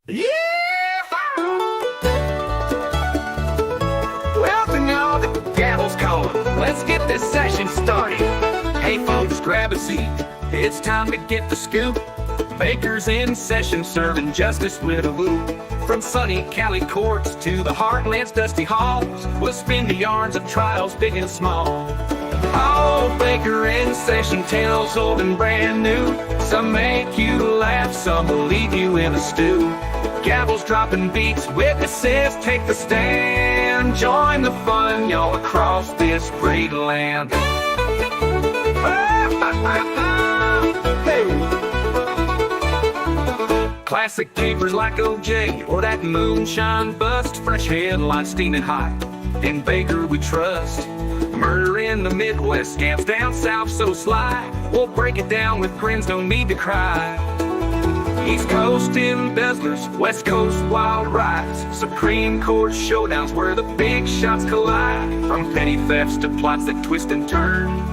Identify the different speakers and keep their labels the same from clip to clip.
Speaker 1: Yeah! Well, to know the gavel's calling. Let's get this session started. Hey, folks, grab a seat. It's time to get the scoop. Bakers in session serving justice with a whoop. From sunny Cali courts to the heartland's dusty halls, we'll spin the yarns of trials big and small. Oh, Baker in session tales old and brand new. Some make you laugh, some will leave you in a stew. Gavels dropping beats, witnesses take the stand. Join the fun, y'all, across this great land. Hey. Classic papers like OJ or that moonshine bust. Fresh headlines steaming hot. In Baker we trust. Murder in the Midwest, scams down south so sly. We'll break it down with grins, no need to cry. East Coast embezzlers, West Coast wild rides. Supreme Court showdowns where the big shots collide. From petty thefts to plots that twist and turn,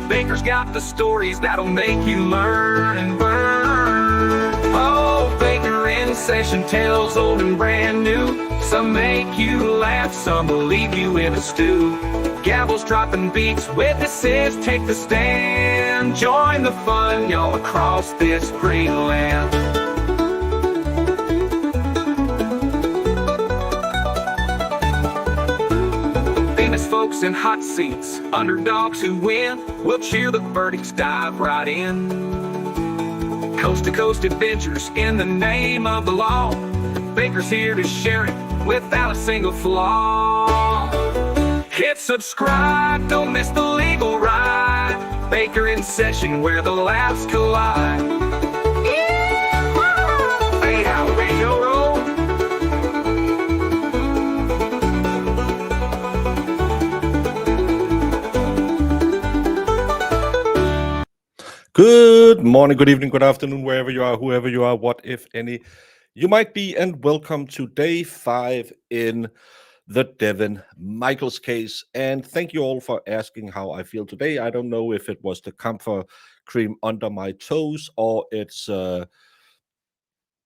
Speaker 1: Baker's got the stories that'll make you learn and burn. Oh, Baker in session tales old and brand new. Some make you laugh, some will leave you in a stew. Gavels dropping beats, witnesses take the stand. Join the fun, y'all, across this great land. Famous folks in hot seats, underdogs who win. We'll cheer the verdicts, dive right in. Coast to coast adventures in the name of the law. Baker's here to share it without a single flaw. Hit subscribe, don't miss the legal ride. Baker in session where the laughs collide. Hey, how radio roll.
Speaker 2: Good morning, good evening, good afternoon, wherever you are, whoever you are, what if any you might be, and welcome to day 5 in the Devyn Michaels case. And thank you all for asking how I feel today. I don't know if it was the comfort cream under my toes, or it's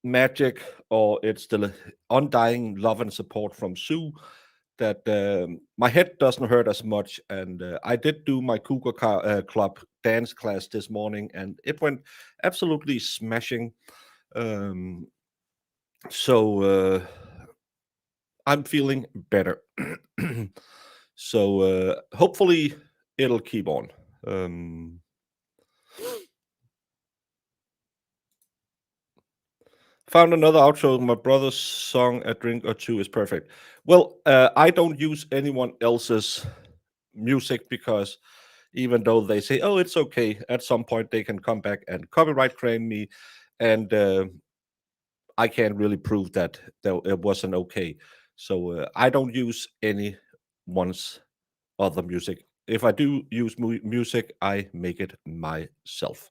Speaker 2: magic, or it's the undying love and support from Sue that my head doesn't hurt as much. And I did do my Cougar Club dance class this morning, and it went absolutely smashing. Um, so I'm feeling better. So hopefully it'll keep on. Found another outro. My brother's song "A Drink or Two" is perfect. Well, I don't use anyone else's music because even though they say, "Oh, it's okay," at some point they can come back and copyright claim me, and I can't really prove that it wasn't okay. So I don't use anyone's other music. If I do use music, I make it myself.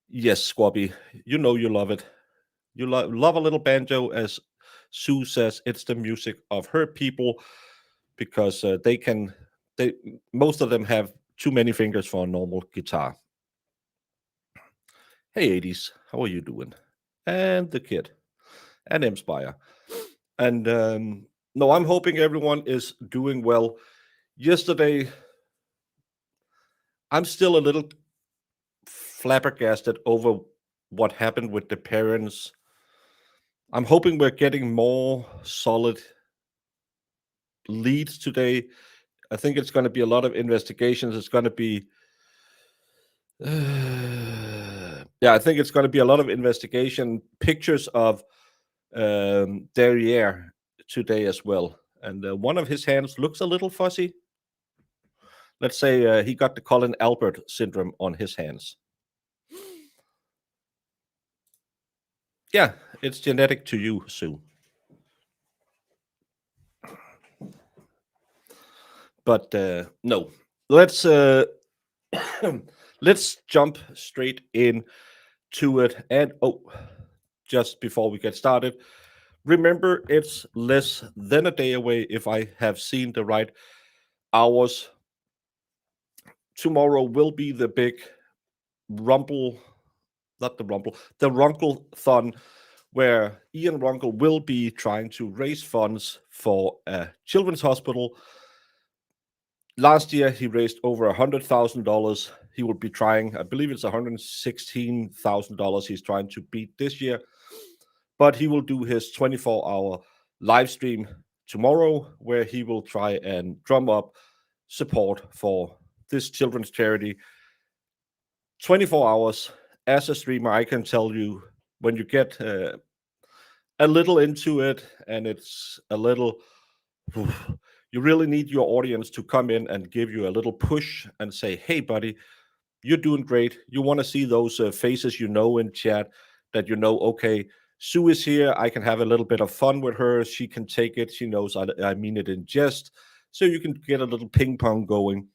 Speaker 2: Yes, Squabby, you know you love it. You love a little banjo, as Sue says. It's the music of her people because they most of them have too many fingers for a normal guitar. Hey, 80s, how are you doing? And the kid, and Inspire. And no, I'm hoping everyone is doing well. Yesterday, I'm still a little flabbergasted over what happened with the parents. I'm hoping we're getting more solid leads today. I think it's going to be a lot of investigations. It's going to be, yeah, I think it's going to be a lot of investigation. Pictures of Derriere today as well, and one of his hands looks a little fuzzy. Let's say he got the Colin Albert syndrome on his hands. Yeah, it's genetic to you, Sue. But no, let's let's jump straight in to it. And just before we get started, remember it's less than a day away. If I have seen the right hours, tomorrow will be the big Rumble not the Rumble, the Runkle-thon, where Ian Runkle will be trying to raise funds for a children's hospital. Last year, he raised over $100,000. He will be trying, I believe it's $116,000 he's trying to beat this year. But he will do his 24-hour live stream tomorrow, where he will try and drum up support for this children's charity. 24 hours as a streamer, I can tell you, when you get a little into it and it's a little, you really need your audience to come in and give you a little push and say, hey, buddy, you're doing great. You want to see those faces in chat that okay, Sue is here. I can have a little bit of fun with her. She can take it. She knows I mean it in jest. So you can get a little ping pong going.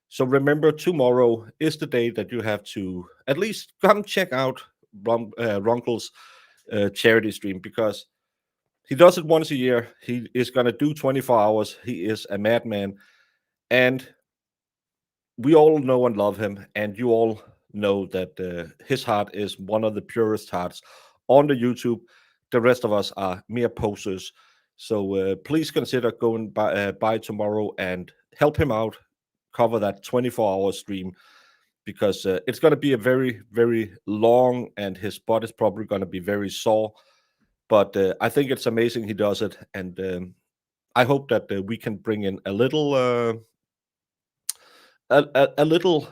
Speaker 2: So remember, tomorrow is the day that you have to at least come check out Runkle's charity stream, because he does it once a year. He is going to do 24 hours. He is a madman. And we all know and love him. And you all know that his heart is one of the purest hearts on the YouTube. The rest of us are mere posers. So please consider going by tomorrow and help him out. Cover that 24-hour stream, because it's going to be a very, very long, and his butt is probably going to be very sore. But I think it's amazing he does it, and I hope that we can bring in a little, little,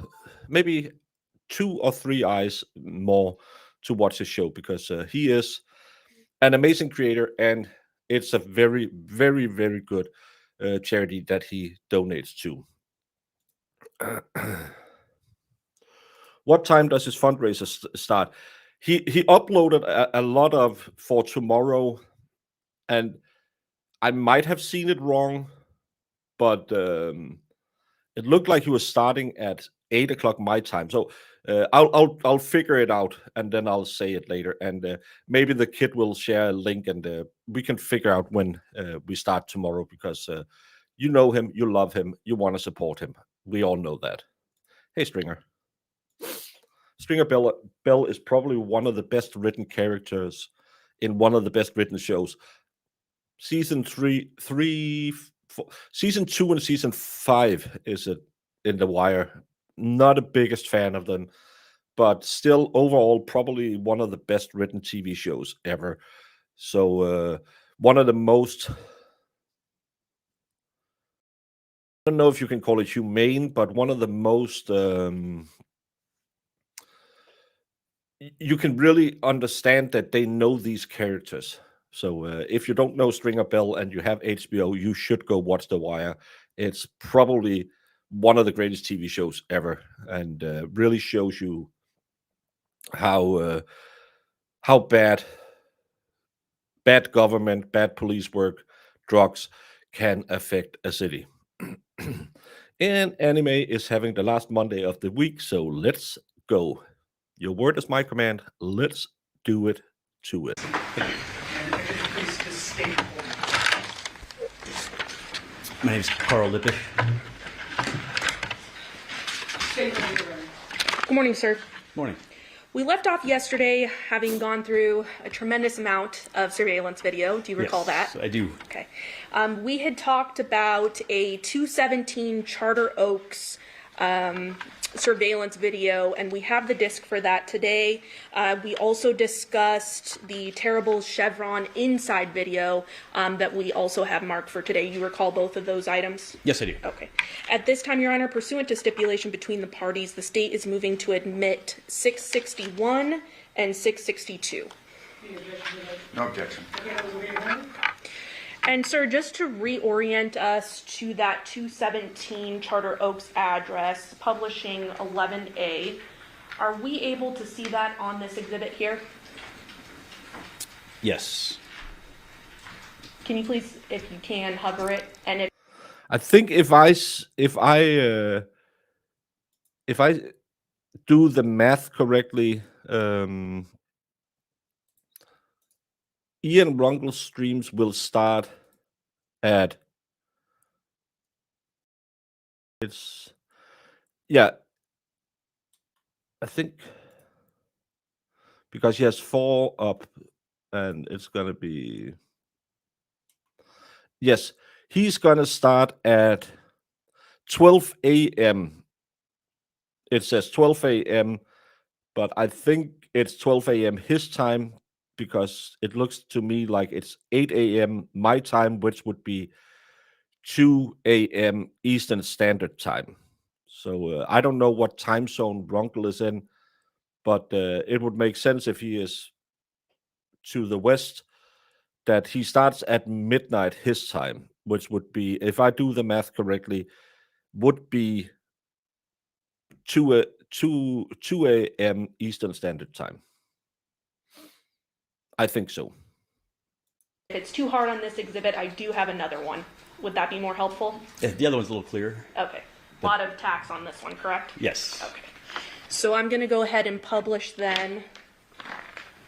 Speaker 2: maybe 2 or 3 eyes more to watch his show, because he is an amazing creator, and it's a very, very, very good charity that he donates to. What time does his fundraiser start? He uploaded a lot of for tomorrow, and I might have seen it wrong, but it looked like he was starting at 8 o'clock my time. So I'll figure it out, and then I'll say it later. And maybe the kid will share a link, and we can figure out when we start tomorrow, because you know him, you love him, you want to support him. We all know that. Hey, Stringer. Stringer Bell is probably one of the best written characters in one of the best written shows. Season 3, 4, season 2 and season 5 is it in The Wire. Not a biggest fan of them, but still overall probably one of the best written TV shows ever. So one of the most, I don't know if you can call it humane, but one of the most, you can really understand that they know these characters. So if you don't know Stringer Bell and you have HBO, you should go watch The Wire. It's probably one of the greatest TV shows ever, and really shows you how bad government, bad police work, drugs can affect a city. And anime is having the last Monday of the week, so let's go. Your word is my command. Let's do it to it.
Speaker 3: My name is Carl Lippisch.
Speaker 4: Good morning, sir.
Speaker 3: Morning.
Speaker 4: We left off yesterday having gone through a tremendous amount of surveillance video. Do you recall
Speaker 3: Yes,
Speaker 4: that?
Speaker 3: I do.
Speaker 4: Okay. We had talked about a 217 Charter Oaks surveillance video, and we have the disc for that today. We also discussed the terrible Chevron inside video that we also have marked for today. You recall both of those items?
Speaker 3: Yes, I do.
Speaker 4: Okay. At this time, Your Honor, pursuant to stipulation between the parties, the state is moving to admit 661 and 662.
Speaker 5: No objection.
Speaker 4: And sir, just to reorient us to that 217 Charter Oaks address, publishing 11A, are we able to see that on this exhibit here?
Speaker 3: Yes.
Speaker 4: Can you please, if you can, hover it? And if
Speaker 2: I think if I do the math correctly, Ian Runkle's streams will start at I think because he has 4 up, and it's gonna be yes. He's gonna start at 12 a.m. It says 12 a.m., but I think it's 12 a.m. his time because it looks to me like it's 8 a.m. my time, which would be 2 a.m. Eastern Standard Time. So I don't know what time zone Runkle is in, but it would make sense if he is to the west that he starts at midnight his time, which would be, if I do the math correctly, would be 2 a.m. Eastern Standard Time. I think so.
Speaker 4: If it's too hard on this exhibit, I do have another one. Would that be more helpful?
Speaker 3: The other one's a little clearer.
Speaker 4: Okay. A lot of tax on this one, correct?
Speaker 3: Yes.
Speaker 4: Okay. So I'm going to go ahead and publish then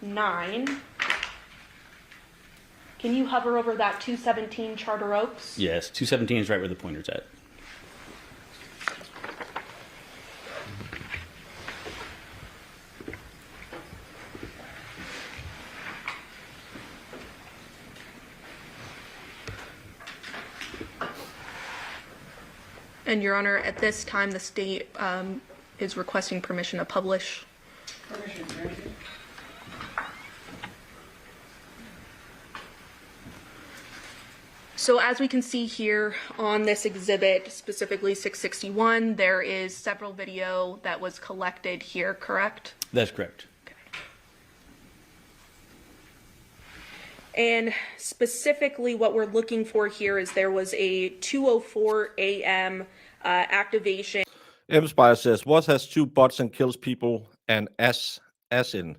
Speaker 4: 9. Can you hover over that 217 Charter Oaks?
Speaker 3: Yes, 217 is right where the pointer's at.
Speaker 4: And Your Honor, at this time, the state is requesting permission to publish.
Speaker 5: Permission granted.
Speaker 4: So as we can see here on this exhibit, specifically 661, there is several video that was collected here, correct?
Speaker 3: That's correct.
Speaker 4: And specifically what we're looking for here is there was a 2:04 a.m. Activation.
Speaker 2: M-Spire says, what has 2 bots and kills people and as in?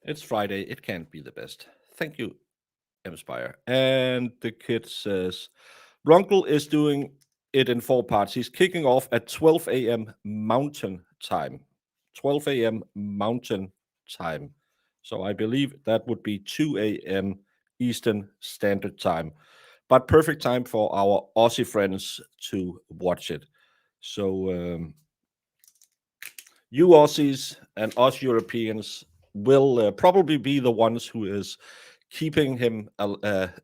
Speaker 2: It's Friday. It can't be the best. Thank you, M-Spire. And the kid says, Runkle is doing it in 4 parts. He's kicking off at 12 a.m. Mountain Time. 12 a.m. Mountain Time. So I believe that would be 2 a.m. Eastern Standard Time. But perfect time for our Aussie friends to watch it. So you Aussies and us Europeans will probably be the ones who is keeping him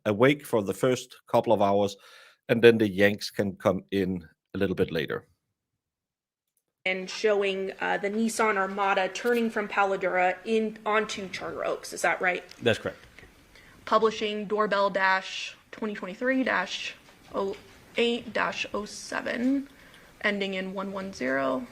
Speaker 2: awake for the first couple of hours, and then the Yanks can come in a little bit later.
Speaker 4: And showing the Nissan Armada turning from Paladura in onto Charter Oaks. Is that right?
Speaker 3: That's correct.
Speaker 4: Publishing doorbell dash 2023-08-07, ending in 110.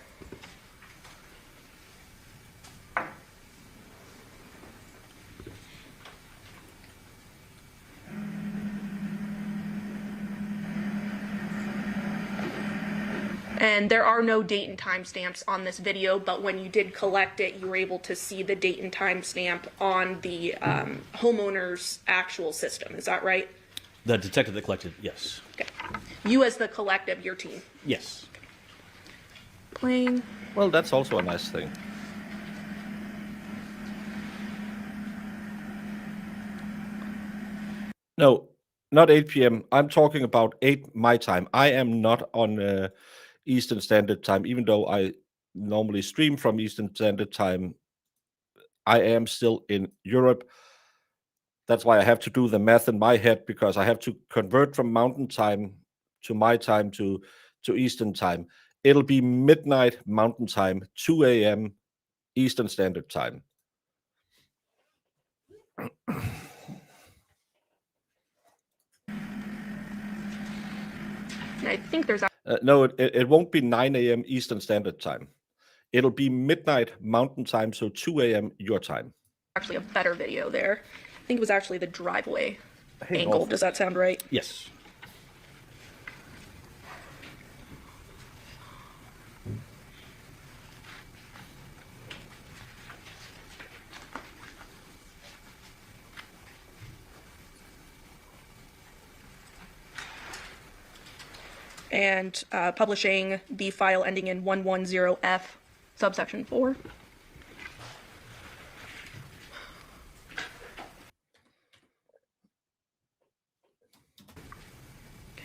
Speaker 4: And there are no date and timestamps on this video, but when you did collect it, you were able to see the date and timestamp on the homeowner's actual system. Is that right?
Speaker 3: The detective that collected, yes.
Speaker 4: Okay. You as the collective, your team.
Speaker 3: Yes.
Speaker 4: Playing.
Speaker 2: Well, that's also a nice thing. No, not 8 p.m. I'm talking about 8 my time. I am not on Eastern Standard Time, even though I normally stream from Eastern Standard Time. I am still in Europe. That's why I have to do the math in my head, because I have to convert from Mountain Time to my time to Eastern Time. It'll be midnight Mountain Time, 2 a.m. Eastern Standard Time.
Speaker 4: I think there's
Speaker 2: No, it won't be 9 a.m. Eastern Standard Time. It'll be midnight Mountain Time, so 2 a.m. your time.
Speaker 4: actually a better video there. I think it was actually the driveway angle. Does that sound right?
Speaker 3: Yes.
Speaker 4: And publishing the file ending in 110F, subsection 4.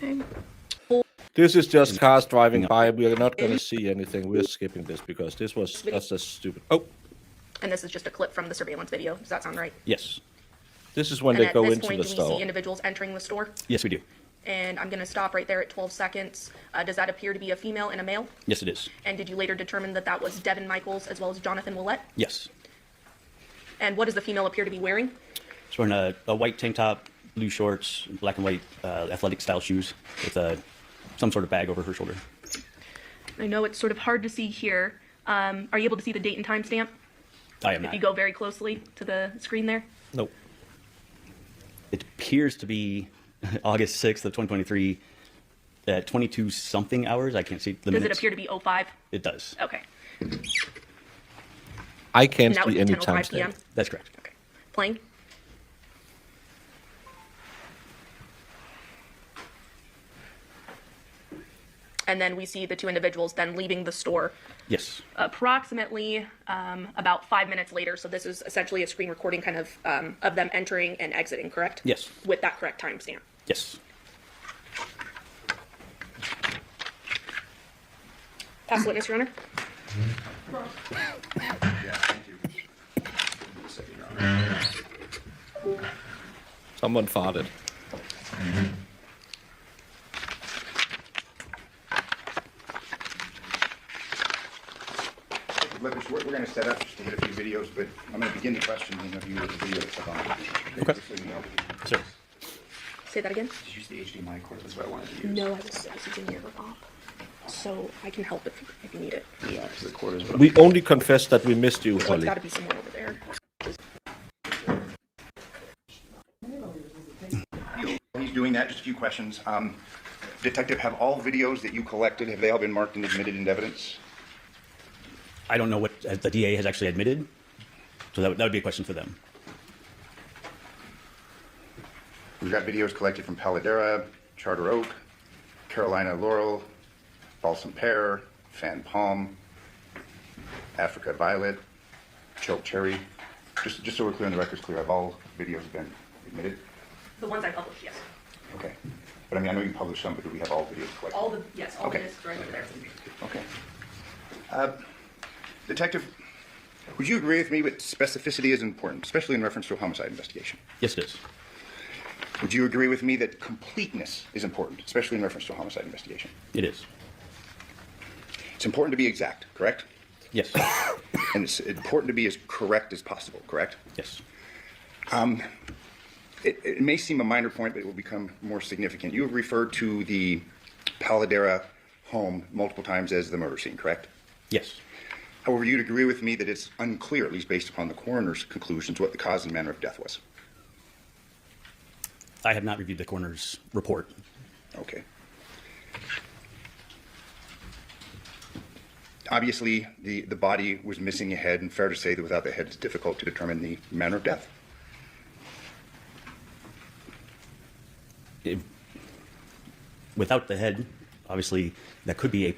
Speaker 4: Okay.
Speaker 2: This is just cars driving by. We are not going to see anything. We're skipping this because this was just a stupid. Oh,
Speaker 4: And this is just a clip from the surveillance video. Does that sound right?
Speaker 3: Yes.
Speaker 2: this is when
Speaker 4: And
Speaker 2: they
Speaker 4: at
Speaker 2: go
Speaker 4: this
Speaker 2: into
Speaker 4: point,
Speaker 2: the
Speaker 4: do we see
Speaker 2: store.
Speaker 4: individuals entering the store?
Speaker 3: Yes, we do.
Speaker 4: And I'm going to stop right there at 12 seconds. Does that appear to be a female and a male?
Speaker 3: Yes, it is.
Speaker 4: And did you later determine that that was Devyn Michaels as well as Jonathan Willett?
Speaker 3: Yes.
Speaker 4: And what does the female appear to be wearing?
Speaker 3: She's wearing a white tank top, blue shorts, black and white athletic style shoes with some sort of bag over her shoulder.
Speaker 4: I know it's sort of hard to see here. Are you able to see the date and time stamp?
Speaker 3: I am
Speaker 4: If
Speaker 3: not.
Speaker 4: you go very closely to the screen there.
Speaker 2: Nope.
Speaker 3: It appears to be August 6th of 2023 at 22 something hours. I can't see the
Speaker 4: Does
Speaker 3: minutes.
Speaker 4: it appear to be 05?
Speaker 3: It does.
Speaker 4: Okay.
Speaker 2: I can't
Speaker 4: And that would
Speaker 2: see
Speaker 4: be
Speaker 2: any
Speaker 4: 10:05 p.m.?
Speaker 2: timestamp.
Speaker 3: That's correct.
Speaker 4: Okay. Playing. And then we see the two individuals then leaving the store
Speaker 3: Yes.
Speaker 4: approximately about 5 minutes later. So this is essentially a screen recording kind of them entering and exiting, correct?
Speaker 3: Yes.
Speaker 4: With that correct timestamp.
Speaker 3: Yes.
Speaker 4: Pass witness, Your Honor.
Speaker 2: Someone farted.
Speaker 6: We're going to set up just to hit a few videos, but I'm going to begin the questioning of you with the video that's up on.
Speaker 3: Okay.
Speaker 6: Just so you know.
Speaker 3: Sir.
Speaker 4: Say that again.
Speaker 6: Just use the HDMI cord, that's what I wanted to use.
Speaker 4: No, I was using your op. So I can help if you need it.
Speaker 6: Yeah, because the cord is...
Speaker 2: We only confess that we missed you,
Speaker 4: Well, it's
Speaker 2: Holly.
Speaker 4: got to be somewhere over there.
Speaker 6: He's doing that, just a few questions. Detective, have all videos that you collected, have they all been marked and admitted into evidence?
Speaker 3: I don't know what the DA has actually admitted, so that would be a question for them.
Speaker 6: We've got videos collected from Paladera, Charter Oak, Carolina Laurel, Balsam Pear, Fan Palm, Africa Violet, Choke Cherry. Just so we're clear on the record's clear, have all videos been admitted?
Speaker 4: The ones I published, yes.
Speaker 6: Okay. But I mean, I know you published some, but do we have all videos collected?
Speaker 4: All the
Speaker 6: Okay.
Speaker 4: discs right over there.
Speaker 6: Okay. Detective, would you agree with me that specificity is important, especially in reference to a homicide investigation?
Speaker 3: Yes, it is.
Speaker 6: Would you agree with me that completeness is important, especially in reference to a homicide investigation?
Speaker 3: It is.
Speaker 6: It's important to be exact, correct?
Speaker 3: Yes.
Speaker 6: And it's important to be as correct as possible, correct?
Speaker 3: Yes.
Speaker 6: It may seem a minor point, but it will become more significant. You have referred to the Paladera home multiple times as the murder scene, correct?
Speaker 3: Yes.
Speaker 6: However, you'd agree with me that it's unclear, at least based upon the coroner's conclusions, what the cause and manner of death was.
Speaker 3: I have not reviewed the coroner's report.
Speaker 6: Okay. Obviously, the body was missing a head, and fair to say that without the head, it's difficult to determine the manner of death.
Speaker 3: Without the head, obviously, that could be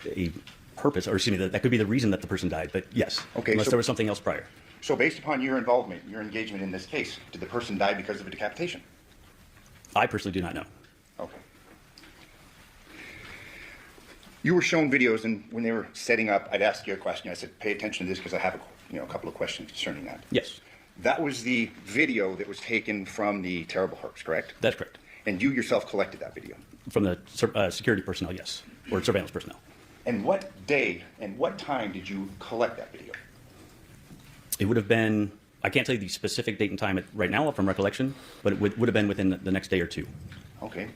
Speaker 3: a purpose, or excuse me, that could be the reason that the person died. But yes,
Speaker 6: Okay,
Speaker 3: unless
Speaker 6: so-
Speaker 3: there was something else prior.
Speaker 6: So based upon your involvement, your engagement in this case, did the person die because of a decapitation?
Speaker 3: I personally do not know.
Speaker 6: Okay. You were shown videos, and when they were setting up, I'd ask you a question. I said, pay attention to this because I have a couple of questions concerning that.
Speaker 3: Yes,
Speaker 6: That was the video that was taken from the terrible herbs, correct?
Speaker 3: that's correct.
Speaker 6: And you yourself collected that video.
Speaker 3: From the security personnel, yes, or surveillance personnel.
Speaker 6: And what day and what time did you collect that video?
Speaker 3: It would have been, I can't tell you the specific date and time right now from recollection, but it would have been within the next day or two.
Speaker 6: Okay.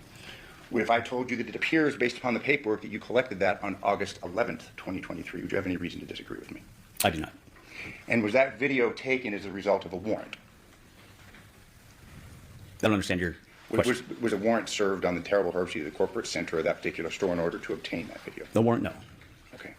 Speaker 6: If I told you that it appears based upon the paperwork that you collected that on August 11th, 2023, would you have any reason to disagree with me?
Speaker 3: I do not.
Speaker 6: And was that video taken as a result of a warrant?
Speaker 3: I don't understand your question.
Speaker 6: Was a warrant served on the terrible herbs, either the corporate center or that particular store, in order to obtain that video?
Speaker 3: The warrant, no.
Speaker 6: Okay.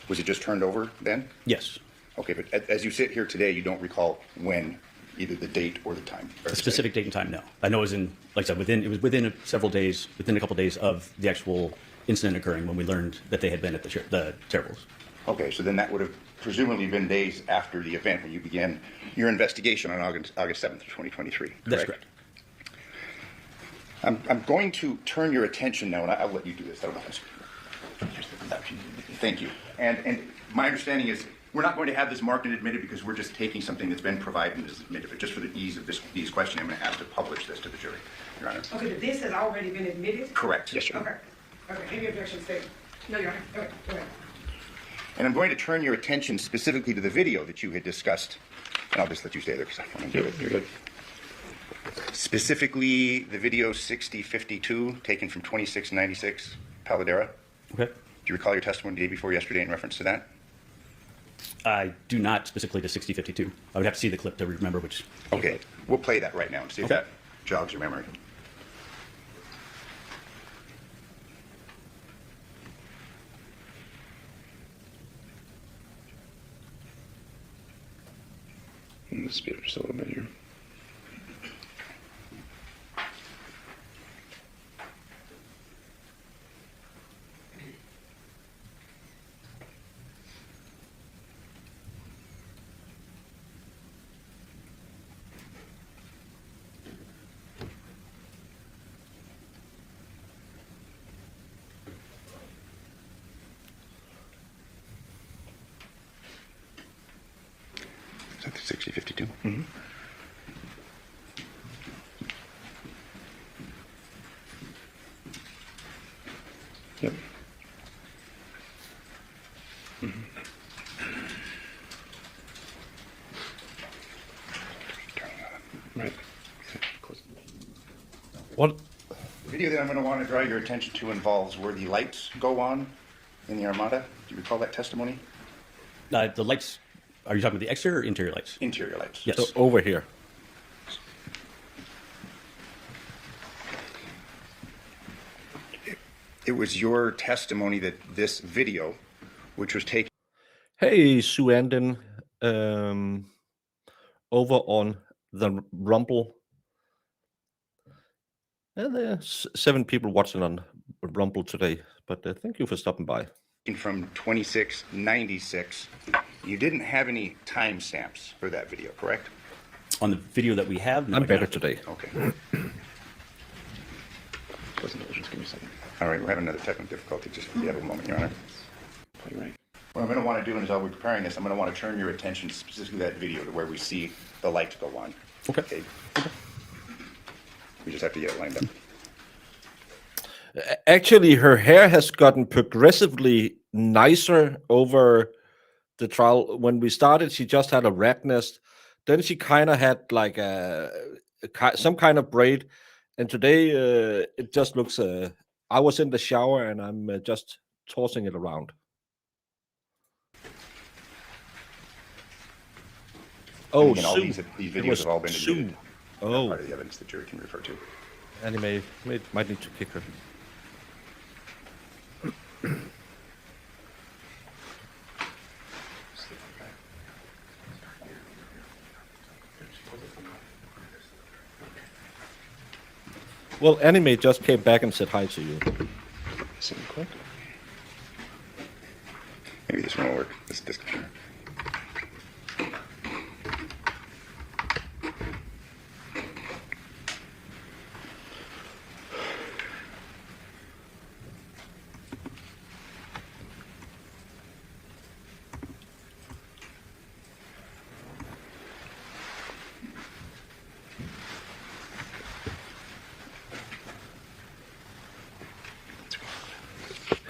Speaker 6: Was it just turned over then?
Speaker 3: Yes.
Speaker 6: Okay, but as you sit here today, you don't recall when, either the date or the time?
Speaker 3: A specific date and time, no. I know it was like I said, it was within several days, within a couple days of the actual incident occurring when we learned that they had been at the Terribles.
Speaker 6: Okay, so then that would have presumably been days after the event when you began your investigation on August 7th, 2023.
Speaker 3: That's correct.
Speaker 6: I'm going to turn your attention now, and I'll let you do this. I don't know. Thank you. And my understanding is we're not going to have this marked and admitted because we're just taking something that's been provided and is admitted. But just for the ease of these questions, I'm going to have to publish this to the jury, Your Honor.
Speaker 5: Okay, but this has already been admitted?
Speaker 6: Correct. Yes, Your
Speaker 5: Okay.
Speaker 6: Honor.
Speaker 5: Okay, any objection stated? No, Your Honor. Okay, go ahead.
Speaker 6: And I'm going to turn your attention specifically to the video that you had discussed. And I'll just let you stay there because I want to do it. You're good. Specifically, the video 6052, taken from 2696 Paladera.
Speaker 3: Okay.
Speaker 6: Do you recall your testimony the day before yesterday in reference to that?
Speaker 3: I do not specifically to 6052. I would have to see the clip to remember which.
Speaker 6: Okay, we'll play that right now and see if that jogs your memory.
Speaker 7: Let's speed up just a little bit here.
Speaker 6: Is that the 6052?
Speaker 7: Mm-hmm. Yep. Right.
Speaker 2: What?
Speaker 6: The video that I'm going to want to draw your attention to involves where the lights go on in the Armada. Do you recall that testimony?
Speaker 3: The lights. Are you talking about the exterior or interior lights?
Speaker 6: Interior lights.
Speaker 3: Yes.
Speaker 2: So over here.
Speaker 6: It was your testimony that this video, which was taken
Speaker 2: Hey, Suandin, over on the Rumble. And there's 7 people watching on Rumble today, but thank you for stopping by.
Speaker 6: from 2696, you didn't have any timestamps for that video, correct?
Speaker 3: On the video that we have, no,
Speaker 2: I'm
Speaker 3: I do
Speaker 2: better
Speaker 3: not.
Speaker 2: today.
Speaker 6: Okay.
Speaker 7: Just give me a second.
Speaker 6: All right, we're having another technical difficulty. Just if you have a moment, Your Honor.
Speaker 7: Play right.
Speaker 6: What I'm going to want to do is, while we're preparing this, I'm going to want to turn your attention specifically to that video to where we see the lights go on.
Speaker 3: Okay.
Speaker 6: We just have to get it lined up.
Speaker 2: Actually, her hair has gotten progressively nicer over the trial. When we started, she just had a rat nest. Then she kind of had like some kind of braid. And today, it just looks... I was in the shower and I'm just tossing it around. Oh,
Speaker 6: Again, all
Speaker 2: Sue.
Speaker 6: these
Speaker 2: It
Speaker 6: videos
Speaker 2: was
Speaker 6: have all been
Speaker 2: Sue.
Speaker 6: admitted.
Speaker 2: Oh,
Speaker 6: Part of the evidence the jury can refer to.
Speaker 2: anime. Might need to kick her. Well, anime just came back and said hi to you.
Speaker 7: Same quick.
Speaker 6: Maybe this one will work. This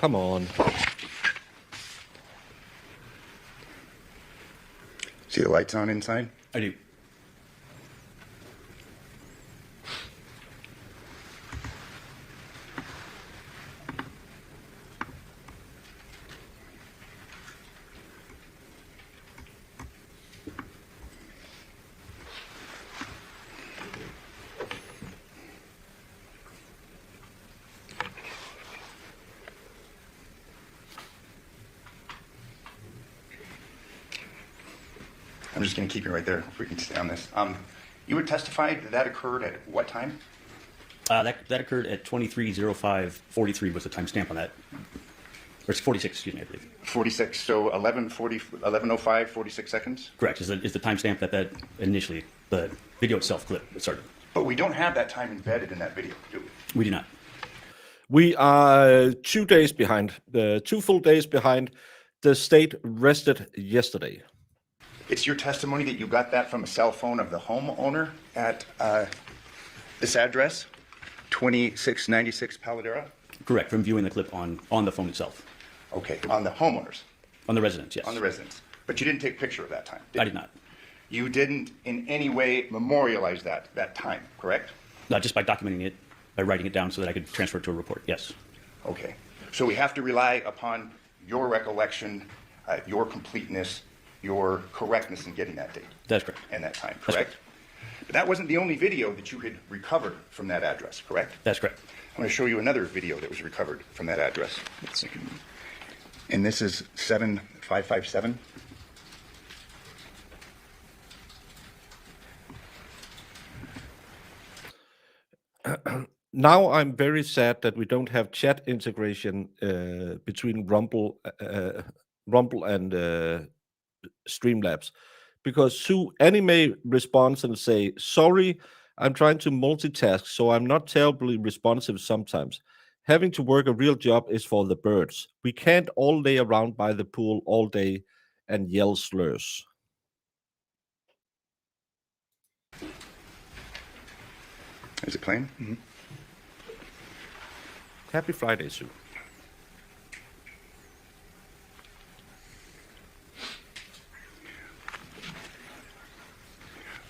Speaker 2: Come on.
Speaker 6: See the lights on inside?
Speaker 3: I do.
Speaker 6: I'm just going to keep you right there if we can stay on this. You would testify that occurred at what time?
Speaker 3: That occurred at 23:05:43 was the timestamp on that. Or it's 46, excuse me, I believe.
Speaker 6: 46, so 11:05, 46 seconds?
Speaker 3: Correct. Is the timestamp that initially the video itself clip started.
Speaker 6: But we don't have that time embedded in that video, do we?
Speaker 3: We do not.
Speaker 2: We are 2 days behind, 2 full days behind. The state rested yesterday.
Speaker 6: It's your testimony that you got that from a cell phone of the homeowner at this address, 2696 Paladera?
Speaker 3: Correct, from viewing the clip on the phone itself.
Speaker 6: Okay, on the homeowners,
Speaker 3: On the residence, yes.
Speaker 6: on the residence. But you didn't take a picture of that time, did
Speaker 3: I
Speaker 6: you?
Speaker 3: did not.
Speaker 6: You didn't in any way memorialize that time, correct?
Speaker 3: Not just by documenting it, by writing it down so that I could transfer it to a report, yes.
Speaker 6: Okay. So we have to rely upon your recollection, your completeness, your correctness in getting that date
Speaker 3: That's correct.
Speaker 6: and that time,
Speaker 3: That's
Speaker 6: correct? But that wasn't the only video that you had recovered from that address, correct?
Speaker 3: That's correct.
Speaker 6: I'm going to show you another video that was recovered from that address. And this is 7557.
Speaker 2: Now I'm very sad that we don't have chat integration between Rumble and Streamlabs, because Sue Anime responds and say, "Sorry, I'm trying to multitask, so I'm not terribly responsive sometimes. Having to work a real job is for the birds. We can't all lay around by the pool all day and yell slurs."
Speaker 6: Is it playing?
Speaker 2: Mm-hmm. Happy Friday, Sue.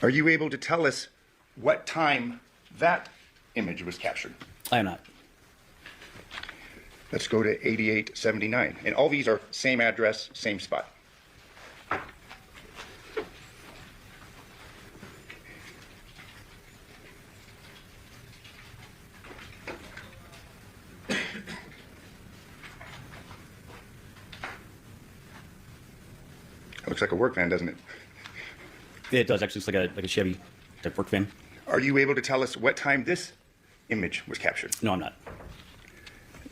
Speaker 6: Are you able to tell us what time that image was captured?
Speaker 3: I am not.
Speaker 6: Let's go to 8879. And all these are same address, same spot. Looks like a work van, doesn't it?
Speaker 3: It does actually. It's like a Chevy type work van.
Speaker 6: Are you able to tell us what time this image was captured?
Speaker 3: No, I'm not.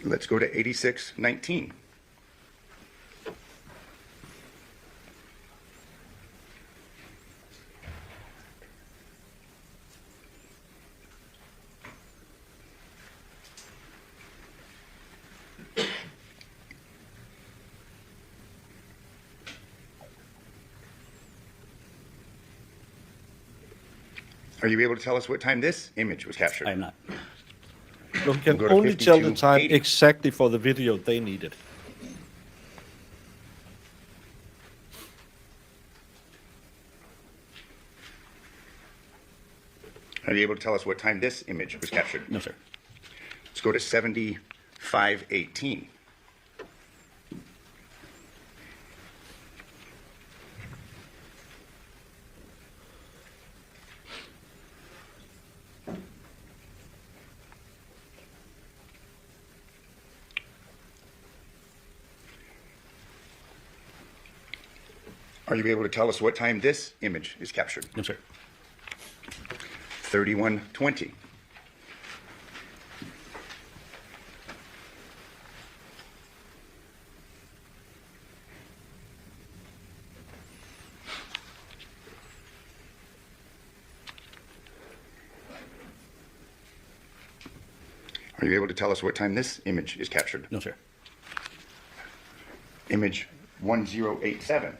Speaker 6: Let's go to 8619. Are you able to tell us what time this image was captured?
Speaker 3: I am not.
Speaker 2: We can
Speaker 6: We'll go to
Speaker 2: only tell the time
Speaker 6: 5280.
Speaker 2: exactly for the video they needed.
Speaker 6: Are you able to tell us what time this image was captured?
Speaker 3: No, sir.
Speaker 6: Let's go to 7518. Are you able to tell us what time this image is captured?
Speaker 3: No, sir.
Speaker 6: 3120. Are you able to tell us what time this image is captured?
Speaker 3: No, sir.
Speaker 6: Image 1087.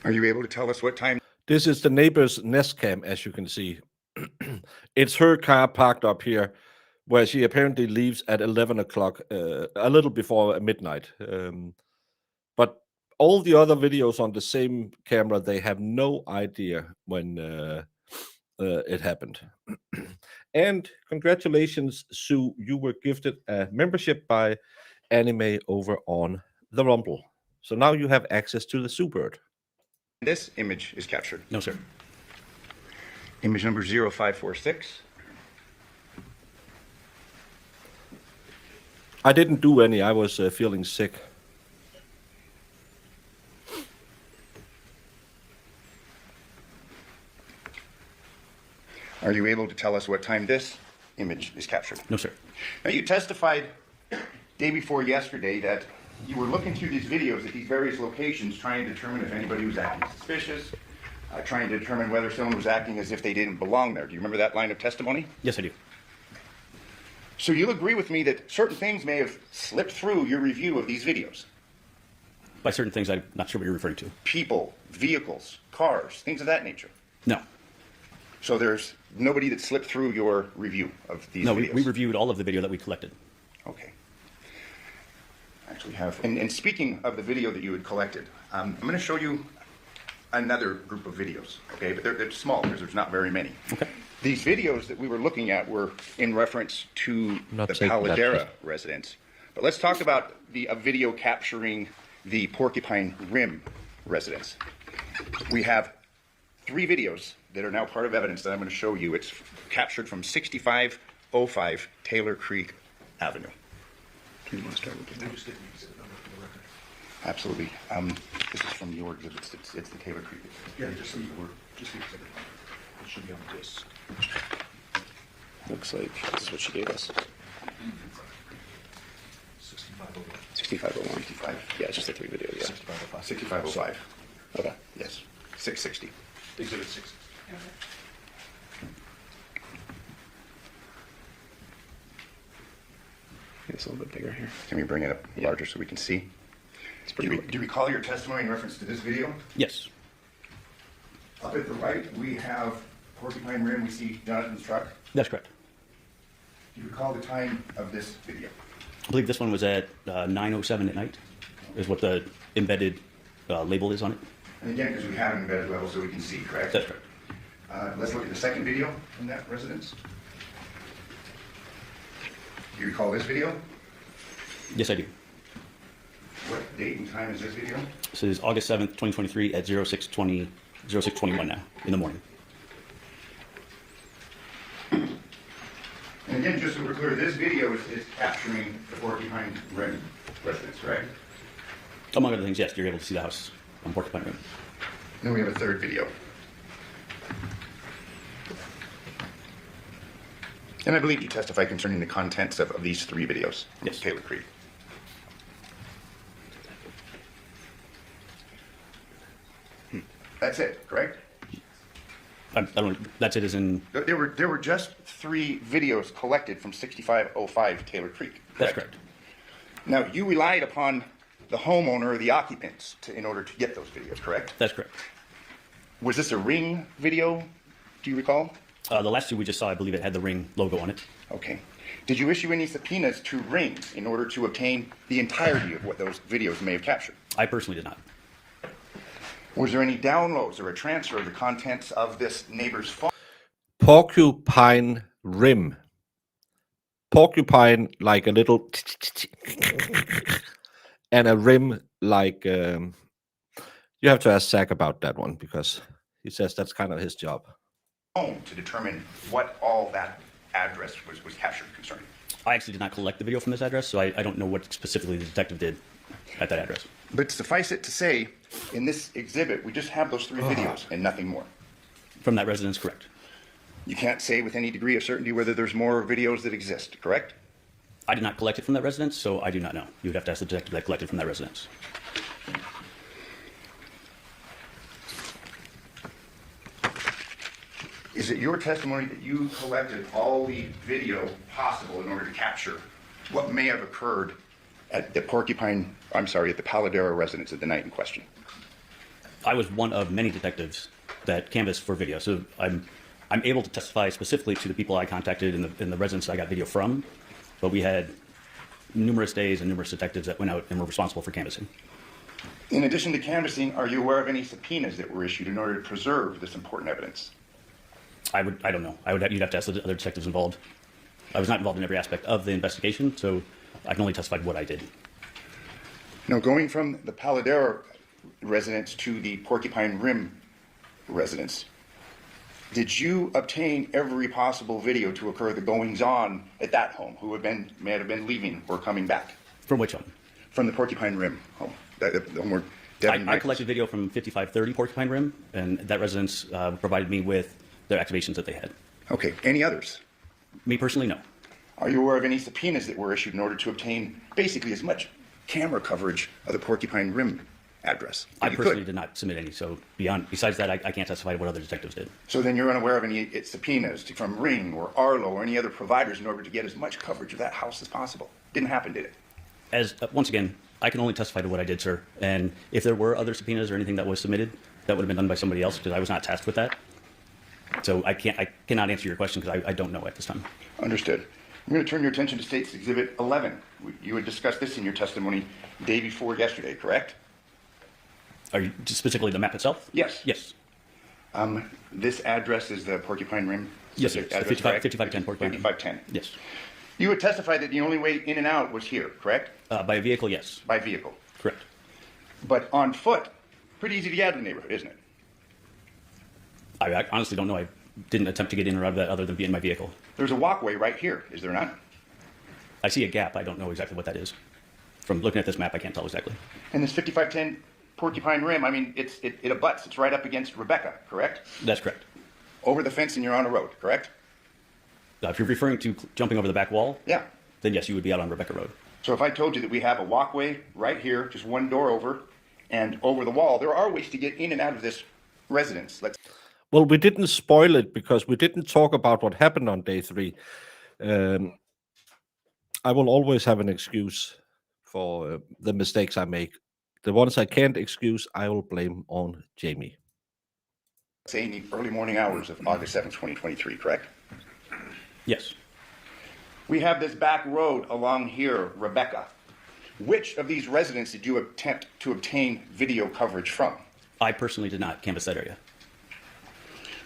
Speaker 6: Are you able to tell us what time?
Speaker 2: This is the neighbor's Nest Cam, as you can see. It's her car parked up here, where she apparently leaves at 11 o'clock, a little before midnight. But all the other videos on the same camera, they have no idea when it happened. And congratulations, Sue, you were gifted a membership by Anime over on the Rumble. So now you have access to the Sue Bird.
Speaker 6: This image is captured.
Speaker 3: No, sir.
Speaker 6: Image number 0546.
Speaker 2: I didn't do any. I was feeling sick.
Speaker 6: Are you able to tell us what time this image is captured?
Speaker 3: No, sir.
Speaker 6: Now, you testified day before yesterday that you were looking through these videos at these various locations trying to determine if anybody was acting suspicious, trying to determine whether someone was acting as if they didn't belong there. Do you remember that line of testimony?
Speaker 3: Yes, I do.
Speaker 6: So you'll agree with me that certain things may have slipped through your review of these videos.
Speaker 3: By certain things, I'm not sure what you're referring to.
Speaker 6: People, vehicles, cars, things of that nature.
Speaker 3: No.
Speaker 6: So there's nobody that slipped through your review of these
Speaker 3: No,
Speaker 6: videos?
Speaker 3: we reviewed all of the video that we collected.
Speaker 6: Okay. I actually have. And speaking of the video that you had collected, I'm going to show you another group of videos, okay? But they're small because there's not very many.
Speaker 3: Okay.
Speaker 6: These videos that we were looking at were in reference to
Speaker 2: Not
Speaker 6: the
Speaker 2: taking that
Speaker 6: Paladera
Speaker 2: picture.
Speaker 6: residence. But let's talk about a video capturing the Porcupine Rim residence. We have 3 videos that are now part of evidence that I'm going to show you. It's captured from 6505 Taylor Creek Avenue.
Speaker 7: Do you want to start with that?
Speaker 6: Absolutely. This is from your exhibits. It's the Taylor Creek.
Speaker 8: Yeah, just the exhibit. It should be on the disc.
Speaker 7: Looks like this is what she gave us.
Speaker 8: 6501.
Speaker 7: 6501.
Speaker 6: 65.
Speaker 7: Yeah, it's just the 3 videos. Yeah.
Speaker 8: 6505.
Speaker 6: 6505.
Speaker 7: Okay.
Speaker 6: Yes. 660.
Speaker 8: Exhibit 6.
Speaker 7: It's a little bit bigger here.
Speaker 6: Can we bring it up larger so we can see?
Speaker 7: It's
Speaker 6: Do
Speaker 7: pretty
Speaker 6: you,
Speaker 7: quick.
Speaker 6: do you recall your testimony in reference to this video?
Speaker 3: Yes.
Speaker 6: Up at the right, we have Porcupine Rim. We see Jonathan's truck.
Speaker 3: That's correct.
Speaker 6: Do you recall the time of this video?
Speaker 3: I believe this one was at 9:07 at night, is what the embedded label is on it.
Speaker 6: And again, because we have an embedded level so we can see, correct?
Speaker 3: That's correct.
Speaker 6: Let's look at the second video from that residence. Do you recall this video?
Speaker 3: Yes, I do.
Speaker 6: What date and time is this video?
Speaker 3: This is August 7th, 2023 at 06:21 now, in the morning.
Speaker 6: And again, just so we're clear, this video is capturing the Porcupine Rim residence, correct?
Speaker 3: Among other things, yes, you're able to see the house on Porcupine Rim.
Speaker 6: Then we have a third video. And I believe you testified concerning the contents of these 3 videos.
Speaker 3: Yes.
Speaker 6: Taylor Creek. That's it, correct?
Speaker 3: I don't. That's it. As in.
Speaker 6: There were just 3 videos collected from 6505 Taylor Creek.
Speaker 3: That's correct.
Speaker 6: Now, you relied upon the homeowner or the occupants in order to get those videos, correct?
Speaker 3: That's correct.
Speaker 6: Was this a Ring video, do you recall?
Speaker 3: The last 2 we just saw, I believe it had the Ring logo on it.
Speaker 6: Okay. Did you issue any subpoenas to Ring in order to obtain the entirety of what those videos may have captured?
Speaker 3: I personally did not.
Speaker 6: Was there any downloads or a transfer of the contents of this neighbor's phone?
Speaker 2: Porcupine Rim. Porcupine like a little and a rim like you have to ask Zach about that one because he says that's kind of his job.
Speaker 6: To determine what all that address was captured concerning.
Speaker 3: I actually did not collect the video from this address, so I don't know what specifically the detective did at that address.
Speaker 6: But suffice it to say, in this exhibit, we just have those 3 videos and nothing more.
Speaker 3: From that residence, correct.
Speaker 6: You can't say with any degree of certainty whether there's more videos that exist, correct?
Speaker 3: I did not collect it from that residence, so I do not know. You would have to ask the detective that collected from that residence.
Speaker 6: Is it your testimony that you collected all the video possible in order to capture what may have occurred at the at the Paladera residence at the night in question?
Speaker 3: I was one of many detectives that canvassed for video, so I'm able to testify specifically to the people I contacted in the residence I got video from, but we had numerous days and numerous detectives that went out and were responsible for canvassing.
Speaker 6: In addition to canvassing, are you aware of any subpoenas that were issued in order to preserve this important evidence?
Speaker 3: I don't know. You'd have to ask the other detectives involved. I was not involved in every aspect of the investigation, so I can only testify to what I did.
Speaker 6: Now, going from the Paladera residence to the Porcupine Rim residence, Did you obtain every possible video to occur the goings-on at that home, who may have been leaving or coming back?
Speaker 3: From which home?
Speaker 6: From the Porcupine Rim home. The home where Devyn
Speaker 3: I
Speaker 6: Michaels-
Speaker 3: collected video from 5530 Porcupine Rim, and that residence provided me with their activations that they had.
Speaker 6: Okay, any others?
Speaker 3: Me personally, no.
Speaker 6: Are you aware of any subpoenas that were issued in order to obtain basically as much camera coverage of the Porcupine Rim address?
Speaker 3: I
Speaker 6: You
Speaker 3: personally
Speaker 6: could.
Speaker 3: did not submit any, so besides that, I can't testify to what other detectives did.
Speaker 6: So then you're unaware of any subpoenas from Ring or Arlo or any other providers in order to get as much coverage of that house as possible? Didn't happen, did it?
Speaker 3: Once again, I can only testify to what I did, sir. And if there were other subpoenas or anything that was submitted, that would have been done by somebody else because I was not tasked with that. So I cannot answer your question because I don't know at this time.
Speaker 6: Understood. I'm going to turn your attention to State's Exhibit 11. You had discussed this in your testimony day before yesterday, correct?
Speaker 3: Are you specifically the map itself?
Speaker 6: Yes.
Speaker 3: Yes.
Speaker 6: This address is the Porcupine Rim?
Speaker 3: Yes, sir. It's the
Speaker 6: Address, correct?
Speaker 3: 5510 Porcupine Rim.
Speaker 6: 5510.
Speaker 3: Yes.
Speaker 6: You had testified that the only way in and out was here, correct?
Speaker 3: By a vehicle, yes.
Speaker 6: By vehicle.
Speaker 3: Correct.
Speaker 6: But on foot, pretty easy to get out of the neighborhood, isn't it?
Speaker 3: I honestly don't know. I didn't attempt to get in or out of that other than be in my vehicle.
Speaker 6: There's a walkway right here, is there not?
Speaker 3: I see a gap. I don't know exactly what that is. From looking at this map, I can't tell exactly.
Speaker 6: And this 5510 Porcupine Rim, I mean, it abuts. It's right up against Rebecca, correct?
Speaker 3: That's correct.
Speaker 6: Over the fence and you're on a road, correct?
Speaker 3: If you're referring to jumping over the back wall,
Speaker 6: Yeah.
Speaker 3: then yes, you would be out on Rebecca Road.
Speaker 6: So if I told you that we have a walkway right here, just one door over, and over the wall, there are ways to get in and out of this residence.
Speaker 2: Well, we didn't spoil it because we didn't talk about what happened on day 3. I will always have an excuse for the mistakes I make. The ones I can't excuse, I will blame on Jamie.
Speaker 6: Say in the early morning hours of August 7th, 2023, correct?
Speaker 3: Yes.
Speaker 6: We have this back road along here, Rebecca. Which of these residents did you attempt to obtain video coverage from?
Speaker 3: I personally did not canvass that area.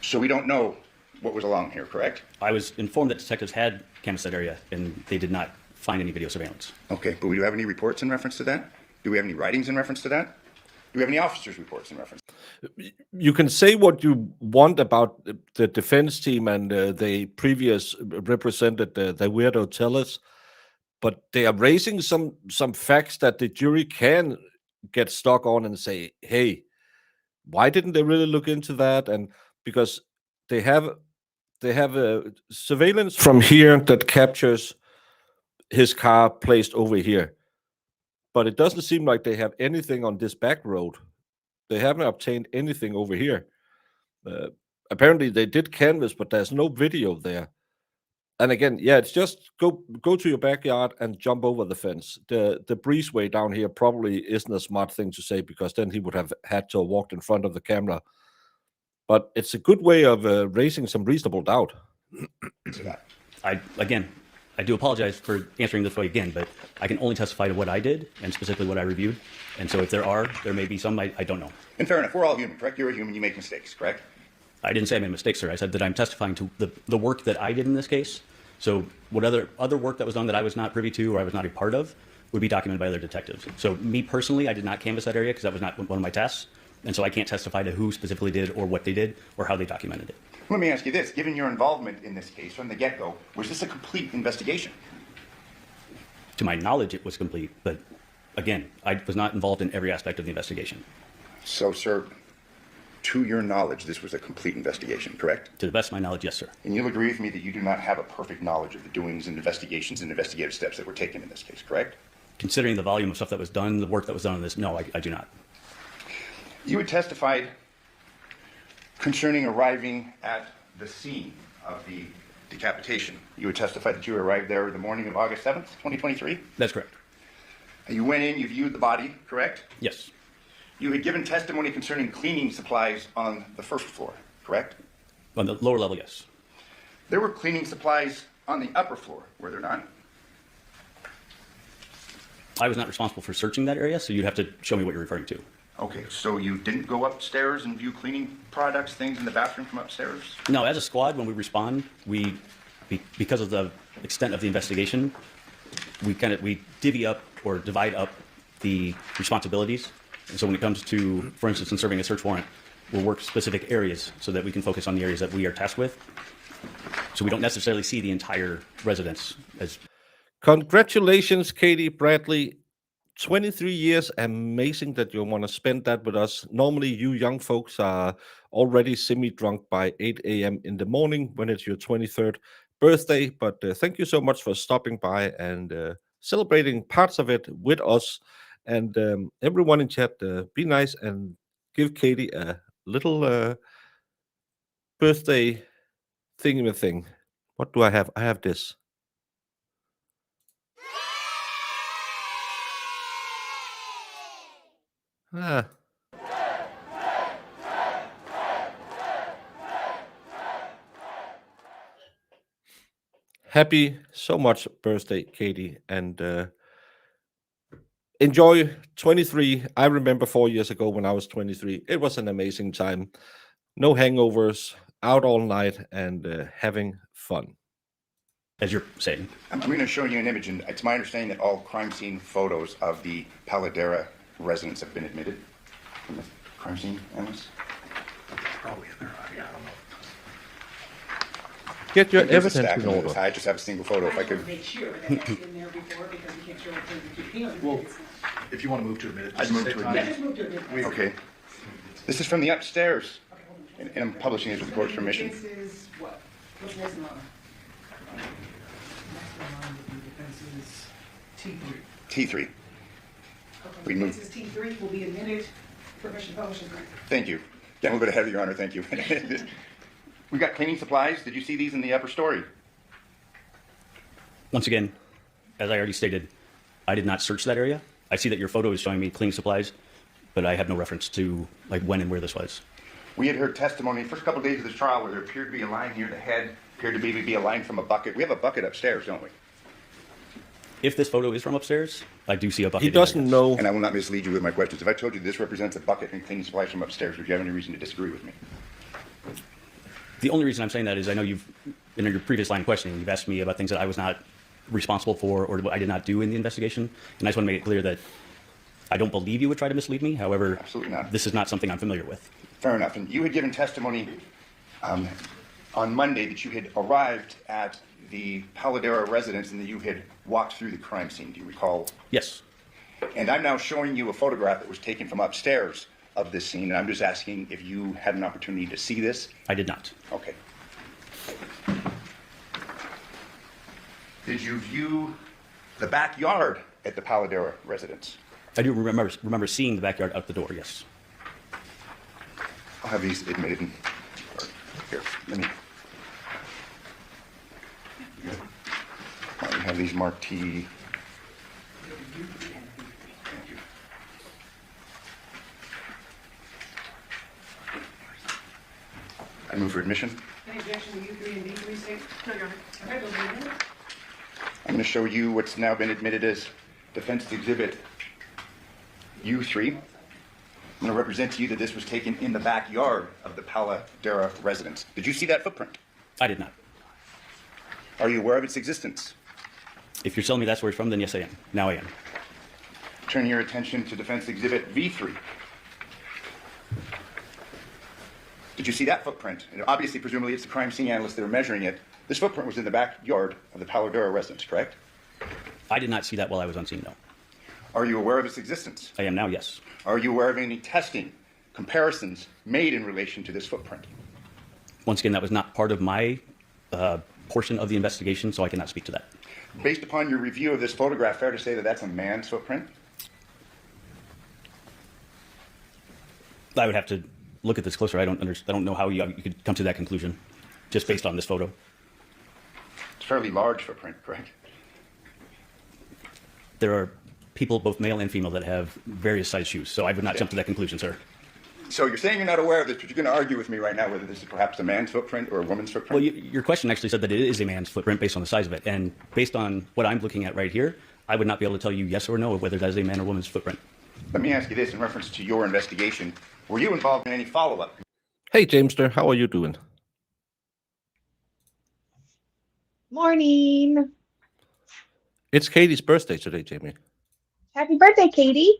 Speaker 6: So we don't know what was along here, correct?
Speaker 3: I was informed that detectives had canvassed that area, and they did not find any video surveillance.
Speaker 6: Okay, but do we have any reports in reference to that? Do we have any writings in reference to that? Do we have any officers' reports in reference?
Speaker 2: You can say what you want about the defense team and the previous represented the weirdo tellers, but they are raising some facts that the jury can get stuck on and say, hey, why didn't they really look into that? And because they have a surveillance from here that captures his car placed over here, but it doesn't seem like they have anything on this back road. They haven't obtained anything over here. Apparently they did canvas, but there's no video there. And again, yeah, it's just go to your backyard and jump over the fence. The breezeway down here probably isn't a smart thing to say because then he would have had to have walked in front of the camera. But it's a good way of raising some reasonable doubt.
Speaker 3: I do apologize for answering this way again, but I can only testify to what I did and specifically what I reviewed. And so if there may be some, I don't know.
Speaker 6: And fair enough, we're all human, correct? You're a human, you make mistakes, correct?
Speaker 3: I didn't say I made mistakes, sir. I said that I'm testifying to the work that I did in this case. So what other work that was done that I was not privy to or I was not a part of would be documented by other detectives. So me personally, I did not canvass that area because that was not one of my tasks. And so I can't testify to who specifically did or what they did or how they documented it.
Speaker 6: Let me ask you this, given your involvement in this case from the get-go, was this a complete investigation?
Speaker 3: To my knowledge, it was complete. But again, I was not involved in every aspect of the investigation.
Speaker 6: So, sir, to your knowledge, this was a complete investigation, correct?
Speaker 3: To the best of my knowledge, yes, sir.
Speaker 6: And you'll agree with me that you do not have a perfect knowledge of the doings and investigations and investigative steps that were taken in this case, correct?
Speaker 3: Considering the volume of stuff that was done, the work that was done on this, no, I do not.
Speaker 6: You had testified concerning arriving at the scene of the decapitation. You had testified that you arrived there the morning of August 7th, 2023?
Speaker 3: That's correct.
Speaker 6: And you went in, you viewed the body, correct?
Speaker 3: Yes.
Speaker 6: You had given testimony concerning cleaning supplies on the first floor, correct?
Speaker 3: On the lower level, yes.
Speaker 6: There were cleaning supplies on the upper floor, were there not?
Speaker 3: I was not responsible for searching that area, so you'd have to show me what you're referring to.
Speaker 6: Okay, so you didn't go upstairs and view cleaning products, things in the bathroom from upstairs?
Speaker 3: No, as a squad, when we respond, because of the extent of the investigation, we divvy up or divide up the responsibilities. And so when it comes to, for instance, in serving a search warrant, we'll work specific areas so that we can focus on the areas that we are tasked with. So we don't necessarily see the entire residence as.
Speaker 2: Congratulations, Katie Bradley. 23 years, amazing that you want to spend that with us. Normally, you young folks are already semi-drunk by 8 a.m. in the morning when it's your 23rd birthday, but thank you so much for stopping by and celebrating parts of it with us. And everyone in chat, be nice and give Katie a little birthday thing. What do I have? I have this. Ah. Happy so much birthday, Katie, and enjoy 23. I remember 4 years ago when I was 23. It was an amazing time. No hangovers, out all night, and having fun.
Speaker 3: As you're saying.
Speaker 6: I'm going to show you an image, and it's my understanding that all crime scene photos of the Paladera residence have been admitted from the crime scene analyst.
Speaker 8: Probably in there. I don't know.
Speaker 2: Get your
Speaker 6: There's a
Speaker 2: evidence
Speaker 6: stack
Speaker 2: in
Speaker 6: of
Speaker 2: order.
Speaker 6: those. I just have a single photo. If I
Speaker 5: I
Speaker 6: could,
Speaker 5: want to make sure that that's in there before because we can't show it to the people.
Speaker 8: Well, if you want to move to admit it,
Speaker 6: I'd move to admit
Speaker 5: Yeah,
Speaker 6: it.
Speaker 5: just move to it.
Speaker 6: Okay. This is from the upstairs,
Speaker 5: Okay, hold on.
Speaker 6: and I'm publishing it with the court's permission.
Speaker 5: This is what? What's next in line? Next in line would be defenses T3.
Speaker 6: T3. We
Speaker 5: Okay,
Speaker 6: move-
Speaker 5: defenses T3 will be admitted, permission to publish is granted.
Speaker 6: Thank you. Yeah, a little bit ahead of Your Honor. Thank you. We got cleaning supplies. Did you see these in the upper story?
Speaker 3: Once again, as I already stated, I did not search that area. I see that your photo is showing me cleaning supplies, but I have no reference to like when and where this was.
Speaker 6: We had heard testimony the first couple of days of this trial where there appeared to be a line near the head, appeared to be a line from a bucket. We have a bucket upstairs, don't we?
Speaker 3: If this photo is from upstairs, I do see a bucket.
Speaker 2: He
Speaker 3: in there,
Speaker 2: doesn't
Speaker 3: yes.
Speaker 2: know.
Speaker 6: And I will not mislead you with my questions. If I told you this represents a bucket and cleaning supplies from upstairs, would you have any reason to disagree with me?
Speaker 3: The only reason I'm saying that is I know you've, in your previous line of questioning, you've asked me about things that I was not responsible for or what I did not do in the investigation. And I just want to make it clear that I don't believe you would try to mislead me. However,
Speaker 6: Absolutely not.
Speaker 3: this is not something I'm familiar with.
Speaker 6: Fair enough. And you had given testimony on Monday that you had arrived at the Paladera residence and that you had walked through the crime scene. Do you recall?
Speaker 3: Yes.
Speaker 6: And I'm now showing you a photograph that was taken from upstairs of this scene, and I'm just asking if you had an opportunity to see this.
Speaker 3: I did not.
Speaker 6: Okay. Did you view the backyard at the Paladera residence?
Speaker 3: I do remember seeing the backyard out the door, yes.
Speaker 6: I'll have these admitted in. Here, let me. Good. Why don't we have these marked T? Thank you. I move for admission.
Speaker 5: Any objection to U3 and D3 state? No, Your Honor. Okay, those are admitted.
Speaker 6: I'm going to show you what's now been admitted as defense exhibit U3. I'm going to represent to you that this was taken in the backyard of the Paladera residence. Did you see that footprint?
Speaker 3: I did not.
Speaker 6: Are you aware of its existence?
Speaker 3: If you're telling me that's where it's from, then yes, I am. Now I am.
Speaker 6: Turn your attention to defense exhibit V3. Did you see that footprint? And obviously, presumably, it's the crime scene analysts that are measuring it. This footprint was in the backyard of the Paladera residence, correct?
Speaker 3: I did not see that while I was on scene, no.
Speaker 6: Are you aware of its existence?
Speaker 3: I am now, yes.
Speaker 6: Are you aware of any testing, comparisons made in relation to this footprint?
Speaker 3: Once again, that was not part of my portion of the investigation, so I cannot speak to that.
Speaker 6: Based upon your review of this photograph, fair to say that that's a man's footprint?
Speaker 3: I would have to look at this closer. I don't know how you could come to that conclusion just based on this photo.
Speaker 6: It's a fairly large footprint, correct?
Speaker 3: There are people, both male and female, that have various size shoes, so I would not jump to that conclusion, sir.
Speaker 6: So you're saying you're not aware of this, but you're going to argue with me right now whether this is perhaps a man's footprint or a woman's
Speaker 3: Well,
Speaker 6: footprint?
Speaker 3: your question actually said that it is a man's footprint based on the size of it, and based on what I'm looking at right here, I would not be able to tell you yes or no whether that is a man or woman's footprint.
Speaker 6: Let me ask you this in reference to your investigation. Were you involved in any follow-up?
Speaker 2: Hey, Jamester, how are you doing?
Speaker 9: Morning.
Speaker 2: It's Katie's birthday today, Jamie.
Speaker 9: Happy birthday, Katie.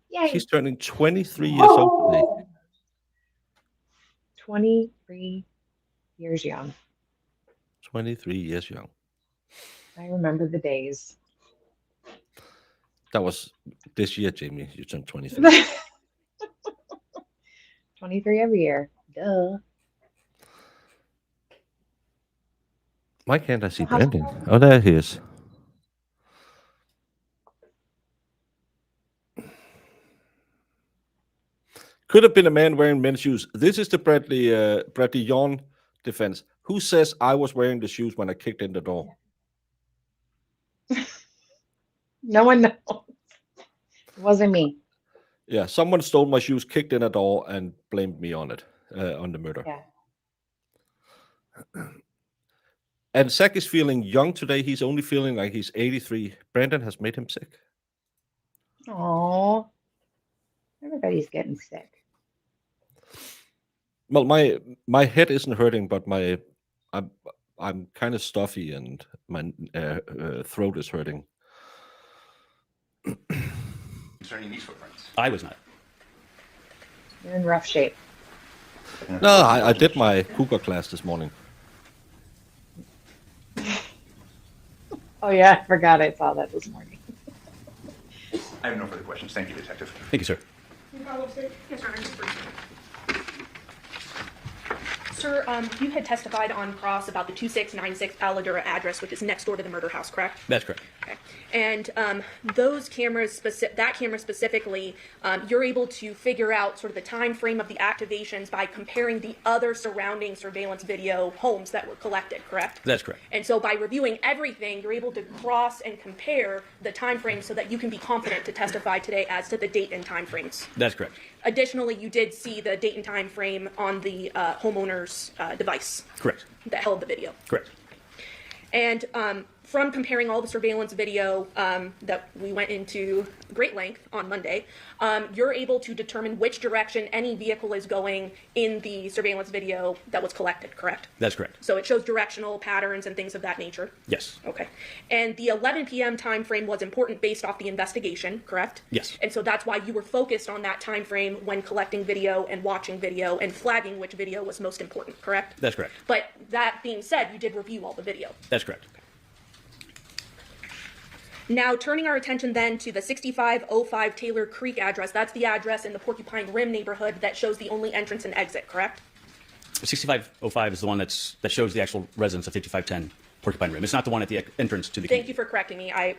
Speaker 9: Yay.
Speaker 2: She's turning 23 years old today.
Speaker 9: 23 years young.
Speaker 2: 23 years young.
Speaker 9: I remember the days.
Speaker 2: That was this year, Jamie. You turned 23.
Speaker 9: 23 every year. Duh.
Speaker 2: Why can't I see
Speaker 9: So how's it
Speaker 2: Brandon?
Speaker 9: going?
Speaker 2: Oh, there he is. Could have been a man wearing men's shoes. This is the Bradley Yawn defense. Who says I was wearing the shoes when I kicked in the door?
Speaker 9: No one knows. It wasn't me.
Speaker 2: Yeah, someone stole my shoes, kicked in a door, and blamed me on it, on the murder.
Speaker 9: Yeah.
Speaker 2: And Zach is feeling young today. He's only feeling like he's 83. Brandon has made him sick.
Speaker 9: Oh, everybody's getting sick.
Speaker 2: Well, my head isn't hurting, but I'm kind of stuffy and my throat is hurting.
Speaker 6: Concerning these footprints.
Speaker 3: I was not.
Speaker 9: You're in rough shape.
Speaker 2: No, I did my cougar class this morning.
Speaker 9: Oh yeah, I forgot I saw that this morning.
Speaker 6: I have no further questions. Thank you, Detective.
Speaker 3: Thank you, sir.
Speaker 5: Any follow-up statement?
Speaker 4: Yes, Your Honor, just briefly. Sir, you had testified on cross about the 2696 Aladura address, which is next door to the murder house, correct?
Speaker 3: That's correct.
Speaker 4: Okay. And those cameras, that camera specifically, you're able to figure out sort of the time frame of the activations by comparing the other surrounding surveillance video homes that were collected, correct?
Speaker 3: That's correct.
Speaker 4: And so by reviewing everything, you're able to cross and compare the time frames so that you can be confident to testify today as to the date and time frames.
Speaker 3: That's correct.
Speaker 4: Additionally, you did see the date and time frame on the homeowner's device
Speaker 3: Correct.
Speaker 4: that held the video.
Speaker 3: Correct.
Speaker 4: And from comparing all the surveillance video that we went into great length on Monday, you're able to determine which direction any vehicle is going in the surveillance video that was collected, correct?
Speaker 3: That's correct.
Speaker 4: So it shows directional patterns and things of that nature?
Speaker 3: Yes.
Speaker 4: Okay. And the 11 p.m. time frame was important based off the investigation, correct?
Speaker 3: Yes.
Speaker 4: And so that's why you were focused on that time frame when collecting video and watching video and flagging which video was most important, correct?
Speaker 3: That's correct.
Speaker 4: But that being said, you did review all the video.
Speaker 3: That's correct.
Speaker 4: Now, turning our attention then to the 6505 Taylor Creek address, that's the address in the Porcupine Rim neighborhood that shows the only entrance and exit, correct?
Speaker 3: 6505 is the one that shows the actual residence of 5510 Porcupine Rim. It's not the one at the entrance to the
Speaker 4: Thank
Speaker 3: community.
Speaker 4: you for correcting me. I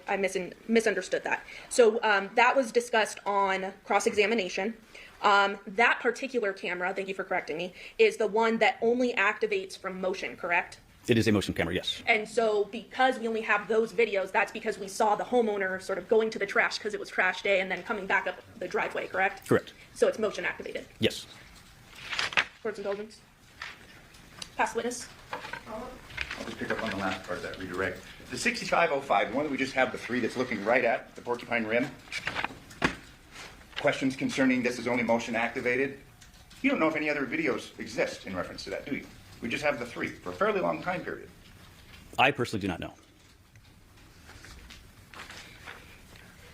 Speaker 4: misunderstood that. So that was discussed on cross-examination. That particular camera, thank you for correcting me, is the one that only activates from motion, correct?
Speaker 3: It is a motion camera, yes.
Speaker 4: And so because we only have those videos, that's because we saw the homeowner sort of going to the trash because it was trash day and then coming back up the driveway, correct?
Speaker 3: Correct.
Speaker 4: So it's motion activated.
Speaker 3: Yes.
Speaker 4: Court's indulgence. Past witness.
Speaker 6: I'll just pick up on the last part of that redirect. The 6505, the one that we just have, the three that's looking right at the Porcupine Rim. Questions concerning this is only motion activated. You don't know if any other videos exist in reference to that, do you? We just have the three for a fairly long time period.
Speaker 3: I personally do not know.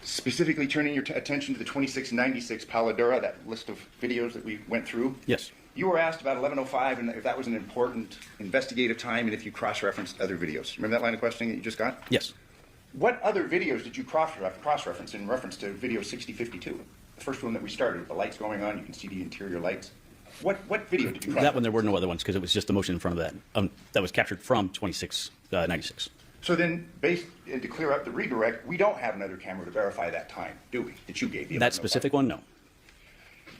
Speaker 6: Specifically turning your attention to the 2696 Paladura, that list of videos that we went through.
Speaker 3: Yes.
Speaker 6: You were asked about 1105 and if that was an important investigative time and if you cross-referenced other videos. Remember that line of questioning that you just got?
Speaker 3: Yes.
Speaker 6: What other videos did you cross-reference in reference to video 6052? The first one that we started with the lights going on, you can see the interior lights. What video did you cross-reference?
Speaker 3: That one, there were no other ones because it was just the motion in front of that. That was captured from 2696.
Speaker 6: So then, to clear up the redirect, we don't have another camera to verify that time, do we, that you gave?
Speaker 3: That specific one, no.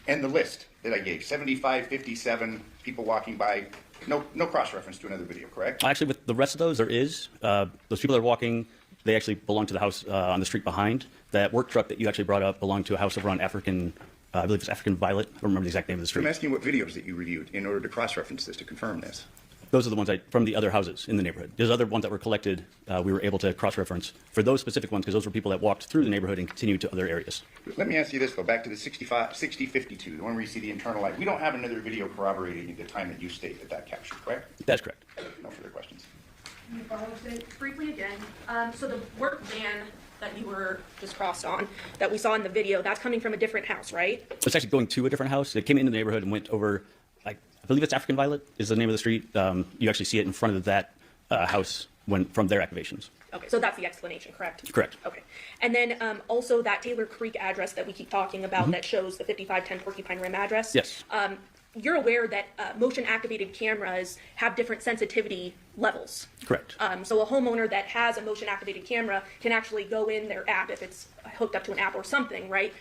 Speaker 6: And the list that I gave, 75, 57, people walking by, no cross-reference to another video, correct?
Speaker 3: Actually, with the rest of those, there is. Those people that are walking, they actually belong to the house on the street behind. That work truck that you actually brought up belonged to a house over on African, I believe it's African Violet. I don't remember the exact name of the
Speaker 6: So I'm
Speaker 3: street.
Speaker 6: asking what videos that you reviewed in order to cross-reference this, to confirm this.
Speaker 3: Those are the ones from the other houses in the neighborhood. There's other ones that were collected. We were able to cross-reference for those specific ones because those were people that walked through the neighborhood and continued to other areas.
Speaker 6: Let me ask you this, though, back to the 6052, the one where you see the internal light. We don't have another video corroborating the time that you state that captured, correct?
Speaker 3: That's correct.
Speaker 6: No further questions.
Speaker 5: Any follow-up statement?
Speaker 4: Briefly again, so the work van that you were just crossed on, that we saw in the video, that's coming from a different house, right?
Speaker 3: It's actually going to a different house. It came into the neighborhood and went over, I believe it's African Violet is the name of the street. You actually see it in front of that house from their activations.
Speaker 4: Okay, so that's the explanation, correct?
Speaker 3: Correct.
Speaker 4: Okay. And then also that Taylor Creek address that we keep talking about that shows the 5510 Porcupine Rim address.
Speaker 3: Yes.
Speaker 4: You're aware that motion activated cameras have different sensitivity levels.
Speaker 3: Correct.
Speaker 4: So a homeowner that has a motion activated camera can actually go in their app, if it's hooked up to an app or something, right,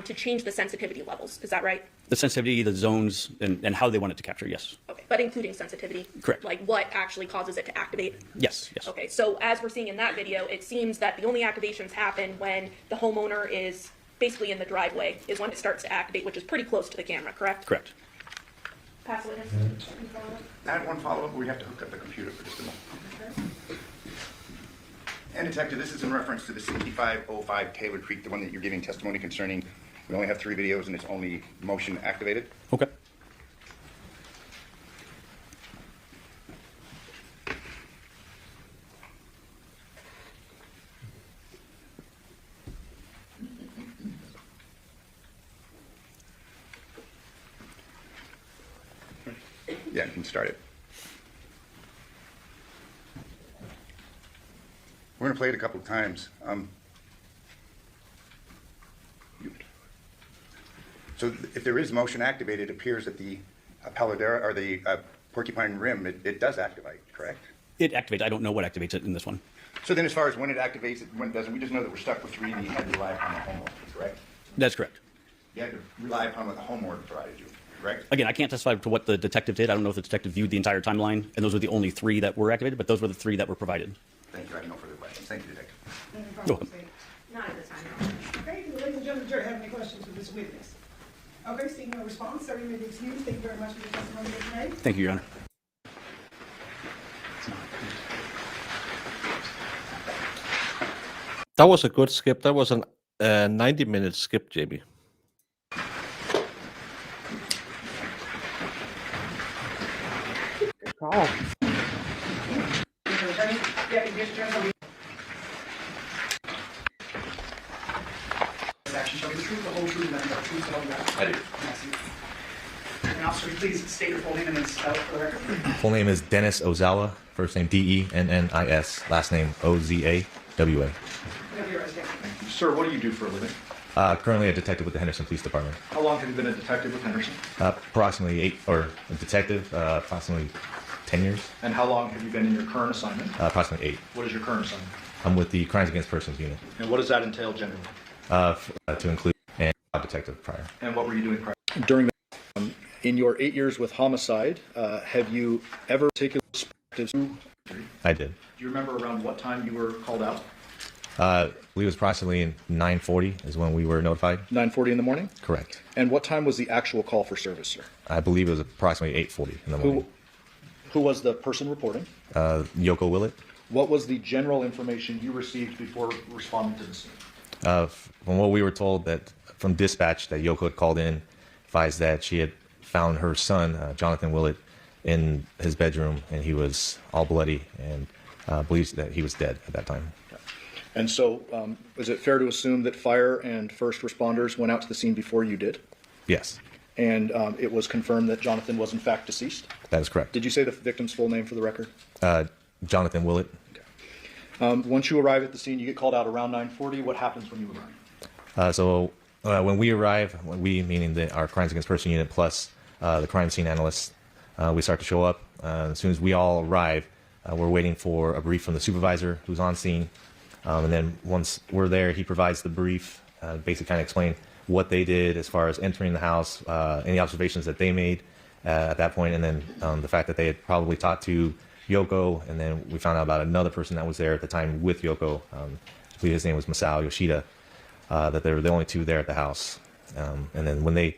Speaker 4: to change the sensitivity levels. Is that right?
Speaker 3: The sensitivity, the zones, and how they want it to capture, yes.
Speaker 4: Okay, but including sensitivity?
Speaker 3: Correct.
Speaker 4: Like what actually causes it to activate?
Speaker 3: Yes, yes.
Speaker 4: Okay, so as we're seeing in that video, it seems that the only activations happen when the homeowner is basically in the driveway, is when it starts to activate, which is pretty close to the camera, correct?
Speaker 3: Correct.
Speaker 4: Pass witness.
Speaker 6: I had one follow-up, but we have to hook up the computer for just a moment. And Detective, this is in reference to the 6505 Taylor Creek, the one that you're giving testimony concerning. We only have 3 videos and it's only motion activated.
Speaker 3: Okay.
Speaker 6: Yeah, you can start it. We're going to play it a couple of times. So if there is motion activated, it appears that the Paladera or the Porcupine Rim, it does activate, correct?
Speaker 3: It activates. I don't know what activates it in this one.
Speaker 6: So then as far as when it activates it, when it doesn't, we just know that we're stuck with 3 and you had to rely upon the homeowner, correct?
Speaker 3: That's correct.
Speaker 6: You had to rely upon what the homeowner provided you, correct?
Speaker 3: Again, I can't testify to what the detective did. I don't know if the detective viewed the entire timeline, and those were the only 3 that were activated, but those were the 3 that were provided.
Speaker 6: Thank you. I have no further questions. Thank you, Detective.
Speaker 3: You're welcome.
Speaker 4: Not at this time.
Speaker 5: Okay, ladies and gentlemen, the jury, have any questions for this witness? Okay, seeing no response, sir, you may be excused. Thank you very much for your testimony today.
Speaker 3: Thank you, Your Honor.
Speaker 2: That was a good skip. That was a 90-minute skip, Jamie.
Speaker 9: Good call.
Speaker 5: Mr. Attorney? Yeah, Mr. Attorney. This action shall be the truth, the whole truth, and nothing but the truth, so help you God.
Speaker 10: I do.
Speaker 5: And officer, please state your full name and then spell it for the record.
Speaker 10: Full name is Dennis Ozawa. First name Dennis. Last name Ozawa.
Speaker 5: Whenever you're ready.
Speaker 8: Sir, what do you do for a living?
Speaker 10: Currently a detective with the Henderson Police Department.
Speaker 8: How long have you been a detective with Henderson?
Speaker 10: Approximately approximately 10 years.
Speaker 8: And how long have you been in your current assignment?
Speaker 10: Approximately 8.
Speaker 8: What is your current assignment?
Speaker 10: I'm with the Crimes Against Persons Unit.
Speaker 8: And what does that entail generally?
Speaker 10: To include and detective prior.
Speaker 8: And what were you doing prior? During in your 8 years with homicide, have you ever taken perspectives? Do
Speaker 10: I did.
Speaker 8: you remember around what time you were called out?
Speaker 10: I believe it was approximately in 9:40 is when we were notified.
Speaker 8: 9:40 in the morning?
Speaker 10: Correct.
Speaker 8: And what time was the actual call for service, sir?
Speaker 10: I believe it was approximately 8:40 in the morning.
Speaker 8: Who was the person reporting?
Speaker 10: Yoko Willett.
Speaker 8: What was the general information you received before responding to the scene?
Speaker 10: From what we were told that from dispatch that Yoko had called in, advised that she had found her son, Jonathan Willett, in his bedroom, and he was all bloody, and believes that he was dead at that time.
Speaker 8: And so, is it fair to assume that fire and first responders went out to the scene before you did?
Speaker 10: Yes,
Speaker 8: And it was confirmed that Jonathan was in fact deceased?
Speaker 10: that is correct.
Speaker 8: Did you say the victim's full name for the record?
Speaker 10: Jonathan Willett.
Speaker 8: Once you arrive at the scene, you get called out around 9:40. What happens when you arrive?
Speaker 10: When we arrive, meaning our Crimes Against Person Unit plus the crime scene analysts, we start to show up. As soon as we all arrive, we're waiting for a brief from the supervisor who's on scene. And then once we're there, he provides the brief, basically kind of explain what they did as far as entering the house, any observations that they made at that point, and then the fact that they had probably talked to Yoko, and then we found out about another person that was there at the time with Yoko. I believe his name was Masao Yoshida, that they were the only 2 there at the house. And then when the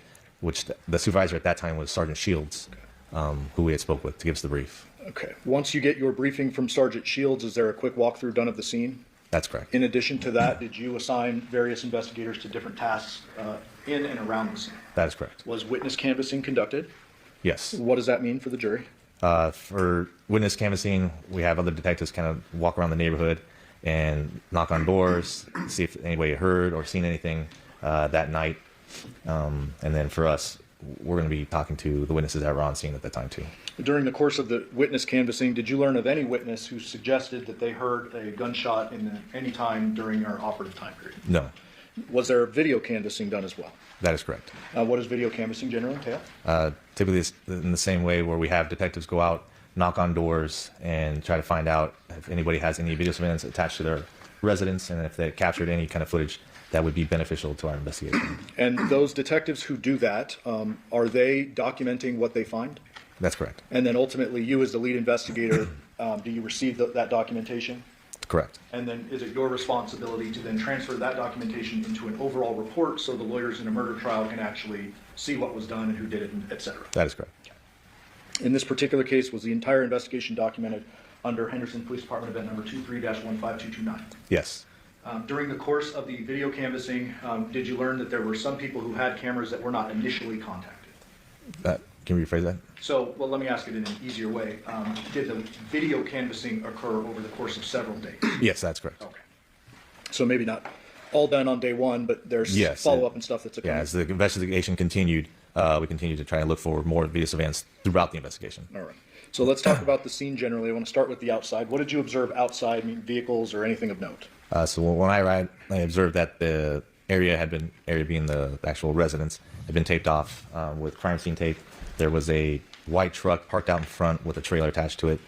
Speaker 10: supervisor at that time was Sergeant Shields, who we had spoke with to give us the brief.
Speaker 8: Okay. Once you get your briefing from Sergeant Shields, is there a quick walkthrough done of the scene?
Speaker 10: That's correct.
Speaker 8: In addition to that, did you assign various investigators to different tasks in and around the scene?
Speaker 10: That is correct.
Speaker 8: Was witness canvassing conducted?
Speaker 10: Yes.
Speaker 8: What does that mean for the jury?
Speaker 10: For witness canvassing, we have other detectives kind of walk around the neighborhood and knock on doors, see if anybody heard or seen anything that night. And then for us, we're going to be talking to the witnesses that were on scene at that time too.
Speaker 8: During the course of the witness canvassing, did you learn of any witness who suggested that they heard a gunshot any time during our operative time period?
Speaker 10: No,
Speaker 8: Was there video canvassing done as well?
Speaker 10: that is correct.
Speaker 8: What does video canvassing generally entail?
Speaker 10: Typically, it's in the same way where we have detectives go out, knock on doors, and try to find out if anybody has any video surveillance attached to their residence, and if they captured any kind of footage that would be beneficial to our investigation.
Speaker 8: And those detectives who do that, are they documenting what they find?
Speaker 10: That's correct.
Speaker 8: And then ultimately, you as the lead investigator, do you receive that documentation?
Speaker 10: Correct.
Speaker 8: And then is it your responsibility to then transfer that documentation into an overall report so the lawyers in a murder trial can actually see what was done and who did it, et cetera?
Speaker 10: That is correct.
Speaker 8: In this particular case, was the entire investigation documented under Henderson Police Department event number 23-15229?
Speaker 10: Yes.
Speaker 8: During the course of the video canvassing, did you learn that there were some people who had cameras that were not initially contacted?
Speaker 10: Can you rephrase that?
Speaker 8: So, well, let me ask it in an easier way. Did the video canvassing occur over the course of several days?
Speaker 10: Yes, that's correct.
Speaker 8: Okay. So maybe not all done on day one, but there's
Speaker 10: Yes,
Speaker 8: follow-up and stuff that's occurring.
Speaker 10: Yeah, as the investigation continued, we continued to try and look for more video surveillance throughout the investigation.
Speaker 8: All right. So let's talk about the scene generally. I want to start with the outside. What did you observe outside, vehicles or anything of note?
Speaker 10: So when I arrived, I observed that the area being the actual residence, had been taped off with crime scene tape. There was a white truck parked out in front with a trailer attached to it.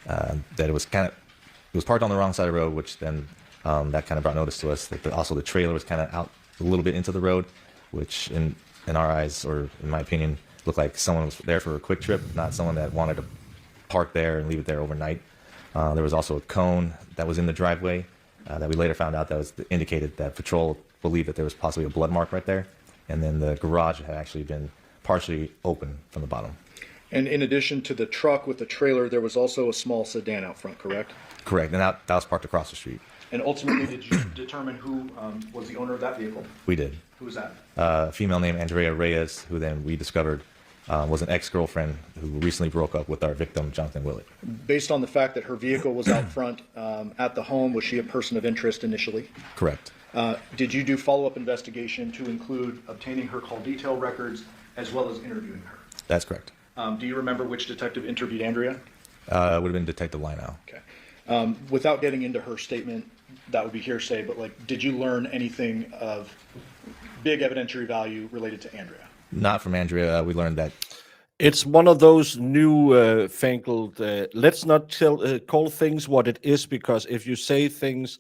Speaker 10: That it was parked on the wrong side of the road, which then that kind of brought notice to us that also the trailer was kind of out a little bit into the road, which in our eyes, or in my opinion, looked like someone was there for a quick trip, not someone that wanted to park there and leave it there overnight. There was also a cone that was in the driveway that we later found out that indicated that patrol believed that there was possibly a blood mark right there, and then the garage had actually been partially open from the bottom.
Speaker 8: And in addition to the truck with the trailer, there was also a small sedan out front, correct?
Speaker 10: Correct, and that was parked across the street.
Speaker 8: And ultimately, did you determine who was the owner of that vehicle?
Speaker 10: We did.
Speaker 8: Who was that?
Speaker 10: A female named Andrea Reyes, who then we discovered was an ex-girlfriend who recently broke up with our victim, Jonathan Willett.
Speaker 8: Based on the fact that her vehicle was out front at the home, was she a person of interest initially?
Speaker 10: Correct.
Speaker 8: Did you do follow-up investigation to include obtaining her call detail records as well as interviewing her?
Speaker 10: That's correct.
Speaker 8: Do you remember which detective interviewed Andrea?
Speaker 10: It would have been Detective Linow.
Speaker 8: Okay. Without getting into her statement, that would be hearsay, but did you learn anything of big evidentiary value related to Andrea?
Speaker 10: Not from Andrea. We learned that
Speaker 2: It's one of those new fangled. Let's not call things what it is, because if you say things,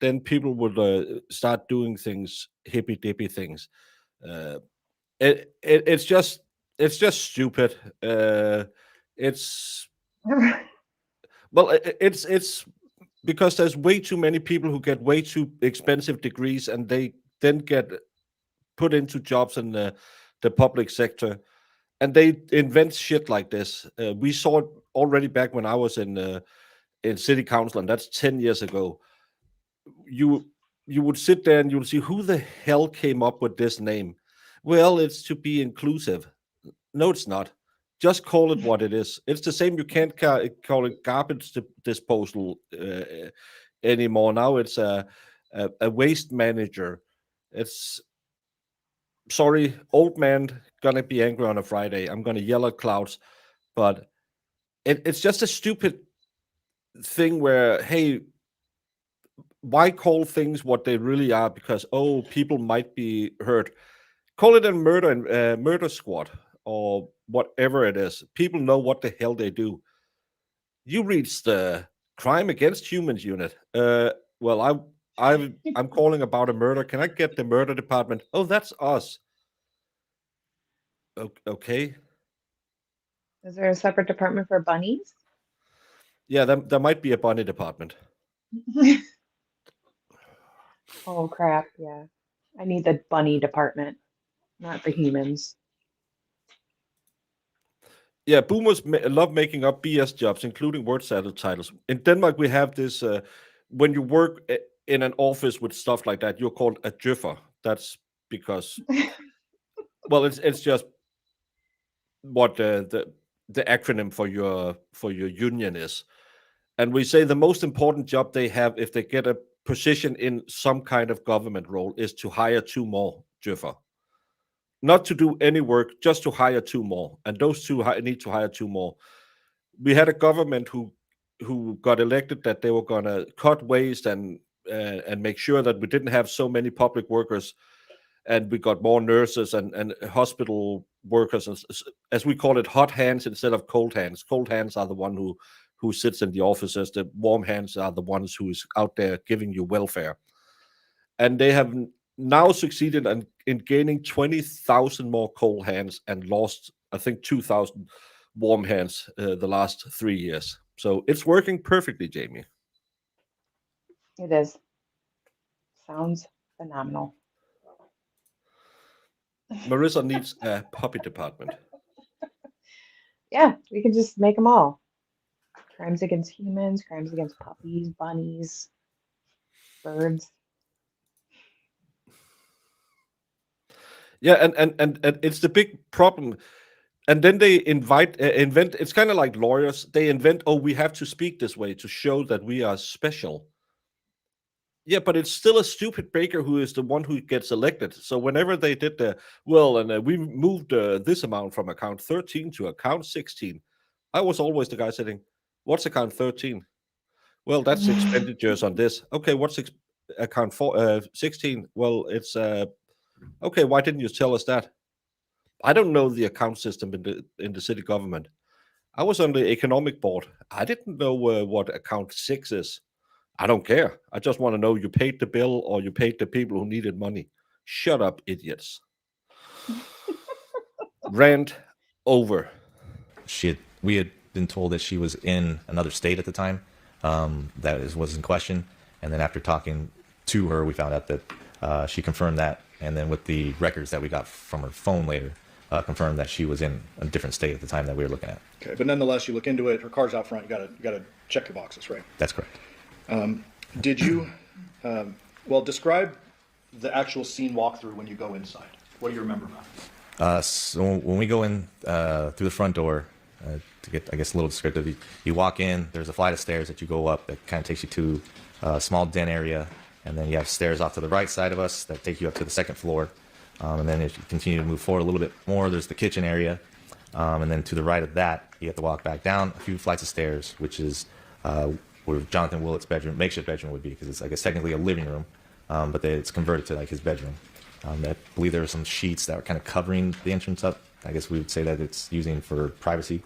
Speaker 2: then people would start doing things, hippy dippy things. It's just stupid. It's it's because there's way too many people who get way too expensive degrees, and they then get put into jobs in the public sector, and they invent shit like this. We saw it already back when I was in city council, and that's 10 years ago. You would sit there and you'll see, who the hell came up with this name? Well, it's to be inclusive. No, it's not. Just call it what it is. It's the same. You can't call it garbage disposal anymore. Now it's a waste manager. It's, sorry, old man gonna be angry on a Friday. I'm gonna yell at clouds, but it's just a stupid thing where, hey, why call things what they really are? Because, oh, people might be hurt. Call it a murder squad or whatever it is. People know what the hell they do. You reach the crime against humans unit. Well, I'm calling about a murder. Can I get the murder department? Oh, that's us. Okay.
Speaker 9: Is there a separate department for bunnies?
Speaker 2: Yeah, there might be a bunny department.
Speaker 9: Oh crap, yeah. I need the bunny department, not the humans.
Speaker 2: Yeah, boomers love making up BS jobs, including word salad titles. In Denmark, we have this, when you work in an office with stuff like that, you're called a djøffer. That's because, well, it's just what the acronym for your union is. And we say the most important job they have, if they get a position in some kind of government role, is to hire 2 more djøffer. not to do any work, just to hire 2 more, and those 2 need to hire 2 more. We had a government who got elected that they were going to cut waste and make sure that we didn't have so many public workers, and we got more nurses and hospital workers, and, as we call it, hot hands instead of cold hands. Cold hands are the one who sits in the offices. The warm hands are the ones who is out there giving you welfare. And they have now succeeded in gaining 20,000 more cold hands and lost, I think, 2,000 warm hands the last 3 years. So it's working perfectly, Jamie.
Speaker 9: It is. Sounds phenomenal.
Speaker 2: Marissa needs a puppy department.
Speaker 9: Yeah, we can just make them all. Crimes against humans, crimes against puppies, bunnies, birds.
Speaker 2: Yeah, and it's the big problem. And then they invent. It's kind of like lawyers. They invent, oh, we have to speak this way to show that we are special. Yeah, but it's still a stupid baker who is the one who gets elected. So whenever they did we moved this amount from account 13 to account 16, I was always the guy saying, what's account 13? Well, that's expenditures on this. Okay, what's account 16? Well, it's okay. Why didn't you tell us that? I don't know the account system in the city government. I was on the economic board. I didn't know what account 6 is. I don't care. I just want to know you paid the bill or you paid the people who needed money. Shut up, idiots. Rant over.
Speaker 10: We had been told that she was in another state at the time. That was in question. And then after talking to her, we found out that she confirmed that. And then with the records that we got from her phone later, confirmed that she was in a different state at the time that we were looking at.
Speaker 8: Okay, but nonetheless, you look into it. Her car's out front. You gotta check the boxes, right?
Speaker 10: That's correct.
Speaker 8: Did you, describe the actual scene walkthrough when you go inside. What do you remember about it?
Speaker 10: So when we go in through the front door, to get, I guess, a little descriptive, you walk in, there's a flight of stairs that you go up that kind of takes you to a small den area, and then you have stairs off to the right side of us that take you up to the 2nd floor. And then if you continue to move forward a little bit more, there's the kitchen area. And then to the right of that, you have to walk back down a few flights of stairs, which is where Jonathan Willett's bedroom, makeshift bedroom, would be, because it's, I guess, technically a living room, but it's converted to like his bedroom. I believe there were some sheets that were kind of covering the entrance up. I guess we would say that it's using for privacy.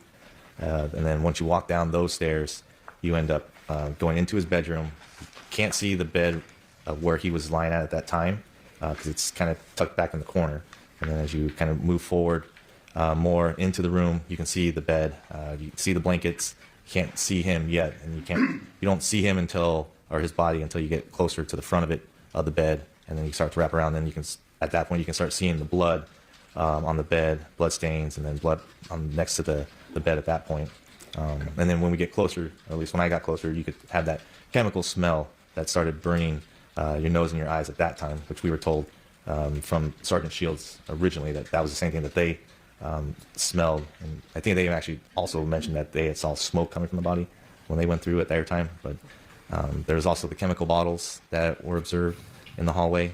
Speaker 10: And then once you walk down those stairs, you end up going into his bedroom. You can't see the bed where he was lying at that time, because it's kind of tucked back in the corner. And then as you kind of move forward more into the room, you can see the bed, you can see the blankets. You can't see him yet, and you don't see him or his body until you get closer to the front of the bed, and then you start to wrap around. Then at that point you can start seeing the blood on the bed, blood stains, and then blood next to the bed at that point. And then when we get closer, or at least when I got closer, you could have that chemical smell that started burning your nose and your eyes at that time, which we were told from Sergeant Shields originally that was the same thing that they smelled. And I think they actually also mentioned that they had saw smoke coming from the body when they went through at their time. But there was also the chemical bottles that were observed in the hallway,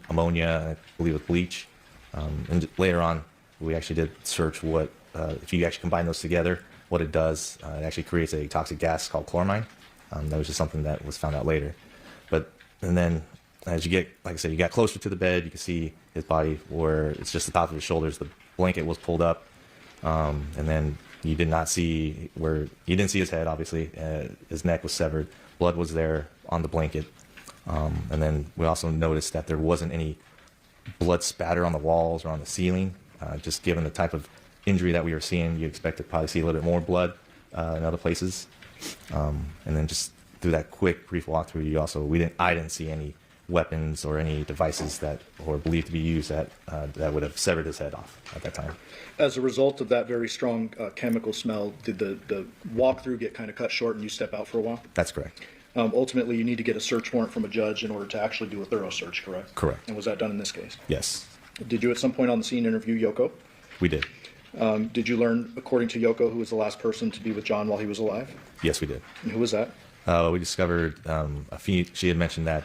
Speaker 10: ammonia, I believe with bleach. And later on, we actually did search what, if you actually combine those together, what it does. It actually creates a toxic gas called chloramine. That was just something that was found out later. And then as you get, like I said, you got closer to the bed, you can see his body where it's just the top of his shoulders. The blanket was pulled up. And then you didn't see his head, obviously. His neck was severed. Blood was there on the blanket. And then we also noticed that there wasn't any blood spatter on the walls or on the ceiling. Just given the type of injury that we were seeing, you expect to probably see a little bit more blood in other places. And then just through that quick, brief walkthrough, I didn't see any weapons or any devices that were believed to be used that would have severed his head off at that time.
Speaker 8: As a result of that very strong chemical smell, did the walkthrough get kind of cut short and you step out for a while?
Speaker 10: That's correct.
Speaker 8: Ultimately, you need to get a search warrant from a judge in order to actually do a thorough search, correct?
Speaker 10: Correct.
Speaker 8: And was that done in this case?
Speaker 10: Yes.
Speaker 8: Did you at some point on the scene interview Yoko?
Speaker 10: We did.
Speaker 8: Did you learn, according to Yoko, who was the last person to be with John while he was alive?
Speaker 10: Yes, we did.
Speaker 8: And who was that?
Speaker 10: We discovered she had mentioned that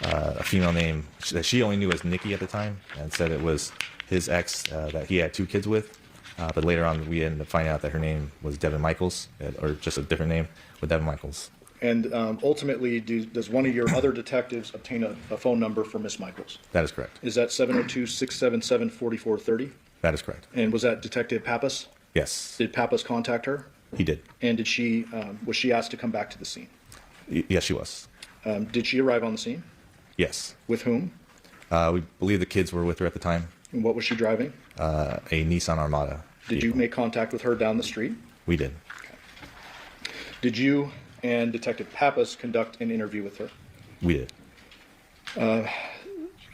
Speaker 10: a female name that she only knew as Nikki at the time, and said it was his ex that he had 2 kids with. But later on, we ended up finding out that her name was Devyn Michaels, or just a different name with Devyn Michaels.
Speaker 8: And ultimately, does one of your other detectives obtain a phone number for Miss Michaels?
Speaker 10: That is correct.
Speaker 8: Is that 702-677-4430?
Speaker 10: That is correct.
Speaker 8: And was that Detective Pappas?
Speaker 10: Yes,
Speaker 8: Did Pappas contact her?
Speaker 10: he did.
Speaker 8: And did she was she asked to come back to the scene?
Speaker 10: Yes, she was.
Speaker 8: Did she arrive on the scene?
Speaker 10: Yes.
Speaker 8: With whom?
Speaker 10: We believe the kids were with her at the time.
Speaker 8: And what was she driving?
Speaker 10: A Nissan Armada.
Speaker 8: Did you
Speaker 10: vehicle.
Speaker 8: make contact with her down the street?
Speaker 10: We did.
Speaker 8: Did you and Detective Pappas conduct an interview with her?
Speaker 10: We did.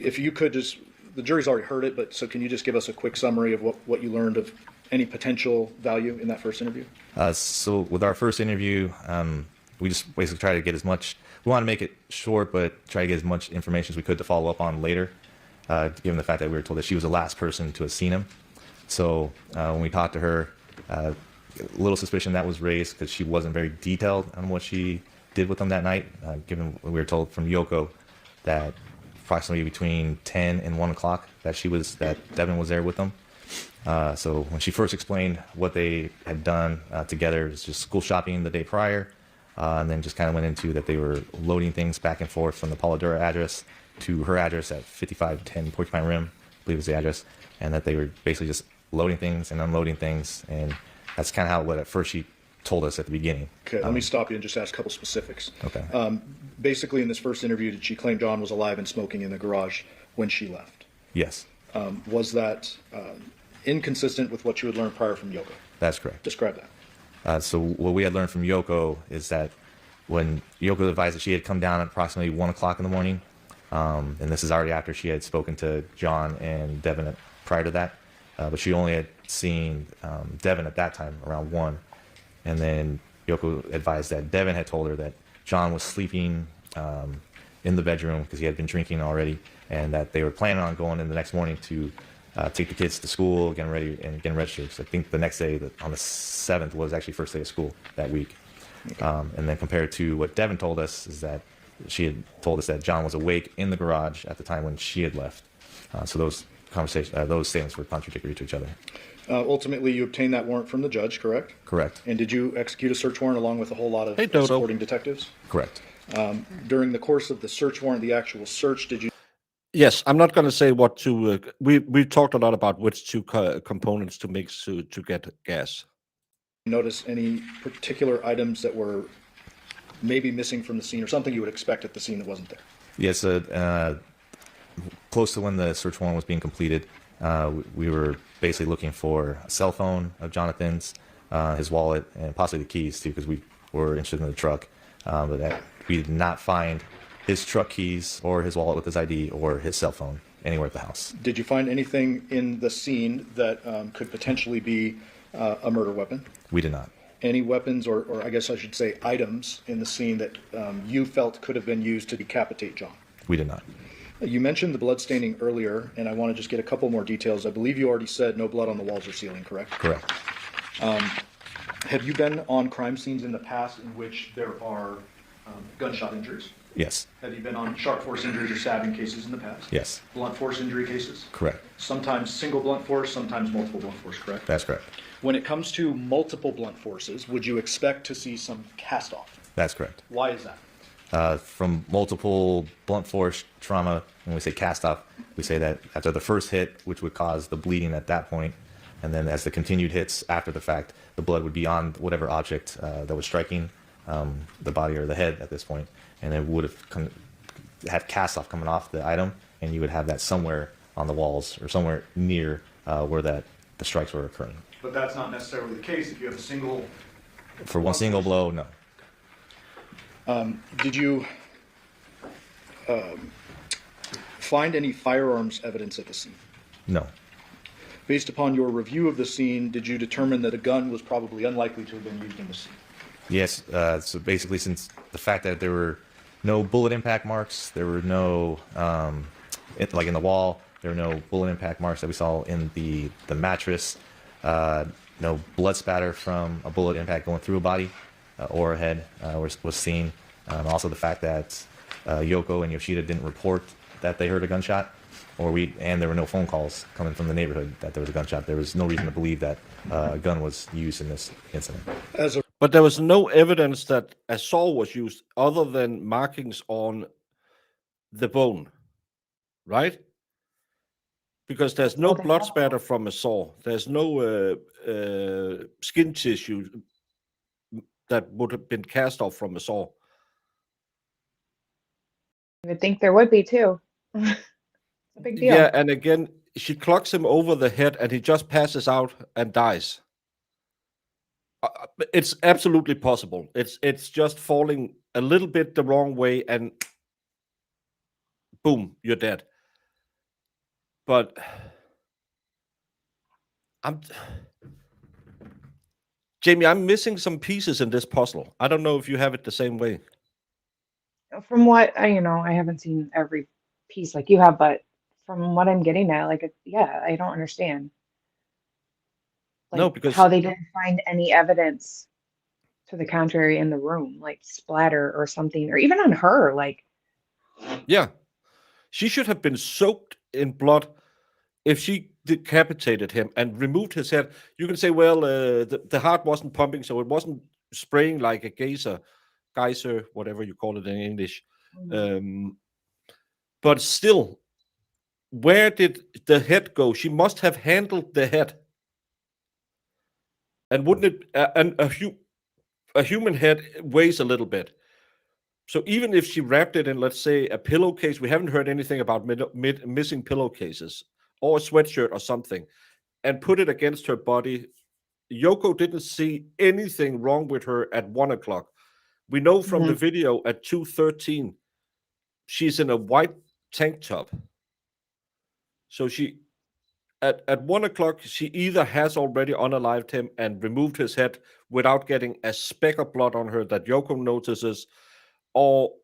Speaker 8: If you could just, the jury's already heard it, but so can you just give us a quick summary of what you learned of any potential value in that first interview?
Speaker 10: So with our first interview, we just basically tried to get as much, we want to make it short, but try to get as much information as we could to follow up on later, given the fact that we were told that she was the last person to have seen him. So when we talked to her, a little suspicion that was raised because she wasn't very detailed on what she did with them that night, given we were told from Yoko that approximately between 10 and 1 o'clock that Devyn was there with them. So when she first explained what they had done together, it was just school shopping the day prior, and then just kind of went into that they were loading things back and forth from the Polidora address to her address at 5510 Porcupine Rim, I believe was the address, and that they were basically just loading things and unloading things, and that's kind of what at first she told us at the beginning.
Speaker 8: Okay, let me stop you and just ask a couple specifics.
Speaker 10: Okay.
Speaker 8: Basically, in this first interview, did she claim John was alive and smoking in the garage when she left?
Speaker 10: Yes,
Speaker 8: Was that inconsistent with what you had learned prior from Yoko?
Speaker 10: that's correct.
Speaker 8: Describe that.
Speaker 10: So what we had learned from Yoko is that when Yoko advised that she had come down at approximately 1 o'clock in the morning, and this is already after she had spoken to John and Devyn prior to that, but she only had seen Devyn at that time around 1. And then Yoko advised that Devyn had told her that John was sleeping in the bedroom because he had been drinking already, and that they were planning on going in the next morning to take the kids to school, getting ready, and getting registered. So I think the next day, on the 7th, was actually first day of school that week. And then compared to what Devyn told us is that she had told us that John was awake in the garage at the time when she had left. So those statements were contradictory to each other.
Speaker 8: Ultimately, you obtained that warrant from the judge, correct?
Speaker 10: Correct.
Speaker 8: And did you execute a search warrant along with a whole lot of
Speaker 2: Hey, Dodo.
Speaker 8: supporting detectives?
Speaker 10: Correct.
Speaker 8: During the course of the search warrant, the actual search, did you
Speaker 2: Yes, I'm not going to say what to. We talked a lot about which 2 components to mix to get gas.
Speaker 8: notice any particular items that were maybe missing from the scene or something you would expect at the scene that wasn't there?
Speaker 10: Yes, close to when the search warrant was being completed, we were basically looking for a cell phone of Jonathan's, his wallet, and possibly the keys too, because we were interested in the truck. But that we did not find his truck keys or his wallet with his ID or his cell phone anywhere at the house.
Speaker 8: Did you find anything in the scene that could potentially be a murder weapon?
Speaker 10: We did not.
Speaker 8: Any weapons, or I guess I should say items, in the scene that you felt could have been used to decapitate John?
Speaker 10: We did not.
Speaker 8: You mentioned the blood staining earlier, and I want to just get a couple more details. I believe you already said no blood on the walls or ceiling, correct?
Speaker 10: Correct.
Speaker 8: Have you been on crime scenes in the past in which there are gunshot injuries?
Speaker 10: Yes.
Speaker 8: Have you been on sharp force injuries or stabbing cases in the past?
Speaker 10: Yes.
Speaker 8: Blunt force injury cases?
Speaker 10: Correct.
Speaker 8: Sometimes single blunt force, sometimes multiple blunt force, correct?
Speaker 10: That's correct.
Speaker 8: When it comes to multiple blunt forces, would you expect to see some cast off?
Speaker 10: That's correct.
Speaker 8: Why is that?
Speaker 10: From multiple blunt force trauma, when we say cast off, we say that after the first hit, which would cause the bleeding at that point, and then as the continued hits after the fact, the blood would be on whatever object that was striking the body or the head at this point, and it would have had cast off coming off the item, and you would have that somewhere on the walls or somewhere near where the strikes were occurring.
Speaker 8: But that's not necessarily the case if you have a single...
Speaker 10: For one single blow, no.
Speaker 8: Did you find any firearms evidence at the scene?
Speaker 10: No.
Speaker 8: Based upon your review of the scene, did you determine that a gun was probably unlikely to have been used in the scene?
Speaker 10: Yes, so basically since the fact that there were no bullet impact marks, there were no, like in the wall, there were no bullet impact marks that we saw in the mattress, no blood spatter from a bullet impact going through a body or a head was seen. Also the fact that Yoko and Yoshida didn't report that they heard a gunshot. and there were no phone calls coming from the neighborhood that there was a gunshot. There was no reason to believe that a gun was used in this incident.
Speaker 2: But there was no evidence that a saw was used other than markings on the bone, right? Because there's no
Speaker 9: all they
Speaker 2: blood
Speaker 9: have.
Speaker 2: spatter from a saw. There's no skin tissue that would have been cast off from a saw.
Speaker 9: I would think there would be too. It's a big deal.
Speaker 2: Yeah, and again, she clocks him over the head and he just passes out and dies. It's absolutely possible. It's just falling a little bit the wrong way and boom, you're dead. But Jamie, I'm missing some pieces in this puzzle. I don't know if you have it the same way.
Speaker 9: From what I haven't seen every piece like you have, but from what I'm getting at, I don't understand.
Speaker 2: No, because
Speaker 9: how they didn't find any evidence to the contrary in the room, like splatter or something, or even on her,
Speaker 2: yeah, she should have been soaked in blood if she decapitated him and removed his head. You can say, well, the heart wasn't pumping, so it wasn't spraying like a geyser, whatever you call it in English. But still, where did the head go? She must have handled the head. And wouldn't it? And a human head weighs a little bit. So even if she wrapped it in, let's say, a pillowcase, we haven't heard anything about missing pillowcases or a sweatshirt or something, and put it against her body. Yoko didn't see anything wrong with her at 1 o'clock. We know from the video at 2:13, she's in a white tank top. So she, at 1 o'clock, she either has already unalived him and removed his head without getting a speck of blood on her that Yoko notices, or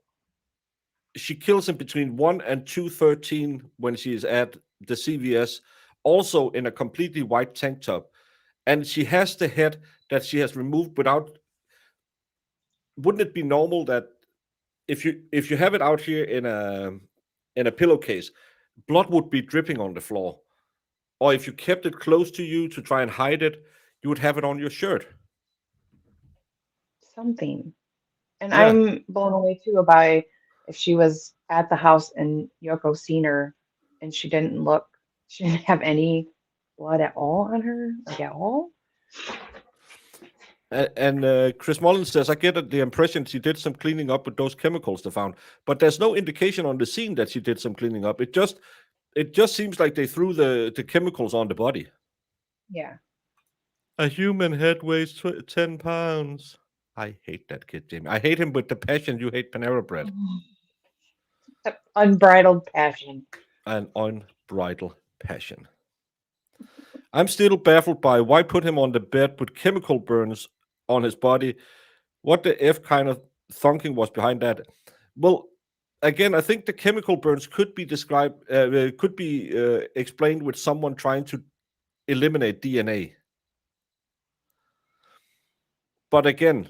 Speaker 2: she kills him between 1 and 2:13 when she's at the CVS, also in a completely white tank top. And she has the head that she has removed without. Wouldn't it be normal that if you have it out here in a pillowcase, blood would be dripping on the floor? Or if you kept it close to you to try and hide it, you would have it on your shirt.
Speaker 9: something. And
Speaker 2: Yeah.
Speaker 9: I'm blown away too by if she was at the house and Yoko seen her and she didn't have any blood at all on her, at all.
Speaker 2: And Chris Mullins says, I get the impression she did some cleaning up with those chemicals they found, but there's no indication on the scene that she did some cleaning up. It just seems like they threw the chemicals on the body.
Speaker 9: Yeah.
Speaker 2: A human head weighs 10 pounds. I hate that kid, Jamie. I hate him with the passion you hate Panera Bread.
Speaker 9: Unbridled passion.
Speaker 2: An unbridled passion. I'm still baffled by why put him on the bed with chemical burns on his body. What the F kind of thunking was behind that? Well, again, I think the chemical burns could be explained with someone trying to eliminate DNA. But again,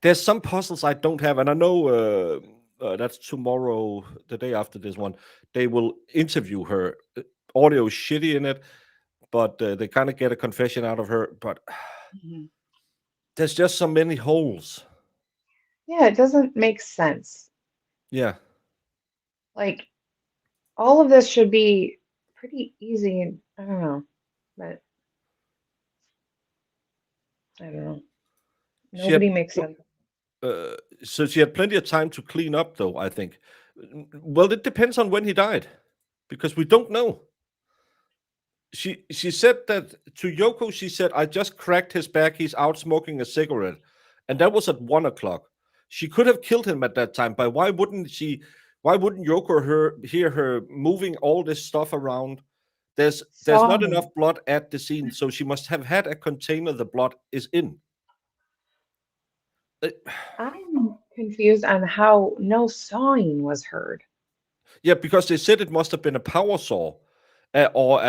Speaker 2: there's some puzzles I don't have, and I know that's tomorrow, the day after this one. They will interview her. Audio is shitty in it, but they kind of get a confession out of her. But there's just so many holes.
Speaker 9: Yeah, it doesn't make sense.
Speaker 2: Yeah.
Speaker 9: All of this should be pretty easy, and I don't know, but I don't know. Nobody makes sense.
Speaker 2: So she had plenty of time to clean up, though, I think. Well, it depends on when he died, because we don't know. She said that to Yoko, she said, I just cracked his back. He's out smoking a cigarette. And that was at 1 o'clock. She could have killed him at that time, but why wouldn't Yoko hear her moving all this stuff around? There's not enough blood at the scene, so she must have had a container the blood is in.
Speaker 9: I'm confused on how no sawing was heard.
Speaker 2: Yeah, because they said it must have been a power saw or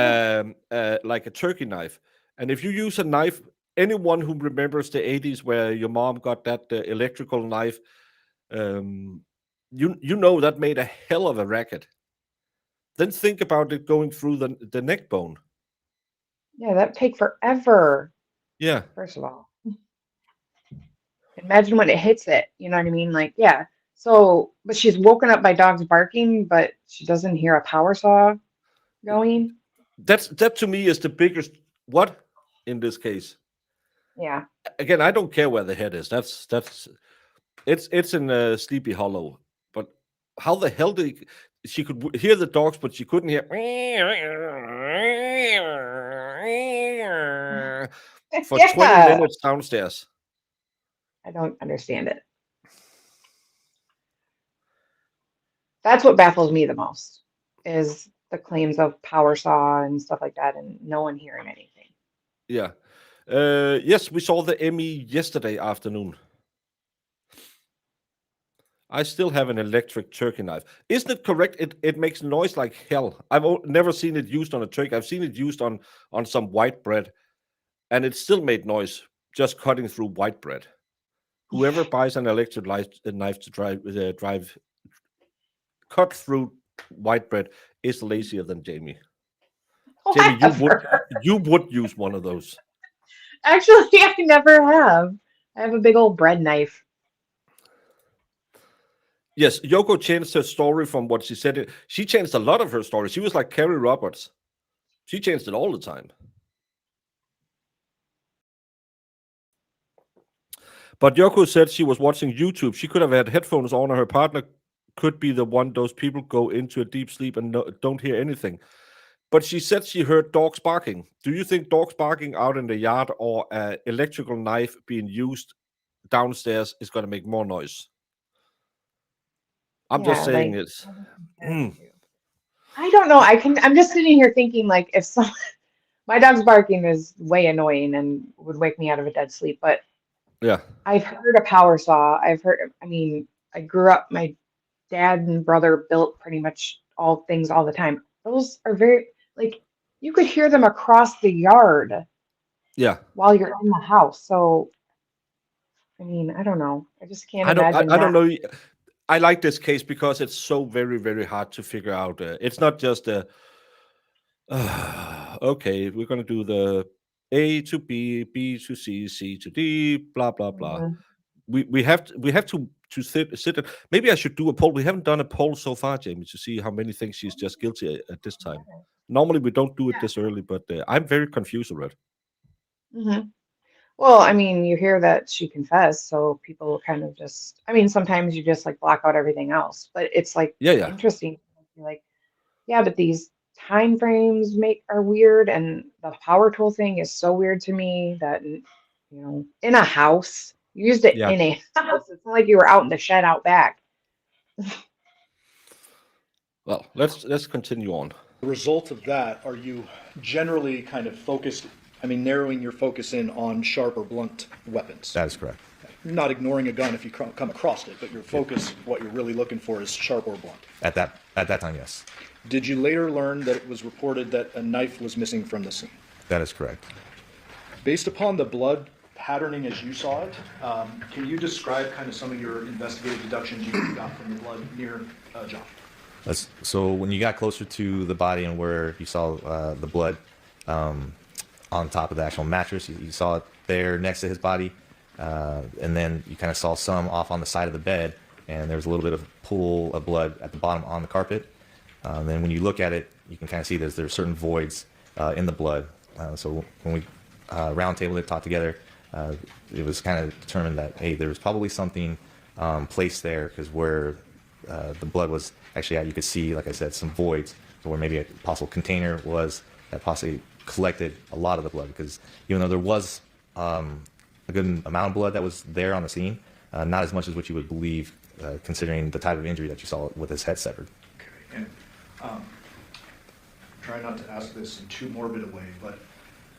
Speaker 2: like a turkey knife. And if you use a knife, anyone who remembers the 80s where your mom got that electrical knife, you know that made a hell of a racket. Then think about it going through the neck bone.
Speaker 9: Yeah, that'd take forever,
Speaker 2: Yeah,
Speaker 9: first of all. Imagine when it hits it, you know what I mean? Like, yeah. So, but she's woken up by dogs barking, but she doesn't hear a power saw going.
Speaker 2: that to me is the biggest what in this case.
Speaker 9: Yeah.
Speaker 2: Again, I don't care where the head is. That's it's in Sleepy Hollow. But how the hell did she could hear the dogs, but she couldn't hear for 20
Speaker 9: Yeah.
Speaker 2: minutes downstairs.
Speaker 9: I don't understand it. That's what baffles me the most is the claims of power saw and stuff like that, and no one hearing anything.
Speaker 2: Yeah. Yes, we saw the Emmy yesterday afternoon. I still have an electric turkey knife. Isn't it correct? It makes noise like hell. I've never seen it used on a turkey. I've seen it used on some white bread, and it still made noise just cutting through white bread. Whoever buys an electric knife to cut through white bread is lazier than Jamie. Jamie,
Speaker 9: Whatever.
Speaker 2: you would use one of those.
Speaker 9: Actually, I never have. I have a big old bread knife.
Speaker 2: Yes, Yoko changed her story from what she said. She changed a lot of her story. She was like Carrie Roberts. She changed it all the time. But Yoko said she was watching YouTube. She could have had headphones on, or her partner could be the one those people go into a deep sleep and don't hear anything. But she said she heard dogs barking. Do you think dogs barking out in the yard or an electrical knife being used downstairs is going to make more noise? I'm just
Speaker 9: Yeah,
Speaker 2: saying
Speaker 9: like
Speaker 2: it's.
Speaker 9: I don't know. I'm just sitting here thinking like if some my dog's barking is way annoying and would wake me out of a dead sleep, but
Speaker 2: Yeah.
Speaker 9: I've heard a power saw. I mean, I grew up, my dad and brother built pretty much all things all the time. Those are very, like, you could hear them across the yard
Speaker 2: Yeah.
Speaker 9: while you're in the house. So, I mean, I don't know. I just can't imagine
Speaker 2: I don't
Speaker 9: not.
Speaker 2: know. I like this case because it's so very, very hard to figure out. It's not just a. Okay, we're going to do the A to B, B to C, C to D, blah blah blah.
Speaker 9: Mhm.
Speaker 2: We have to sit. Maybe I should do a poll. We haven't done a poll so far, Jamie, to see how many things she's just guilty at this time. Normally we don't do it this early, but I'm very confused already.
Speaker 9: Mhm. Well, I mean, you hear that she confessed, so people kind of just, I mean, sometimes you just like block out everything else, but it's like
Speaker 2: Yeah, yeah,
Speaker 9: interesting. You're like, yeah, but these time frames are weird, and the power tool thing is so weird to me that, in a house, you used it
Speaker 2: yeah.
Speaker 9: in a house. It's not like you were out in the shed out back.
Speaker 2: Well, let's continue on.
Speaker 8: The result of that, are you generally kind of focused, I mean, narrowing your focus in on sharp or blunt weapons?
Speaker 10: That is correct.
Speaker 8: You're not ignoring a gun if you come across it, but your focus, what you're really looking for is sharp or blunt.
Speaker 10: At that time, yes.
Speaker 8: Did you later learn that it was reported that a knife was missing from the scene?
Speaker 10: That is correct.
Speaker 8: Based upon the blood patterning as you saw it, can you describe kind of some of your investigative deductions you got from the blood near John?
Speaker 10: So when you got closer to the body and where you saw the blood on top of the actual mattress, you saw it there next to his body, and then you kind of saw some off on the side of the bed, and there was a little bit of pool of blood at the bottom on the carpet. Then when you look at it, you can kind of see there's certain voids in the blood. So when we roundtabled it, talked together, it was kind of determined that, hey, there was probably something placed there, because where the blood was actually at, you could see, like I said, some voids, where maybe a possible container was that possibly collected a lot of the blood, because even though there was a good amount of blood that was there on the scene, not as much as what you would believe, considering the type of injury that you saw with his head severed.
Speaker 8: Okay, and try not to ask this in too morbid a way, but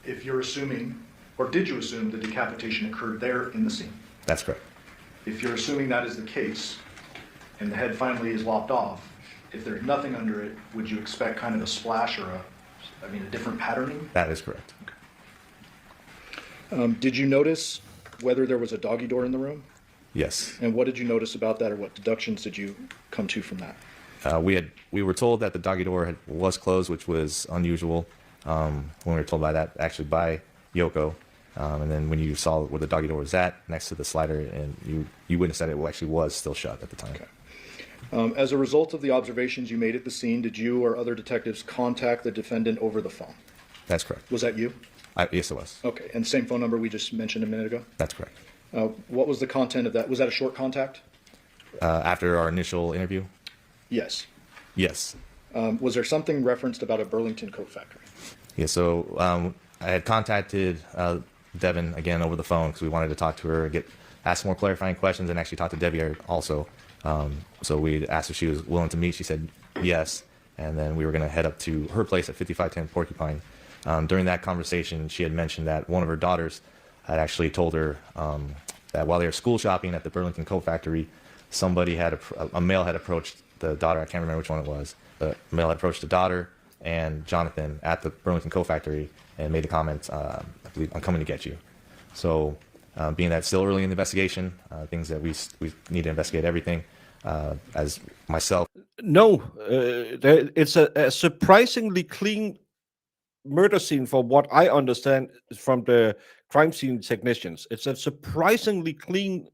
Speaker 8: if you're assuming, or did you assume the decapitation occurred there in the scene?
Speaker 10: That's correct.
Speaker 8: If you're assuming that is the case, and the head finally is lopped off, if there's nothing under it, would you expect kind of a splash or a different patterning?
Speaker 10: That is correct.
Speaker 8: Okay. Did you notice whether there was a doggy door in the room?
Speaker 10: Yes.
Speaker 8: And what did you notice about that, or what deductions did you come to from that?
Speaker 10: We were told that the doggy door was closed, which was unusual. When we were told by Yoko, and then when you saw where the doggy door was at, next to the slider, and you witnessed that it actually was still shut at the time.
Speaker 8: Okay. As a result of the observations you made at the scene, did you or other detectives contact the defendant over the phone?
Speaker 10: That's correct.
Speaker 8: Was that you?
Speaker 10: Yes, it was.
Speaker 8: Okay. And same phone number we just mentioned a minute ago?
Speaker 10: That's correct.
Speaker 8: What was the content of that? Was that a short contact?
Speaker 10: After our initial interview?
Speaker 8: Yes.
Speaker 10: Yes.
Speaker 8: Was there something referenced about a Burlington coat factory?
Speaker 10: Yeah, so I had contacted Devyn again over the phone because we wanted to talk to her, ask more clarifying questions, and actually talk to Debbie also. So we asked if she was willing to meet. She said yes, and then we were going to head up to her place at 5510 Porcupine. During that conversation, she had mentioned that one of her daughters had actually told her that while they were school shopping at the Burlington Coat Factory, somebody a male had approached the daughter. I can't remember which one it was. The male had approached the daughter and Jonathan at the Burlington Coat Factory and made the comment, I believe, "I'm coming to get you." So, being that it's still early in the investigation, things that we need to investigate everything. As myself,
Speaker 2: No, it's a surprisingly clean murder scene for what I understand from the crime scene technicians. It's a surprisingly clean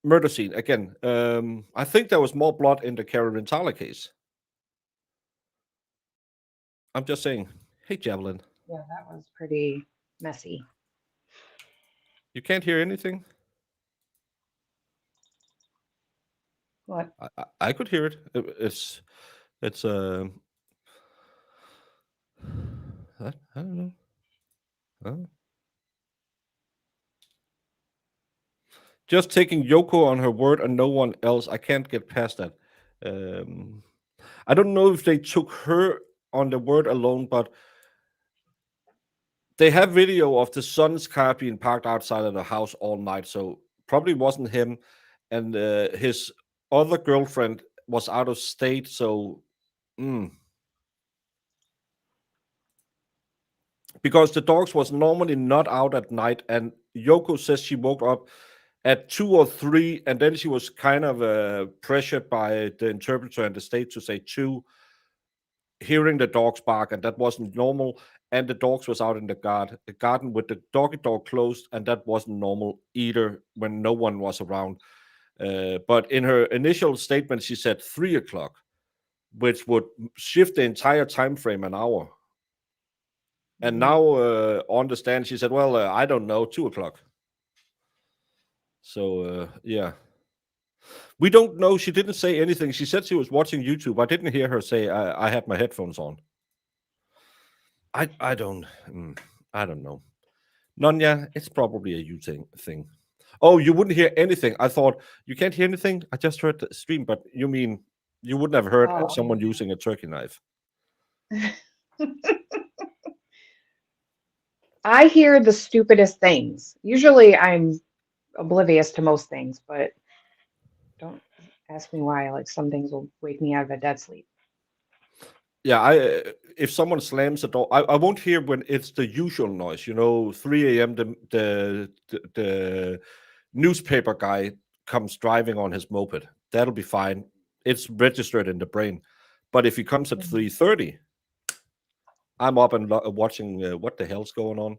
Speaker 2: murder scene. Again, I think there was more blood in the Carolyn Tyler case. I'm just saying. Hey, Javelin.
Speaker 9: Yeah, that was pretty messy.
Speaker 2: You can't hear anything?
Speaker 9: What?
Speaker 2: I could hear it. It's I don't know. Oh. Just taking Yoko on her word and no one else. I can't get past that. I don't know if they took her on the word alone, but they have video of the son's car being parked outside of the house all night, so probably wasn't him. And his other girlfriend was out of state, so because the dogs was normally not out at night, and Yoko says she woke up at 2 or 3, and then she was kind of pressured by the interpreter and the state to say 2, hearing the dogs bark, and that wasn't normal. And the dogs was out in the garden with the doggy door closed, and that wasn't normal either when no one was around. But in her initial statement, she said 3 o'clock, which would shift the entire time frame an hour. And now on the stand, she said, "Well, I don't know, 2 o'clock." So yeah, we don't know. She didn't say anything. She said she was watching YouTube. I didn't hear her say I had my headphones on. I don't know. Nonya, it's probably a you thing. Oh, you wouldn't hear anything. I thought you can't hear anything. I just heard the stream, but you mean you wouldn't have heard
Speaker 9: Oh.
Speaker 2: someone using a turkey knife?
Speaker 9: I hear the stupidest things. Usually I'm oblivious to most things, but don't ask me why. Like some things will wake me out of a dead sleep.
Speaker 2: Yeah, if someone slams the door, I won't hear when it's the usual noise. 3 a.m. The newspaper guy comes driving on his moped. That'll be fine. It's registered in the brain. But if he comes at 3:30, I'm up and watching what the hell's going on.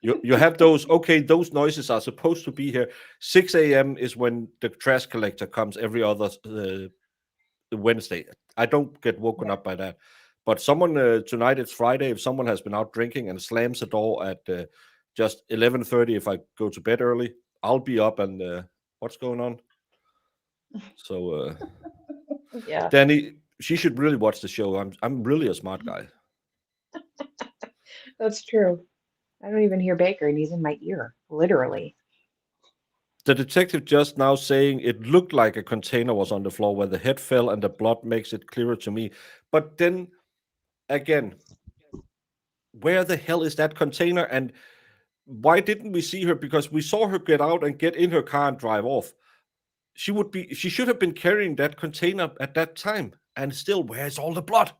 Speaker 2: You have those. Okay, those noises are supposed to be here. 6 a.m. is when the trash collector comes every other Wednesday. I don't get woken up by that. But someone tonight, it's Friday. If someone has been out drinking and slams the door at just 11:30, if I go to bed early, I'll be up and what's going on? So
Speaker 9: Yeah,
Speaker 2: Danny, she should really watch the show. I'm really a smart guy.
Speaker 9: that's true. I don't even hear Baker, and he's in my ear, literally.
Speaker 2: The detective just now saying it looked like a container was on the floor where the head fell and the blood makes it clearer to me. But then again, where the hell is that container? And why didn't we see her? Because we saw her get out and get in her car and drive off. She should have been carrying that container at that time. And still, where's all the blood?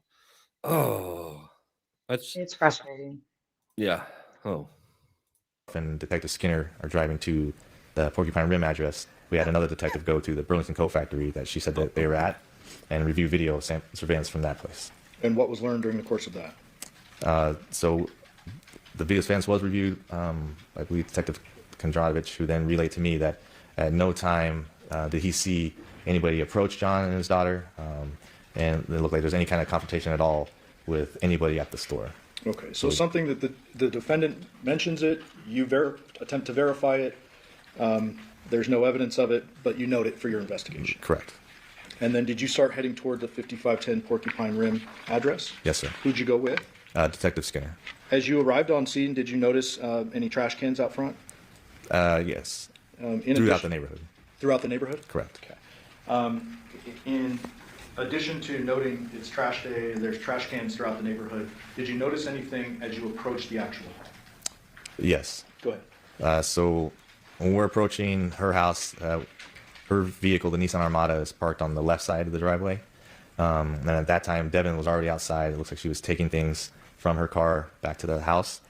Speaker 2: Oh,
Speaker 9: It's frustrating.
Speaker 2: yeah. Oh.
Speaker 10: and Detective Skinner are driving to the Porcupine Rim address, we had another detective go to the Burlington Coat Factory that she said that they were at and review video surveillance from that place.
Speaker 8: And what was learned during the course of that?
Speaker 10: So the video surveillance was reviewed. I believe Detective Kondratovich, who then relayed to me that at no time did he see anybody approach John and his daughter, and it looked like there's any kind of confrontation at all with anybody at the store.
Speaker 8: Okay, so something that the defendant mentions it, you attempt to verify it, there's no evidence of it, but you note it for your investigation.
Speaker 10: Correct.
Speaker 8: And then did you start heading toward the 5510 Porcupine Rim address?
Speaker 10: Yes, sir.
Speaker 8: Who'd you go with?
Speaker 10: Detective Skinner.
Speaker 8: As you arrived on scene, did you notice any trash cans out front?
Speaker 10: Yes. Throughout the neighborhood.
Speaker 8: Throughout the neighborhood?
Speaker 10: Correct.
Speaker 8: Okay. In addition to noting it's trash day and there's trash cans throughout the neighborhood, did you notice anything as you approached the actual home?
Speaker 10: Yes.
Speaker 8: Go ahead.
Speaker 10: So when we're approaching her house, her vehicle, the Nissan Armada, is parked on the left side of the driveway. And at that time, Devyn was already outside. It looks like she was taking things from her car back to the house.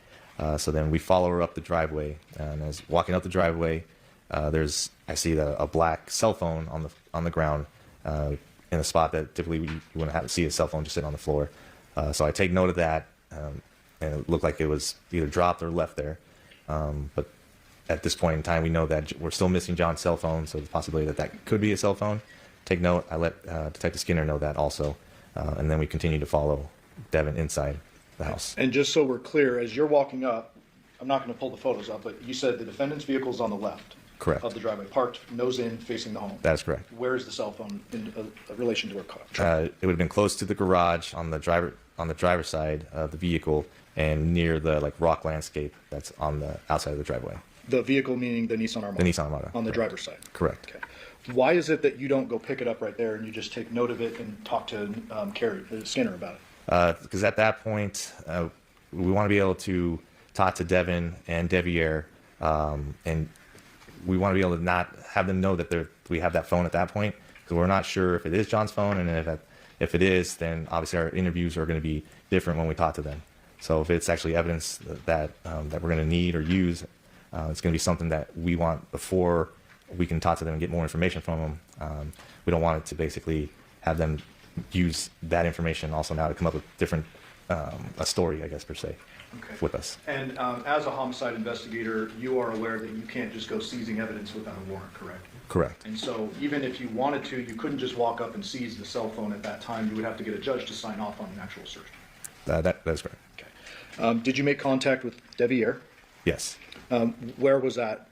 Speaker 10: So then we follow her up the driveway. And as walking up the driveway, I see a black cell phone on the ground in a spot that typically you wouldn't have to see a cell phone just sitting on the floor. So I take note of that, and it looked like it was either dropped or left there. But at this point in time, we know that we're still missing John's cell phone, so the possibility that could be a cell phone. Take note. I let Detective Skinner know that also, and then we continue to follow Devyn inside the house.
Speaker 8: And just so we're clear, as you're walking up, I'm not going to pull the photos up, but you said the defendant's vehicle is on the left.
Speaker 10: Correct.
Speaker 8: Of the driveway, parked nose in, facing the home.
Speaker 10: That is correct.
Speaker 8: Where is the cell phone in relation to her car?
Speaker 10: It would have been close to the garage on the driver's side of the vehicle, and near the rock landscape that's on the outside of the driveway.
Speaker 8: The vehicle meaning the Nissan Armada?
Speaker 10: The Nissan Armada.
Speaker 8: On the
Speaker 10: correct.
Speaker 8: driver's side?
Speaker 10: Correct.
Speaker 8: Okay. Why is it that you don't go pick it up right there and you just take note of it and talk to Skinner about it?
Speaker 10: Because at that point, we want to be able to talk to Devyn and Devier, and we want to be able to not have them know that we have that phone at that point, because we're not sure if it is John's phone, and if it is, then obviously our interviews are going to be different when we talk to them. So if it's actually evidence that we're going to need or use, it's going to be something that we want before we can talk to them and get more information from them. We don't want it to basically have them use that information also now to come up with different a story, I guess, per se, with us.
Speaker 8: And as a homicide investigator, you are aware that you can't just go seizing evidence without a warrant, correct?
Speaker 10: Correct.
Speaker 8: And so even if you wanted to, you couldn't just walk up and seize the cell phone at that time. You would have to get a judge to sign off on an actual search.
Speaker 10: That is correct.
Speaker 8: Okay. Did you make contact with Devier?
Speaker 10: Yes.
Speaker 8: Where was that?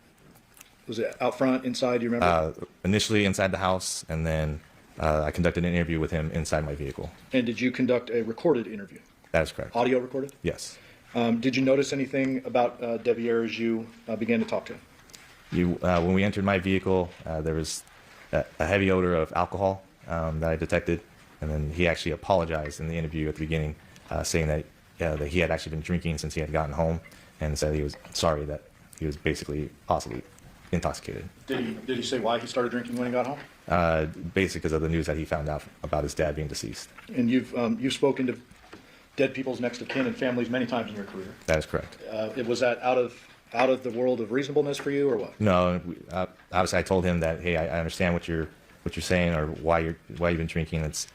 Speaker 8: Was it out front, inside? Do you remember?
Speaker 10: Initially inside the house, and then I conducted an interview with him inside my vehicle.
Speaker 8: And did you conduct a recorded interview?
Speaker 10: That is correct.
Speaker 8: Audio recorded?
Speaker 10: Yes.
Speaker 8: Did you notice anything about Devier as you began to talk to him?
Speaker 10: When we entered my vehicle, there was a heavy odor of alcohol that I detected, and then he actually apologized in the interview at the beginning, saying that he had actually been drinking since he had gotten home, and said he was sorry that he was basically possibly intoxicated.
Speaker 8: Did he say why he started drinking when he got home?
Speaker 10: Basically because of the news that he found out about his dad being deceased.
Speaker 8: And you've spoken to dead people's next of kin and families many times in your career.
Speaker 10: That is correct.
Speaker 8: Was that out of the world of reasonableness for you, or what?
Speaker 10: No, obviously I told him that, hey, I understand what you're saying, or why you've been drinking. It's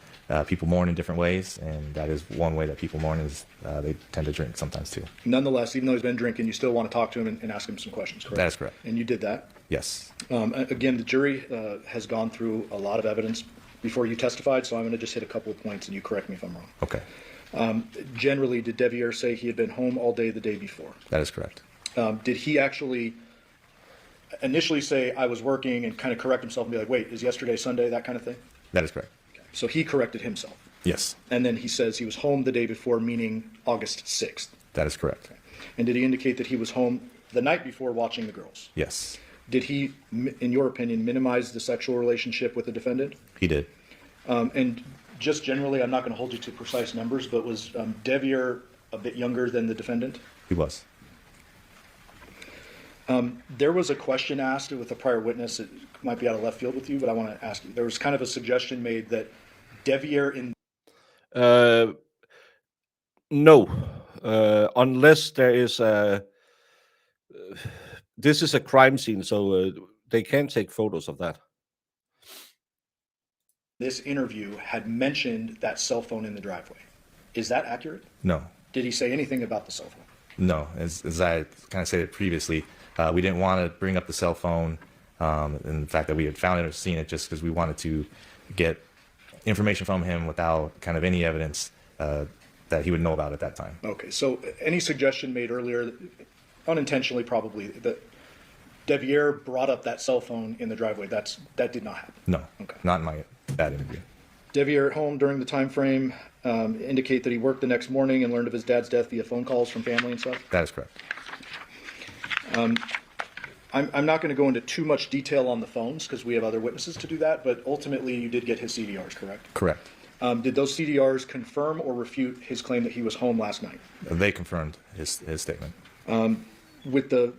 Speaker 10: people mourn in different ways, and that is one way that people mourn is they tend to drink sometimes too.
Speaker 8: Nonetheless, even though he's been drinking, you still want to talk to him and ask him some questions, correct?
Speaker 10: That is correct.
Speaker 8: And you did that?
Speaker 10: Yes.
Speaker 8: Again, the jury has gone through a lot of evidence before you testified, so I'm going to just hit a couple of points, and you correct me if I'm wrong.
Speaker 10: Okay.
Speaker 8: Generally, did Devier say he had been home all day the day before?
Speaker 10: That is correct.
Speaker 8: Did he actually initially say, I was working, and kind of correct himself and be like, wait, is yesterday Sunday, that kind of thing?
Speaker 10: That is correct.
Speaker 8: Okay. So he corrected himself.
Speaker 10: Yes.
Speaker 8: And then he says he was home the day before, meaning August 6th.
Speaker 10: That is correct.
Speaker 8: Okay. And did he indicate that he was home the night before watching the girls?
Speaker 10: Yes.
Speaker 8: Did he, in your opinion, minimize the sexual relationship with the defendant?
Speaker 10: He did.
Speaker 8: And just generally, I'm not going to hold you to precise numbers, but was Devier a bit younger than the defendant?
Speaker 10: He was.
Speaker 8: There was a question asked with a prior witness. It might be out of left field with you, but I want to ask you. There was kind of a suggestion made that Devier
Speaker 2: No, unless there is a this is a crime scene, so they can take photos of that.
Speaker 8: This interview had mentioned that cell phone in the driveway. Is that accurate?
Speaker 10: No,
Speaker 8: Did he say anything about the cell phone?
Speaker 10: no. As I kind of stated previously, we didn't want to bring up the cell phone and the fact that we had found it or seen it just because we wanted to get information from him without kind of any evidence that he would know about at that time.
Speaker 8: Okay, so any suggestion made earlier, unintentionally probably, that Devyn brought up that cell phone in the driveway, that did not happen?
Speaker 10: No,
Speaker 8: Okay.
Speaker 10: not in that interview.
Speaker 8: Devyn at home during the time frame indicate that he worked the next morning and learned of his dad's death via phone calls from family and stuff?
Speaker 10: That is correct.
Speaker 8: I'm not going to go into too much detail on the phones because we have other witnesses to do that, but ultimately you did get his CDRs, correct?
Speaker 10: Correct.
Speaker 8: Did those CDRs confirm or refute his claim that he was home last night?
Speaker 10: They confirmed his statement.
Speaker 8: With the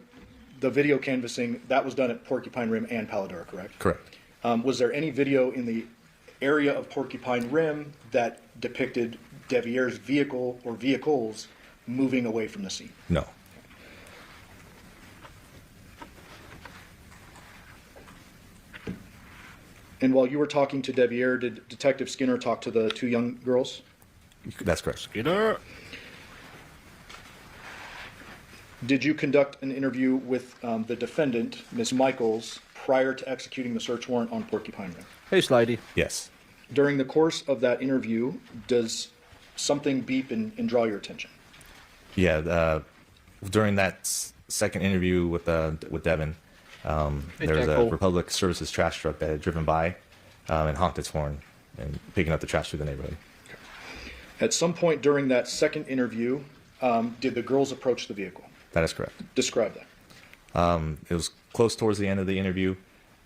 Speaker 8: video canvassing, that was done at Porcupine Rim and Paladora, correct?
Speaker 10: Correct.
Speaker 8: Was there any video in the area of Porcupine Rim that depicted Devyn's vehicle or vehicles moving away from the scene?
Speaker 10: No.
Speaker 8: And while you were talking to Devyn, did Detective Skinner talk to the two young girls?
Speaker 10: That's correct.
Speaker 2: Skinner.
Speaker 8: Did you conduct an interview with the defendant, Ms. Michaels, prior to executing the search warrant on Porcupine Rim?
Speaker 2: Hey, Slidey.
Speaker 10: Yes.
Speaker 8: During the course of that interview, does something beep and draw your attention?
Speaker 10: Yeah. During that second interview with Devyn, there was a
Speaker 2: Jackal.
Speaker 10: Republic Services trash truck that had driven by and honked its horn and picking up the trash through the neighborhood.
Speaker 8: At some point during that second interview, did the girls approach the vehicle?
Speaker 10: That is correct.
Speaker 8: Describe that.
Speaker 10: It was close towards the end of the interview,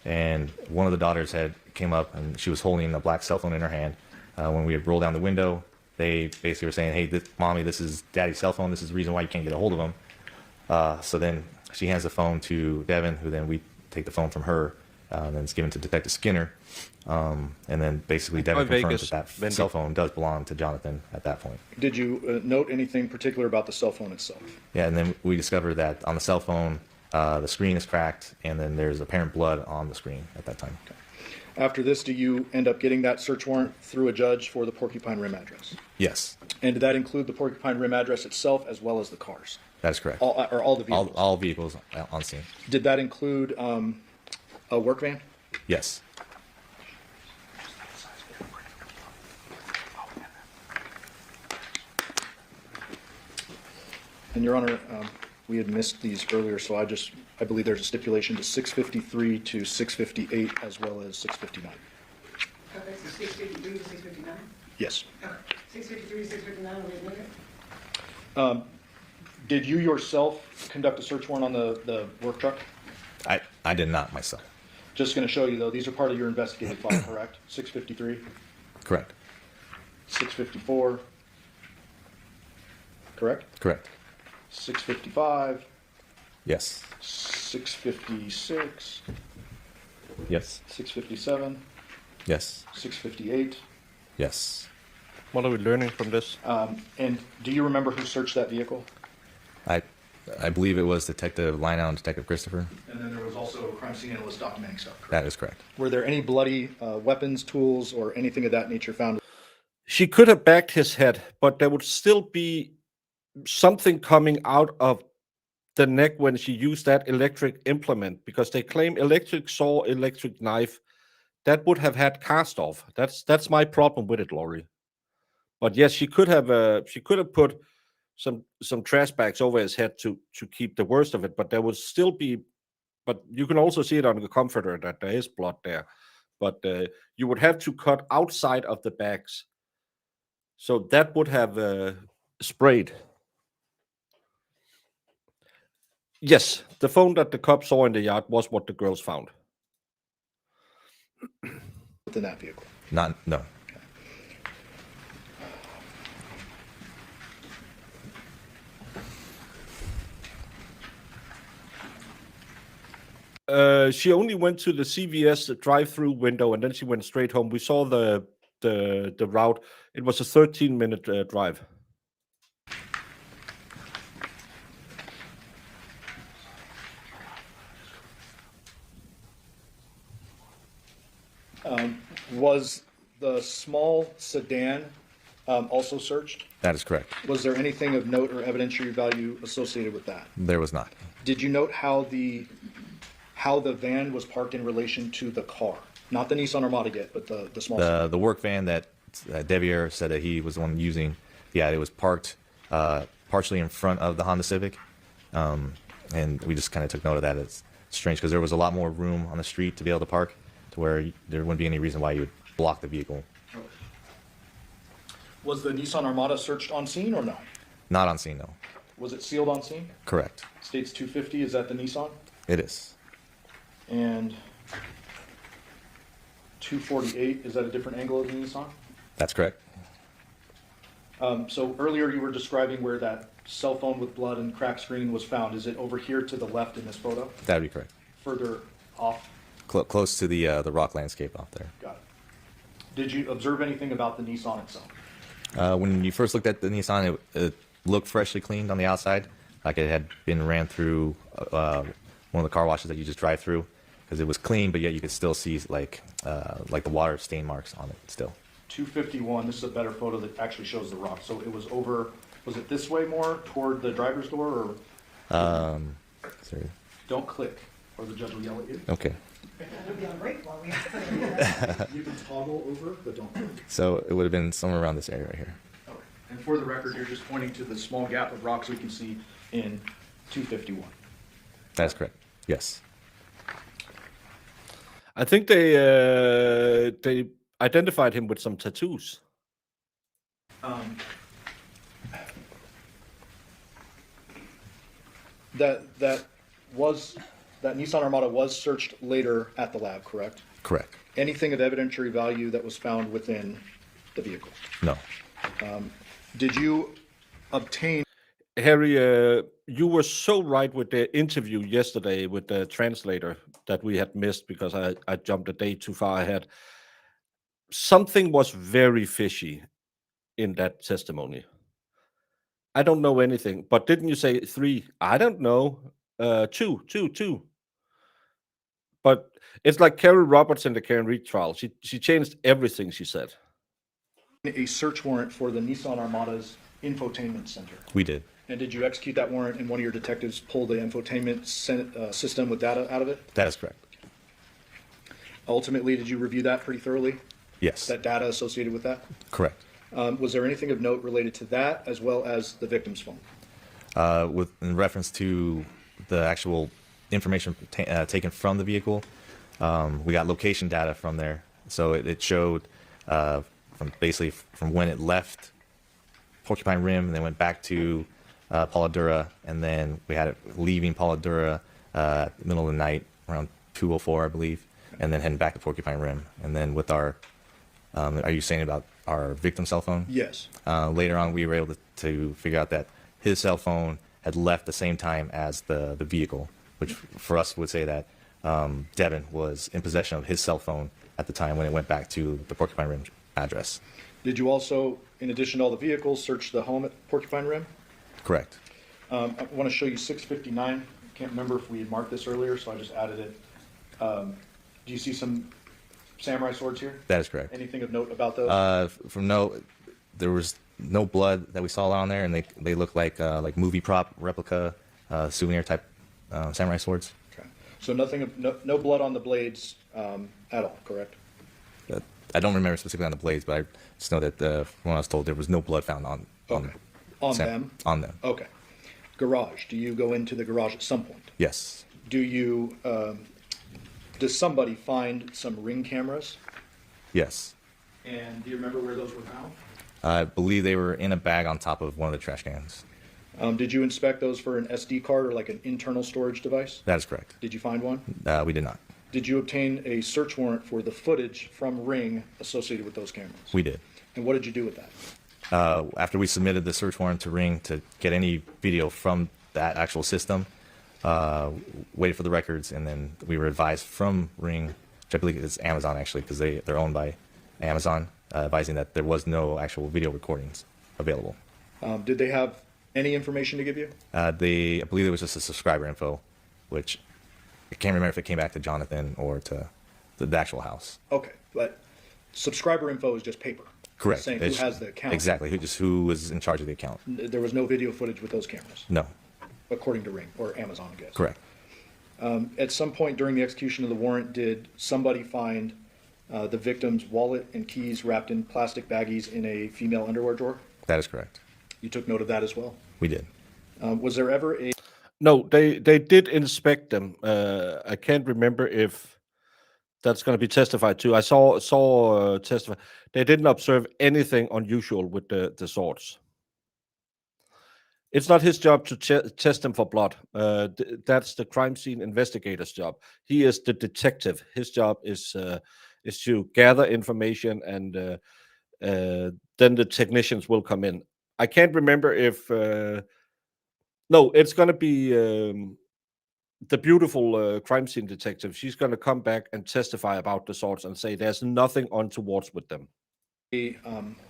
Speaker 10: and one of the daughters came up, and she was holding a black cell phone in her hand. When we had rolled down the window, they basically were saying, "Hey, Mommy, this is Daddy's cell phone. This is the reason why you can't get a hold of him." So then she hands the phone to Devyn, who then we take the phone from her, and then it's given to Detective Skinner. And then basically Devyn confirms that cell phone does belong to Jonathan at that point.
Speaker 8: Did you note anything particular about the cell phone itself?
Speaker 10: Yeah, and then we discovered that on the cell phone, the screen is cracked, and then there's apparent blood on the screen at that time.
Speaker 8: Okay. After this, do you end up getting that search warrant through a judge for the Porcupine Rim address?
Speaker 10: Yes,
Speaker 8: And did that include the Porcupine Rim address itself as well as the cars?
Speaker 10: that is correct.
Speaker 8: All the vehicles?
Speaker 10: All vehicles on scene.
Speaker 8: Did that include a work van?
Speaker 10: Yes.
Speaker 8: And Your Honor, we had missed these earlier, so I believe there's a stipulation to 653 to 658 as well as 659.
Speaker 5: Okay, so 653 to 659?
Speaker 8: Yes.
Speaker 5: Okay, 653 to 659, are we admitted?
Speaker 8: Did you yourself conduct a search warrant on the work truck?
Speaker 10: I did not myself.
Speaker 8: Just going to show you, though, these are part of your investigative file, correct? 653,
Speaker 10: Correct.
Speaker 8: 654, correct?
Speaker 10: Correct.
Speaker 8: 655,
Speaker 10: Yes.
Speaker 8: 656,
Speaker 10: Yes.
Speaker 8: 657,
Speaker 10: Yes.
Speaker 8: 658.
Speaker 10: Yes.
Speaker 2: What are we learning from this?
Speaker 8: And do you remember who searched that vehicle?
Speaker 10: I believe it was Detective Lionel and Detective Christopher.
Speaker 8: And then there was also a crime scene analyst documenting stuff, correct?
Speaker 10: That is correct.
Speaker 8: Were there any bloody weapons, tools, or anything of that nature found?
Speaker 2: She could have backed his head, but there would still be something coming out of the neck when she used that electric implement, because they claim electric saw, electric knife, that would have had cast off. That's my problem with it, Laurie. But yes, she could have put some trash bags over his head to keep the worst of it, but there would still be. But you can also see it on the comforter that there is blood there. But you would have to cut outside of the bags, so that would have sprayed. Yes, the phone that the cops saw in the yard was what the girls found.
Speaker 8: Within that vehicle?
Speaker 10: No.
Speaker 2: She only went to the CVS drive-through window, and then she went straight home. We saw the route. It was a 13-minute drive.
Speaker 8: Was the small sedan also searched?
Speaker 10: That is correct.
Speaker 8: Was there anything of note or evidentiary value associated with that?
Speaker 10: There was not.
Speaker 8: Did you note how the van was parked in relation to the car? Not the Nissan Armada yet, but the small sedan.
Speaker 10: The work van that Devyn said that he was the one using, yeah, it was parked partially in front of the Honda Civic, and we just kind of took note of that. It's strange because there was a lot more room on the street to be able to park, to where there wouldn't be any reason why you would block the vehicle.
Speaker 8: Was the Nissan Armada searched on scene or no?
Speaker 10: Not on scene, no.
Speaker 8: Was it sealed on scene?
Speaker 10: Correct.
Speaker 8: States 250, is that the Nissan?
Speaker 10: It is.
Speaker 8: And 248, is that a different angle of the Nissan?
Speaker 10: That's correct.
Speaker 8: So earlier you were describing where that cell phone with blood and cracked screen was found. Is it over here to the left in this photo?
Speaker 10: That would be correct.
Speaker 8: Further off?
Speaker 10: Close to the rock landscape out there.
Speaker 8: Got it. Did you observe anything about the Nissan itself?
Speaker 10: When you first looked at the Nissan, it looked freshly cleaned on the outside, like it had been ran through one of the car washes that you just drive through, because it was clean, but yet you could still see like the water stain marks on it still.
Speaker 8: 251, this is a better photo that actually shows the rock. So it was over, was it this way more toward the driver's door, or?
Speaker 10: Sorry.
Speaker 8: Don't click or the judge will yell at you.
Speaker 10: Okay.
Speaker 5: It'll be on break while we have to.
Speaker 8: You can toggle over, but don't click.
Speaker 10: So it would have been somewhere around this area right here.
Speaker 8: Okay. And for the record, you're just pointing to the small gap of rocks we can see in 251.
Speaker 10: That is correct. Yes.
Speaker 2: I think they identified him with some tattoos.
Speaker 8: That Nissan Armada was searched later at the lab, correct?
Speaker 10: Correct.
Speaker 8: Anything of evidentiary value that was found within the vehicle?
Speaker 10: No.
Speaker 8: Did you obtain?
Speaker 2: Harry, you were so right with the interview yesterday with the translator that we had missed because I jumped a day too far ahead. Something was very fishy in that testimony. I don't know anything, but didn't you say 3? I don't know. 2. But it's like Carol Roberts in the Karen Reed trial. She changed everything she said.
Speaker 8: A search warrant for the Nissan Armada's infotainment center.
Speaker 10: We did.
Speaker 8: And did you execute that warrant and one of your detectives pull the infotainment system with data out of it?
Speaker 10: That is correct.
Speaker 8: Ultimately, did you review that pretty thoroughly?
Speaker 10: Yes.
Speaker 8: That data associated with that?
Speaker 10: Correct.
Speaker 8: Was there anything of note related to that as well as the victim's phone?
Speaker 10: In reference to the actual information taken from the vehicle, we got location data from there. So it showed from when it left Porcupine Rim and then went back to Pauladura, and then we had it leaving Pauladura middle of the night around 2:04, I believe, and then heading back to Porcupine Rim. And then with our, are you saying about our victim's cell phone?
Speaker 8: Yes.
Speaker 10: Later on, we were able to figure out that his cell phone had left the same time as the vehicle, which for us would say that Devyn was in possession of his cell phone at the time when it went back to the Porcupine Rim address.
Speaker 8: Did you also, in addition to all the vehicles, search the home at Porcupine Rim?
Speaker 10: Correct.
Speaker 8: I want to show you 659. I can't remember if we had marked this earlier, so I just added it. Do you see some samurai swords here?
Speaker 10: That is correct.
Speaker 8: Anything of note about those?
Speaker 10: There was no blood that we saw on there, and they look like movie prop replica souvenir type samurai swords.
Speaker 8: Okay. So no blood on the blades at all, correct?
Speaker 10: I don't remember specifically on the blades, but I just know that when I was told there was no blood found on
Speaker 8: them.
Speaker 10: On them.
Speaker 8: Okay. Garage. Do you go into the garage at some point?
Speaker 10: Yes.
Speaker 8: Do you? Does somebody find some Ring cameras?
Speaker 10: Yes.
Speaker 8: And do you remember where those were found?
Speaker 10: I believe they were in a bag on top of one of the trash cans.
Speaker 8: Did you inspect those for an SD card or like an internal storage device?
Speaker 10: That is correct.
Speaker 8: Did you find one?
Speaker 10: We did not.
Speaker 8: Did you obtain a search warrant for the footage from Ring associated with those cameras?
Speaker 10: We did.
Speaker 8: And what did you do with that?
Speaker 10: After we submitted the search warrant to Ring to get any video from that actual system, waited for the records, and then we were advised from Ring, which I believe is Amazon actually, because they're owned by Amazon, advising that there was no actual video recordings available.
Speaker 8: Did they have any information to give you?
Speaker 10: I believe it was just a subscriber info, which I can't remember if it came back to Jonathan or to the actual house.
Speaker 8: Okay, but subscriber info is just paper.
Speaker 10: Correct.
Speaker 8: Saying who
Speaker 10: It's-
Speaker 8: has the account.
Speaker 10: Exactly. Who was in charge of the account?
Speaker 8: There was no video footage with those cameras,
Speaker 10: No.
Speaker 8: according to Ring or Amazon, I guess.
Speaker 10: Correct.
Speaker 8: At some point during the execution of the warrant, did somebody find the victim's wallet and keys wrapped in plastic baggies in a female underwear drawer?
Speaker 10: That is correct.
Speaker 8: You took note of that as well.
Speaker 10: We did.
Speaker 8: Was there ever a
Speaker 2: No, they did inspect them. I can't remember if that's going to be testified to. I saw testify. They didn't observe anything unusual with the swords. It's not his job to test them for blood. That's the crime scene investigator's job. He is the detective. His job is to gather information, and then the technicians will come in. I can't remember if. No, it's going to be the beautiful crime scene detective. She's going to come back and testify about the swords and say there's nothing untowards with them.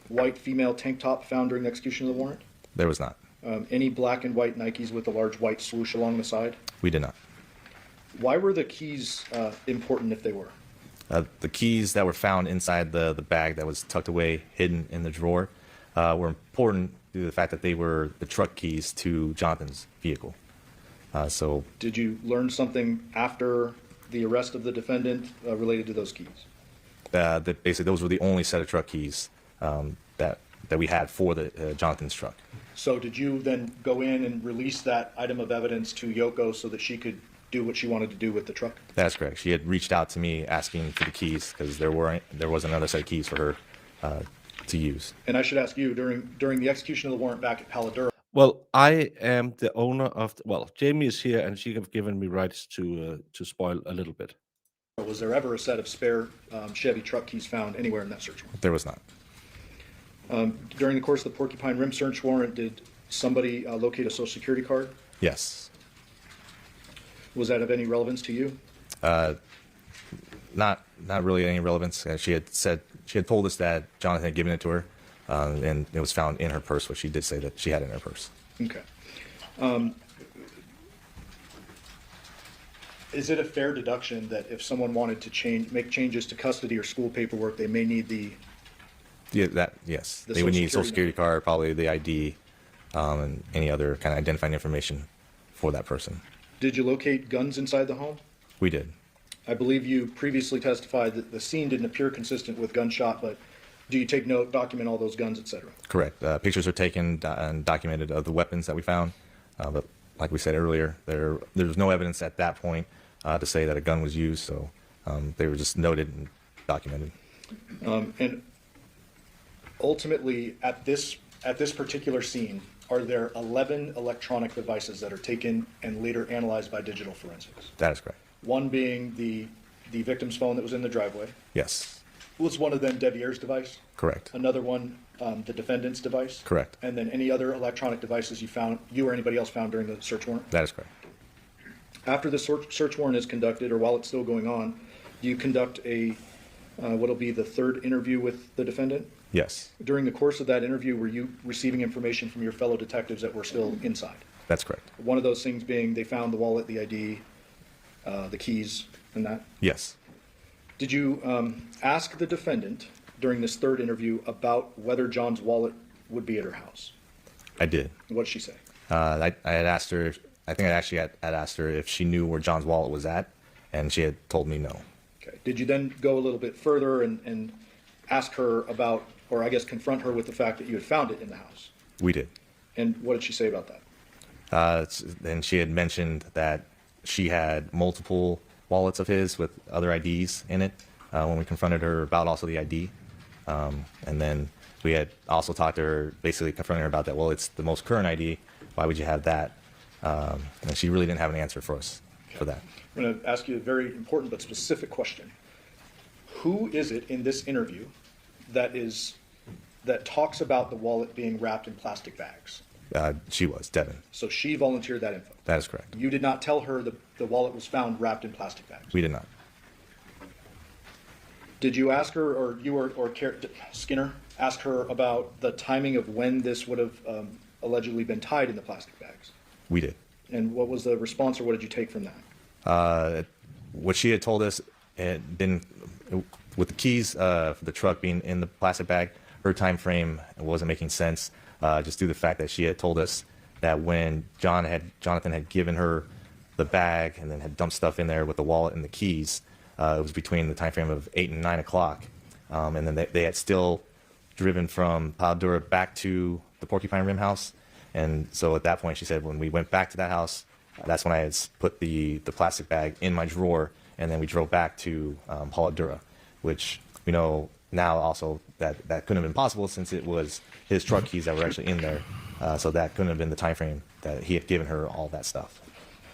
Speaker 8: white female tank top found during the execution of the warrant?
Speaker 10: There was not.
Speaker 8: Any black and white Nikes with a large white swoosh along the side?
Speaker 10: We did not.
Speaker 8: Why were the keys important if they were?
Speaker 10: The keys that were found inside the bag that was tucked away, hidden in the drawer, were important due to the fact that they were the truck keys to Jonathan's vehicle. So
Speaker 8: Did you learn something after the arrest of the defendant related to those keys?
Speaker 10: that basically those were the only set of truck keys that we had for the Jonathan's truck.
Speaker 8: So did you then go in and release that item of evidence to Yoko so that she could do what she wanted to do with the truck?
Speaker 10: That's correct. She had reached out to me asking for the keys because there was another set of keys for her to use.
Speaker 8: And I should ask you, during the execution of the warrant back at Paladura,
Speaker 2: Well, I am the owner of. Jamie is here, and she have given me rights to spoil a little bit.
Speaker 8: was there ever a set of spare Chevy truck keys found anywhere in that search warrant?
Speaker 10: There was not.
Speaker 8: During the course of the Porcupine Rim search warrant, did somebody locate a social security card?
Speaker 10: Yes.
Speaker 8: Was that of any relevance to you?
Speaker 10: Not really any relevance. She had told us that Jonathan had given it to her, and it was found in her purse, which she did say that she had in her purse.
Speaker 8: Okay. Is it a fair deduction that if someone wanted to make changes to custody or school paperwork, they may need the
Speaker 10: Yes.
Speaker 8: The
Speaker 10: They would
Speaker 8: Social
Speaker 10: need a social
Speaker 8: Security
Speaker 10: security card, probably the ID, and any other kind of identifying information for that person.
Speaker 8: Did you locate guns inside the home?
Speaker 10: We did.
Speaker 8: I believe you previously testified that the scene didn't appear consistent with gunshot, but do you take note, document all those guns, etc.?
Speaker 10: Correct. Pictures are taken and documented of the weapons that we found, but like we said earlier, there was no evidence at that point to say that a gun was used, so they were just noted and documented.
Speaker 8: And ultimately, at this particular scene, are there 11 electronic devices that are taken and later analyzed by digital forensics?
Speaker 10: That is correct.
Speaker 8: One being the victim's phone that was in the driveway.
Speaker 10: Yes.
Speaker 8: Was one of them Devier's device?
Speaker 10: Correct.
Speaker 8: Another one, the defendant's device?
Speaker 10: Correct.
Speaker 8: And then any other electronic devices you or anybody else found during the search warrant?
Speaker 10: That is correct.
Speaker 8: After the search warrant is conducted, or while it's still going on, do you conduct what'll be the third interview with the defendant?
Speaker 10: Yes.
Speaker 8: During the course of that interview, were you receiving information from your fellow detectives that were still inside?
Speaker 10: That's correct.
Speaker 8: One of those things being they found the wallet, the ID, the keys, and that?
Speaker 10: Yes.
Speaker 8: Did you ask the defendant during this third interview about whether John's wallet would be at her house?
Speaker 10: I did.
Speaker 8: What did she say?
Speaker 10: I had asked her, I think I actually had asked her if she knew where John's wallet was at, and she had told me no.
Speaker 8: Okay. Did you then go a little bit further and ask her about, or I guess confront her with the fact that you had found it in the house?
Speaker 10: We did.
Speaker 8: And what did she say about that?
Speaker 10: And she had mentioned that she had multiple wallets of his with other IDs in it when we confronted her about also the ID. And then we had also talked to her, basically confronting her about that. Well, it's the most current ID. Why would you have that? And she really didn't have an answer for us for that.
Speaker 8: I'm going to ask you a very important but specific question. Who is it in this interview that talks about the wallet being wrapped in plastic bags?
Speaker 10: She was, Devyn.
Speaker 8: So she volunteered that info.
Speaker 10: That is correct.
Speaker 8: You did not tell her the wallet was found wrapped in plastic bags.
Speaker 10: We did not.
Speaker 8: Did you ask her, or you or Skinner ask her about the timing of when this would have allegedly been tied in the plastic bags?
Speaker 10: We did.
Speaker 8: And what was the response, or what did you take from that?
Speaker 10: What she had told us had been with the keys for the truck being in the plastic bag. Her time frame wasn't making sense, just due to the fact that she had told us that when Jonathan had given her the bag and then had dumped stuff in there with the wallet and the keys, it was between the time frame of 8 and 9 o'clock, and then they had still driven from Paladura back to the Porcupine Rim house. And so at that point, she said, when we went back to that house, that's when I had put the plastic bag in my drawer, and then we drove back to Paladura, which we know now also that couldn't have been possible since it was his truck keys that were actually in there. So that couldn't have been the time frame that he had given her all that stuff.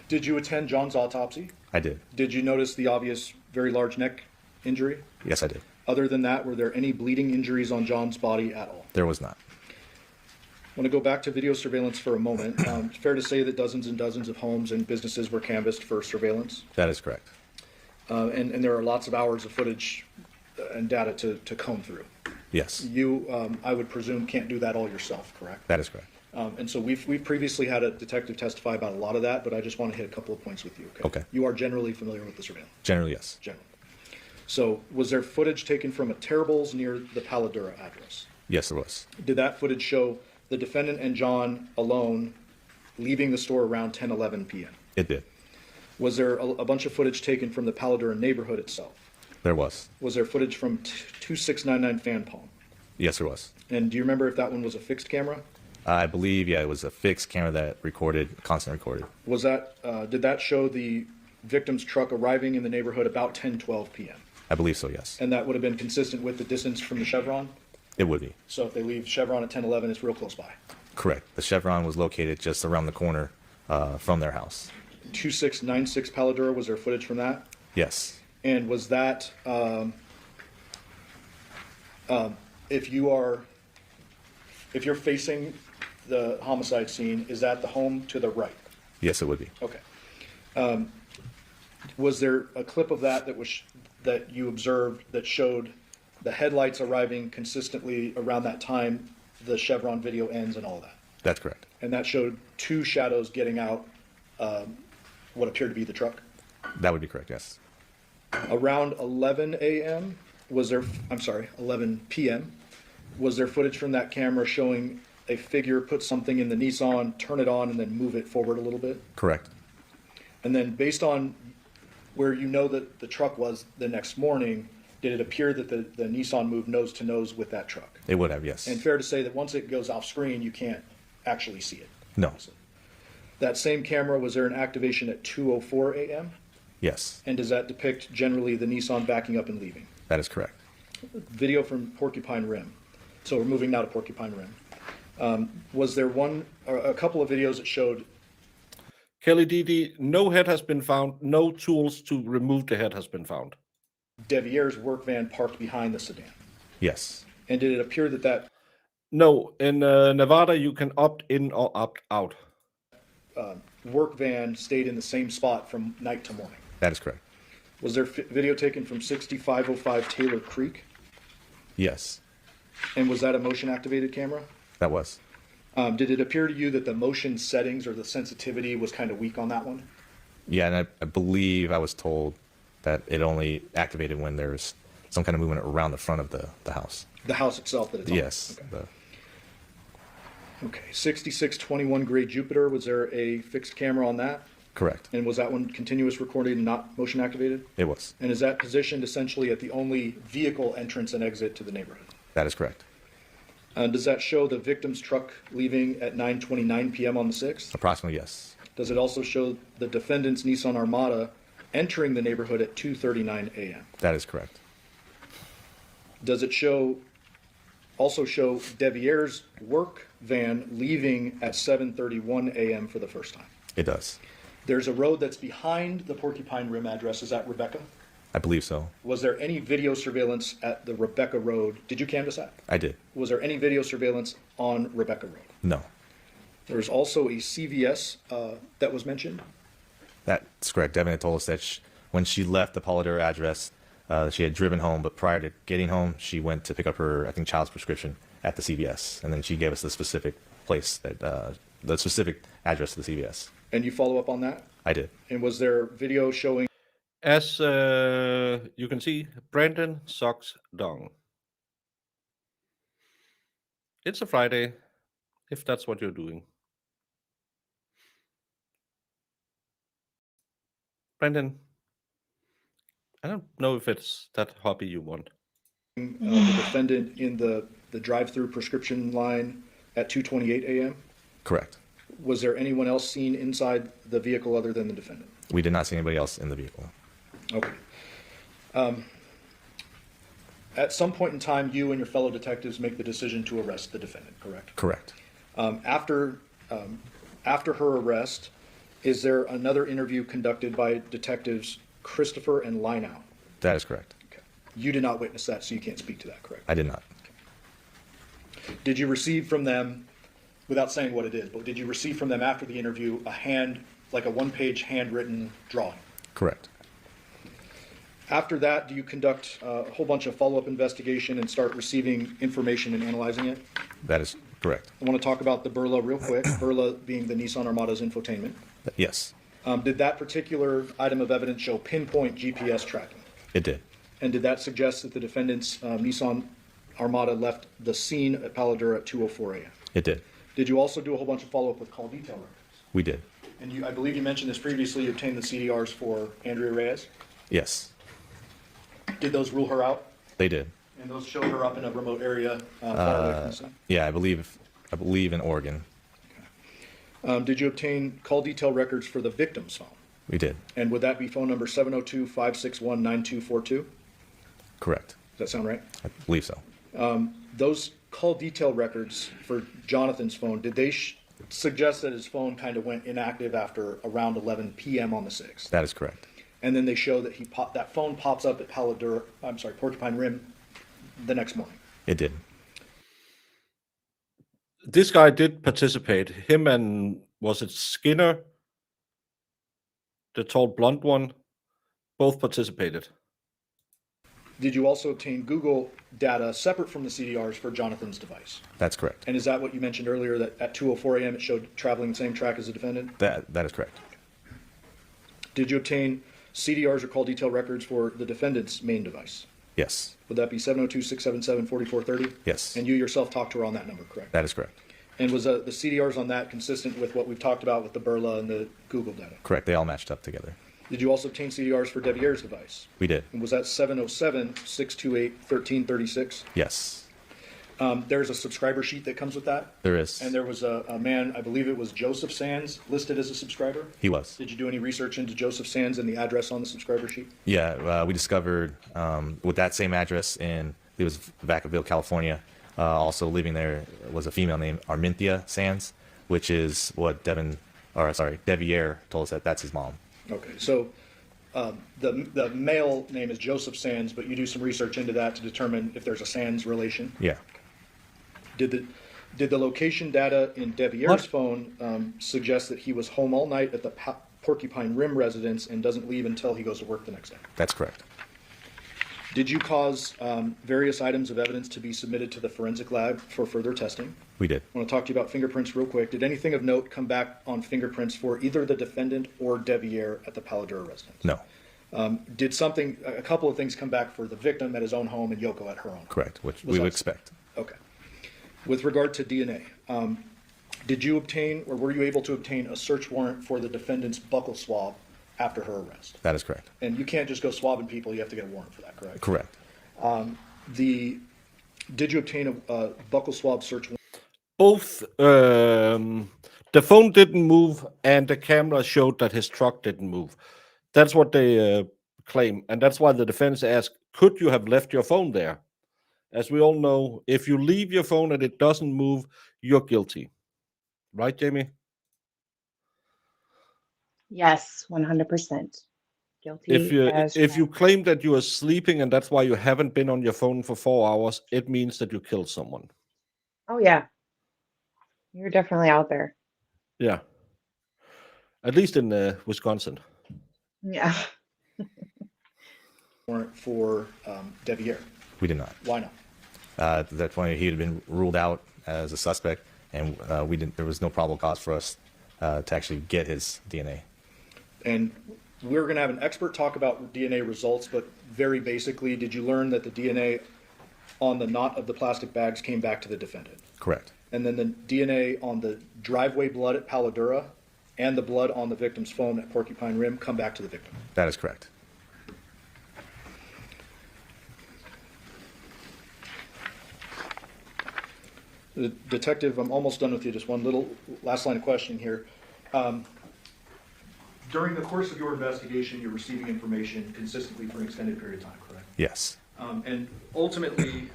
Speaker 8: Did you attend John's autopsy?
Speaker 10: I did.
Speaker 8: Did you notice the obvious very large neck injury?
Speaker 10: Yes, I did.
Speaker 8: Other than that, were there any bleeding injuries on John's body at all?
Speaker 10: There was not.
Speaker 8: I want to go back to video surveillance for a moment. It's fair to say that dozens and dozens of homes and businesses were canvassed for surveillance.
Speaker 10: That is correct.
Speaker 8: And there are lots of hours of footage and data to comb through.
Speaker 10: Yes.
Speaker 8: You, I would presume, can't do that all yourself, correct?
Speaker 10: That is correct.
Speaker 8: And so we've previously had a detective testify about a lot of that, but I just want to hit a couple of points with you.
Speaker 10: Okay.
Speaker 8: You are generally familiar with the surveillance?
Speaker 10: Generally, yes.
Speaker 8: Generally. So was there footage taken from a Terrible's near the Paladura address?
Speaker 10: Yes, there was.
Speaker 8: Did that footage show the defendant and John alone leaving the store around 10:11 p.m.?
Speaker 10: It did.
Speaker 8: Was there a bunch of footage taken from the Paladura neighborhood itself?
Speaker 10: There was.
Speaker 8: Was there footage from 2699 Fan Palm?
Speaker 10: Yes, there was.
Speaker 8: And do you remember if that one was a fixed camera?
Speaker 10: I believe, yeah, it was a fixed camera that recorded, constantly recorded.
Speaker 8: Was that, did that show the victim's truck arriving in the neighborhood about 10:12 p.m.?
Speaker 10: I believe so, yes.
Speaker 8: And that would have been consistent with the distance from the Chevron?
Speaker 10: It would be.
Speaker 8: So if they leave Chevron at 10:11, it's real close by.
Speaker 10: Correct. The Chevron was located just around the corner from their house.
Speaker 8: 2696 Paladura, was there footage from that?
Speaker 10: Yes.
Speaker 8: And was that, if you're facing the homicide scene, is that the home to the right?
Speaker 10: Yes, it would be.
Speaker 8: Okay. Was there a clip of that that you observed that showed the headlights arriving consistently around that time the Chevron video ends and all that?
Speaker 10: That's correct.
Speaker 8: And that showed two shadows getting out what appeared to be the truck?
Speaker 10: That would be correct, yes.
Speaker 8: Around 11 a.m. 11 p.m. was there footage from that camera showing a figure put something in the Nissan, turn it on, and then move it forward a little bit?
Speaker 10: Correct.
Speaker 8: And then based on where you know that the truck was the next morning, did it appear that the Nissan moved nose to nose with that truck?
Speaker 10: It would have, yes.
Speaker 8: And fair to say that once it goes off screen, you can't actually see it?
Speaker 10: No.
Speaker 8: That same camera, was there an activation at 2:04 a.m.?
Speaker 10: Yes,
Speaker 8: And does that depict generally the Nissan backing up and leaving?
Speaker 10: that is correct.
Speaker 8: Video from Porcupine Rim. So we're moving now to Porcupine Rim. Was there a couple of videos that showed?
Speaker 2: Kelly DD, no head has been found. No tools to remove the head has been found.
Speaker 8: Devier's work van parked behind the sedan.
Speaker 10: Yes.
Speaker 8: And did it appear that
Speaker 2: No, in Nevada, you can opt in or opt out.
Speaker 8: work van stayed in the same spot from night to morning?
Speaker 10: That is correct.
Speaker 8: Was there video taken from 6505 Taylor Creek?
Speaker 10: Yes,
Speaker 8: And was that a motion activated camera?
Speaker 10: that was.
Speaker 8: Did it appear to you that the motion settings or the sensitivity was kind of weak on that one?
Speaker 10: Yeah, and I believe I was told that it only activated when there's some kind of movement around the front of the house.
Speaker 8: The house itself that it's on?
Speaker 10: Yes.
Speaker 8: Okay. Okay, 6621 Gray Jupiter, was there a fixed camera on that?
Speaker 10: Correct.
Speaker 8: And was that one continuous recorded and not motion activated?
Speaker 10: It was.
Speaker 8: And is that positioned essentially at the only vehicle entrance and exit to the neighborhood?
Speaker 10: That is correct.
Speaker 8: Does that show the victim's truck leaving at 9:29 p.m. on the 6th?
Speaker 10: Approximately, yes.
Speaker 8: Does it also show the defendant's Nissan Armada entering the neighborhood at 2:39 a.m.?
Speaker 10: That is correct.
Speaker 8: Does it also show Devier's work van leaving at 7:31 a.m. for the first time?
Speaker 10: It does.
Speaker 8: There's a road that's behind the Porcupine Rim address. Is that Rebecca?
Speaker 10: I believe so.
Speaker 8: Was there any video surveillance at the Rebecca Road? Did you canvass that?
Speaker 10: I did.
Speaker 8: Was there any video surveillance on Rebecca Road?
Speaker 10: No.
Speaker 8: There's also a CVS that was mentioned.
Speaker 10: That's correct. Devyn had told us that when she left the Paladura address, she had driven home, but prior to getting home, she went to pick up her, I think, child's prescription at the CVS. And then she gave us the specific place, the specific address to the CVS.
Speaker 8: And you follow up on that?
Speaker 10: I did.
Speaker 8: And was there video showing?
Speaker 2: As you can see, Brandon sucks dong. It's a Friday, if that's what you're doing. Brandon, I don't know if it's that hobby you want.
Speaker 8: The defendant in the drive-through prescription line at 2:28 a.m.
Speaker 10: Correct.
Speaker 8: Was there anyone else seen inside the vehicle other than the defendant?
Speaker 10: We did not see anybody else in the vehicle.
Speaker 8: Okay. At some point in time, you and your fellow detectives make the decision to arrest the defendant, correct?
Speaker 10: Correct.
Speaker 8: After her arrest, is there another interview conducted by detectives Christopher and Lineout?
Speaker 10: That is correct.
Speaker 8: Okay. You did not witness that, so you can't speak to that, correct?
Speaker 10: I did not.
Speaker 8: Did you receive from them, without saying what it is, but did you receive from them after the interview like a one-page handwritten drawing?
Speaker 10: Correct.
Speaker 8: After that, do you conduct a whole bunch of follow-up investigation and start receiving information and analyzing it?
Speaker 10: That is correct.
Speaker 8: I want to talk about the Burla real quick, Burla being the Nissan Armada's infotainment.
Speaker 10: Yes,
Speaker 8: Did that particular item of evidence show pinpoint GPS tracking?
Speaker 10: it did.
Speaker 8: And did that suggest that the defendant's Nissan Armada left the scene at Paladura at 2:04 a.m.?
Speaker 10: It did.
Speaker 8: Did you also do a whole bunch of follow-up with call detail records?
Speaker 10: We did.
Speaker 8: And I believe you mentioned this previously, you obtained the CDRs for Andrea Reyes.
Speaker 10: Yes,
Speaker 8: Did those rule her out?
Speaker 10: they did.
Speaker 8: And those showed her up in a remote area far away from the scene?
Speaker 10: Yeah, I believe in Oregon.
Speaker 8: Did you obtain call detail records for the victim's phone?
Speaker 10: We did.
Speaker 8: And would that be phone number 702-561-9242? Does
Speaker 10: Correct.
Speaker 8: that sound right?
Speaker 10: I believe so.
Speaker 8: Those call detail records for Jonathan's phone, did they suggest that his phone kind of went inactive after around 11 p.m. on the 6th?
Speaker 10: That is correct.
Speaker 8: And then they show that that phone pops up at Porcupine Rim the next morning.
Speaker 10: It did.
Speaker 2: This guy did participate. Him and, was it Skinner? The tall blonde one? Both participated.
Speaker 8: Did you also obtain Google data separate from the CDRs for Jonathan's device?
Speaker 10: That's correct.
Speaker 8: And is that what you mentioned earlier, that at 2:04 a.m. it showed traveling the same track as the defendant?
Speaker 10: That is correct.
Speaker 8: Did you obtain CDRs or call detail records for the defendant's main device?
Speaker 10: Yes.
Speaker 8: Would that be 702-677-4430?
Speaker 10: Yes.
Speaker 8: And you yourself talked to her on that number, correct?
Speaker 10: That is correct.
Speaker 8: And was the CDRs on that consistent with what we've talked about with the Burla and the Google data?
Speaker 10: Correct. They all matched up together.
Speaker 8: Did you also obtain CDRs for Devier's device?
Speaker 10: We did.
Speaker 8: And was that 707-628-1336?
Speaker 10: Yes.
Speaker 8: There's a subscriber sheet that comes with that.
Speaker 10: There is.
Speaker 8: And there was a man, I believe it was Joseph Sands, listed as a subscriber.
Speaker 10: He was.
Speaker 8: Did you do any research into Joseph Sands and the address on the subscriber sheet?
Speaker 10: Yeah, we discovered with that same address it was Vacaville, California. Also living there was a female named Arminthia Sands, which is what Devier told us that's his mom.
Speaker 8: Okay, so the male name is Joseph Sands, but you do some research into that to determine if there's a Sands relation.
Speaker 10: Yeah.
Speaker 8: Did the location data in Devier's phone suggest that he was home all night at the Porcupine Rim residence and doesn't leave until he goes to work the next day?
Speaker 10: That's correct.
Speaker 8: Did you cause various items of evidence to be submitted to the forensic lab for further testing?
Speaker 10: We did.
Speaker 8: I want to talk to you about fingerprints real quick. Did anything of note come back on fingerprints for either the defendant or Devier at the Paladura residence?
Speaker 10: No.
Speaker 8: Did a couple of things come back for the victim at his own home and Yoko at her own home?
Speaker 10: Correct, which we would expect.
Speaker 8: Okay. With regard to DNA, did you obtain or were you able to obtain a search warrant for the defendant's buccal swab after her arrest?
Speaker 10: That is correct.
Speaker 8: And you can't just go swabbing people, you have to get a warrant for that, correct?
Speaker 10: Correct.
Speaker 8: Did you obtain a buccal swab search warrant?
Speaker 2: Both, the phone didn't move and the camera showed that his truck didn't move. That's what they claim. And that's why the defense asked, could you have left your phone there? As we all know, if you leave your phone and it doesn't move, you're guilty. Right, Jamie?
Speaker 9: Yes, 100%. Guilty.
Speaker 2: If you claim that you are sleeping and that's why you haven't been on your phone for 4 hours, it means that you killed someone.
Speaker 9: Oh yeah, you're definitely out there.
Speaker 2: Yeah. At least in Wisconsin.
Speaker 9: Yeah.
Speaker 8: Warrant for Devier.
Speaker 10: We did not.
Speaker 8: Why not?
Speaker 10: At that point, he had been ruled out as a suspect, and there was no probable cause for us to actually get his DNA.
Speaker 8: And we're going to have an expert talk about DNA results, but very basically, did you learn that the DNA on the knot of the plastic bags came back to the defendant?
Speaker 10: Correct.
Speaker 8: And then the DNA on the driveway blood at Palo Duro and the blood on the victim's phone at Porcupine Rim come back to the victim?
Speaker 10: That is correct.
Speaker 8: The detective, I'm almost done with you. Just one little last line of questioning here. During the course of your investigation, you're receiving information consistently for an extended period of time, correct?
Speaker 10: Yes.
Speaker 8: And ultimately,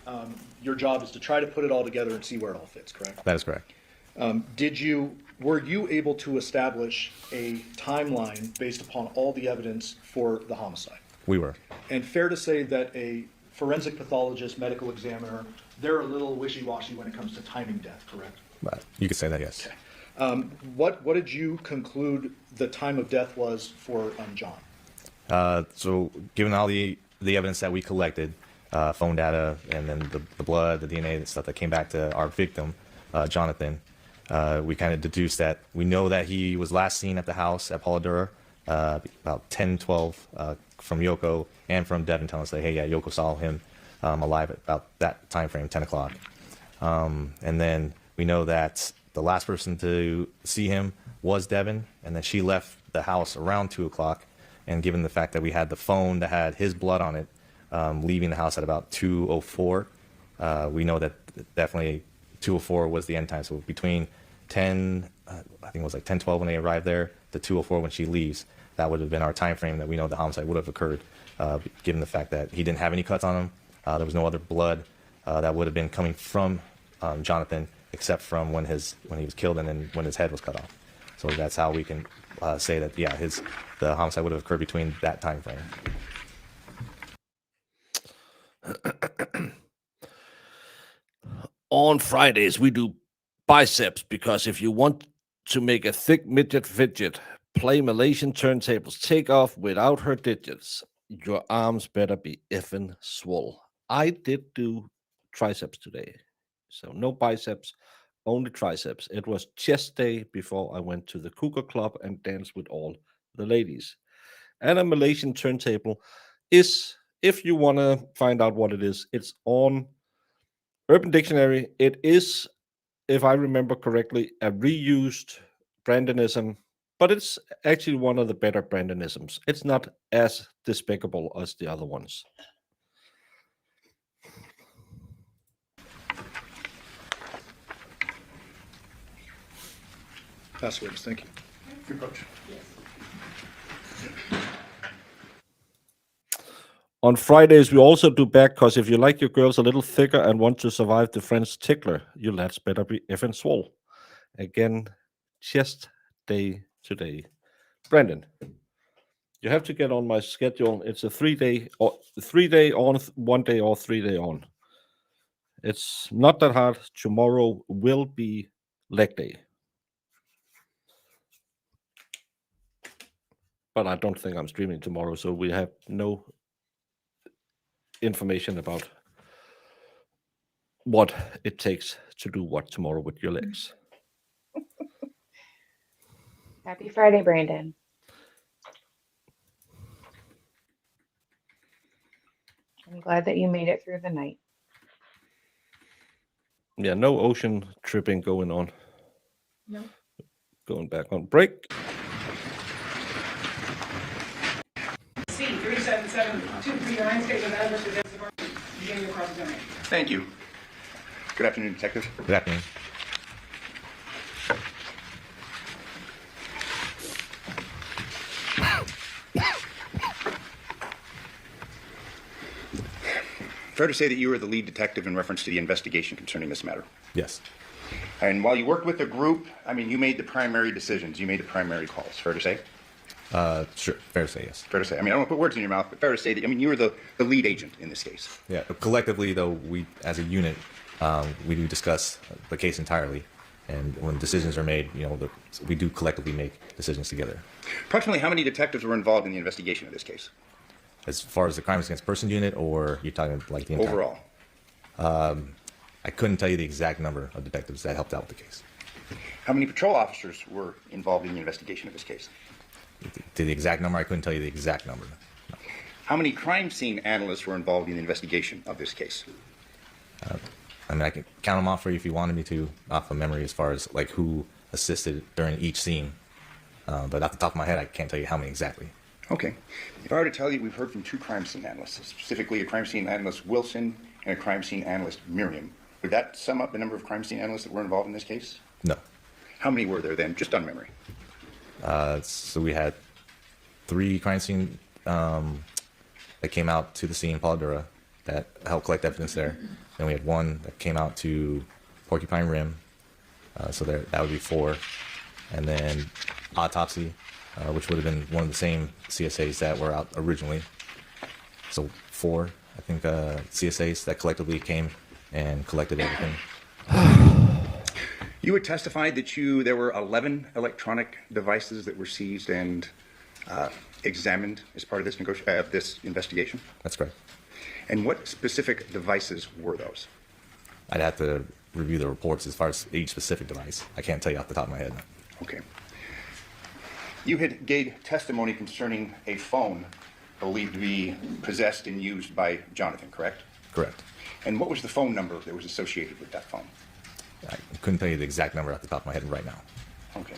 Speaker 8: your job is to try to put it all together and see where it all fits, correct?
Speaker 10: That is correct.
Speaker 8: Were you able to establish a timeline based upon all the evidence for the homicide?
Speaker 10: We were. And
Speaker 8: fair to say that a forensic pathologist, medical examiner, they're a little wishy-washy when it comes to timing death, correct?
Speaker 10: You could say that, yes.
Speaker 8: Okay. What did you conclude the time of death was for John?
Speaker 10: So given all the evidence that we collected, phone data, and then the blood, the DNA, the stuff that came back to our victim, Jonathan, we kind of deduced that we know that he was last seen at the house at Palo Duro about 10:12 from Yoko and from Devyn telling us that, hey, yeah, Yoko saw him alive at about that time frame, 10 o'clock. And then we know that the last person to see him was Devyn, and then she left the house around 2 o'clock. And given the fact that we had the phone that had his blood on it, leaving the house at about 2:04, we know that definitely 2:04 was the end time. So between 10, I think it was like 10:12 when they arrived there, to 2:04 when she leaves, that would have been our time frame that we know the homicide would have occurred, given the fact that he didn't have any cuts on him. There was no other blood that would have been coming from Jonathan, except from when he was killed and then when his head was cut off. So that's how we can say that, yeah, the homicide would have occurred between that time frame.
Speaker 2: On Fridays, we do biceps because if you want to make a thick midget fidget, play Malaysian turntables, take off without her digits, your arms better be effing swole. I did do triceps today, so no biceps, only triceps. It was chest day before I went to the Cougar Club and danced with all the ladies. And a Malaysian turntable is, if you want to find out what it is, it's on Urban Dictionary. It is, if I remember correctly, a reused Brandonism, but it's actually one of the better Brandonisms. It's not as despicable as the other ones.
Speaker 8: Passwords, thank you.
Speaker 6: Good approach.
Speaker 2: On Fridays, we also do back, because if you like your girls a little thicker and want to survive the French tickler, you lads better be effing swole. Again, chest day today. Brandon, you have to get on my schedule. It's a 3 day on, 1 day or 3 day on. It's not that hard. Tomorrow will be leg day. But I don't think I'm streaming tomorrow, so we have no information about what it takes to do what tomorrow with your legs.
Speaker 9: Happy Friday, Brandon. I'm glad that you made it through the night.
Speaker 2: Yeah, no ocean tripping going on.
Speaker 9: No.
Speaker 2: Going back on break.
Speaker 5: C 377-239, state of adverse to death department. Begin your cross-examination.
Speaker 6: Thank you. Good afternoon, Detective.
Speaker 10: Good afternoon.
Speaker 6: Fair to say that you were the lead detective in reference to the investigation concerning this matter.
Speaker 10: Yes.
Speaker 6: And while you worked with the group, I mean, you made the primary decisions. You made the primary calls. Fair to say?
Speaker 10: Sure. Fair to say, yes.
Speaker 6: Fair to say. I mean, I don't want to put words in your mouth, but fair to say that, I mean, you were the lead agent in this case.
Speaker 10: Yeah. Collectively, though, we, as a unit, we do discuss the case entirely. And when decisions are made, we do collectively make decisions together.
Speaker 6: Approximately how many detectives were involved in the investigation of this case?
Speaker 10: As far as the crimes against person unit, or you're talking like the entire?
Speaker 6: Overall.
Speaker 10: I couldn't tell you the exact number of detectives that helped out with the case.
Speaker 6: How many patrol officers were involved in the investigation of this case?
Speaker 10: To the exact number, I couldn't tell you the exact number.
Speaker 6: How many crime scene analysts were involved in the investigation of this case?
Speaker 10: I mean, I can count them off for you if you wanted me to, off of memory, as far as like who assisted during each scene. But off the top of my head, I can't tell you how many exactly.
Speaker 6: Okay. If I were to tell you we've heard from two crime scene analysts, specifically a crime scene analyst Wilson and a crime scene analyst Miriam, would that sum up the number of crime scene analysts that were involved in this case?
Speaker 10: No.
Speaker 6: How many were there then, just on memory?
Speaker 10: So we had 3 crime scene that came out to the scene, Paladura, that helped collect evidence there. Then we had 1 that came out to Porcupine Rim, so that would be 4. And then autopsy, which would have been one of the same CSAs that were out originally. So 4, I think, CSAs that collectively came and collected everything.
Speaker 6: You had testified that there were 11 electronic devices that were seized and examined as part of this investigation.
Speaker 10: That's correct.
Speaker 6: And what specific devices were those?
Speaker 10: I'd have to review the reports as far as each specific device. I can't tell you off the top of my head.
Speaker 6: Okay. You had gave testimony concerning a phone believed to be possessed and used by Jonathan, correct?
Speaker 10: Correct.
Speaker 6: And what was the phone number that was associated with that phone?
Speaker 10: I couldn't tell you the exact number off the top of my head right now.
Speaker 6: Okay.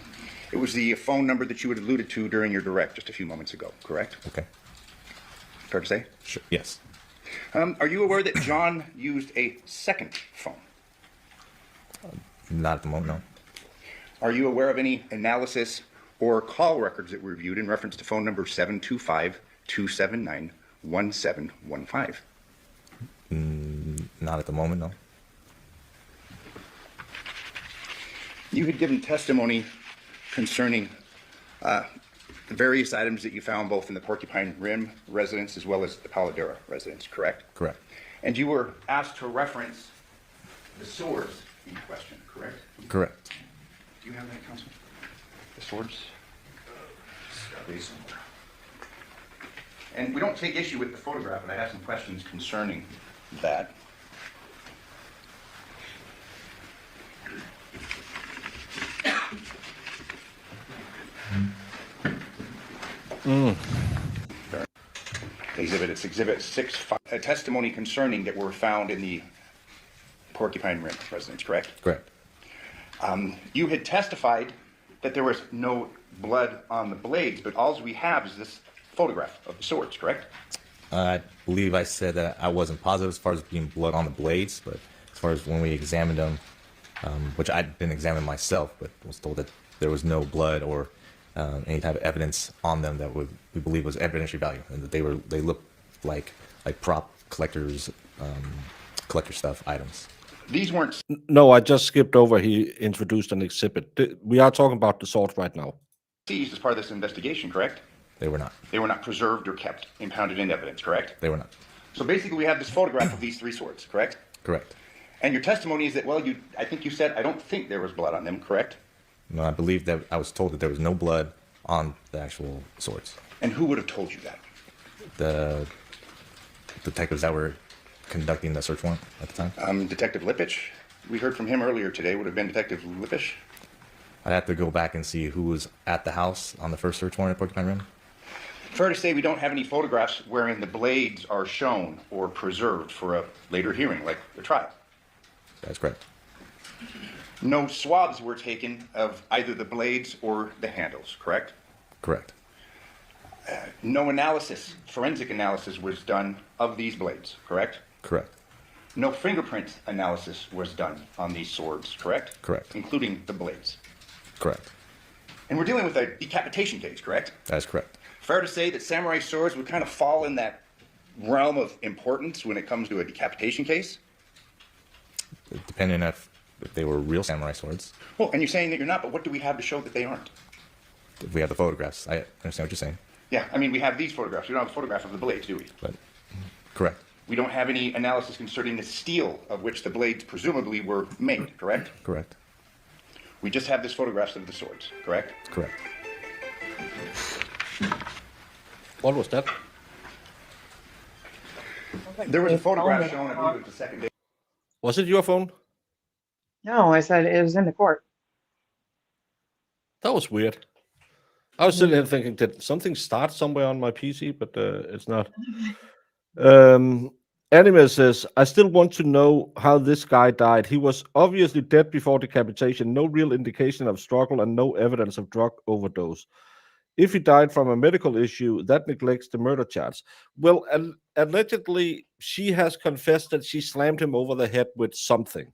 Speaker 6: It was the phone number that you had alluded to during your direct just a few moments ago, correct?
Speaker 10: Okay.
Speaker 6: Fair to say?
Speaker 10: Sure. Yes.
Speaker 6: Are you aware that John used a second phone?
Speaker 10: Not at the moment, no.
Speaker 6: Are you aware of any analysis or call records that were reviewed in reference to phone number 725-279-1715?
Speaker 10: Not at the moment, no.
Speaker 6: You had given testimony concerning various items that you found both in the Porcupine Rim residence as well as the Paladura residence, correct?
Speaker 10: Correct.
Speaker 6: And you were asked to reference the swords in question, correct?
Speaker 10: Correct.
Speaker 6: Do you have that, Counsel? The swords? Please. And we don't take issue with the photograph, but I have some questions concerning that. It's Exhibit 6, a testimony concerning that were found in the Porcupine Rim residence, correct?
Speaker 10: Correct.
Speaker 6: You had testified that there was no blood on the blades, but all we have is this photograph of the swords, correct?
Speaker 10: I believe I said that I wasn't positive as far as being blood on the blades, but as far as when we examined them, which I didn't examine myself, but was told that there was no blood or any type of evidence on them that we believe was evidentiary value, and that they looked like prop collector stuff items.
Speaker 6: These weren't
Speaker 2: No, I just skipped over. He introduced an exhibit. We are talking about the sword right now.
Speaker 6: seized as part of this investigation, correct?
Speaker 10: They were not.
Speaker 6: They were not preserved or kept impounded in evidence, correct?
Speaker 10: They were not.
Speaker 6: So basically we have this photograph of these 3 swords, correct?
Speaker 10: Correct.
Speaker 6: And your testimony is that, well, I think you said, I don't think there was blood on them, correct?
Speaker 10: No, I believe that I was told that there was no blood on the actual swords.
Speaker 6: And who would have told you that?
Speaker 10: The detectives that were conducting the search warrant at the time.
Speaker 6: Detective Lippisch, we heard from him earlier today, would have been Detective Lippisch.
Speaker 10: I'd have to go back and see who was at the house on the first search warrant at Porcupine Rim.
Speaker 6: Fair to say we don't have any photographs wherein the blades are shown or preserved for a later hearing, like the trial.
Speaker 10: That's correct.
Speaker 6: No swabs were taken of either the blades or the handles, correct?
Speaker 10: Correct.
Speaker 6: No analysis, forensic analysis was done of these blades, correct?
Speaker 10: Correct.
Speaker 6: No fingerprint analysis was done on these swords, correct?
Speaker 10: Correct.
Speaker 6: Including the blades.
Speaker 10: Correct.
Speaker 6: And we're dealing with a decapitation case, correct?
Speaker 10: That is correct.
Speaker 6: Fair to say that samurai swords would kind of fall in that realm of importance when it comes to a decapitation case?
Speaker 10: Depending if they were real samurai swords.
Speaker 6: Well, and you're saying that you're not, but what do we have to show that they aren't?
Speaker 10: If we have the photographs. I understand what you're saying.
Speaker 6: Yeah, I mean, we have these photographs. We don't have a photograph of the blades, do we?
Speaker 10: But correct.
Speaker 6: We don't have any analysis concerning the steel of which the blades presumably were made, correct?
Speaker 10: Correct.
Speaker 6: We just have this photographs of the swords, correct?
Speaker 10: Correct.
Speaker 2: What was that?
Speaker 6: There was a photograph shown, I believe it was the second day.
Speaker 2: Was it your phone?
Speaker 9: No, I said it was in the court.
Speaker 2: That was weird. I was sitting here thinking, did something start somewhere on my PC? But it's not. Anime says, I still want to know how this guy died. He was obviously dead before decapitation, no real indication of struggle, and no evidence of drug overdose. If he died from a medical issue, that neglects the murder charge. Well, allegedly, she has confessed that she slammed him over the head with something,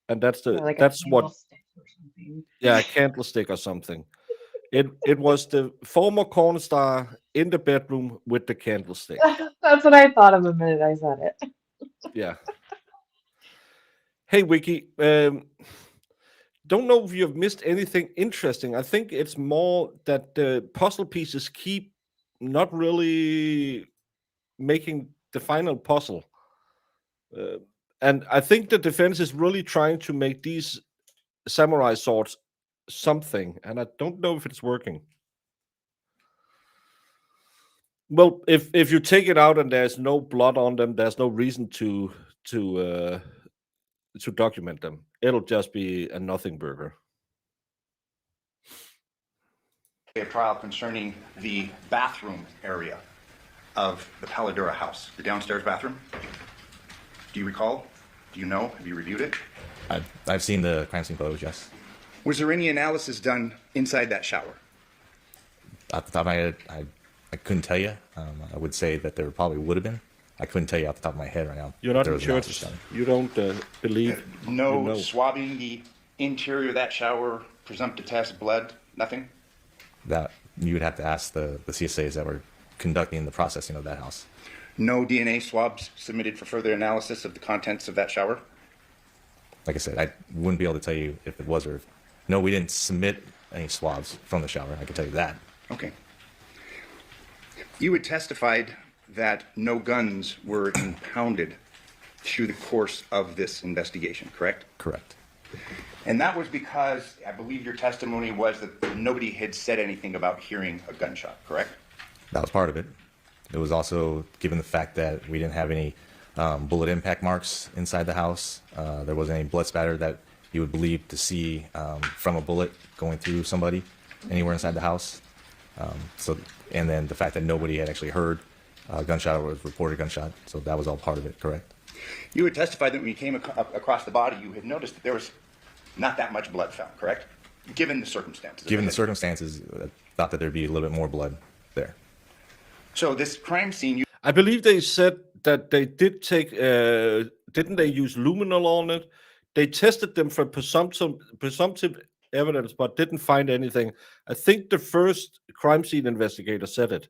Speaker 2: and
Speaker 9: Yeah, like a
Speaker 2: that's what,
Speaker 9: candlestick or something.
Speaker 2: yeah, a candlestick or something. It was the former Cornstar in the bedroom with the candlestick.
Speaker 9: That's what I thought of the minute I said it.
Speaker 2: Yeah. Hey, Wiki. Don't know if you have missed anything interesting. I think it's more that the puzzle pieces keep not really making the final puzzle. And I think the defense is really trying to make these samurai swords something, and I don't know if it's working. Well, if you take it out and there's no blood on them, there's no reason to document them. It'll just be a nothing burger.
Speaker 6: A trial concerning the bathroom area of the Paladura house, the downstairs bathroom. Do you recall? Do you know? Have you reviewed it?
Speaker 10: I've seen the crime scene photos, yes.
Speaker 6: Was there any analysis done inside that shower?
Speaker 10: Off the top of my head, I couldn't tell you. I would say that there probably would have been. I couldn't tell you off the top of my head right now.
Speaker 2: You're not
Speaker 10: There
Speaker 2: in
Speaker 10: was analysis
Speaker 2: church.
Speaker 10: done.
Speaker 2: You don't believe.
Speaker 6: No
Speaker 2: you know.
Speaker 6: swabbing the interior of that shower, presumptive test, blood, nothing?
Speaker 10: That you would have to ask the CSAs that were conducting the processing of that house.
Speaker 6: No DNA swabs submitted for further analysis of the contents of that shower?
Speaker 10: Like I said, I wouldn't be able to tell you if it was or if... No, we didn't submit any swabs from the shower. I can tell you that.
Speaker 6: Okay. You had testified that no guns were impounded through the course of this investigation, correct?
Speaker 10: Correct.
Speaker 6: And that was because I believe your testimony was that nobody had said anything about hearing a gunshot, correct?
Speaker 10: That was part of it. It was also given the fact that we didn't have any bullet impact marks inside the house. There wasn't any blood spatter that you would believe to see from a bullet going through somebody anywhere inside the house. And then the fact that nobody had actually heard a gunshot or was reported gunshot. So that was all part of it, correct?
Speaker 6: You had testified that when you came across the body, you had noticed that there was not that much blood found, correct? Given the circumstances.
Speaker 10: Given the circumstances, I thought that there'd be a little bit more blood there.
Speaker 6: So this crime scene,
Speaker 2: I believe they said that they did take. Didn't they use luminol on it? They tested them for presumptive evidence, but didn't find anything. I think the first crime scene investigator said it,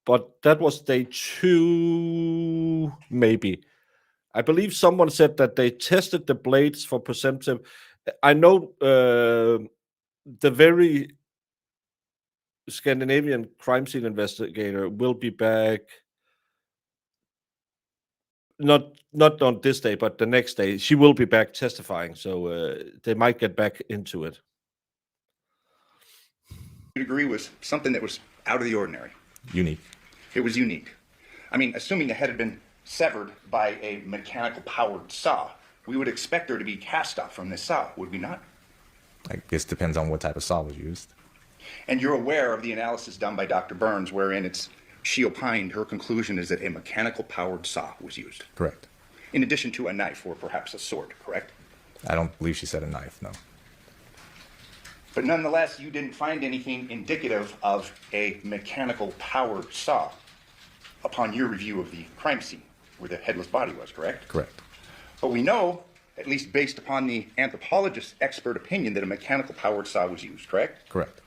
Speaker 2: but that was day 2, maybe. I believe someone said that they tested the blades for presumptive. I know the very Scandinavian crime scene investigator will be back. Not on this day, but the next day. She will be back testifying, so they might get back into it.
Speaker 6: you agree was something that was out of the ordinary.
Speaker 10: Unique.
Speaker 6: It was unique. I mean, assuming the head had been severed by a mechanical powered saw, we would expect there to be cast off from this saw, would we not?
Speaker 10: I guess it depends on what type of saw was used.
Speaker 6: And you're aware of the analysis done by Dr. Burns, wherein she opined her conclusion is that a mechanical powered saw was used.
Speaker 10: Correct.
Speaker 6: In addition to a knife or perhaps a sword, correct?
Speaker 10: I don't believe she said a knife, no.
Speaker 6: But nonetheless, you didn't find anything indicative of a mechanical powered saw upon your review of the crime scene where the headless body was, correct?
Speaker 10: Correct.
Speaker 6: But we know, at least based upon the anthropologist's expert opinion, that a mechanical powered saw was used, correct?
Speaker 10: Correct.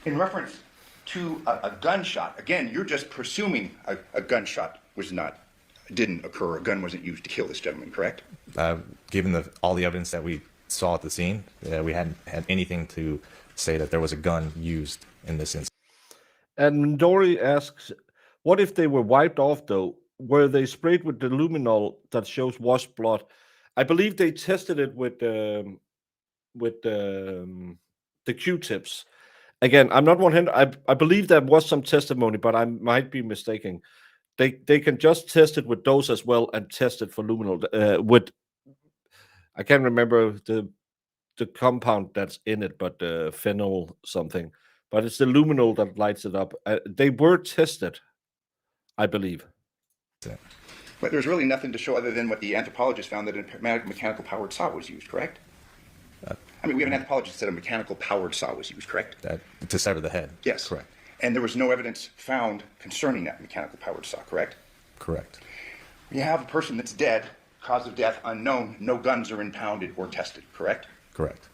Speaker 6: In reference to a gunshot, again, you're just presuming a gunshot didn't occur, a gun wasn't used to kill this gentleman, correct?
Speaker 10: Given all the evidence that we saw at the scene, we hadn't had anything to say that there was a gun used in this instance.
Speaker 2: And Dory asks, what if they were wiped off, though? Were they sprayed with the luminol that shows washed blood? I believe they tested it with the Q-tips. Again, I'm not 100. I believe there was some testimony, but I might be mistaken. They can just test it with those as well and test it for luminol. I can't remember the the compound that's in it, but phenol something. But it's the luminol that lights it up. They were tested, I believe.
Speaker 6: But there's really nothing to show other than what the anthropologist found, that a mechanical powered saw was used, correct? I mean, we have an anthropologist that a mechanical powered saw was used, correct?
Speaker 10: To sever the head.
Speaker 6: Yes.
Speaker 10: Correct.
Speaker 6: And there was no evidence found concerning that mechanical powered saw, correct?
Speaker 10: Correct.
Speaker 6: You have a person that's dead, cause of death unknown, no guns are impounded or tested, correct?
Speaker 10: Correct.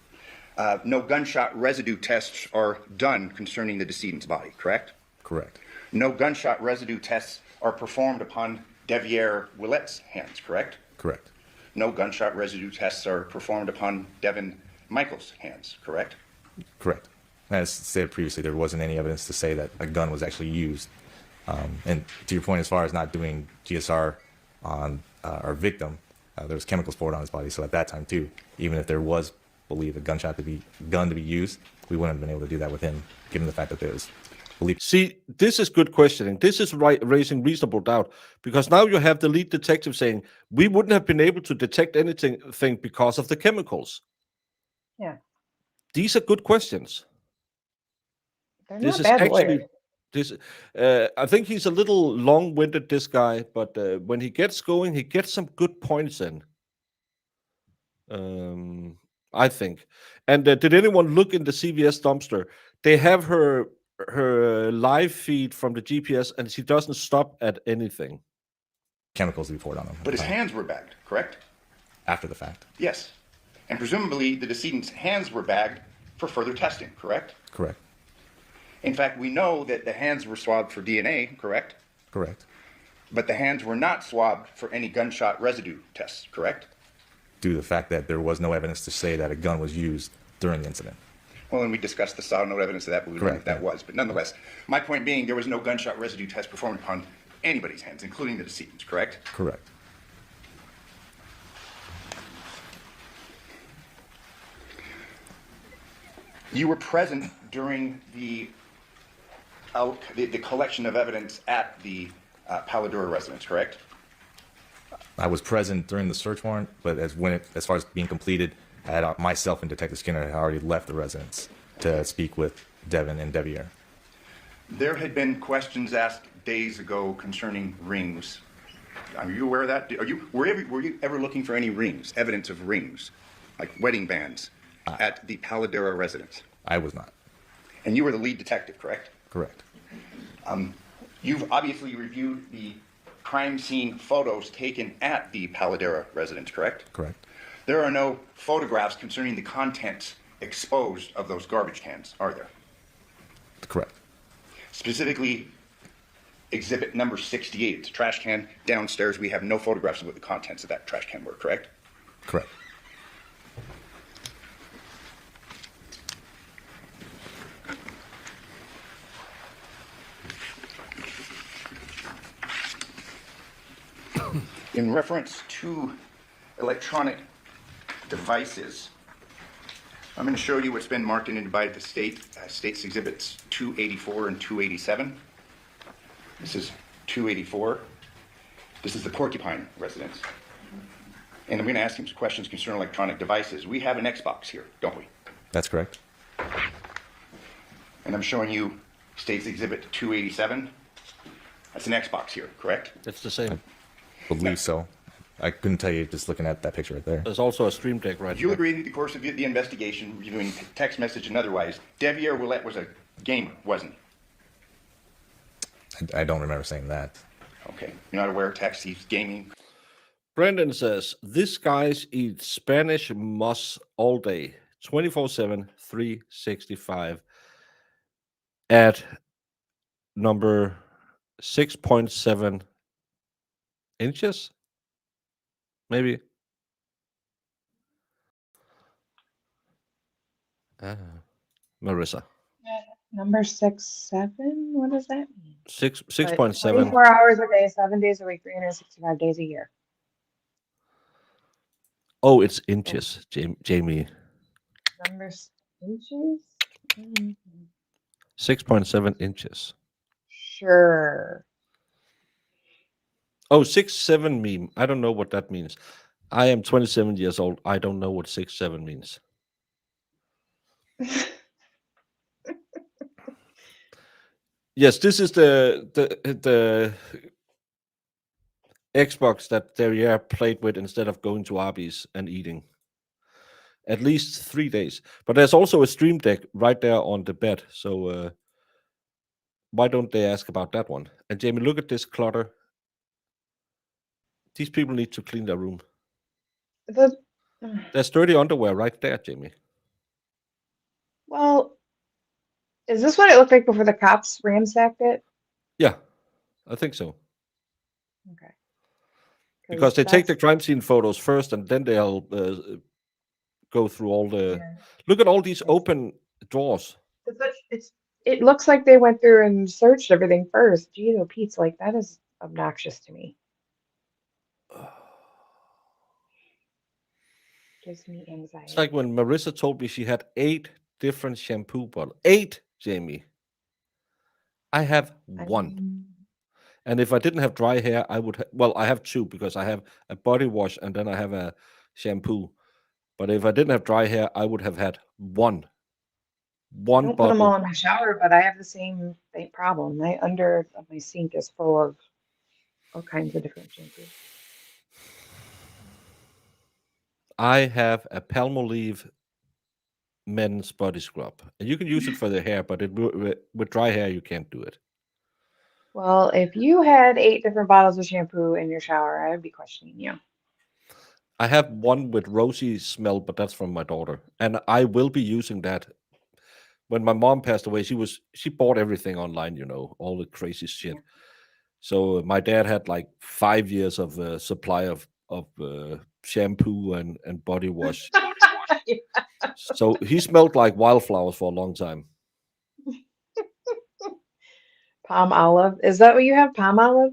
Speaker 6: No gunshot residue tests are done concerning the decedent's body, correct?
Speaker 10: Correct.
Speaker 6: No gunshot residue tests are performed upon Devyn Willette's hands, correct?
Speaker 10: Correct.
Speaker 6: No gunshot residue tests are performed upon Devyn Michaels' hands, correct?
Speaker 10: Correct. As stated previously, there wasn't any evidence to say that a gun was actually used. And to your point, as far as not doing GSR on our victim, there was chemicals poured on his body. So at that time too, even if there was believed a gun to be used, we wouldn't have been able to do that with him, given the fact that there was believed.
Speaker 2: See, this is good questioning. This is raising reasonable doubt, because now you have the lead detective saying we wouldn't have been able to detect anything because of the chemicals.
Speaker 9: Yeah.
Speaker 2: These are good questions.
Speaker 9: They're
Speaker 2: This
Speaker 9: not
Speaker 2: is
Speaker 9: bad
Speaker 2: actually
Speaker 9: lawyers.
Speaker 2: I think he's a little long-winded, this guy, but when he gets going, he gets some good points in. I think. And did anyone look in the CVS dumpster? They have her live feed from the GPS, and she doesn't stop at anything.
Speaker 10: Chemicals to be poured on him.
Speaker 6: But his hands were bagged, correct?
Speaker 10: After the fact.
Speaker 6: Yes. And presumably the decedent's hands were bagged for further testing, correct?
Speaker 10: Correct.
Speaker 6: In fact, we know that the hands were swabbed for DNA, correct?
Speaker 10: Correct.
Speaker 6: But the hands were not swabbed for any gunshot residue tests, correct?
Speaker 10: Due to the fact that there was no evidence to say that a gun was used during the incident.
Speaker 6: Well, and we discussed the saw, no evidence of that, but we don't know if that was. But nonetheless, my point being, there was no gunshot residue test performed upon anybody's hands, including the decedent's, correct?
Speaker 10: Correct.
Speaker 6: You were present during the collection of evidence at the Palladura residence, correct?
Speaker 10: I was present during the search warrant, but as far as being completed, I had myself and Detective Skinner had already left the residence to speak with Devyn and Devyn.
Speaker 6: There had been questions asked days ago concerning rings. Are you aware of that? Were you ever looking for any rings, evidence of rings, like wedding bands, at the Palladura residence?
Speaker 10: I was not.
Speaker 6: And you were the lead detective, correct?
Speaker 10: Correct.
Speaker 6: You've obviously reviewed the crime scene photos taken at the Palladura residence, correct?
Speaker 10: Correct.
Speaker 6: There are no photographs concerning the contents exposed of those garbage cans, are there?
Speaker 10: Correct.
Speaker 6: Specifically, exhibit number 68, it's a trash can downstairs. We have no photographs of what the contents of that trash can were, correct?
Speaker 10: Correct.
Speaker 6: In reference to electronic devices, I'm going to show you what's been marked and divided to states exhibits 284 and 287. This is 284. This is the Porcupine residence. And I'm going to ask him some questions concerning electronic devices. We have an Xbox here, don't we?
Speaker 10: That's correct.
Speaker 6: And I'm showing you states exhibit 287. That's an Xbox here, correct?
Speaker 2: It's the same.
Speaker 10: Believe so. I couldn't tell you just looking at that picture right there.
Speaker 2: There's also a stream deck right
Speaker 6: You
Speaker 2: here.
Speaker 6: agree in the course of the investigation, reviewing text message and otherwise, Devyn Willette was a gamer, wasn't he?
Speaker 10: I don't remember saying that.
Speaker 6: Okay. You're not aware of text, he's gaming.
Speaker 2: Brandon says, this guys eat Spanish moss all day, 24/7, 365, at number 6.7 inches, maybe. Marissa.
Speaker 9: Number 6'7"? What does that mean?
Speaker 2: 6.7.
Speaker 9: 24 hours a day, 7 days a week, 365 days a year.
Speaker 2: Oh, it's inches, Jamie.
Speaker 9: Numbers inches?
Speaker 2: 6.7 inches.
Speaker 9: Sure.
Speaker 2: Oh, 6'7" meme. I don't know what that means. I am 27 years old. I don't know what 6'7" means. Yes, this is the Xbox that Derriere played with instead of going to Arby's and eating. At least 3 days. But there's also a stream deck right there on the bed. So why don't they ask about that one? And Jamie, look at this clutter. These people need to clean their room.
Speaker 9: The,
Speaker 2: There's dirty underwear right there, Jamie.
Speaker 9: well, is this what it looked like before the cops ransacked it?
Speaker 2: Yeah, I think so.
Speaker 9: Okay.
Speaker 2: Because they take the
Speaker 9: that's-
Speaker 2: crime scene photos first, and then they'll go through all the.
Speaker 9: Yeah.
Speaker 2: Look at all these open drawers.
Speaker 9: It looks like they went through and searched everything first. Gee, oh, Pete's like, that is obnoxious to me. Gives me anxiety.
Speaker 2: It's like when Marissa told me she had 8 different shampoo bottles. 8, Jamie. I have 1. And if I didn't have dry hair, I would. Well, I have 2 because I have a body wash and then I have a shampoo. But if I didn't have dry hair, I would have had 1.
Speaker 9: I don't put them
Speaker 2: bottle.
Speaker 9: all in my shower, but I have the same problem. My under of my sink is full of all kinds of different shampoos.
Speaker 2: I have a Palmolive men's body scrub. And you can use it for the hair, but with dry hair, you can't do it.
Speaker 9: Well, if you had 8 different bottles of shampoo in your shower, I would be questioning you.
Speaker 2: I have one with rosy smell, but that's from my daughter. And I will be using that. When my mom passed away, she bought everything online, all the crazy shit.
Speaker 9: Yeah.
Speaker 2: So my dad had like 5 years of supply of shampoo and body wash.
Speaker 9: Yeah.
Speaker 2: So he smelled like wildflowers for a long time.
Speaker 9: Palm olive. Is that what you have? Palm olive?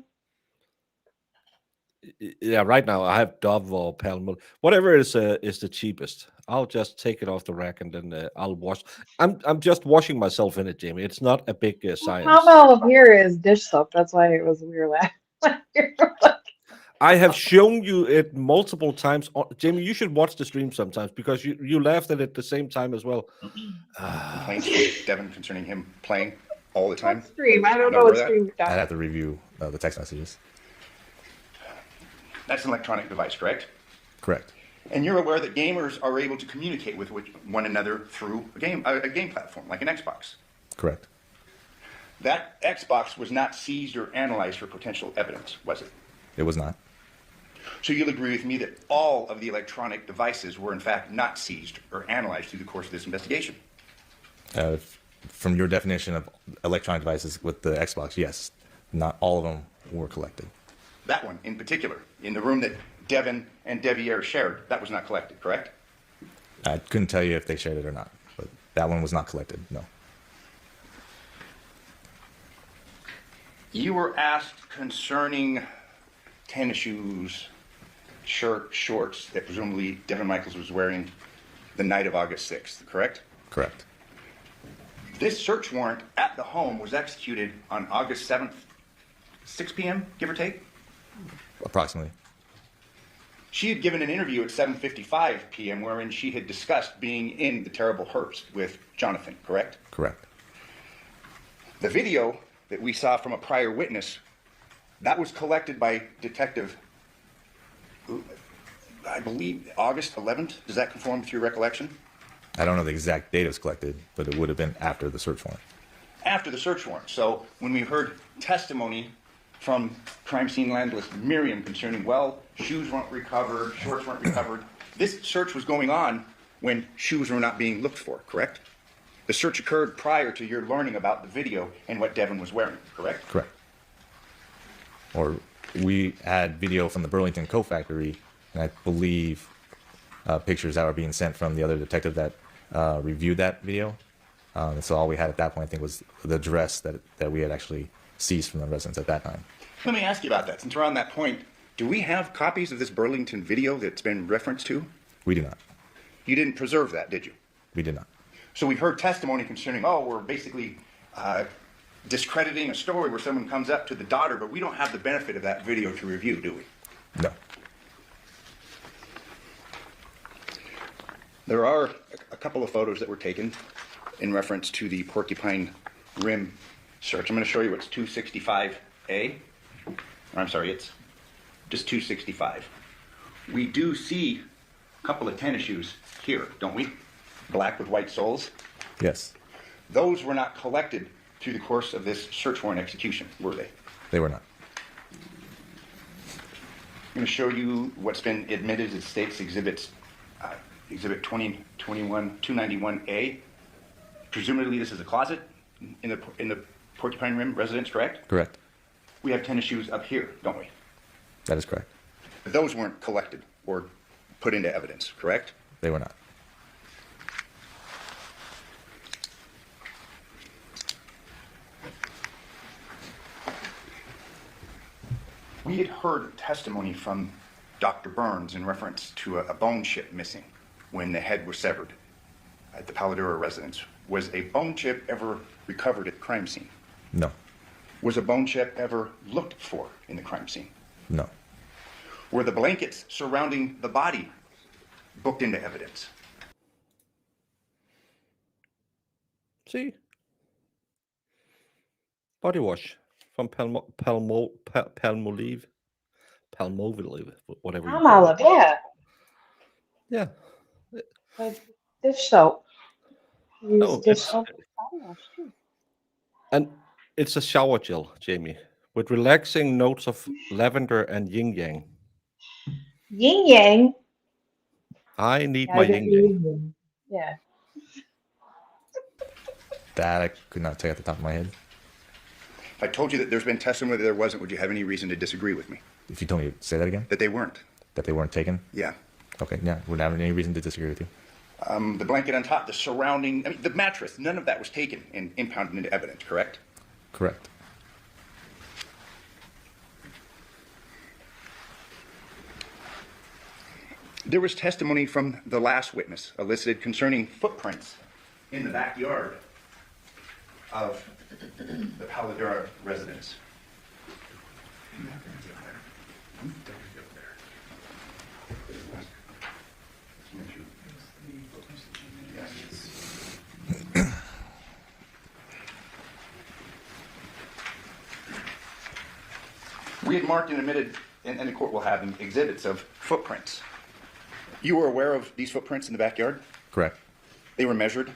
Speaker 2: Yeah, right now I have Dove or Palmolive. Whatever is the cheapest. I'll just take it off the rack and then I'll wash. I'm just washing myself in it, Jamie. It's not a big science.
Speaker 9: Palm olive here is dish soap. That's why it was weird.
Speaker 2: I have shown you it multiple times. Jamie, you should watch the stream sometimes because you laughed at it at the same time as well.
Speaker 6: Complaints from Devyn concerning him playing all the time.
Speaker 9: What stream? I don't know
Speaker 6: Remember
Speaker 9: what
Speaker 6: that?
Speaker 9: stream you're
Speaker 10: I'd
Speaker 9: talking
Speaker 10: have to review the text messages.
Speaker 6: That's an electronic device, correct?
Speaker 10: Correct.
Speaker 6: And you're aware that gamers are able to communicate with one another through a game platform, like an Xbox.
Speaker 10: Correct.
Speaker 6: That Xbox was not seized or analyzed for potential evidence, was it?
Speaker 10: It was not.
Speaker 6: So you'll agree with me that all of the electronic devices were in fact not seized or analyzed through the course of this investigation?
Speaker 10: From your definition of electronic devices with the Xbox, yes. Not all of them were collected.
Speaker 6: That one in particular, in the room that Devyn and Devier shared, that was not collected, correct?
Speaker 10: I couldn't tell you if they shared it or not, but that one was not collected, no.
Speaker 6: You were asked concerning tennis shoes, shirt, shorts that presumably Devyn Michaels was wearing the night of August 6th, correct?
Speaker 10: Correct.
Speaker 6: This search warrant at the home was executed on August 7th, 6 p.m., give or take?
Speaker 10: Approximately.
Speaker 6: She had given an interview at 7:55 p.m. wherein she had discussed being in the terrible Herbst with Jonathan, correct?
Speaker 10: Correct.
Speaker 6: The video that we saw from a prior witness, that was collected by Detective, I believe, August 11th. Does that conform with your recollection?
Speaker 10: I don't know the exact date it was collected, but it would have been after the search warrant.
Speaker 6: After the search warrant. So when we heard testimony from crime scene landless Miriam concerning, well, shoes weren't recovered, shorts weren't recovered, this search was going on when shoes were not being looked for, correct? The search occurred prior to your learning about the video and what Devyn was wearing, correct?
Speaker 10: Correct. Or we had video from the Burlington Coat Factory, and I believe pictures that were being sent from the other detective that reviewed that video. So all we had at that point, I think, was the dress that we had actually seized from the residents at that time.
Speaker 6: Let me ask you about that. Since we're on that point, do we have copies of this Burlington video that's been referenced to?
Speaker 10: We do not.
Speaker 6: You didn't preserve that, did you?
Speaker 10: We did not.
Speaker 6: So we've heard testimony concerning, we're basically discrediting a story where someone comes up to the daughter, but we don't have the benefit of that video to review, do we?
Speaker 10: No.
Speaker 6: There are a couple of photos that were taken in reference to the Porcupine Rim search. I'm going to show you what's 265A. Or I'm sorry, it's just 265. We do see a couple of tennis shoes here, don't we? Black with white soles.
Speaker 10: Yes,
Speaker 6: Those were not collected through the course of this search warrant execution, were they?
Speaker 10: they were not.
Speaker 6: I'm going to show you what's been admitted as state's exhibits, exhibit 291A. Presumably this is a closet in the Porcupine Rim residence, correct?
Speaker 10: Correct.
Speaker 6: We have tennis shoes up here, don't we?
Speaker 10: That is correct.
Speaker 6: But those weren't collected or put into evidence, correct?
Speaker 10: They were not.
Speaker 6: We had heard testimony from Dr. Burns in reference to a bone chip missing when the head was severed at the Paladura residence. Was a bone chip ever recovered at the crime scene?
Speaker 10: No.
Speaker 6: Was a bone chip ever looked for in the crime scene?
Speaker 10: No.
Speaker 6: Were the blankets surrounding the body booked into evidence?
Speaker 2: See? Body wash from Palmolive, whatever you
Speaker 9: I'm
Speaker 2: call
Speaker 9: all
Speaker 2: it.
Speaker 9: of yeah.
Speaker 2: Yeah.
Speaker 9: Like dish soap. Use
Speaker 2: No,
Speaker 9: dish
Speaker 2: it's,
Speaker 9: soap for body wash too.
Speaker 2: and it's a shower gel, Jamie, with relaxing notes of lavender and yin yang.
Speaker 9: Yin yang.
Speaker 2: I need
Speaker 9: Gotta
Speaker 2: my
Speaker 9: get
Speaker 2: yin
Speaker 9: the
Speaker 2: yang.
Speaker 9: yin yang. Yeah.
Speaker 10: That I could not tell you at the top of my head.
Speaker 6: If I told you that there's been testimony that there wasn't, would you have any reason to disagree with me?
Speaker 10: If you told me, say that again,
Speaker 6: That they weren't?
Speaker 10: that they weren't taken.
Speaker 6: Yeah.
Speaker 10: Okay, yeah, wouldn't have any reason to disagree with you.
Speaker 6: The blanket on top, the surrounding, I mean, the mattress, none of that was taken and impounded into evidence, correct?
Speaker 10: Correct.
Speaker 6: There was testimony from the last witness elicited concerning footprints in the backyard of the Paladura residence. We had marked and admitted, and the court will have them, exhibits of footprints. You were aware of these footprints in the backyard?
Speaker 10: Correct.
Speaker 6: They were measured?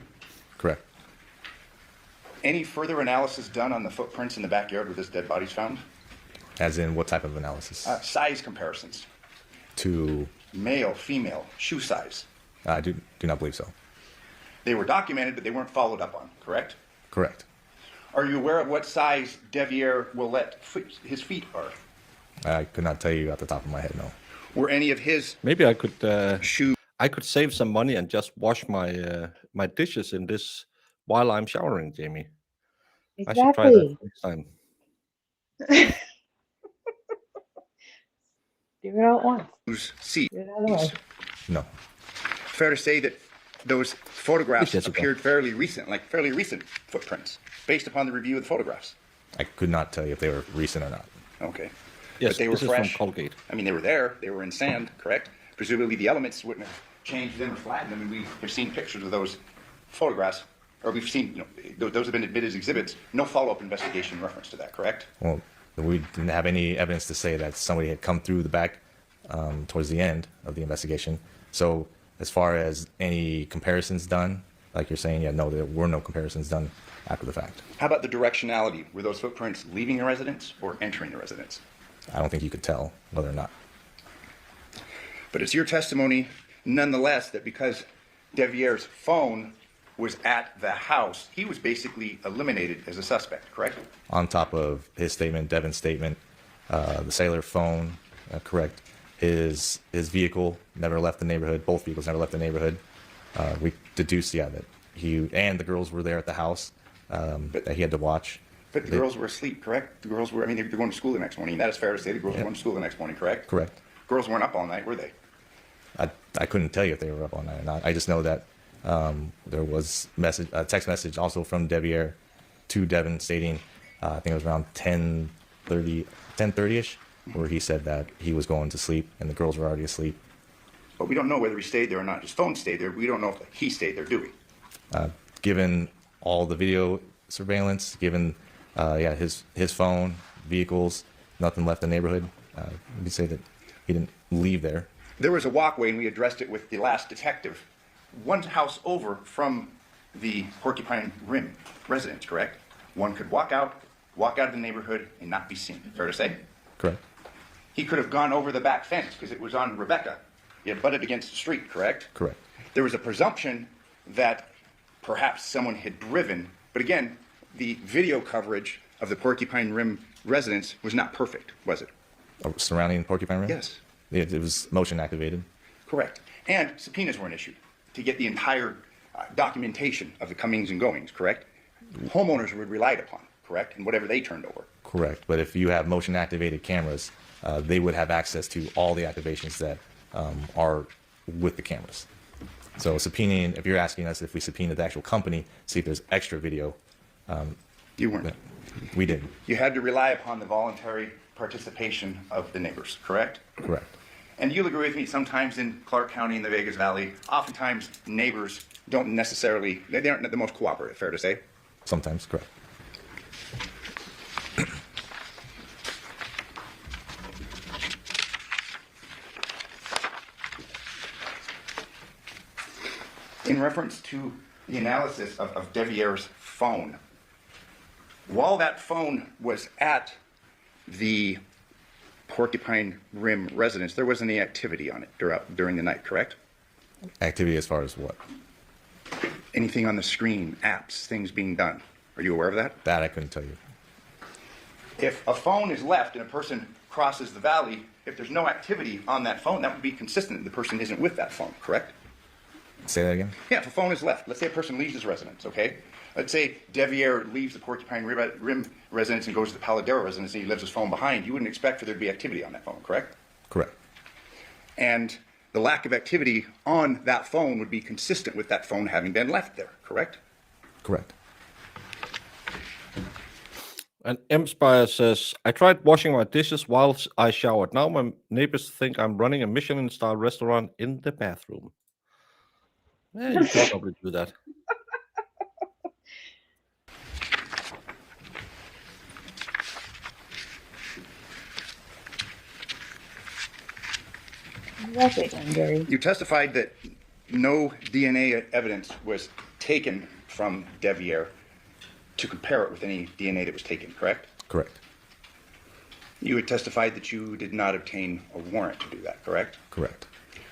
Speaker 10: Correct.
Speaker 6: Any further analysis done on the footprints in the backyard where this dead body's found?
Speaker 10: As in what type of analysis?
Speaker 6: Size comparisons.
Speaker 10: To,
Speaker 6: Male, female, shoe size.
Speaker 10: I do not believe so.
Speaker 6: They were documented, but they weren't followed up on, correct?
Speaker 10: Correct.
Speaker 6: Are you aware of what size Devyn his feet are?
Speaker 10: I could not tell you at the top of my head, no.
Speaker 6: Were any of his
Speaker 2: Maybe I could
Speaker 6: shoes
Speaker 2: save some money and just wash my my dishes in this while I'm showering, Jamie. I should try that
Speaker 9: Exactly.
Speaker 2: next time.
Speaker 9: Do it all at once.
Speaker 6: seat?
Speaker 9: Do it all the way.
Speaker 10: No.
Speaker 6: Fair to say that those photographs
Speaker 2: Yes, Jessica.
Speaker 6: appeared fairly recent footprints, based upon the review of the photographs.
Speaker 10: I could not tell you if they were recent or not.
Speaker 6: Okay.
Speaker 2: Yes,
Speaker 6: But they were
Speaker 2: this is from
Speaker 6: fresh.
Speaker 2: Colgate.
Speaker 6: I mean, they were there. They were in sand, correct? Presumably the elements wouldn't have changed them or flattened them. And we have seen pictures of those photographs, or we've seen, those have been admitted as exhibits. No follow-up investigation in reference to that, correct?
Speaker 10: Well, we didn't have any evidence to say that somebody had come through the back towards the end of the investigation. So as far as any comparisons done, like you're saying, yeah, no, there were no comparisons done after the fact.
Speaker 6: How about the directionality? Were those footprints leaving the residence or entering the residence?
Speaker 10: I don't think you could tell whether or not.
Speaker 6: But it's your testimony, nonetheless, that because Devier's phone was at the house, he was basically eliminated as a suspect, correct?
Speaker 10: On top of his statement, Devyn's statement, the sailor phone, correct. His vehicle never left the neighborhood. Both vehicles never left the neighborhood. We deduced, yeah, that he and the girls were there at the house that he had to watch.
Speaker 6: But the girls were asleep, correct? The girls were, I mean, they're going to school the next morning. That is fair to say. The girls were going to school the next morning, correct?
Speaker 10: Correct.
Speaker 6: Girls weren't up all night, were they?
Speaker 10: I couldn't tell you if they were up all night or not. I just know that there was a text message also from Devier to Devyn stating, I think it was around 10:30ish, where he said that he was going to sleep and the girls were already asleep.
Speaker 6: But we don't know whether he stayed there or not. His phone stayed there. We don't know if he stayed there, do we?
Speaker 10: given all the video surveillance, given his phone, vehicles, nothing left in the neighborhood, we could say that he didn't leave there.
Speaker 6: There was a walkway, and we addressed it with the last detective. One house over from the Porcupine Rim residence, correct? One could walk out of the neighborhood and not be seen. Fair to say?
Speaker 10: Correct.
Speaker 6: He could have gone over the back fence because it was on Rebecca. It butted against the street, correct?
Speaker 10: Correct.
Speaker 6: There was a presumption that perhaps someone had driven, but again, the video coverage of the Porcupine Rim residence was not perfect, was it?
Speaker 10: Surrounding Porcupine Rim?
Speaker 6: Yes.
Speaker 10: It was motion activated.
Speaker 6: Correct. And subpoenas weren't issued to get the entire documentation of the comings and goings, correct? Homeowners were relied upon, correct? And whatever they turned over.
Speaker 10: Correct. But if you have motion activated cameras, they would have access to all the activations that are with the cameras. So subpoenaing, if you're asking us if we subpoenaed the actual company, see if there's extra video.
Speaker 6: You weren't.
Speaker 10: We didn't.
Speaker 6: You had to rely upon the voluntary participation of the neighbors, correct?
Speaker 10: Correct.
Speaker 6: And you'll agree with me, sometimes in Clark County and the Vegas Valley, oftentimes neighbors don't necessarily, they aren't the most cooperative, fair to say?
Speaker 10: Sometimes, correct.
Speaker 6: In reference to the analysis of Devier's phone, while that phone was at the Porcupine Rim residence, there wasn't any activity on it during the night, correct?
Speaker 10: Activity as far as what?
Speaker 6: Anything on the screen, apps, things being done. Are you aware of that?
Speaker 10: That I couldn't tell you.
Speaker 6: If a phone is left and a person crosses the valley, if there's no activity on that phone, that would be consistent that the person isn't with that phone, correct?
Speaker 10: Say that again?
Speaker 6: Yeah, if a phone is left, let's say a person leaves his residence, okay? Let's say Devier leaves the Porcupine Rim residence and goes to the Paladera residence and he leaves his phone behind. You wouldn't expect for there to be activity on that phone, correct?
Speaker 10: Correct.
Speaker 6: And the lack of activity on that phone would be consistent with that phone having been left there, correct?
Speaker 10: Correct.
Speaker 2: And Empire says, I tried washing my dishes whilst I showered. Now my neighbors think I'm running a Michelin-star restaurant in the bathroom. You could probably do that.
Speaker 9: That's it, Gary.
Speaker 6: You testified that no DNA evidence was taken from Devier to compare it with any DNA that was taken, correct?
Speaker 10: Correct.
Speaker 6: You had testified that you did not obtain a warrant to do that, correct?
Speaker 10: Correct.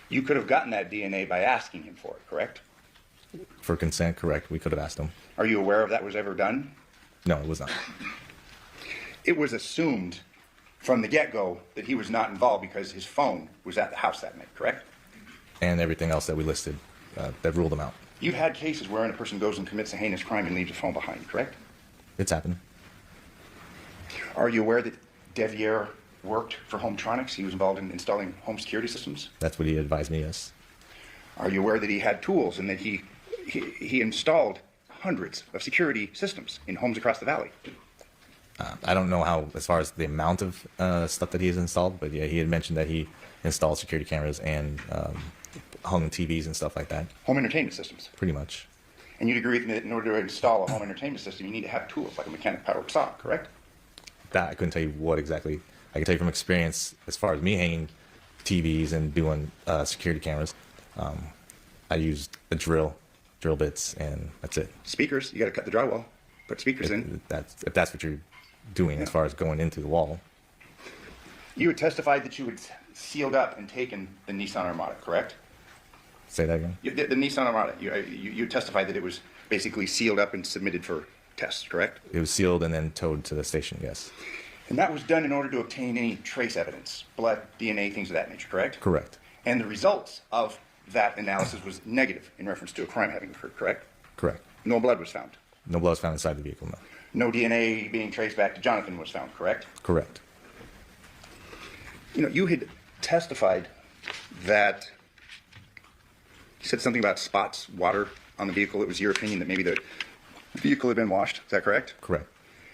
Speaker 6: You could have gotten that DNA by asking him for it, correct?
Speaker 10: For consent, correct. We could have asked him.
Speaker 6: Are you aware of that was ever done?
Speaker 10: No, it was not.
Speaker 6: It was assumed from the get-go that he was not involved because his phone was at the house that night, correct?
Speaker 10: And everything else that we listed that ruled him out.
Speaker 6: You've had cases wherein a person goes and commits a heinous crime and leaves a phone behind, correct?
Speaker 10: It's happened.
Speaker 6: Are you aware that Devier worked for Hometronics? He was involved in installing home security systems?
Speaker 10: That's what he advised me, yes.
Speaker 6: Are you aware that he had tools and that he installed hundreds of security systems in homes across the valley?
Speaker 10: I don't know how, as far as the amount of stuff that he has installed, but yeah, he had mentioned that he installed security cameras and hung TVs and stuff like that.
Speaker 6: Home entertainment systems?
Speaker 10: Pretty much.
Speaker 6: And you'd agree that in order to install a home entertainment system, you need to have tools like a mechanic powered saw, correct?
Speaker 10: That I couldn't tell you what exactly. I can tell you from experience, as far as me hanging TVs and doing security cameras, I used a drill bits, and that's it.
Speaker 6: Speakers, you got to cut the drywall, put speakers in.
Speaker 10: If that's what you're doing, as far as going into the wall.
Speaker 6: You had testified that you had sealed up and taken the Nissan Armada, correct?
Speaker 10: Say that again?
Speaker 6: The Nissan Armada, you testified that it was basically sealed up and submitted for tests, correct?
Speaker 10: It was sealed and then towed to the station, yes.
Speaker 6: And that was done in order to obtain any trace evidence, blood, DNA, things of that nature, correct?
Speaker 10: Correct.
Speaker 6: And the results of that analysis was negative in reference to a crime having occurred, correct?
Speaker 10: Correct.
Speaker 6: No blood was found.
Speaker 10: No blood was found inside the vehicle, no.
Speaker 6: No DNA being traced back to Jonathan was found, correct?
Speaker 10: Correct.
Speaker 6: You know, you had testified that you said something about spots, water on the vehicle. It was your opinion that maybe the vehicle had been washed. Is that correct?
Speaker 10: Correct.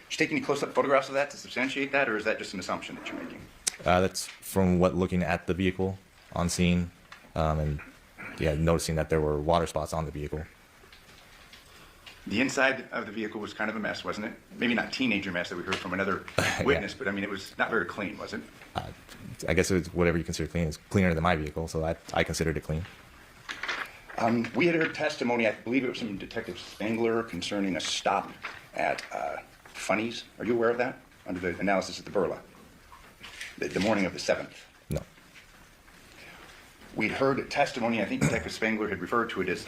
Speaker 6: Did you take any close-up photographs of that to substantiate that, or is that just an assumption that you're making?
Speaker 10: That's from looking at the vehicle on scene, and yeah, noticing that there were water spots on the vehicle.
Speaker 6: The inside of the vehicle was kind of a mess, wasn't it? Maybe not teenager mess that we heard from another witness, but I mean, it was not very clean, was it?
Speaker 10: I guess it's whatever you consider clean. It's cleaner than my vehicle, so I considered it clean.
Speaker 6: We had heard testimony, I believe it was from Detective Spangler, concerning a stop at Funny's. Are you aware of that? Under the analysis of the Burla, the morning of the 7th.
Speaker 10: No.
Speaker 6: We'd heard testimony, I think Detective Spangler had referred to it as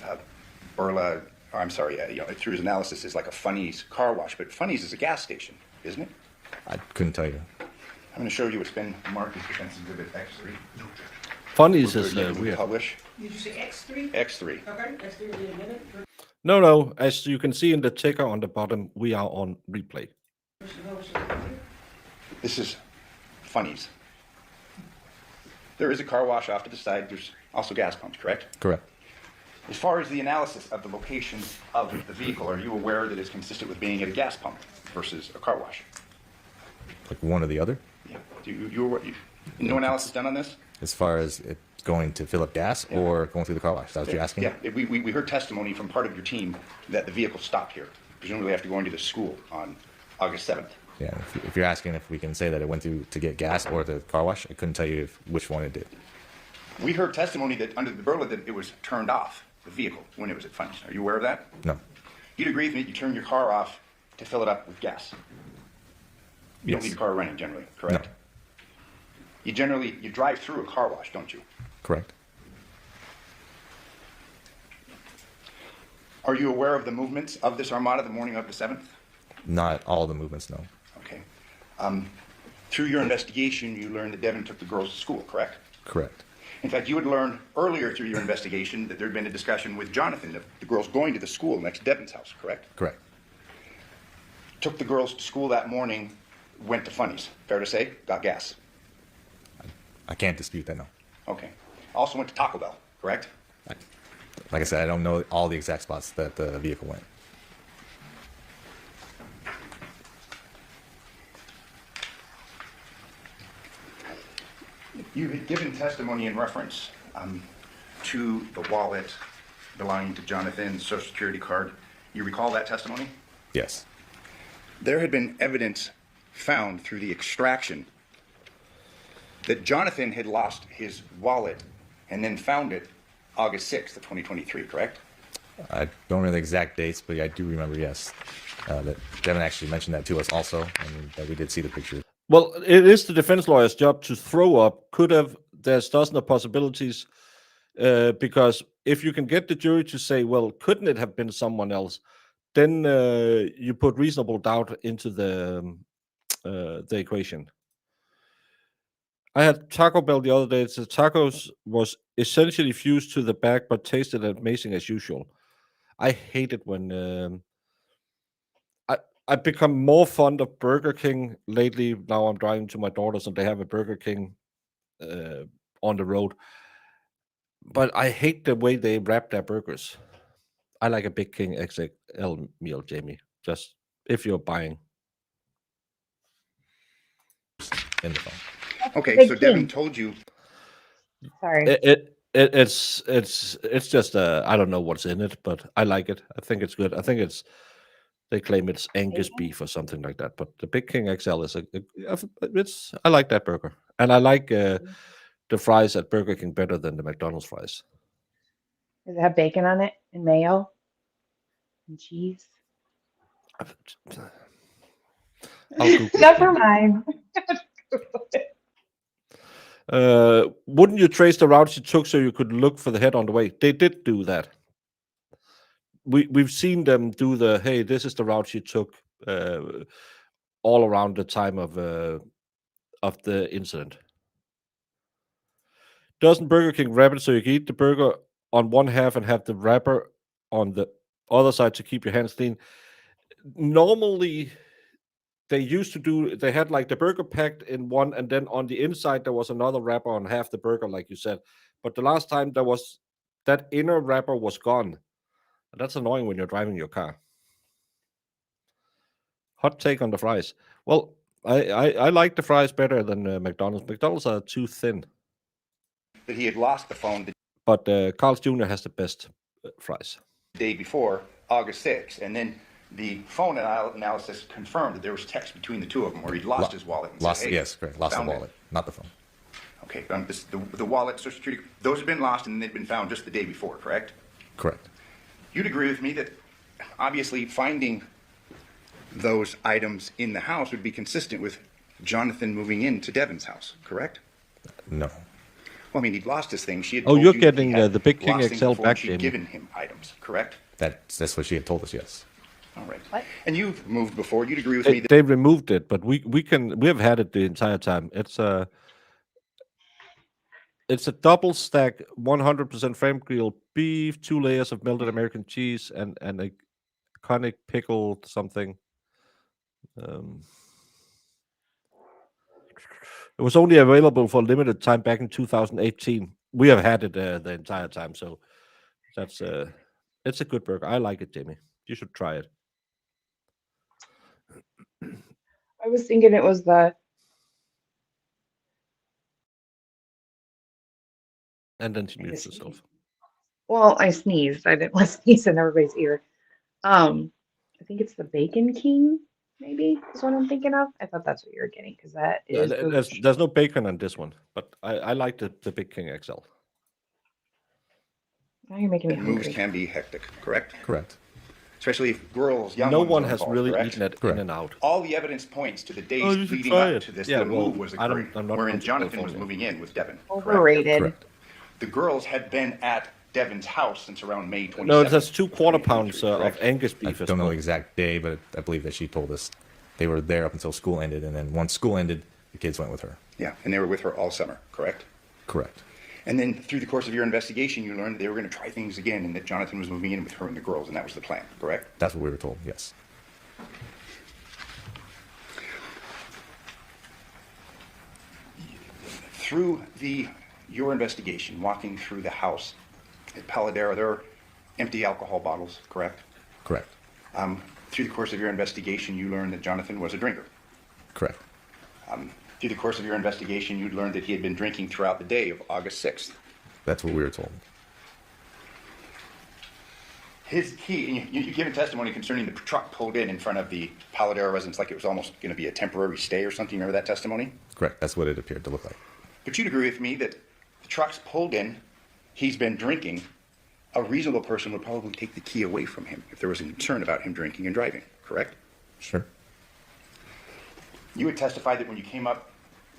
Speaker 6: Burla, or I'm sorry, through his analysis, is like a Funny's car wash, but Funny's is a gas station, isn't it?
Speaker 10: I couldn't tell you.
Speaker 6: I'm going to show you what's been marked as Defense Exhibit X3.
Speaker 2: Funnies
Speaker 6: We're
Speaker 2: is
Speaker 6: going to
Speaker 2: weird.
Speaker 6: publish
Speaker 5: Did you say X3?
Speaker 6: X3.
Speaker 5: Okay, X3 will be in a minute.
Speaker 2: No. As you can see in the ticker on the bottom, we are on replay.
Speaker 6: This is Funny's. There is a car wash off to the side. There's also gas pumps, correct?
Speaker 10: Correct.
Speaker 6: As far as the analysis of the location of the vehicle, are you aware that it's consistent with being at a gas pump versus a car wash?
Speaker 10: Like one or the other.
Speaker 6: Yeah. No analysis done on this?
Speaker 10: As far as it going to fill up gas or going through the car wash. Is that what you're asking?
Speaker 6: Yeah. We heard testimony from part of your team that the vehicle stopped here, presumably after going to the school on August 7th.
Speaker 10: Yeah. If you're asking if we can say that it went through to get gas or the car wash, I couldn't tell you which one it did.
Speaker 6: We heard testimony that under the Burla that it was turned off, the vehicle, when it was at Funny's. Are you aware of that?
Speaker 10: No.
Speaker 6: You'd agree with me, you turn your car off to fill it up with gas. You don't
Speaker 10: Yes.
Speaker 6: leave your car running generally, correct?
Speaker 10: No.
Speaker 6: You drive through a car wash, don't you?
Speaker 10: Correct.
Speaker 6: Are you aware of the movements of this armada the morning of the 7th?
Speaker 10: Not all the movements, no.
Speaker 6: Okay. Through your investigation, you learned that Devyn took the girls to school, correct?
Speaker 10: Correct.
Speaker 6: In fact, you had learned earlier through your investigation that there had been a discussion with Jonathan of the girls going to the school next to Devyn's house, correct?
Speaker 10: Correct.
Speaker 6: Took the girls to school that morning, went to Funny's, fair to say, got gas.
Speaker 10: I can't dispute that, no.
Speaker 6: Okay. Also went to Taco Bell, correct?
Speaker 10: Like I said, I don't know all the exact spots that the vehicle went.
Speaker 6: You had given testimony in reference to the wallet belonging to Jonathan's Social Security card. You recall that testimony?
Speaker 10: Yes.
Speaker 6: There had been evidence found through the extraction that Jonathan had lost his wallet and then found it August 6th of 2023, correct?
Speaker 10: I don't remember the exact dates, but I do remember, yes, that Devyn actually mentioned that to us also, and that we did see the picture.
Speaker 2: Well, it is the defense lawyer's job to throw up, could have, there's dozens of possibilities, because if you can get the jury to say, well, couldn't it have been someone else, then you put reasonable doubt into the equation. I had Taco Bell the other day. The tacos was essentially fused to the bag, but tasted amazing as usual. I hate it when I've become more fond of Burger King lately. Now I'm driving to my daughter's and they have a Burger King on the road. But I hate the way they wrap their burgers. I like a Big King XXL meal, Jamie. Just if you're buying.
Speaker 10: In the phone.
Speaker 6: Okay,
Speaker 9: Big
Speaker 6: so
Speaker 9: King.
Speaker 6: Devyn told you.
Speaker 9: Sorry.
Speaker 2: It's just I don't know what's in it, but I like it. I think it's good. I think they claim it's Angus beef or something like that. But the Big King XL is I like that burger, and I like the fries at Burger King better than the McDonald's fries.
Speaker 9: Does it have bacon on it and mayo and cheese?
Speaker 2: I'll Google it.
Speaker 9: Never mind.
Speaker 2: Wouldn't you trace the routes you took so you could look for the head on the way? They did do that. We've seen them do hey, this is the route you took all around the time of the incident. Doesn't Burger King wrap it so you can eat the burger on one half and have the wrapper on the other side to keep your hands clean? Normally, they used to do, they had like the burger packed in one, and then on the inside there was another wrapper on half the burger, like you said. But the last time there was, that inner wrapper was gone. And that's annoying when you're driving your car. Hot take on the fries. Well, I like the fries better than McDonald's. McDonald's are too thin.
Speaker 6: That he had lost the phone
Speaker 2: But Carl's Jr. has the best fries.
Speaker 6: the day before August 6th, and then the phone analysis confirmed that there was text between the two of them where he'd lost his wallet. And
Speaker 10: Lost,
Speaker 6: said, hey,
Speaker 10: yes, correct. Lost the
Speaker 6: found it.
Speaker 10: wallet, not the phone.
Speaker 6: Okay, the wallet, Social Security, those have been lost and they'd been found just the day before, correct?
Speaker 10: Correct.
Speaker 6: You'd agree with me that obviously finding those items in the house would be consistent with Jonathan moving into Devyn's house, correct?
Speaker 10: No.
Speaker 6: Well, I mean, he'd lost his things. She had
Speaker 2: Oh,
Speaker 6: told
Speaker 2: you're
Speaker 6: you that he
Speaker 2: getting,
Speaker 6: had
Speaker 2: the Big King
Speaker 6: lost things
Speaker 2: XL
Speaker 6: before and
Speaker 2: back,
Speaker 6: she'd
Speaker 2: Jamie.
Speaker 6: given him items, correct?
Speaker 10: That's what she had told us, yes.
Speaker 6: All right.
Speaker 9: What?
Speaker 6: And you've moved before. You'd agree with me that
Speaker 2: They removed it, but we have had it the entire time. It's a double stack, 100% frame grilled beef, 2 layers of melted American cheese, and a iconic pickled something. It was only available for a limited time back in 2018. We have had it the entire time, so that's it's a good burger. I like it, Jamie. You should try it.
Speaker 9: I was thinking it was the,
Speaker 2: And then she
Speaker 9: I
Speaker 2: mutes
Speaker 9: just-
Speaker 2: herself.
Speaker 9: well, I sneezed. I didn't want to sneeze in everybody's ear. I think it's the Bacon King, maybe is what I'm thinking of. I thought that's what you were getting because that is
Speaker 2: There's no bacon on this one, but I like the Big King XL.
Speaker 9: now you're making me
Speaker 6: moves
Speaker 9: hungry.
Speaker 6: can be hectic, correct?
Speaker 10: Correct.
Speaker 6: Especially if girls, young
Speaker 2: No
Speaker 6: ones
Speaker 2: one
Speaker 6: are
Speaker 2: has
Speaker 6: involved,
Speaker 2: really
Speaker 6: correct?
Speaker 2: eaten it in
Speaker 10: Correct.
Speaker 2: and out.
Speaker 6: All the evidence points to the days
Speaker 2: Oh, you should
Speaker 6: leading
Speaker 2: try
Speaker 6: up
Speaker 2: it.
Speaker 6: to this.
Speaker 2: Yeah,
Speaker 6: the
Speaker 2: well,
Speaker 6: move was
Speaker 2: I'm
Speaker 6: occurring,
Speaker 2: not
Speaker 6: wherein
Speaker 2: comfortable
Speaker 6: Jonathan was
Speaker 2: with it.
Speaker 6: moving in with Devyn. correct?
Speaker 9: Overrated.
Speaker 10: Correct.
Speaker 6: The girls had been at Devyn's house since around May 27th.
Speaker 2: No, that's 2 quarter pounds of
Speaker 6: correct?
Speaker 2: Angus
Speaker 10: I
Speaker 2: beef. as
Speaker 10: don't know
Speaker 2: well.
Speaker 10: the exact day, but I believe that she told us they were there up until school ended, and then once school ended, the kids went with her.
Speaker 6: Yeah, and they were with her all summer, correct?
Speaker 10: Correct.
Speaker 6: And then through the course of your investigation, you learned that they were going to try things again and that Jonathan was moving in with her and the girls, and that was the plan, correct?
Speaker 10: That's what we were told, yes.
Speaker 6: Through your investigation, walking through the house at Paladera, there are empty alcohol bottles, correct?
Speaker 10: Correct.
Speaker 6: Through the course of your investigation, you learned that Jonathan was a drinker.
Speaker 10: Correct.
Speaker 6: Through the course of your investigation, you'd learned that he had been drinking throughout the day of August 6th.
Speaker 10: That's what we were told.
Speaker 6: His key, you've given testimony concerning the truck pulled in front of the Paladera residence like it was almost going to be a temporary stay or something. Remember that testimony?
Speaker 10: Correct. That's what it appeared to look like.
Speaker 6: But you'd agree with me that the truck's pulled in, he's been drinking. A reasonable person would probably take the key away from him if there was a concern about him drinking and driving, correct?
Speaker 10: Sure.
Speaker 6: You would testify that when you came up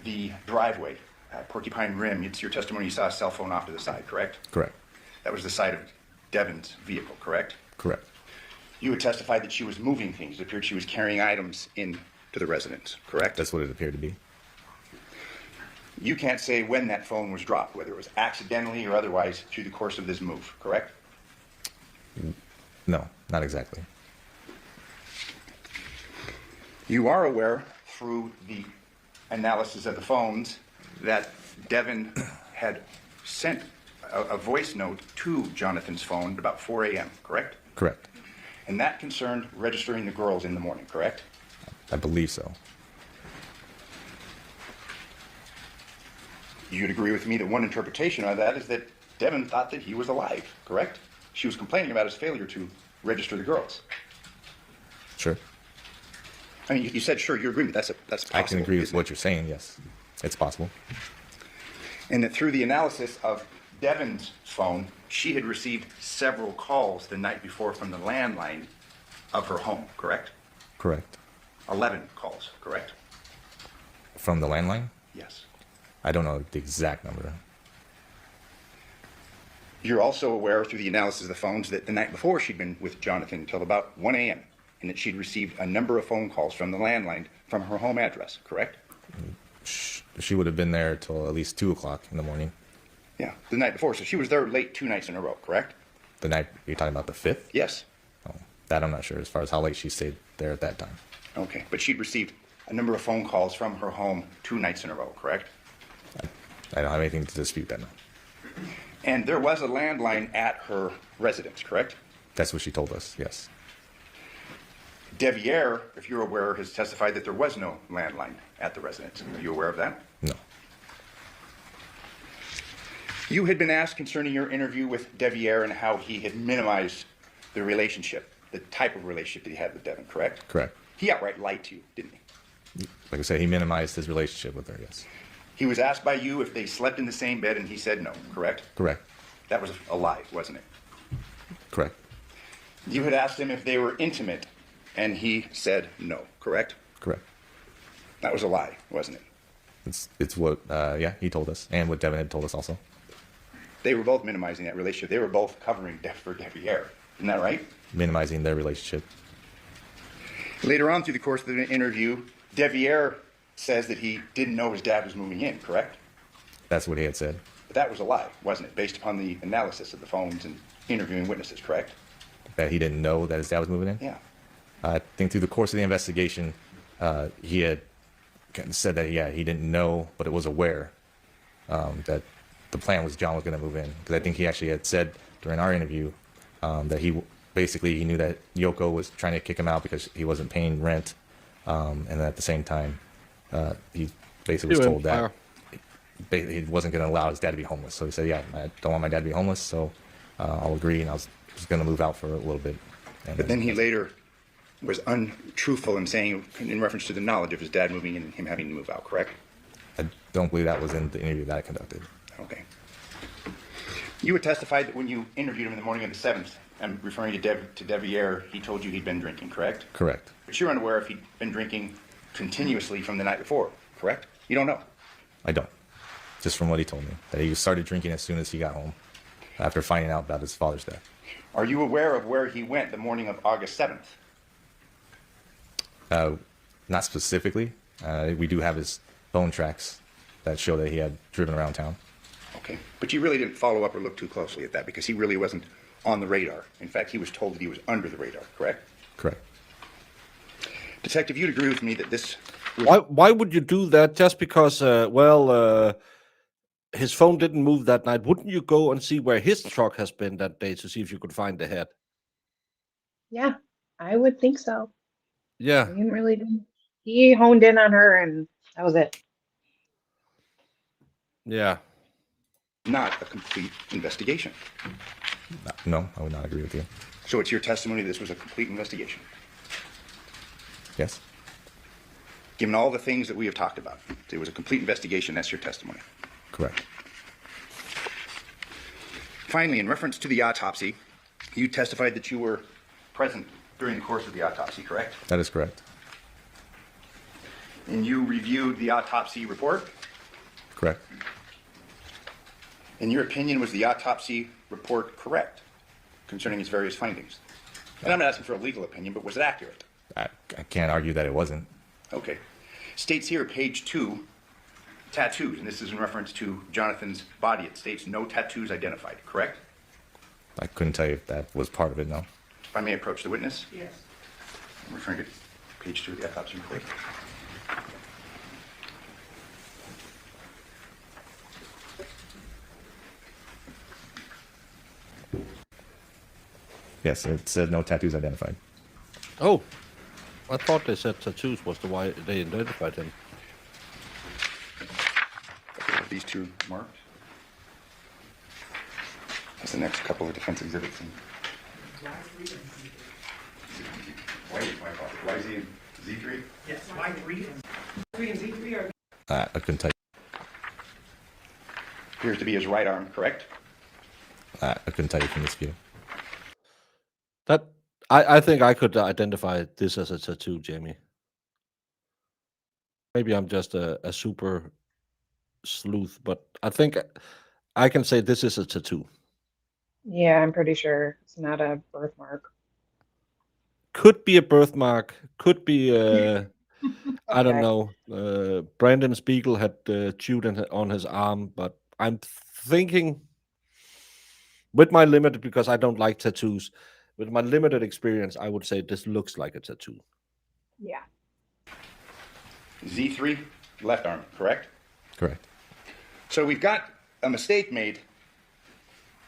Speaker 6: the driveway at Porcupine Rim, it's your testimony you saw a cell phone off to the side, correct?
Speaker 10: Correct.
Speaker 6: That was the side of Devyn's vehicle, correct?
Speaker 10: Correct.
Speaker 6: You would testify that she was moving things. It appeared she was carrying items into the residence, correct?
Speaker 10: That's what it appeared to be.
Speaker 6: You can't say when that phone was dropped, whether it was accidentally or otherwise through the course of this move, correct?
Speaker 10: No, not exactly.
Speaker 6: You are aware through the analysis of the phones that Devyn had sent a voice note to Jonathan's phone at about 4 a.m., correct?
Speaker 10: Correct.
Speaker 6: And that concerned registering the girls in the morning, correct?
Speaker 10: I believe so.
Speaker 6: You'd agree with me that one interpretation of that is that Devyn thought that he was alive, correct? She was complaining about his failure to register the girls.
Speaker 10: Sure.
Speaker 6: I mean, you said sure. You agree with that's possible.
Speaker 10: I can agree with
Speaker 6: isn't
Speaker 10: what
Speaker 6: it?
Speaker 10: you're saying, yes. It's possible.
Speaker 6: And that through the analysis of Devyn's phone, she had received several calls the night before from the landline of her home, correct?
Speaker 10: Correct.
Speaker 6: 11 calls, correct?
Speaker 10: From the landline?
Speaker 6: Yes.
Speaker 10: I don't know the exact number.
Speaker 6: You're also aware through the analysis of the phones that the night before she'd been with Jonathan until about 1 a.m. and that she'd received a number of phone calls from the landline from her home address, correct?
Speaker 10: She would have been there till at least 2 o'clock in the morning.
Speaker 6: Yeah, the night before. So she was there late 2 nights in a row, correct?
Speaker 10: The night, you're talking about the 5th?
Speaker 6: Yes.
Speaker 10: Oh, that I'm not sure as far as how late she stayed there at that time.
Speaker 6: Okay, but she'd received a number of phone calls from her home 2 nights in a row, correct?
Speaker 10: I don't have anything to dispute that now.
Speaker 6: And there was a landline at her residence, correct?
Speaker 10: That's what she told us, yes.
Speaker 6: Devier, if you're aware, has testified that there was no landline at the residence. Are you aware of that?
Speaker 10: No.
Speaker 6: You had been asked concerning your interview with Devier and how he had minimized the relationship the type of relationship that he had with Devyn, correct?
Speaker 10: Correct.
Speaker 6: He outright lied to you, didn't he?
Speaker 10: Like I said, he minimized his relationship with her. Yes.
Speaker 6: He was asked by you if they slept in the same bed, and he said no, correct?
Speaker 10: Correct.
Speaker 6: That was a lie, wasn't it?
Speaker 10: Correct.
Speaker 6: You had asked him if they were intimate, and he said no, correct?
Speaker 10: Correct.
Speaker 6: That was a lie, wasn't it?
Speaker 10: It's what he told us, and what Devyn had told us also.
Speaker 6: They were both minimizing that relationship. They were both covering for Devyn. Isn't that right?
Speaker 10: Minimizing their relationship.
Speaker 6: Later on through the course of the interview, Devyn says that he didn't know his dad was moving in, correct?
Speaker 10: That's what he had said.
Speaker 6: But that was a lie, wasn't it? Based upon the analysis of the phones and interviewing witnesses, correct?
Speaker 10: That he didn't know that his dad was moving in.
Speaker 6: Yeah.
Speaker 10: I think through the course of the investigation, he had said that he didn't know, but it was aware that the plan was John was going to move in. Because I think he actually had said during our interview that he knew that Yoko was trying to kick him out because he wasn't paying rent, and at the same time he basically was told that he wasn't going to allow his dad to be homeless. So he said, "Yeah, I don't want my dad to be homeless, so I'll agree." And I was just going to move out for a little bit. And
Speaker 6: But then he later was untruthful in saying, in reference to the knowledge of his dad moving in and him having to move out, correct?
Speaker 10: I don't believe that was in the interview that I conducted.
Speaker 6: Okay. You had testified that when you interviewed him in the morning of the 7th, I'm referring to Devyn, he told you he'd been drinking, correct?
Speaker 10: Correct.
Speaker 6: But you're unaware if he'd been drinking continuously from the night before, correct? You don't know.
Speaker 10: I don't. Just from what he told me, that he started drinking as soon as he got home, after finding out about his father's death.
Speaker 6: Are you aware of where he went the morning of August 7th?
Speaker 10: Not specifically. We do have his phone tracks that show that he had driven around town.
Speaker 6: Okay. But you really didn't follow up or look too closely at that because he really wasn't on the radar. In fact, he was told that he was under the radar, correct?
Speaker 10: Correct.
Speaker 6: Detective, you'd agree with me that this...
Speaker 2: Why would you do that? Just because, his phone didn't move that night. Wouldn't you go and see where his truck has been that day to see if you could find the head?
Speaker 9: Yeah, I would think so.
Speaker 2: Yeah.
Speaker 9: He didn't really do. He honed in on her, and that was it.
Speaker 2: Yeah.
Speaker 6: Not a complete investigation.
Speaker 10: No, I would not agree with you.
Speaker 6: So it's your testimony this was a complete investigation?
Speaker 10: Yes.
Speaker 6: Given all the things that we have talked about, it was a complete investigation, that's your testimony?
Speaker 10: Correct.
Speaker 6: Finally, in reference to the autopsy, you testified that you were present during the course of the autopsy, correct?
Speaker 10: That is correct.
Speaker 6: And you reviewed the autopsy report?
Speaker 10: Correct.
Speaker 6: In your opinion, was the autopsy report correct concerning its various findings? And I'm not asking for a legal opinion, but was it accurate?
Speaker 10: I can't argue that it wasn't.
Speaker 6: Okay. States here, page 2, tattoos, and this is in reference to Jonathan's body. It states no tattoos identified, correct?
Speaker 10: I couldn't tell you if that was part of it, no.
Speaker 6: If I may approach the witness?
Speaker 5: Yes.
Speaker 6: I'm referring to page 2 of the autopsy report.
Speaker 10: Yes, it said no tattoos identified.
Speaker 2: Oh, I thought they said tattoos was the why they identified him.
Speaker 6: These two marks. That's the next couple of defense exhibits. Why is he in Z3?
Speaker 5: Yes, Y3 and Z3 are...
Speaker 10: I couldn't tell you.
Speaker 6: Appears to be his right arm, correct?
Speaker 10: I couldn't tell you from this view.
Speaker 2: That I think I could identify this as a tattoo, Jamie. Maybe I'm just a super sleuth, but I think I can say this is a tattoo.
Speaker 9: Yeah, I'm pretty sure it's not a birthmark.
Speaker 2: Could be a birthmark. Could be I don't
Speaker 9: Okay.
Speaker 2: know. Brandon Spiegel had chewed on his arm, but I'm thinking with my limited, because I don't like tattoos, with my limited experience, I would say this looks like a tattoo.
Speaker 9: Yeah.
Speaker 6: Z3, left arm, correct?
Speaker 10: Correct.
Speaker 6: So we've got a mistake made,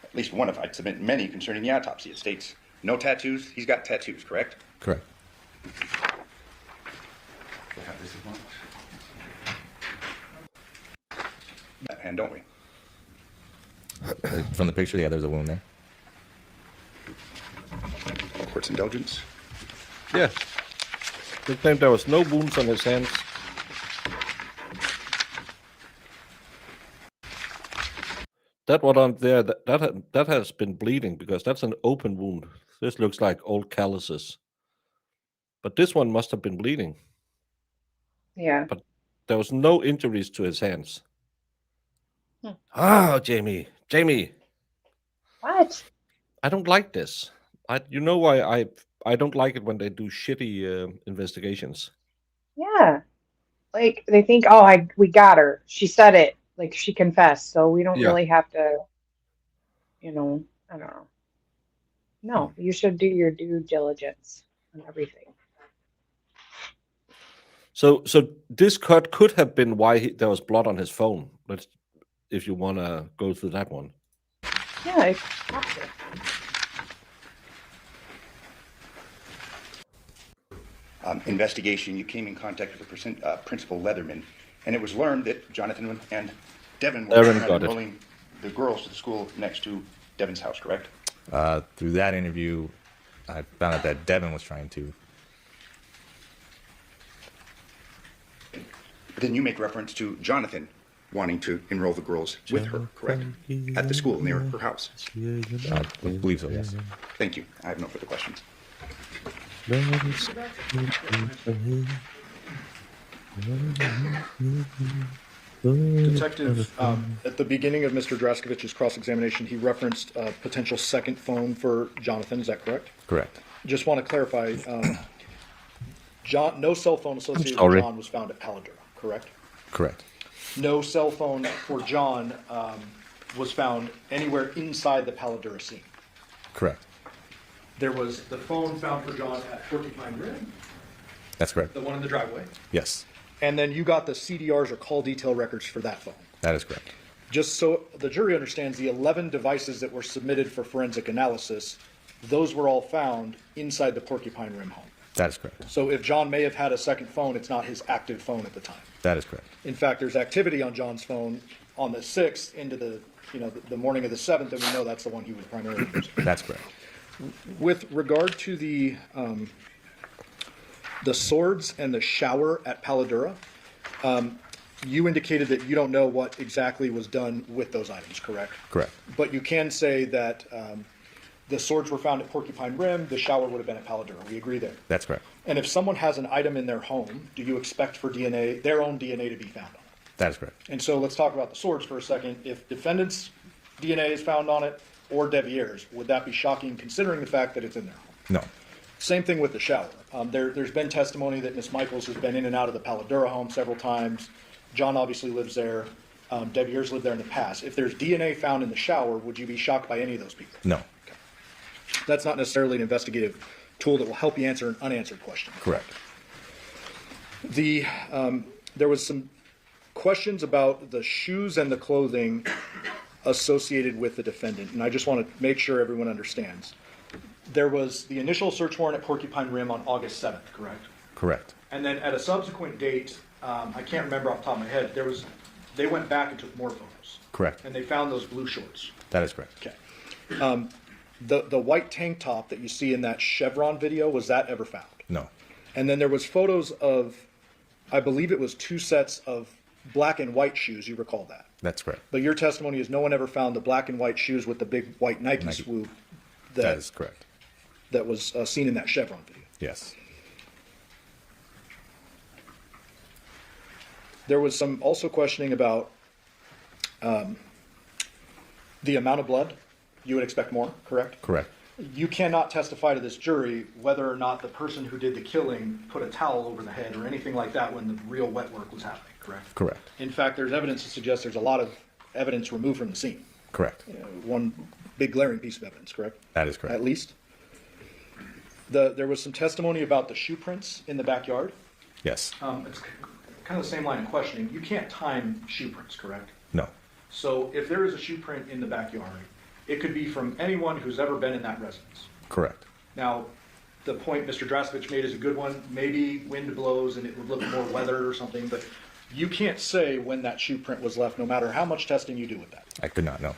Speaker 6: at least one of, I'd submit many, concerning the autopsy. It states no tattoos. He's got tattoos, correct?
Speaker 10: Correct.
Speaker 6: That hand, don't we?
Speaker 10: From the picture, yeah, there's a wound there.
Speaker 6: Court Court's indulgence.
Speaker 2: Yeah. They claimed there was no wounds on his hands. That one on there, that has been bleeding because that's an open wound. This looks like old calluses. But this one must have been bleeding.
Speaker 9: Yeah.
Speaker 2: But there was no injuries to his hands.
Speaker 9: Hmm.
Speaker 2: Ah, Jamie.
Speaker 9: What?
Speaker 2: I don't like this. You know why I don't like it when they do shitty investigations.
Speaker 9: Yeah. Like they think, oh, we got her. She said it. Like she confessed, so we don't
Speaker 2: Yeah.
Speaker 9: really have to, I don't know. No, you should do your due diligence on everything.
Speaker 2: So this cut could have been why there was blood on his phone. If you want to go through that one.
Speaker 9: Yeah, I have to.
Speaker 6: Investigation, you came in contact with the Principal Leatherman, and it was learned that Jonathan and Devyn were enrolling the girls to the school next to Devyn's house, correct?
Speaker 10: Through that interview, I found out that Devyn was trying to.
Speaker 6: But then you make reference to Jonathan wanting to enroll the girls with her, correct? At the school near her house.
Speaker 10: I believe so, yes.
Speaker 6: Thank you. I have no further questions.
Speaker 8: Detective, at the beginning of Mr. Draskovich's cross-examination, he referenced a potential second phone for Jonathan. Is that correct?
Speaker 10: Correct.
Speaker 8: Just want to clarify, no cell phone associated with John was found at Paladura, correct?
Speaker 10: Correct.
Speaker 8: No cell phone for John was found anywhere inside the Paladura scene.
Speaker 10: Correct.
Speaker 8: There was the phone found for John at Porcupine Rim,
Speaker 10: That's correct.
Speaker 8: the one in the driveway,
Speaker 10: Yes,
Speaker 8: and then you got the CDRs or call detail records for that phone.
Speaker 10: that is correct.
Speaker 8: Just so the jury understands, the 11 devices that were submitted for forensic analysis, those were all found inside the Porcupine Rim home.
Speaker 10: That is correct.
Speaker 8: So if John may have had a second phone, it's not his active phone at the time.
Speaker 10: That is correct.
Speaker 8: In fact, there's activity on John's phone on the 6th into the morning of the 7th, and we know that's the one he was primarily using.
Speaker 10: That's correct.
Speaker 8: With regard to the swords and the shower at Paladura, you indicated that you don't know what exactly was done with those items, correct?
Speaker 10: Correct.
Speaker 8: But you can say that the swords were found at Porcupine Rim, the shower would have been at Paladura. We agree there.
Speaker 10: That's correct.
Speaker 8: And if someone has an item in their home, do you expect for DNA, their own DNA, to be found on it?
Speaker 10: That is correct.
Speaker 8: And so let's talk about the swords for a second. If defendant's DNA is found on it, or Devier's, would that be shocking considering the fact that it's in their home?
Speaker 10: No.
Speaker 8: Same thing with the shower. There's been testimony that Ms. Michaels has been in and out of the Paladura home several times. John obviously lives there. Devier's lived there in the past. If there's DNA found in the shower, would you be shocked by any of those people?
Speaker 10: No.
Speaker 8: Okay. That's not necessarily an investigative tool that will help you answer an unanswered question.
Speaker 10: Correct.
Speaker 8: There was some questions about the shoes and the clothing associated with the defendant, and I just want to make sure everyone understands. There was the initial search warrant at Porcupine Rim on August 7th, correct?
Speaker 10: Correct.
Speaker 8: And then at a subsequent date, I can't remember off the top of my head, they went back and took more photos.
Speaker 10: Correct.
Speaker 8: And they found those blue shorts.
Speaker 10: That is correct.
Speaker 8: Okay. The white tank top that you see in that Chevron video, was that ever found?
Speaker 10: No.
Speaker 8: And then there was photos of, I believe it was 2 sets of black and white shoes, you recall that?
Speaker 10: That's correct.
Speaker 8: But your testimony is no one ever found the black and white shoes with the big white Nike swoop
Speaker 10: That is correct.
Speaker 8: that was seen in that Chevron video.
Speaker 10: Yes.
Speaker 8: There was some also questioning about the amount of blood. You would expect more, correct?
Speaker 10: Correct.
Speaker 8: You cannot testify to this jury whether or not the person who did the killing put a towel over the head or anything like that when the real wet work was happening, correct?
Speaker 10: Correct.
Speaker 8: In fact, there's evidence to suggest there's a lot of evidence removed from the scene.
Speaker 10: Correct.
Speaker 8: One big glaring piece of evidence, correct?
Speaker 10: That is correct.
Speaker 8: At least. There was some testimony about the shoe prints in the backyard.
Speaker 10: Yes.
Speaker 8: It's kind of the same line of questioning. You can't time shoe prints, correct?
Speaker 10: No.
Speaker 8: So if there is a shoe print in the backyard, it could be from anyone who's ever been in that residence.
Speaker 10: Correct.
Speaker 8: Now, the point Mr. Draskovich made is a good one. Maybe wind blows and it would look more weathered or something, but you can't say when that shoe print was left, no matter how much testing you do with that.
Speaker 10: I could not know.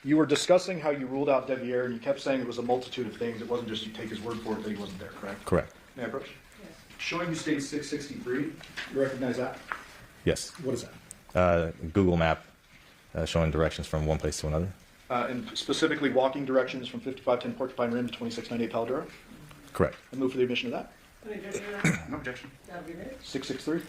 Speaker 8: You were discussing how you ruled out Devier, and you kept saying it was a multitude of things. It wasn't just you take his word for it that he wasn't there, correct?
Speaker 10: Correct.
Speaker 8: May I approach? Yes. Showing you state 663, you recognize that?
Speaker 10: Yes.
Speaker 8: What is that?
Speaker 10: Google Map showing directions from one place to another.
Speaker 8: And specifically walking directions from 5510 Porcupine Rim to 2698 Paladura?
Speaker 10: Correct.
Speaker 8: I move for the admission of that.
Speaker 6: No objection.
Speaker 8: 663.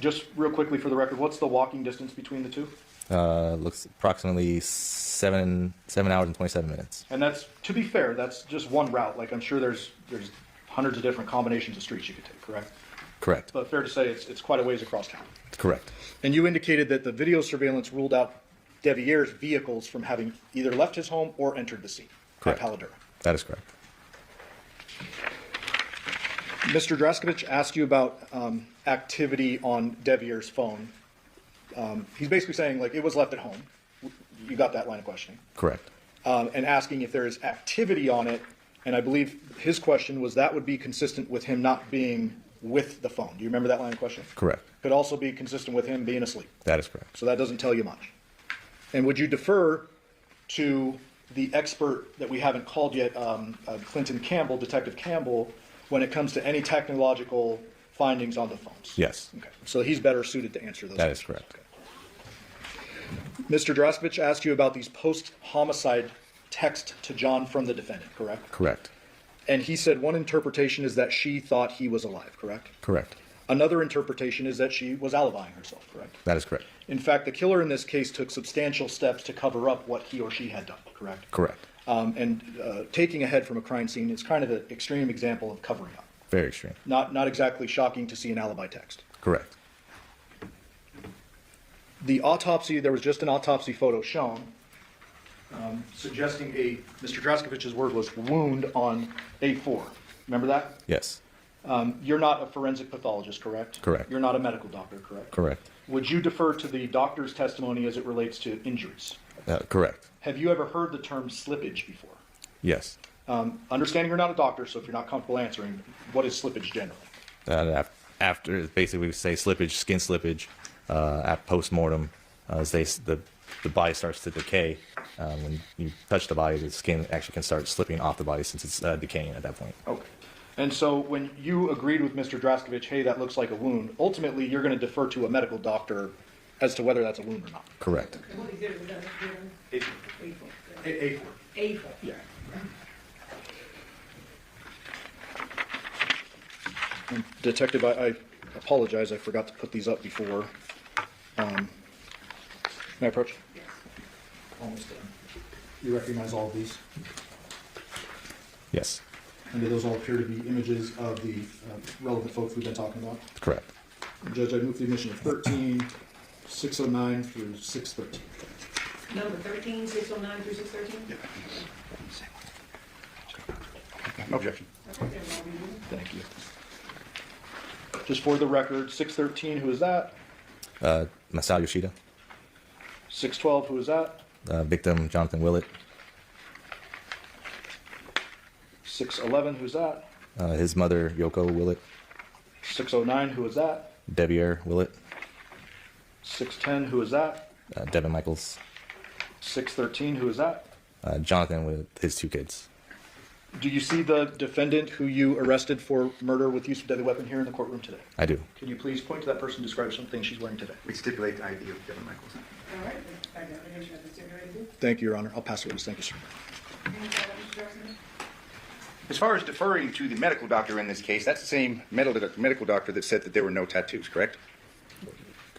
Speaker 8: Just real quickly for the record, what's the walking distance between the two?
Speaker 10: Looks approximately 7 hours and 27 minutes.
Speaker 8: And that's, to be fair, that's just one route. Like, I'm sure there's hundreds of different combinations of streets you could take, correct?
Speaker 10: Correct.
Speaker 8: But fair to say it's quite a ways across town.
Speaker 10: Correct.
Speaker 8: And you indicated that the video surveillance ruled out Devier's vehicles from having either left his home or entered the scene
Speaker 10: Correct.
Speaker 8: at Paladura.
Speaker 10: That is correct.
Speaker 8: Mr. Draskovich asked you about activity on Devier's phone. He's basically saying, like, it was left at home. You got that line of questioning.
Speaker 10: Correct.
Speaker 8: And asking if there is activity on it. And I believe his question was that would be consistent with him not being with the phone. Do you remember that line of questioning?
Speaker 10: Correct.
Speaker 8: Could also be consistent with him being asleep.
Speaker 10: That is correct.
Speaker 8: So that doesn't tell you much. And would you defer to the expert that we haven't called yet, Clinton Campbell, Detective Campbell, when it comes to any technological findings on the phones?
Speaker 10: Yes.
Speaker 8: Okay. So he's better suited to answer those
Speaker 10: That is
Speaker 8: questions.
Speaker 10: correct.
Speaker 8: Okay. Mr. Draskovich asked you about these post-homicide text to John from the defendant, correct?
Speaker 10: Correct.
Speaker 8: And he said one interpretation is that she thought he was alive, correct?
Speaker 10: Correct.
Speaker 8: Another interpretation is that she was alibying herself, correct?
Speaker 10: That is correct.
Speaker 8: In fact, the killer in this case took substantial steps to cover up what he or she had done, correct?
Speaker 10: Correct.
Speaker 8: Taking a head from a crime scene is kind of an extreme example of covering up.
Speaker 10: Very extreme.
Speaker 8: Not exactly shocking to see an alibi text.
Speaker 10: Correct.
Speaker 8: The autopsy, there was just an autopsy photo shown suggesting Mr. Draskovich's word was wound on A4. Remember that?
Speaker 10: Yes.
Speaker 8: You're not a forensic pathologist, correct?
Speaker 10: Correct.
Speaker 8: You're not a medical doctor, correct?
Speaker 10: Correct.
Speaker 8: Would you defer to the doctor's testimony as it relates to injuries?
Speaker 10: Correct.
Speaker 8: Have you ever heard the term slippage before?
Speaker 10: Yes.
Speaker 8: Understanding you're not a doctor, so if you're not comfortable answering, what is slippage generally?
Speaker 10: After, basically, we say slippage, skin slippage, at post-mortem, as the body starts to decay. When you touch the body, the skin actually can start slipping off the body since it's decaying at that point.
Speaker 8: Okay. And so when you agreed with Mr. Draskovich, hey, that looks like a wound, ultimately you're going to defer to a medical doctor as to whether that's a wound or not.
Speaker 10: Correct.
Speaker 8: A4.
Speaker 5: A4.
Speaker 8: Yeah. And Detective, I apologize, I forgot to put these up before. May I approach?
Speaker 5: Yes.
Speaker 8: Almost done. You recognize all of these?
Speaker 10: Yes.
Speaker 8: And do those all appear to be images of the relevant folks we've been talking about?
Speaker 10: Correct.
Speaker 8: Judge, I move the admission of 13, 609 through 613.
Speaker 5: Number 13, 609 through 613?
Speaker 6: No objection.
Speaker 8: Thank you. Just for the record, 613, who is that?
Speaker 10: Masao Yoshida.
Speaker 8: 612, who is that?
Speaker 10: Victim Jonathan Willett.
Speaker 8: 611, who's that?
Speaker 10: His mother, Yoko Willett.
Speaker 8: 609, who is that?
Speaker 10: Devier Willett.
Speaker 8: 610, who is that?
Speaker 10: Devyn Michaels.
Speaker 8: 613, who is that?
Speaker 10: Jonathan with his 2 kids.
Speaker 8: Do you see the defendant who you arrested for murder with use of deadly weapon here in the courtroom today?
Speaker 10: I do.
Speaker 8: Can you please point to that person and describe something she's wearing today?
Speaker 6: We stipulate ID of Devyn Michaels.
Speaker 5: All right. Identification of the stipulated.
Speaker 8: Thank you, Your Honor. I'll pass the witness. Thank you, sir.
Speaker 6: As far as deferring to the medical doctor in this case, that's the same medical doctor that said that there were no tattoos, correct?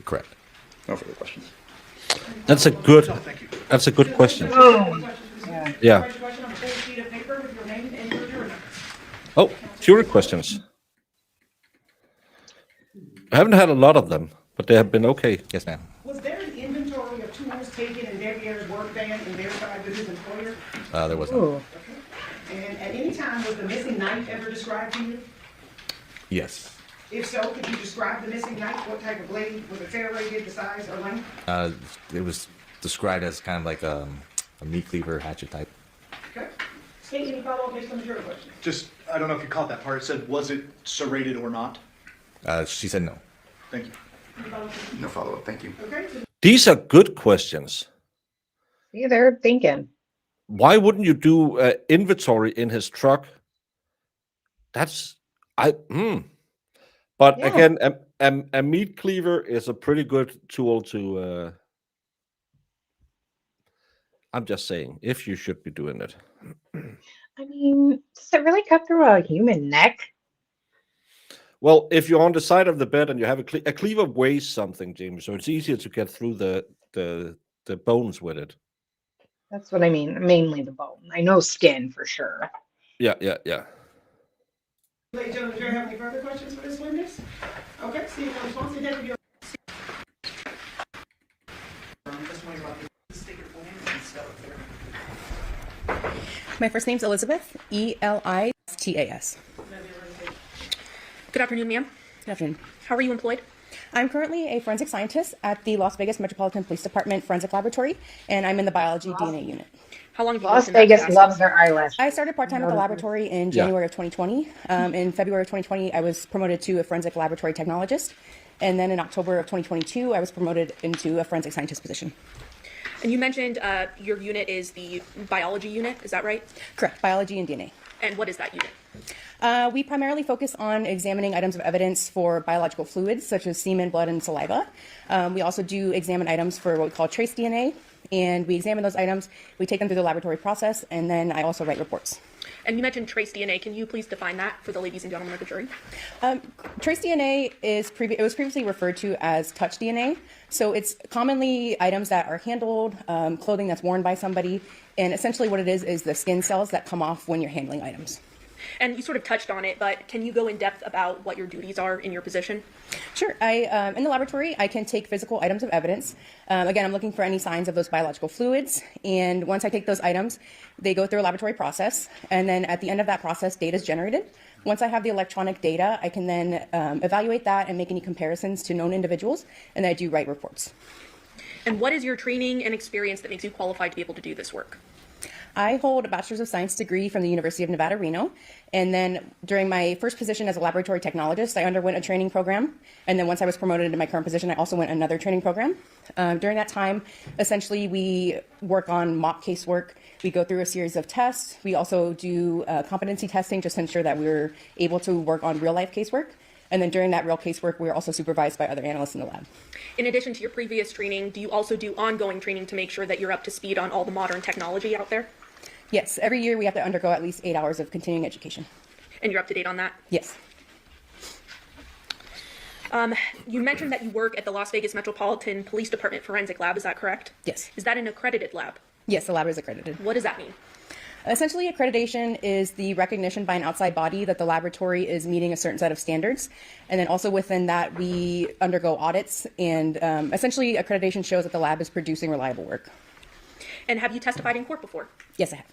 Speaker 10: Correct.
Speaker 6: No further questions.
Speaker 2: That's a good.
Speaker 8: Thank you.
Speaker 2: That's a good question.
Speaker 9: Yeah.
Speaker 2: Yeah.
Speaker 5: Question on a full sheet of paper with your name and your jury number.
Speaker 2: Oh, jury questions. I haven't had a lot of them, but they have been okay.
Speaker 10: Yes, ma'am.
Speaker 5: Was there an inventory of tools taken in Devier's work van and verified with his employer?
Speaker 10: There was no.
Speaker 5: And at any time, was the missing knife ever described to you?
Speaker 10: Yes.
Speaker 5: If so, could you describe the missing knife? What type of blade? Was it serrated, the size or length?
Speaker 10: It was described as kind of like a meat cleaver hatchet type.
Speaker 5: Okay. State any follow-up based on the jury question?
Speaker 8: Just, I don't know if you caught that part. It said, was it serrated or not?
Speaker 10: She said no.
Speaker 8: Thank you.
Speaker 5: Any follow-up?
Speaker 6: No follow-up, thank you.
Speaker 5: Okay.
Speaker 2: These are good questions.
Speaker 9: See, they're thinking.
Speaker 2: Why wouldn't you do inventory in his truck? That's But
Speaker 9: Yeah.
Speaker 2: again, a meat cleaver is a pretty good tool to. I'm just saying, if you should be doing it.
Speaker 9: I mean, does it really cut through a human neck?
Speaker 2: Well, if you're on the side of the bed and you have a cleaver weighs something, Jamie, so it's easier to get through the bones with it.
Speaker 9: That's what I mean. Mainly the bone. I know skin for sure.
Speaker 2: Yeah.
Speaker 5: Ladies and gentlemen, do you have any further questions for this witness? Okay, seeing no response, Detective, you're.
Speaker 11: My first name's Elizabeth, Elistas.
Speaker 4: Good afternoon, ma'am.
Speaker 11: Good afternoon.
Speaker 4: How are you employed?
Speaker 11: I'm currently a forensic scientist at the Las Vegas Metropolitan Police Department Forensic Laboratory, and I'm in the biology DNA unit.
Speaker 4: How long have you
Speaker 9: Las
Speaker 4: worked in that
Speaker 9: Vegas
Speaker 4: capacity?
Speaker 9: loves their eyelash.
Speaker 11: I started part-time at the laboratory in January of 2020. In February of 2020, I was promoted to a forensic laboratory technologist. And then in October of 2022, I was promoted into a forensic scientist position.
Speaker 4: And you mentioned your unit is the biology unit, is that right?
Speaker 11: Correct, biology and DNA.
Speaker 4: And what is that unit?
Speaker 11: We primarily focus on examining items of evidence for biological fluids, such as semen, blood, and saliva. We also do examine items for what we call trace DNA, and we examine those items, we take them through the laboratory process, and then I also write reports.
Speaker 4: And you mentioned trace DNA. Can you please define that for the ladies and gentlemen of the jury?
Speaker 11: Trace DNA it was previously referred to as touch DNA. So it's commonly items that are handled, clothing that's worn by somebody, and essentially what it is the skin cells that come off when you're handling items.
Speaker 4: And you sort of touched on it, but can you go in depth about what your duties are in your position?
Speaker 11: Sure. In the laboratory, I can take physical items of evidence. Again, I'm looking for any signs of those biological fluids. And once I take those items, they go through a laboratory process. And then at the end of that process, data is generated. Once I have the electronic data, I can then evaluate that and make any comparisons to known individuals. And then I do write reports.
Speaker 4: And what is your training and experience that makes you qualified to be able to do this work?
Speaker 11: I hold a Bachelor's of Science degree from the University of Nevada, Reno. And then during my first position as a laboratory technologist, I underwent a training program. And then once I was promoted into my current position, I also went another training program. During that time, essentially, we work on mock casework. We go through a series of tests. We also do competency testing just to ensure that we're able to work on real-life casework. And then during that real casework, we're also supervised by other analysts in the lab.
Speaker 4: In addition to your previous training, do you also do ongoing training to make sure that you're up to speed on all the modern technology out there?
Speaker 11: Yes, every year we have to undergo at least 8 hours of continuing education.
Speaker 4: And you're up to date on that?
Speaker 11: Yes.
Speaker 4: You mentioned that you work at the Las Vegas Metropolitan Police Department Forensic Lab, is that correct?
Speaker 11: Yes.
Speaker 4: Is that an accredited lab?
Speaker 11: Yes, the lab is accredited.
Speaker 4: What does that mean?
Speaker 11: Essentially, accreditation is the recognition by an outside body that the laboratory is meeting a certain set of standards. And then also within that, we undergo audits. And essentially, accreditation shows that the lab is producing reliable work.
Speaker 4: And have you testified in court before?
Speaker 11: Yes, I have.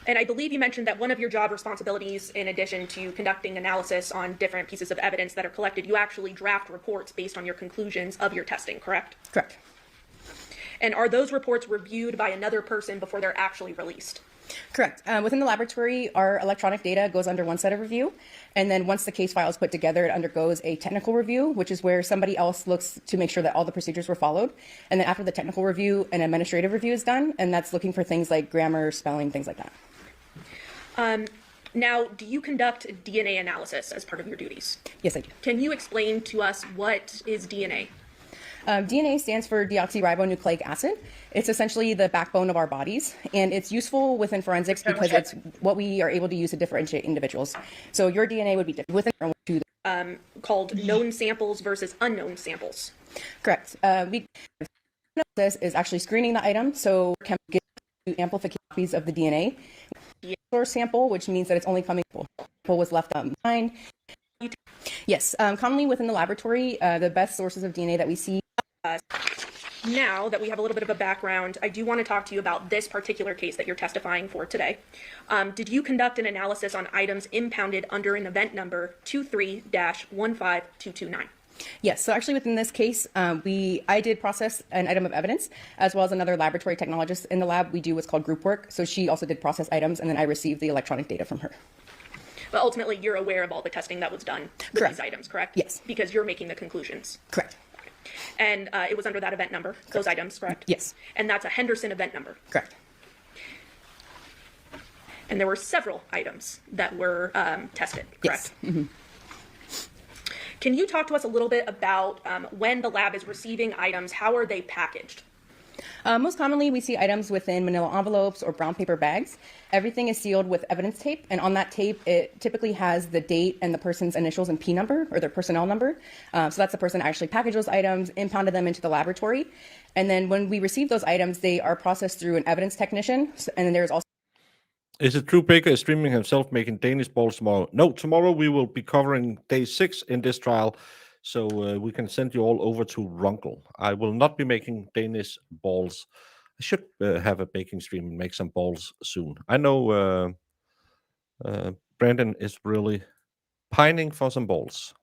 Speaker 4: And I believe you mentioned that one of your job responsibilities, in addition to conducting analysis on different pieces of evidence that are collected, you actually draft reports based on your conclusions of your testing, correct?
Speaker 11: Correct.
Speaker 4: And are those reports reviewed by another person before they're actually released?
Speaker 11: Correct. Within the laboratory, our electronic data goes under one set of review. And then once the case file is put together, it undergoes a technical review, which is where somebody else looks to make sure that all the procedures were followed. And then after the technical review, an administrative review is done. And that's looking for things like grammar, spelling, things like that.
Speaker 4: Now, do you conduct DNA analysis as part of your duties?
Speaker 11: Yes, I do.
Speaker 4: Can you explain to us what is DNA?
Speaker 11: DNA stands for deoxyribonucleic acid. It's essentially the backbone of our bodies, and it's useful within forensics because it's what we are able to use to differentiate individuals. So your DNA would be different within to the
Speaker 4: Called known samples versus unknown samples.
Speaker 11: correct. This is actually screening the item, so can get amplified copies of the DNA. Source sample, which means that it's only coming sample was left behind. Yes, commonly within the laboratory, the best sources of DNA that we see.
Speaker 4: Now that we have a little bit of a background, I do want to talk to you about this particular case that you're testifying for today. Did you conduct an analysis on items impounded under an event number 23-15229?
Speaker 11: Yes, so actually within this case, I did process an item of evidence, as well as another laboratory technologist in the lab. We do what's called group work. So she also did process items, and then I received the electronic data from her.
Speaker 4: But ultimately, you're aware of all the testing that was done with
Speaker 11: Correct.
Speaker 4: these items, correct?
Speaker 11: Yes.
Speaker 4: Because you're making the conclusions.
Speaker 11: Correct.
Speaker 4: And it was under that event number, those items, correct?
Speaker 11: Yes.
Speaker 4: And that's a Henderson event number.
Speaker 11: Correct.
Speaker 4: And there were several items that were tested, correct?
Speaker 11: Yes.
Speaker 4: Can you talk to us a little bit about when the lab is receiving items, how are they packaged?
Speaker 11: Most commonly, we see items within manila envelopes or brown paper bags. Everything is sealed with evidence tape, and on that tape, it typically has the date and the person's initials and P number, or their personnel number. So that's the person that actually packaged those items, impounded them into the laboratory. And then when we receive those items, they are processed through an evidence technician, and then there's also...
Speaker 2: Is it true Baker is streaming himself making Danish balls tomorrow? No, tomorrow we will be covering day 6 in this trial, so we can send you all over to Runkle. I will not be making Danish balls. I should have a baking stream and make some balls soon. I know Brandon is really pining for some balls.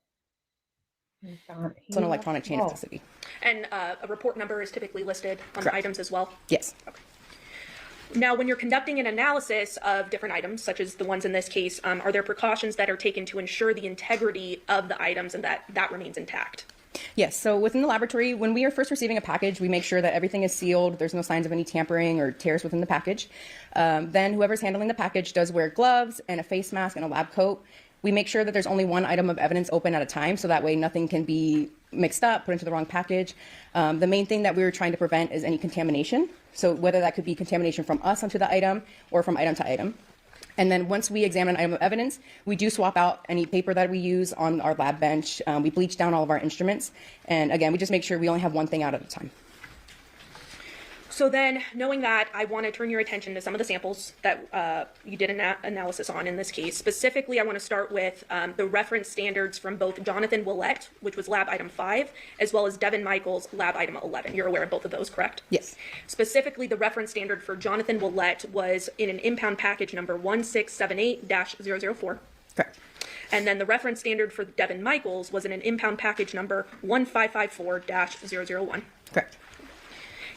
Speaker 11: It's an electronic chain of custody.
Speaker 4: And a report number is typically listed on the items as well?
Speaker 11: Yes.
Speaker 4: Okay. Now, when you're conducting an analysis of different items, such as the ones in this case, are there precautions that are taken to ensure the integrity of the items and that remains intact?
Speaker 11: Yes, so within the laboratory, when we are first receiving a package, we make sure that everything is sealed, there's no signs of any tampering or tears within the package. Then whoever's handling the package does wear gloves and a face mask and a lab coat. We make sure that there's only one item of evidence open at a time, so that way nothing can be mixed up, put into the wrong package. The main thing that we were trying to prevent is any contamination. So whether that could be contamination from us onto the item or from item to item. And then once we examine an item of evidence, we do swap out any paper that we use on our lab bench. We bleach down all of our instruments. And again, we just make sure we only have one thing out at a time.
Speaker 4: So then, knowing that, I want to turn your attention to some of the samples that you did an analysis on in this case. Specifically, I want to start with the reference standards from both Jonathan Willett, which was lab item 5, as well as Devyn Michaels, lab item 11. You're aware of both of those, correct?
Speaker 11: Yes.
Speaker 4: Specifically, the reference standard for Jonathan Willett was in an impound package number 1678-004.
Speaker 11: Correct.
Speaker 4: And then the reference standard for Devyn Michaels was in an impound package number 1554-001.
Speaker 11: Correct.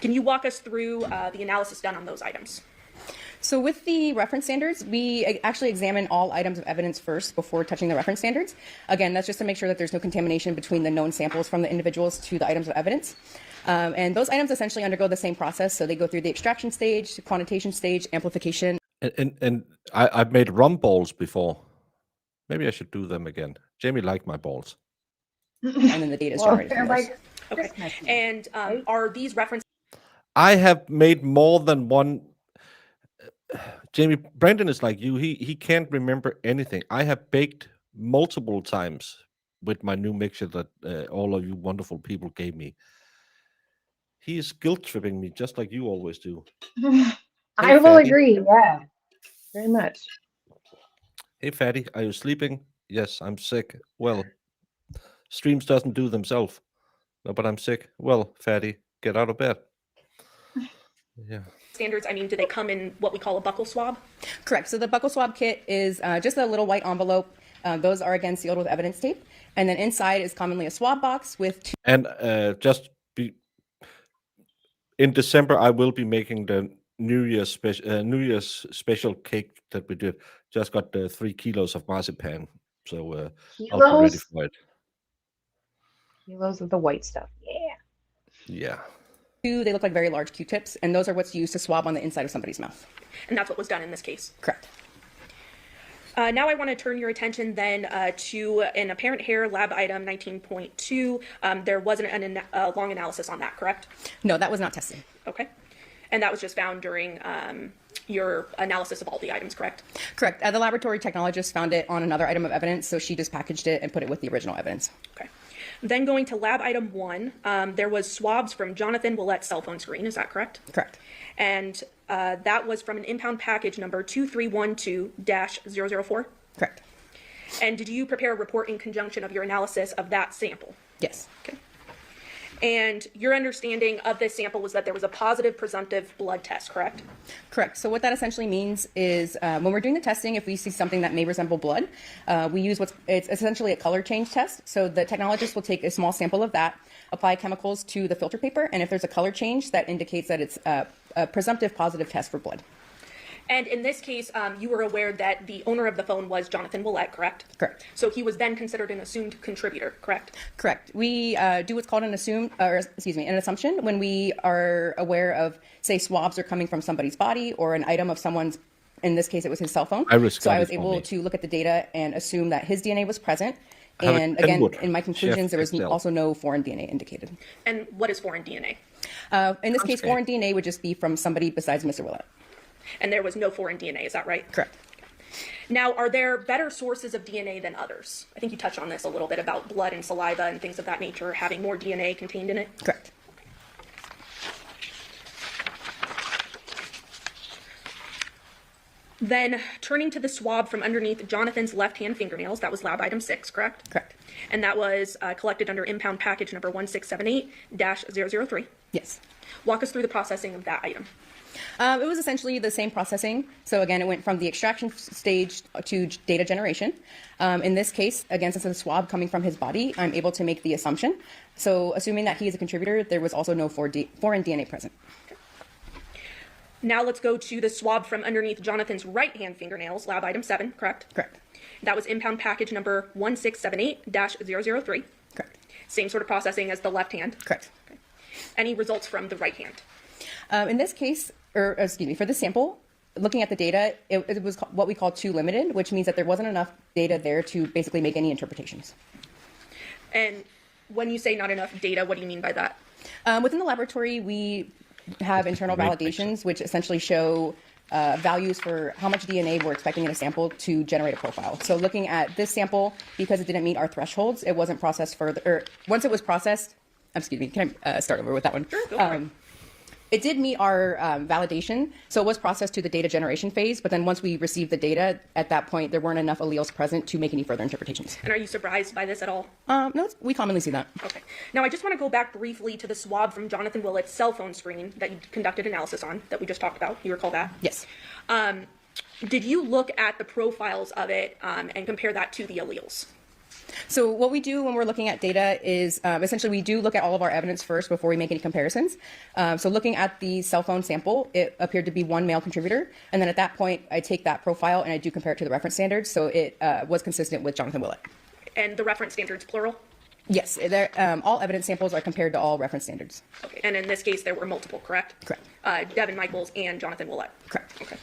Speaker 4: Can you walk us through the analysis done on those items?
Speaker 11: So with the reference standards, we actually examine all items of evidence first before touching the reference standards. Again, that's just to make sure that there's no contamination between the known samples from the individuals to the items of evidence. And those items essentially undergo the same process. So they go through the extraction stage, quantitation stage, amplification.
Speaker 2: And I've made rum balls before. Maybe I should do them again. Jamie liked my balls.
Speaker 11: And then the data is generated from those.
Speaker 4: Okay. And are these reference
Speaker 2: I have made more than one. Jamie, Brandon is like you. He can't remember anything. I have baked multiple times with my new mixture that all of you wonderful people gave me. He is guilt tripping me just like you always do.
Speaker 9: I will
Speaker 2: Fatty.
Speaker 9: agree. Yeah, very much.
Speaker 2: Hey, Fatty, are you sleeping? Yes, I'm sick. Well, streams doesn't do themselves. No, but I'm sick. Well, Fatty, get out of bed. Yeah.
Speaker 4: standards? I mean, do they come in what we call a buccal swab?
Speaker 11: Correct. So the buccal swab kit is just a little white envelope. Those are again sealed with evidence tape, and then inside is commonly a swab box with two.
Speaker 2: And in December, I will be making the New Year's special cake that we did. Just got 3 kilos of marzipan, so I'll be ready for it.
Speaker 9: Kilos of the white stuff. Yeah.
Speaker 2: Yeah.
Speaker 11: They look like very large Q-tips, and those are what's used to swab on the inside of somebody's mouth.
Speaker 4: And that's what was done in this case?
Speaker 11: Correct.
Speaker 4: Now I want to turn your attention then to an apparent hair lab item 19.2. There wasn't a long analysis on that, correct?
Speaker 11: No, that was not tested.
Speaker 4: Okay. And that was just found during your analysis of all the items, correct?
Speaker 11: Correct. The laboratory technologist found it on another item of evidence, so she just packaged it and put it with the original evidence.
Speaker 4: Okay. Then going to lab item 1, there was swabs from Jonathan Willett's cell phone screen, is that correct?
Speaker 11: Correct.
Speaker 4: And that was from an impound package number 2312-004?
Speaker 11: Correct.
Speaker 4: And did you prepare a report in conjunction of your analysis of that sample?
Speaker 11: Yes.
Speaker 4: Okay. And your understanding of this sample was that there was a positive presumptive blood test, correct?
Speaker 11: Correct. So what that essentially means is when we're doing the testing, if we see something that may resemble blood, we use it's essentially a color change test. So the technologist will take a small sample of that, apply chemicals to the filter paper, and if there's a color change, that indicates that it's a presumptive positive test for blood.
Speaker 4: And in this case, you were aware that the owner of the phone was Jonathan Willett, correct?
Speaker 11: Correct.
Speaker 4: So he was then considered an assumed contributor, correct?
Speaker 11: Correct. We do what's called an assumption when we are aware of, say, swabs are coming from somebody's body or an item of someone's. In this case, it was his cell phone. So I was able to look at the data and assume that his DNA was present. And again, in my conclusions, there was also no foreign DNA indicated.
Speaker 4: And what is foreign DNA?
Speaker 11: In this case, foreign DNA would just be from somebody besides Mr. Willett.
Speaker 4: And there was no foreign DNA, is that right?
Speaker 11: Correct.
Speaker 4: Now, are there better sources of DNA than others? I think you touched on this a little bit about blood and saliva and things of that nature having more DNA contained in it.
Speaker 11: Correct.
Speaker 4: Then turning to the swab from underneath Jonathan's left-hand fingernails, that was lab item 6, correct?
Speaker 11: Correct.
Speaker 4: And that was collected under impound package number 1678-003.
Speaker 11: Yes.
Speaker 4: Walk us through the processing of that item.
Speaker 11: It was essentially the same processing. So again, it went from the extraction stage to data generation. In this case, again, since it's a swab coming from his body, I'm able to make the assumption. So assuming that he is a contributor, there was also no foreign DNA present.
Speaker 4: Now let's go to the swab from underneath Jonathan's right-hand fingernails, lab item 7, correct?
Speaker 11: Correct.
Speaker 4: That was impound package number 1678-003.
Speaker 11: Correct.
Speaker 4: Same sort of processing as the left hand.
Speaker 11: Correct.
Speaker 4: Okay. Any results from the right hand?
Speaker 11: In this case, for this sample, looking at the data, it was what we call too limited, which means that there wasn't enough data there to basically make any interpretations.
Speaker 4: And when you say not enough data, what do you mean by that?
Speaker 11: Within the laboratory, we have internal validations, which essentially show values for how much DNA we're expecting in a sample to generate a profile. So looking at this sample, because it didn't meet our thresholds, it wasn't processed further, or once it was processed, can I start over with that one?
Speaker 4: Sure, go for it.
Speaker 11: It did meet our validation, so it was processed to the data generation phase, but then once we received the data, at that point, there weren't enough alleles present to make any further interpretations.
Speaker 4: And are you surprised by this at all?
Speaker 11: No, we commonly see that.
Speaker 4: Okay. Now, I just want to go back briefly to the swab from Jonathan Willett's cell phone screen that you conducted analysis on, that we just talked about. You recall that?
Speaker 11: Yes.
Speaker 4: Did you look at the profiles of it and compare that to the alleles?
Speaker 11: So what we do when we're looking at data is essentially we do look at all of our evidence first before we make any comparisons. So looking at the cell phone sample, it appeared to be one male contributor. And then at that point, I take that profile and I do compare it to the reference standards. So it was consistent with Jonathan Willett.
Speaker 4: And the reference standards, plural?
Speaker 11: Yes. All evidence samples are compared to all reference standards.
Speaker 4: Okay. And in this case, there were multiple, correct?
Speaker 11: Correct.
Speaker 4: Devyn Michaels and Jonathan Willett.
Speaker 11: Correct.
Speaker 4: Okay.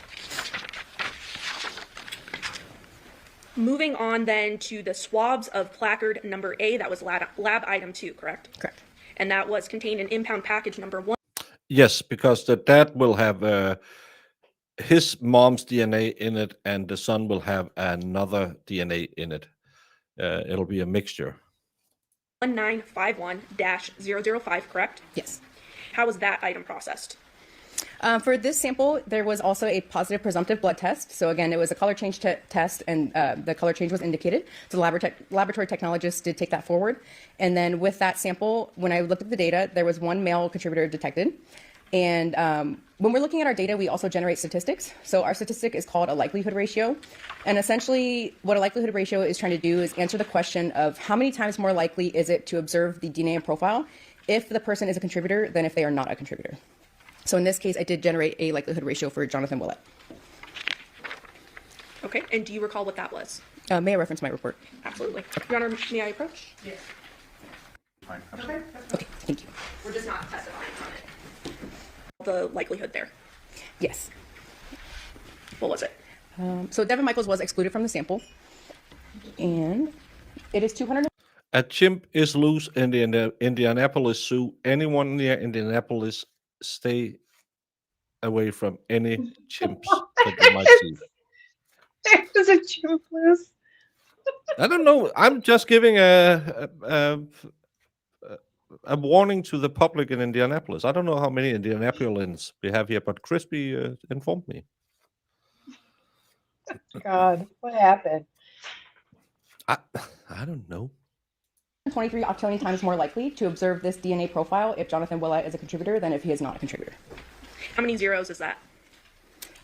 Speaker 4: Moving on then to the swabs of placard number A, that was lab item 2, correct?
Speaker 11: Correct.
Speaker 4: And that was contained in impound package number 1.
Speaker 2: Yes, because the dad will have his mom's DNA in it, and the son will have another DNA in it. It'll be a mixture.
Speaker 4: 1951-005, correct?
Speaker 11: Yes.
Speaker 4: How was that item processed?
Speaker 11: For this sample, there was also a positive presumptive blood test. So again, it was a color change test, and the color change was indicated. So the laboratory technologists did take that forward. And then with that sample, when I looked at the data, there was one male contributor detected. And when we're looking at our data, we also generate statistics. So our statistic is called a likelihood ratio. And essentially, what a likelihood ratio is trying to do is answer the question of how many times more likely is it to observe the DNA profile if the person is a contributor than if they are not a contributor. So in this case, I did generate a likelihood ratio for Jonathan Willett.
Speaker 4: Okay, and do you recall what that was?
Speaker 11: May I reference my report?
Speaker 4: Absolutely. Your Honor, may I approach?
Speaker 5: Yes.
Speaker 6: Fine.
Speaker 5: Okay.
Speaker 11: Okay, thank you.
Speaker 4: We're just not testifying on it. The likelihood there.
Speaker 11: Yes.
Speaker 4: What was it?
Speaker 11: So Devyn Michaels was excluded from the sample, and it is 200.
Speaker 2: A chimp is loose in the Indianapolis Zoo. Anyone near Indianapolis, stay away from any chimps that you might see.
Speaker 9: There's a chimp loose.
Speaker 2: I don't know. I'm just giving a warning to the public in Indianapolis. I don't know how many Indianapolians we have here, but Crispy informed me.
Speaker 9: God, what happened?
Speaker 2: I don't know.
Speaker 11: 23 octillion times more likely to observe this DNA profile if Jonathan Willett is a contributor than if he is not a contributor.
Speaker 4: How many zeros is that?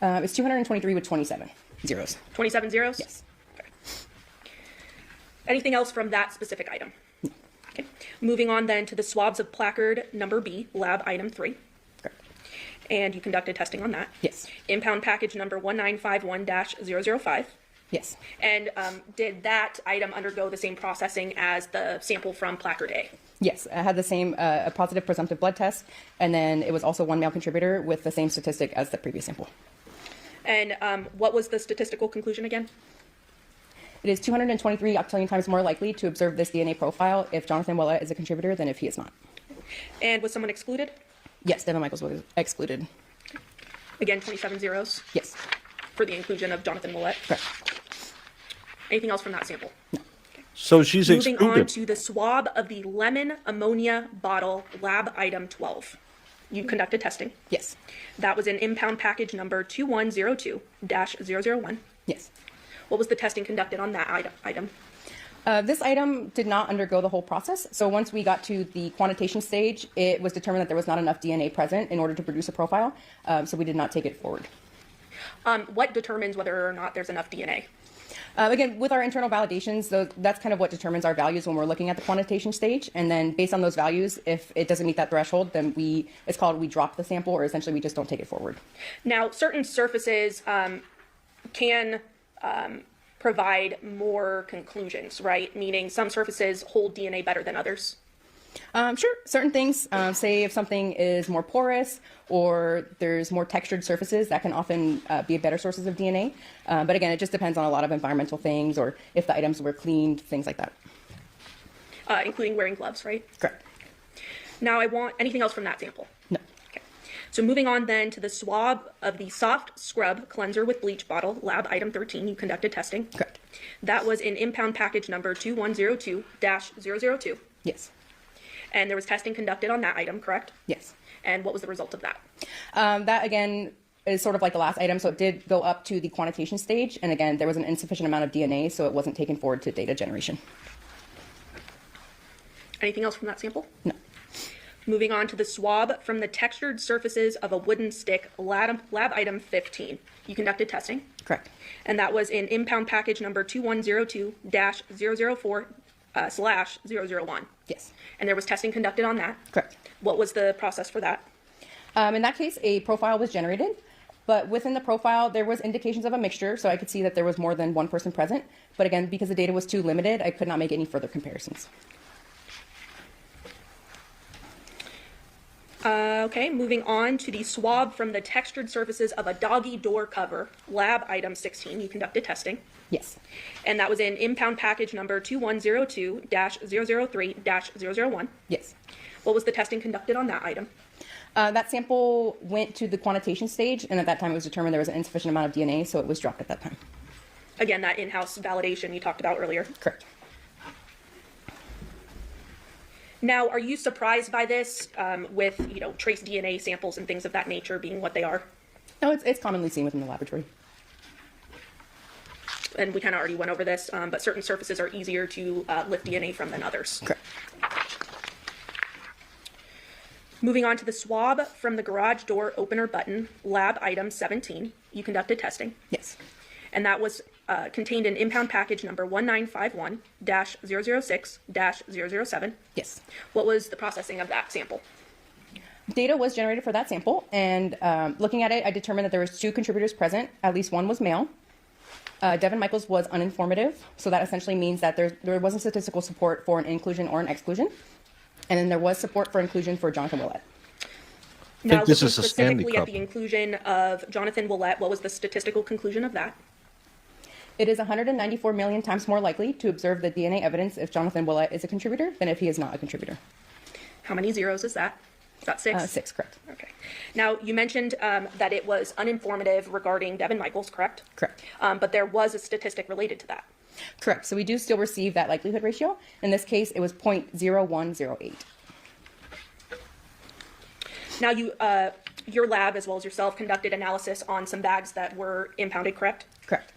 Speaker 11: It's 223 with 27 zeros.
Speaker 4: 27 zeros?
Speaker 11: Yes.
Speaker 4: Okay. Anything else from that specific item? No. Okay. Moving on then to the swabs of placard number B, lab item 3.
Speaker 11: Correct.
Speaker 4: And you conducted testing on that?
Speaker 11: Yes.
Speaker 4: Impound package number 1951-005.
Speaker 11: Yes.
Speaker 4: And did that item undergo the same processing as the sample from placard A?
Speaker 11: Yes, I had the same a positive presumptive blood test, and then it was also one male contributor with the same statistic as the previous sample.
Speaker 4: And what was the statistical conclusion again?
Speaker 11: It is 223 octillion times more likely to observe this DNA profile if Jonathan Willett is a contributor than if he is not.
Speaker 4: And was someone excluded?
Speaker 11: Yes, Devyn Michaels was excluded.
Speaker 4: Again, 27 zeros
Speaker 11: Yes,
Speaker 4: for the inclusion of Jonathan Willett.
Speaker 11: correct.
Speaker 4: Anything else from that sample?
Speaker 2: So she's
Speaker 4: Moving
Speaker 2: excluded.
Speaker 4: on to the swab of the lemon ammonia bottle, lab item 12. You conducted testing.
Speaker 11: Yes,
Speaker 4: That was in impound package number 2102-001.
Speaker 11: yes.
Speaker 4: What was the testing conducted on that item?
Speaker 11: This item did not undergo the whole process. So once we got to the quantitation stage, it was determined that there was not enough DNA present in order to produce a profile. So we did not take it forward.
Speaker 4: What determines whether or not there's enough DNA?
Speaker 11: Again, with our internal validations, that's kind of what determines our values when we're looking at the quantitation stage. And then based on those values, if it doesn't meet that threshold, then it's called we drop the sample, or essentially we just don't take it forward.
Speaker 4: Now, certain surfaces can provide more conclusions, right? Meaning some surfaces hold DNA better than others.
Speaker 11: Sure, certain things, say if something is more porous or there's more textured surfaces, that can often be better sources of DNA. But again, it just depends on a lot of environmental things or if the items were cleaned, things like that.
Speaker 4: Including wearing gloves, right?
Speaker 11: Correct.
Speaker 4: Now, I want anything else from that sample?
Speaker 11: No.
Speaker 4: Okay. So moving on then to the swab of the soft scrub cleanser with bleach bottle, lab item 13, you conducted testing.
Speaker 11: Correct.
Speaker 4: That was in impound package number 2102-002.
Speaker 11: Yes.
Speaker 4: And there was testing conducted on that item, correct?
Speaker 11: Yes.
Speaker 4: And what was the result of that?
Speaker 11: That again is sort of like the last item, so it did go up to the quantitation stage, and again there was an insufficient amount of DNA, so it wasn't taken forward to data generation.
Speaker 4: Anything else from that sample?
Speaker 11: No.
Speaker 4: Moving on to the swab from the textured surfaces of a wooden stick, lab item 15. You conducted testing.
Speaker 11: Correct.
Speaker 4: And that was in impound package number 2102-004/001.
Speaker 11: Yes.
Speaker 4: And there was testing conducted on that.
Speaker 11: Correct.
Speaker 4: What was the process for that?
Speaker 11: In that case, a profile was generated, but within the profile, there was indications of a mixture, so I could see that there was more than one person present. But again, because the data was too limited, I could not make any further comparisons.
Speaker 4: Okay, moving on to the swab from the textured surfaces of a doggy door cover, lab item 16. You conducted testing.
Speaker 11: Yes.
Speaker 4: And that was in impound package number 2102-003-001.
Speaker 11: Yes.
Speaker 4: What was the testing conducted on that item?
Speaker 11: That sample went to the quantitation stage, and at that time it was determined there was an insufficient amount of DNA, so it was dropped at that time.
Speaker 4: Again, that in-house validation you talked about earlier.
Speaker 11: Correct.
Speaker 4: Now, are you surprised by this with, trace DNA samples and things of that nature being what they are?
Speaker 11: No, it's commonly seen within the laboratory.
Speaker 4: And we kind of already went over this, but certain surfaces are easier to lift DNA from than others.
Speaker 11: Correct.
Speaker 4: Moving on to the swab from the garage door opener button, lab item 17. You conducted testing.
Speaker 11: Yes.
Speaker 4: And that was contained in impound package number 1951-006-007.
Speaker 11: Yes.
Speaker 4: What was the processing of that sample?
Speaker 11: Data was generated for that sample, and looking at it, I determined that there was 2 contributors present. At least one was male. Devyn Michaels was uninformative, so that essentially means that there wasn't statistical support for an inclusion or an exclusion. And then there was support for inclusion for Jonathan Willett.
Speaker 4: Now,
Speaker 2: this
Speaker 4: looking
Speaker 2: is a Stanley
Speaker 4: specifically at
Speaker 2: Cup.
Speaker 4: the inclusion of Jonathan Willett, what was the statistical conclusion of that?
Speaker 11: It is 194 million times more likely to observe the DNA evidence if Jonathan Willett is a contributor than if he is not a contributor.
Speaker 4: How many zeros is that? Is that 6?
Speaker 11: 6, correct.
Speaker 4: Okay. Now, you mentioned that it was uninformative regarding Devyn Michaels, correct?
Speaker 11: Correct.
Speaker 4: But there was a statistic related to that.
Speaker 11: Correct. So we do still receive that likelihood ratio. In this case, it was 0.0108.
Speaker 4: Now, your lab, as well as yourself, conducted analysis on some bags that were impounded, correct?
Speaker 11: Correct.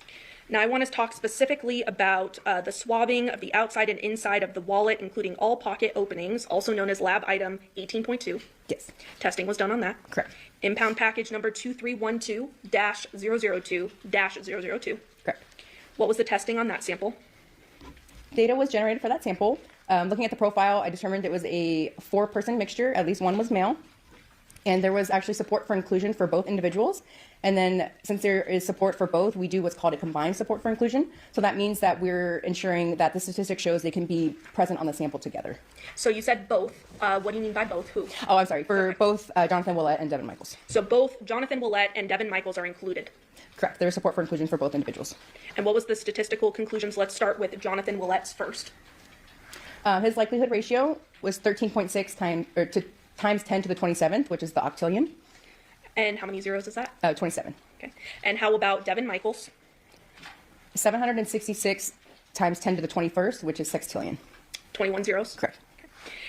Speaker 4: Now, I want to talk specifically about the swabbing of the outside and inside of the wallet, including all pocket openings, also known as lab item 18.2.
Speaker 11: Yes.
Speaker 4: Testing was done on that.
Speaker 11: Correct.
Speaker 4: Impound package number 2312-002-002.
Speaker 11: Correct.
Speaker 4: What was the testing on that sample?
Speaker 11: Data was generated for that sample. Looking at the profile, I determined it was a 4-person mixture. At least one was male. And there was actually support for inclusion for both individuals. And then since there is support for both, we do what's called a combined support for inclusion. So that means that we're ensuring that the statistic shows they can be present on the sample together.
Speaker 4: So you said both. What do you mean by both? Who?
Speaker 11: Oh, I'm sorry, for both Jonathan Willett and Devyn Michaels.
Speaker 4: So both Jonathan Willett and Devyn Michaels are included.
Speaker 11: Correct. There is support for inclusion for both individuals.
Speaker 4: And what was the statistical conclusions? Let's start with Jonathan Willett's first.
Speaker 11: His likelihood ratio was 13.6 times 10 to the 27th, which is the octillion.
Speaker 4: And how many zeros is that?
Speaker 11: 27.
Speaker 4: Okay. And how about Devyn Michaels?
Speaker 11: 766 times 10 to the 21st, which is sextillion.
Speaker 4: 21 zeros?
Speaker 11: Correct.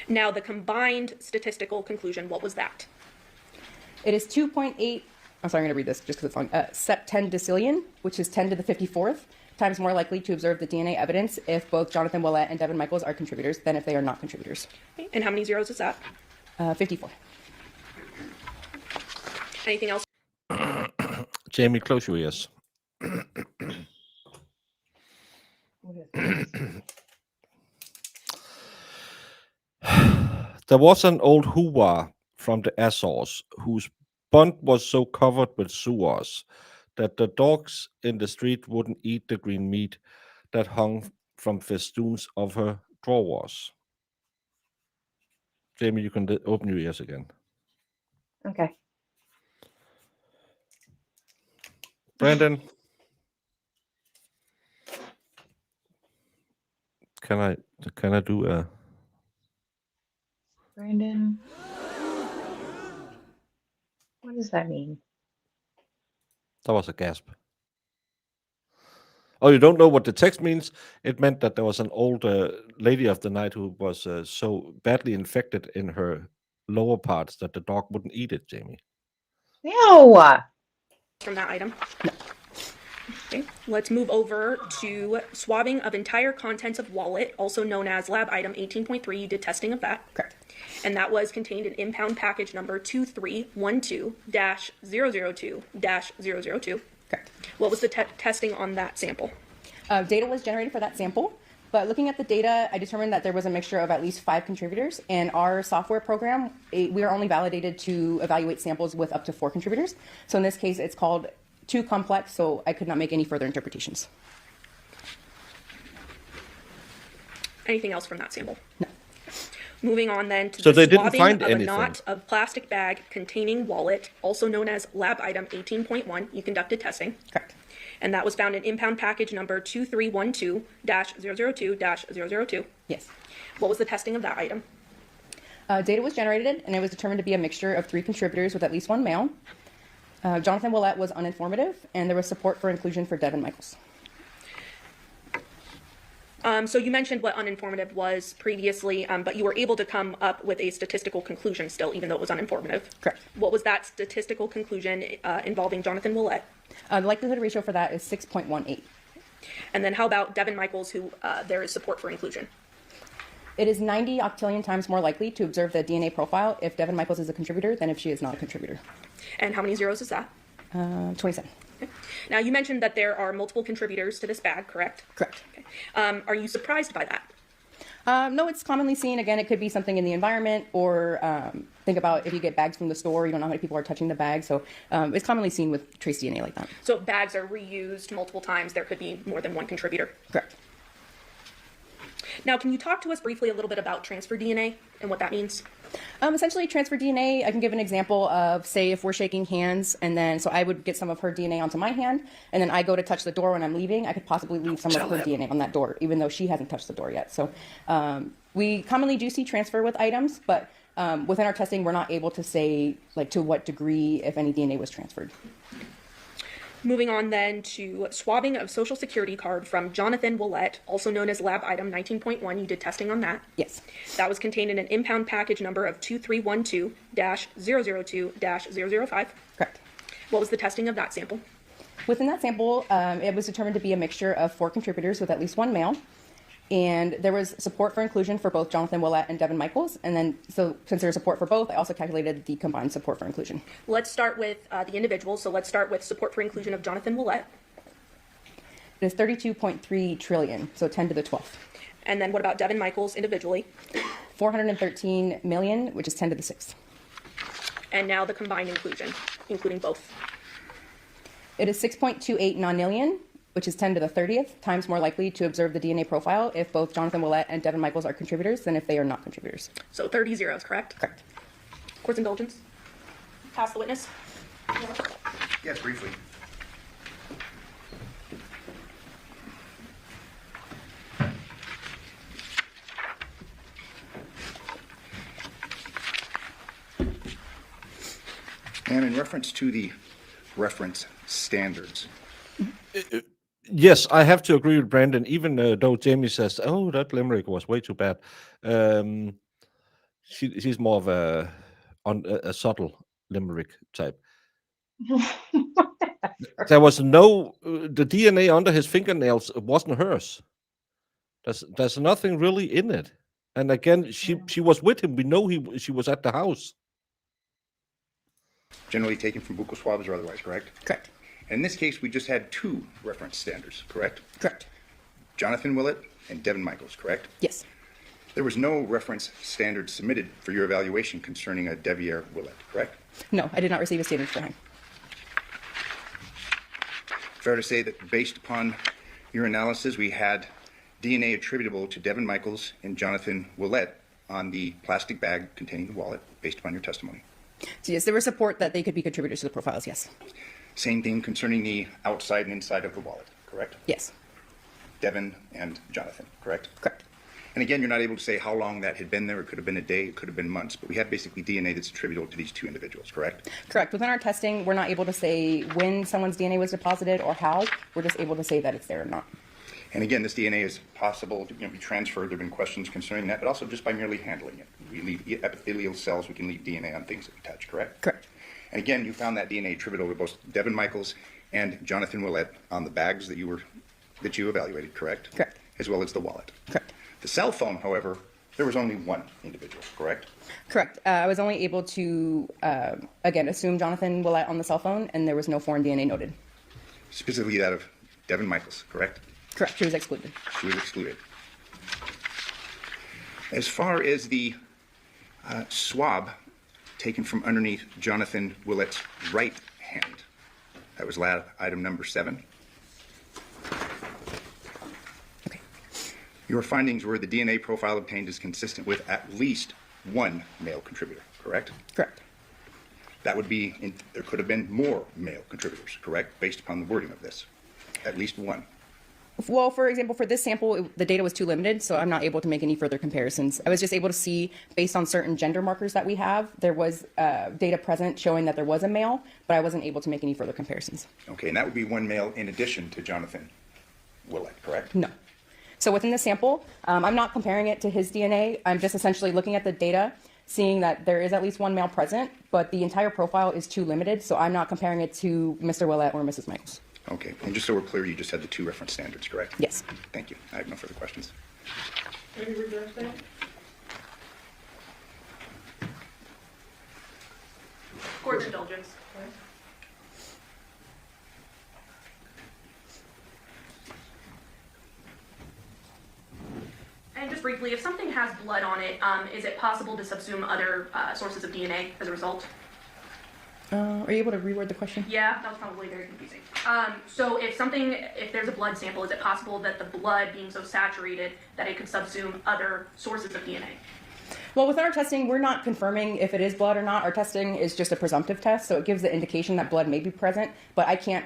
Speaker 4: Now the combined statistical conclusion, what was that?
Speaker 11: It is 2.8, I'm sorry, I'm going to read this just because it's long, sept10 decillion, which is 10 to the 54th, times more likely to observe the DNA evidence if both Jonathan Willett and Devyn Michaels are contributors than if they are not contributors.
Speaker 4: Okay. And how many zeros is that?
Speaker 11: 54.
Speaker 4: Anything else?
Speaker 2: Jamie, close your ears. There was an old hooah from the Azores whose bunt was so covered with sewers that the dogs in the street wouldn't eat the green meat that hung from festoons of her drawers. Jamie, you can open your ears again.
Speaker 9: Okay.
Speaker 2: Brandon, can I do a?
Speaker 9: Brandon, what does that mean?
Speaker 2: That was a gasp. Oh, you don't know what the text means? It meant that there was an old lady of the night who was so badly infected in her lower parts that the dog wouldn't eat it, Jamie.
Speaker 9: No.
Speaker 4: From that item? No. Okay, let's move over to swabbing of entire contents of wallet, also known as lab item 18.3. You did testing of that.
Speaker 11: Correct.
Speaker 4: And that was contained in impound package number 2312-002-002.
Speaker 11: Correct.
Speaker 4: What was the testing on that sample?
Speaker 11: Data was generated for that sample, but looking at the data, I determined that there was a mixture of at least 5 contributors. And our software program, we are only validated to evaluate samples with up to 4 contributors. So in this case, it's called too complex, so I could not make any further interpretations.
Speaker 4: Anything else from that sample?
Speaker 11: No.
Speaker 4: Moving on then to
Speaker 2: So
Speaker 4: the
Speaker 2: they didn't
Speaker 4: swabbing
Speaker 2: find
Speaker 4: of
Speaker 2: anything.
Speaker 4: a knot of plastic bag containing wallet, also known as lab item 18.1. You conducted testing.
Speaker 11: Correct.
Speaker 4: And that was found in impound package number 2312-002-002.
Speaker 11: Yes.
Speaker 4: What was the testing of that item?
Speaker 11: Data was generated, and it was determined to be a mixture of 3 contributors with at least 1 male. Jonathan Willett was uninformative, and there was support for inclusion for Devyn Michaels.
Speaker 4: So you mentioned what uninformative was previously, but you were able to come up with a statistical conclusion still, even though it was uninformative.
Speaker 11: Correct.
Speaker 4: What was that statistical conclusion involving Jonathan Willett?
Speaker 11: The likelihood ratio for that is 6.18.
Speaker 4: And then how about Devyn Michaels, who there is support for inclusion?
Speaker 11: It is 90 octillion times more likely to observe the DNA profile if Devyn Michaels is a contributor than if she is not a contributor.
Speaker 4: And how many zeros is that?
Speaker 11: 27.
Speaker 4: Okay. Now, you mentioned that there are multiple contributors to this bag, correct?
Speaker 11: Correct.
Speaker 4: Okay. Are you surprised by that?
Speaker 11: No, it's commonly seen. Again, it could be something in the environment, or think about if you get bags from the store, you don't know how many people are touching the bag. So it's commonly seen with trace DNA like that.
Speaker 4: So if bags are reused multiple times, there could be more than one contributor.
Speaker 11: Correct.
Speaker 4: Now, can you talk to us briefly a little bit about transfer DNA and what that means?
Speaker 11: Essentially, transfer DNA, I can give an example of, say, if we're shaking hands, and then, so I would get some of her DNA onto my hand, and then I go to touch the door when I'm leaving, I could possibly leave some of her DNA on that door, even though she hasn't touched the door yet. So we commonly do see transfer with items, but within our testing, we're not able to say, like, to what degree, if any DNA was transferred.
Speaker 4: Moving on then to swabbing of social security card from Jonathan Willett, also known as lab item 19.1. You did testing on that.
Speaker 11: Yes.
Speaker 4: That was contained in an impound package number of 2312-002-005.
Speaker 11: Correct.
Speaker 4: What was the testing of that sample?
Speaker 11: Within that sample, it was determined to be a mixture of 4 contributors with at least 1 male. And there was support for inclusion for both Jonathan Willett and Devyn Michaels. And then, so since there's support for both, I also calculated the combined support for inclusion.
Speaker 4: Let's start with the individuals. So let's start with support for inclusion of Jonathan Willett.
Speaker 11: It is 32.3 trillion, so 10 to the 12th.
Speaker 4: And then what about Devyn Michaels individually?
Speaker 11: 413 million, which is 10 to the 6th.
Speaker 4: and now the combined inclusion, including both.
Speaker 11: It is 6.28 nonillion, which is 10 to the 30th times more likely to observe the DNA profile if both Jonathan Willett and Devyn Michaels are contributors than if they are not contributors.
Speaker 4: So 30 zeros, correct?
Speaker 11: Correct.
Speaker 4: Court's indulgence. Pass the witness.
Speaker 6: Yes, briefly. And in reference to the reference standards,
Speaker 2: Yes, I have to agree with Brandon, even though Jamie says, oh, that limerick was way too bad. She's more of a subtle limerick type. There was no, the DNA under his fingernails wasn't hers. There's nothing really in it. And again, she was with him. We know she was at the house.
Speaker 6: generally taken from buccal swabs or otherwise, correct?
Speaker 11: Correct.
Speaker 6: In this case, we just had 2 reference standards, correct?
Speaker 11: Correct.
Speaker 6: Jonathan Willett and Devyn Michaels, correct?
Speaker 11: Yes.
Speaker 6: There was no reference standard submitted for your evaluation concerning a Devier Willett, correct?
Speaker 11: No, I did not receive a standard for him.
Speaker 6: Fair to say that based upon your analysis, we had DNA attributable to Devyn Michaels and Jonathan Willett on the plastic bag containing the wallet, based upon your testimony.
Speaker 11: So yes, there was support that they could be contributors to the profiles, yes.
Speaker 6: Same thing concerning the outside and inside of the wallet, correct?
Speaker 11: Yes.
Speaker 6: Devyn and Jonathan, correct?
Speaker 11: Correct.
Speaker 6: And again, you're not able to say how long that had been there. It could have been a day, it could have been months, but we have basically DNA that's attributable to these 2 individuals, correct?
Speaker 11: Correct. Within our testing, we're not able to say when someone's DNA was deposited or how. We're just able to say that it's there or not.
Speaker 6: And again, this DNA is possible to be transferred. There have been questions concerning that, but also just by merely handling it. We leave epithelial cells, we can leave DNA on things that we touch, correct?
Speaker 11: Correct.
Speaker 6: And again, you found that DNA attributable to both Devyn Michaels and Jonathan Willett on the bags that you evaluated, correct?
Speaker 11: Correct.
Speaker 6: As well as the wallet.
Speaker 11: Correct.
Speaker 6: The cell phone, however, there was only 1 individual, correct?
Speaker 11: Correct. I was only able to, again, assume Jonathan Willett on the cell phone, and there was no foreign DNA noted.
Speaker 6: Specifically that of Devyn Michaels, correct?
Speaker 11: Correct. She was excluded.
Speaker 6: She was excluded. As far as the swab taken from underneath Jonathan Willett's right hand, that was lab item number 7.
Speaker 11: Okay.
Speaker 6: Your findings were the DNA profile obtained is consistent with at least 1 male contributor, correct?
Speaker 11: Correct.
Speaker 6: That would be, there could have been more male contributors, correct, based upon the wording of this? At least 1.
Speaker 11: Well, for example, for this sample, the data was too limited, so I'm not able to make any further comparisons. I was just able to see, based on certain gender markers that we have, there was data present showing that there was a male, but I wasn't able to make any further comparisons.
Speaker 6: Okay, and that would be 1 male in addition to Jonathan Willett, correct?
Speaker 11: No. So within the sample, I'm not comparing it to his DNA. I'm just essentially looking at the data, seeing that there is at least 1 male present, but the entire profile is too limited, so I'm not comparing it to Mr. Willett or Mrs. Michaels.
Speaker 6: Okay, and just so we're clear, you just had the 2 reference standards, correct?
Speaker 11: Yes.
Speaker 6: Thank you. I have no further questions.
Speaker 5: Any reserves there?
Speaker 4: Court's indulgence. And just briefly, if something has blood on it, is it possible to subsume other sources of DNA as a result?
Speaker 11: Are you able to reword the question?
Speaker 4: Yeah, that was probably very confusing. So if there's a blood sample, is it possible that the blood being so saturated that it could subsume other sources of DNA?
Speaker 11: Well, with our testing, we're not confirming if it is blood or not. Our testing is just a presumptive test, so it gives the indication that blood may be present, but I can't,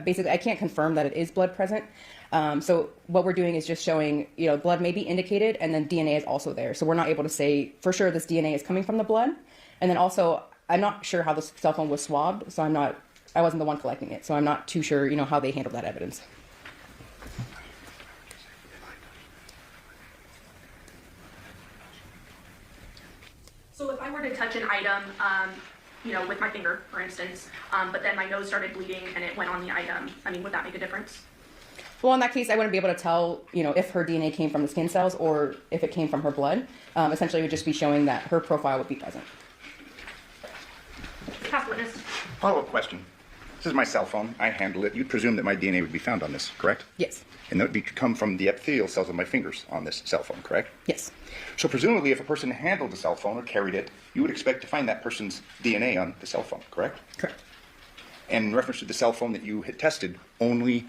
Speaker 11: basically, I can't confirm that it is blood present. So what we're doing is just showing, blood may be indicated, and then DNA is also there. So we're not able to say for sure this DNA is coming from the blood. And then also, I'm not sure how the cell phone was swabbed, so I wasn't the one collecting it, so I'm not too sure, how they handled that evidence.
Speaker 4: So if I were to touch an item, with my finger, for instance, but then my nose started bleeding and it went on the item, would that make a difference?
Speaker 11: Well, in that case, I wouldn't be able to tell, if her DNA came from the skin cells or if it came from her blood. Essentially, it would just be showing that her profile would be present.
Speaker 4: Past witness.
Speaker 6: Follow-up question. This is my cell phone. I handle it. You'd presume that my DNA would be found on this, correct?
Speaker 11: Yes.
Speaker 6: And that would come from the epithelial cells of my fingers on this cell phone, correct?
Speaker 11: Yes.
Speaker 6: So presumably, if a person handled the cell phone or carried it, you would expect to find that person's DNA on the cell phone, correct?
Speaker 11: Correct.
Speaker 6: And in reference to the cell phone that you had tested, only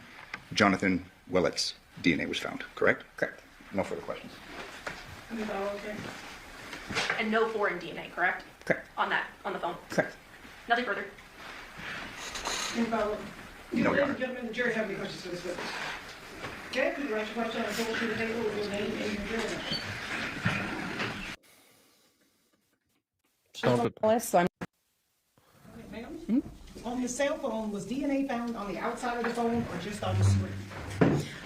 Speaker 6: Jonathan Willett's DNA was found, correct?
Speaker 11: Correct.
Speaker 6: No further questions.
Speaker 4: And no foreign DNA, correct?
Speaker 11: Correct.
Speaker 4: On the phone?
Speaker 11: Correct.
Speaker 4: Nothing further.
Speaker 5: Any follow-up?
Speaker 6: No, Your
Speaker 5: Ladies
Speaker 6: Honor.
Speaker 5: and gentlemen, the jury have any questions for this witness? Okay, you write your question on the forward to the table with your name and your jury number.
Speaker 2: Sounded.
Speaker 11: So I'm
Speaker 5: Ma'am? On the cell phone, was DNA found on the outside of the phone or just on the screen?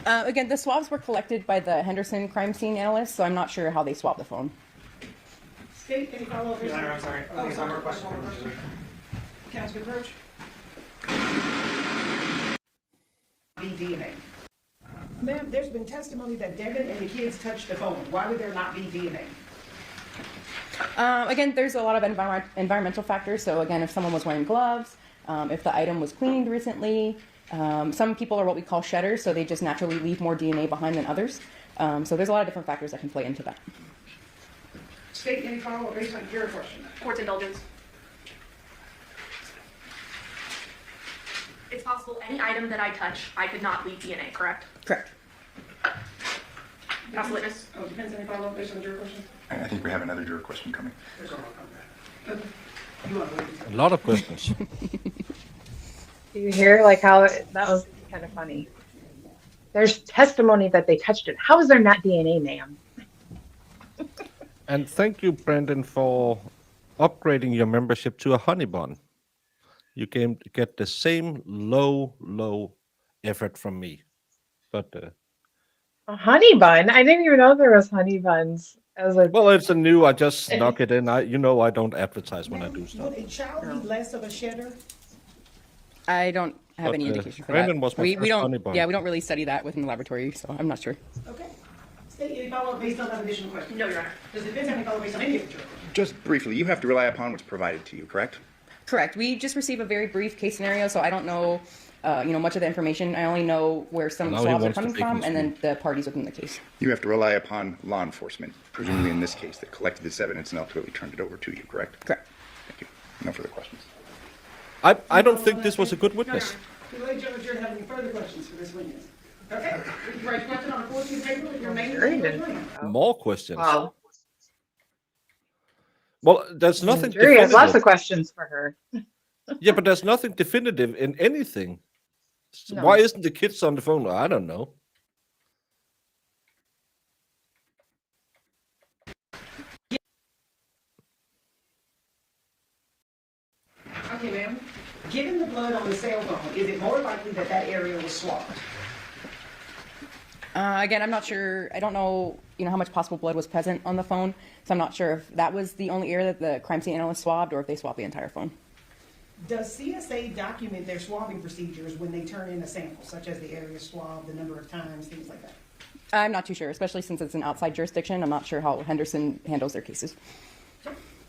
Speaker 11: again, the swabs were collected by the Henderson crime scene analyst, so I'm not sure how they swabbed the phone.
Speaker 5: State, any follow-up?
Speaker 12: Your Honor, I'm sorry.
Speaker 5: Oh,
Speaker 12: One more question.
Speaker 5: Counsel Approach. DNA. Ma'am, there's been testimony that Devyn and the kids touched the phone. Why would there not be DNA?
Speaker 11: Again, there's a lot of environmental factors. So again, if someone was wearing gloves, if the item was cleaned recently, some people are what we call shedders, so they just naturally leave more DNA behind than others. So there's a lot of different factors that can play into that.
Speaker 5: State, any follow-up based on your question?
Speaker 4: Court's indulgence. It's possible any item that I touch, I could not leave DNA, correct?
Speaker 11: Correct.
Speaker 4: Counsel witness.
Speaker 5: Oh, depends any follow-up based on your question?
Speaker 6: I think we have another juror question coming.
Speaker 5: You want to wait?
Speaker 2: A lot of questions.
Speaker 9: Do you hear like how that was kind of funny? There's testimony that they touched it. How is there not DNA, ma'am?
Speaker 2: And thank you, Brandon, for upgrading your membership to a honey bun. You can get the same low effort from me. But
Speaker 9: A honey bun? I didn't even know there was honey buns. I was like,
Speaker 2: well, it's a new. I just snuck it in. I don't advertise when I do stuff.
Speaker 5: Would a child be less of a shedder?
Speaker 11: I don't have
Speaker 2: But,
Speaker 11: any indication for
Speaker 2: Brandon
Speaker 11: that.
Speaker 2: was my
Speaker 11: we
Speaker 2: first
Speaker 11: don't.
Speaker 2: honey bun.
Speaker 11: Yeah, we don't really study that within the laboratory, so I'm not sure.
Speaker 5: Okay. State, any follow-up based on that additional question?
Speaker 4: No, Your Honor.
Speaker 5: Does the defense have any follow-up based on any of the jury?
Speaker 6: Just briefly, you have to rely upon what's provided to you, correct?
Speaker 11: Correct. We just receive a very brief case scenario, so I don't know, much of the information. I only know where some
Speaker 2: Now he
Speaker 11: swabs are
Speaker 2: wants to
Speaker 11: coming
Speaker 2: take
Speaker 11: from,
Speaker 2: his
Speaker 11: and then the parties within the case.
Speaker 6: You have to rely upon law enforcement, presumably in this case, that collected this evidence and ultimately turned it over to you, correct?
Speaker 11: Correct.
Speaker 6: Thank you. No further questions.
Speaker 2: I don't think this was a good witness.
Speaker 5: Do ladies and gentlemen, jury have any further questions for this witness? Okay. You write your question on the forward to the table with your name
Speaker 9: Jury
Speaker 5: and your
Speaker 9: didn't
Speaker 5: jury
Speaker 9: think
Speaker 5: number.
Speaker 9: so.
Speaker 2: More questions.
Speaker 9: Wow.
Speaker 2: Well, there's
Speaker 9: The
Speaker 2: nothing
Speaker 9: jury has lots of
Speaker 2: definitive.
Speaker 9: questions for her.
Speaker 2: Yeah, but there's nothing definitive in anything.
Speaker 9: No.
Speaker 2: Why isn't the kids on the phone? I don't know.
Speaker 5: Okay, ma'am. Given the blood on the cell phone, is it more likely that that area was swabbed?
Speaker 11: Again, I'm not sure. I don't know, how much possible blood was present on the phone, so I'm not sure if that was the only area that the crime scene analyst swabbed, or if they swabbed the entire phone.
Speaker 5: Does CSA document their swabbing procedures when they turn in a sample, such as the area swabbed, the number of times, things like that?
Speaker 11: I'm not too sure, especially since it's an outside jurisdiction. I'm not sure how Henderson handles their cases.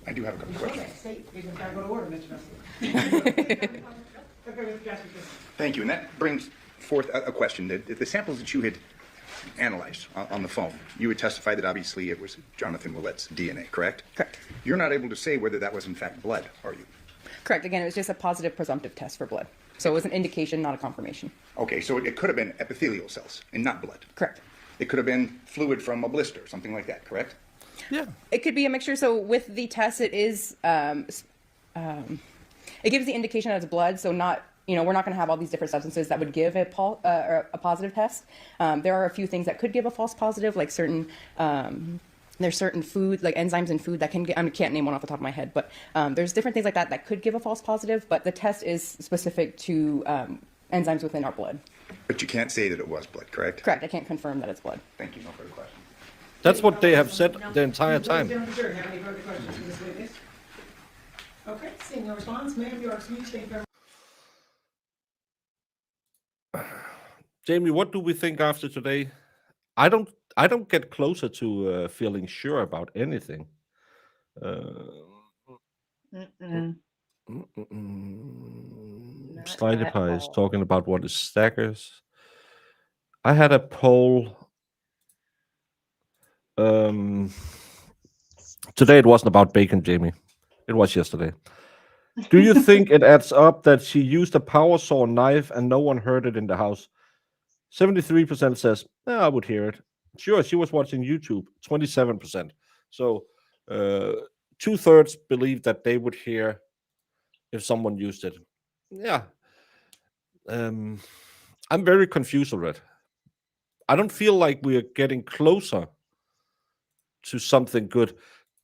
Speaker 6: I do have a couple questions.
Speaker 5: Okay, state, we've got to go to order, Mr. Messer. Okay, Mr. Jackson.
Speaker 6: Thank you. And that brings forth a question. The samples that you had analyzed on the phone, you would testify that obviously it was Jonathan Willett's DNA, correct?
Speaker 11: Correct.
Speaker 6: You're not able to say whether that was in fact blood, are you?
Speaker 11: Correct. Again, it was just a positive presumptive test for blood. So it was an indication, not a confirmation.
Speaker 6: Okay, so it could have been epithelial cells and not blood.
Speaker 11: Correct.
Speaker 6: It could have been fluid from a blister, something like that, correct?
Speaker 2: Yeah.
Speaker 11: It could be a mixture. So with the test, it is, it gives the indication that it's blood. So not, we're not going to have all these different substances that would give a positive test. There are a few things that could give a false positive, like there's certain food, like enzymes in food that can get, I can't name one off the top of my head, but there's different things like that that could give a false positive, but the test is specific to enzymes within our blood.
Speaker 6: But you can't say that it was blood, correct?
Speaker 11: Correct. I can't confirm that it's blood.
Speaker 6: Thank you. No further questions.
Speaker 2: That's what they have said the entire
Speaker 5: Ladies and
Speaker 2: time.
Speaker 5: gentlemen, jury, have any further questions for this witness? Okay, seeing no response, ma'am, you are excused. Thank you very much.
Speaker 2: Jamie, what do we think after today? I don't get closer to feeling sure about anything.
Speaker 9: Mm-mm.
Speaker 2: Slider
Speaker 9: at
Speaker 2: Pie is
Speaker 9: all.
Speaker 2: talking about what is stackers. I had a poll. Today it wasn't about bacon, Jamie. It was yesterday. Do you think it adds up that she used a power saw knife and no one heard it in the house? 73% says, I would hear it. Sure, she was watching YouTube. 27%. So uh, 2/3 believe that they would hear if someone used it. Yeah. Um, I'm very confused with it. I don't feel like we are getting closer to something good.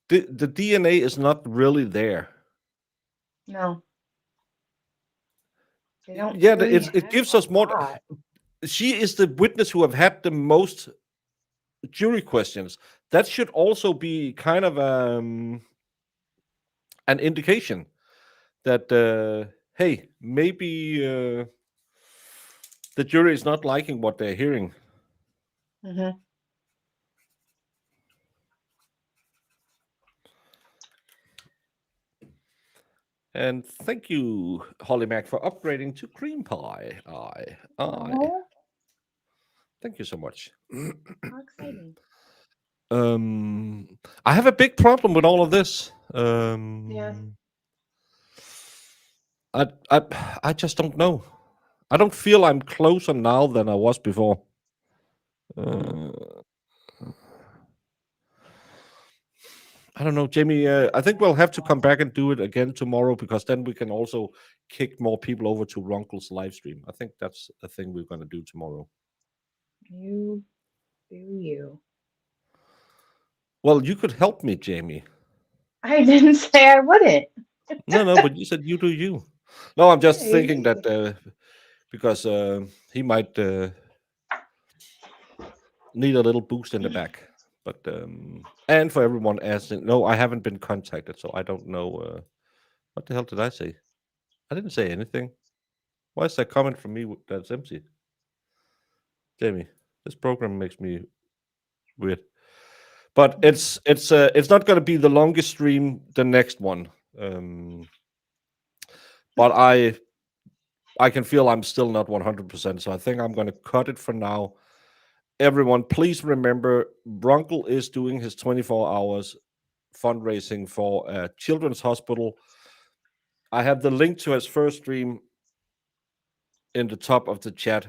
Speaker 2: The DNA is not really there.
Speaker 9: No, they don't
Speaker 2: Yeah,
Speaker 9: really
Speaker 2: it
Speaker 9: have
Speaker 2: gives
Speaker 9: a
Speaker 2: us more.
Speaker 9: lot.
Speaker 2: She is the witness who have had the most jury questions. That should also be kind of an indication that hey, maybe the jury is not liking what they're hearing.
Speaker 9: Hmm.
Speaker 2: And thank you, Holly Mac, for upgrading to cream pie.
Speaker 9: Oh,
Speaker 2: Thank you so much.
Speaker 9: how exciting!
Speaker 2: I have a big problem with all of this.
Speaker 9: Yeah.
Speaker 2: I I just don't know. I don't feel I'm closer now than I was before. Uh, I don't know, Jamie. I think we'll have to come back and do it again tomorrow because then we can also kick more people over to Runkle's live stream. I think that's a thing we're going to do tomorrow.
Speaker 9: You do you.
Speaker 2: Well, you could help me, Jamie.
Speaker 9: I didn't say I wouldn't.
Speaker 2: No, but you said you do you. No, I'm just
Speaker 9: Hey,
Speaker 2: thinking that because he might need a little boost in the back. But and for everyone asking, no, I haven't been contacted, so I don't know. What the hell did I say? I didn't say anything. Why is that comment from me that's empty? Jamie, this program makes me weird. But it's not going to be the longest stream. The next one, but I can feel I'm still not 100%. So I think I'm going to cut it for now. Everyone, please remember, Bronco is doing his 24 hours fundraising for a children's hospital. I have the link to his first stream in the top of the chat.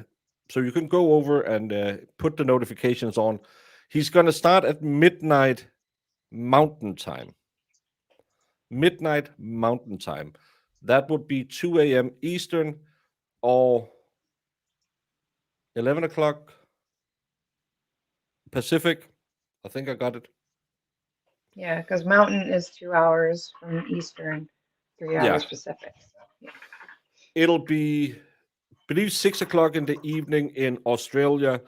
Speaker 2: So you can go over and put the notifications on. He's going to start at midnight Mountain Time. Midnight Mountain Time. That would be 2 a.m. Eastern or 11 o'clock Pacific. I think I got it.
Speaker 9: yeah, because Mountain is 2 hours from Eastern, 3 hours
Speaker 2: Yeah.
Speaker 9: Pacific. Yeah.
Speaker 2: It'll be, I believe, 6 o'clock in the evening in Australia.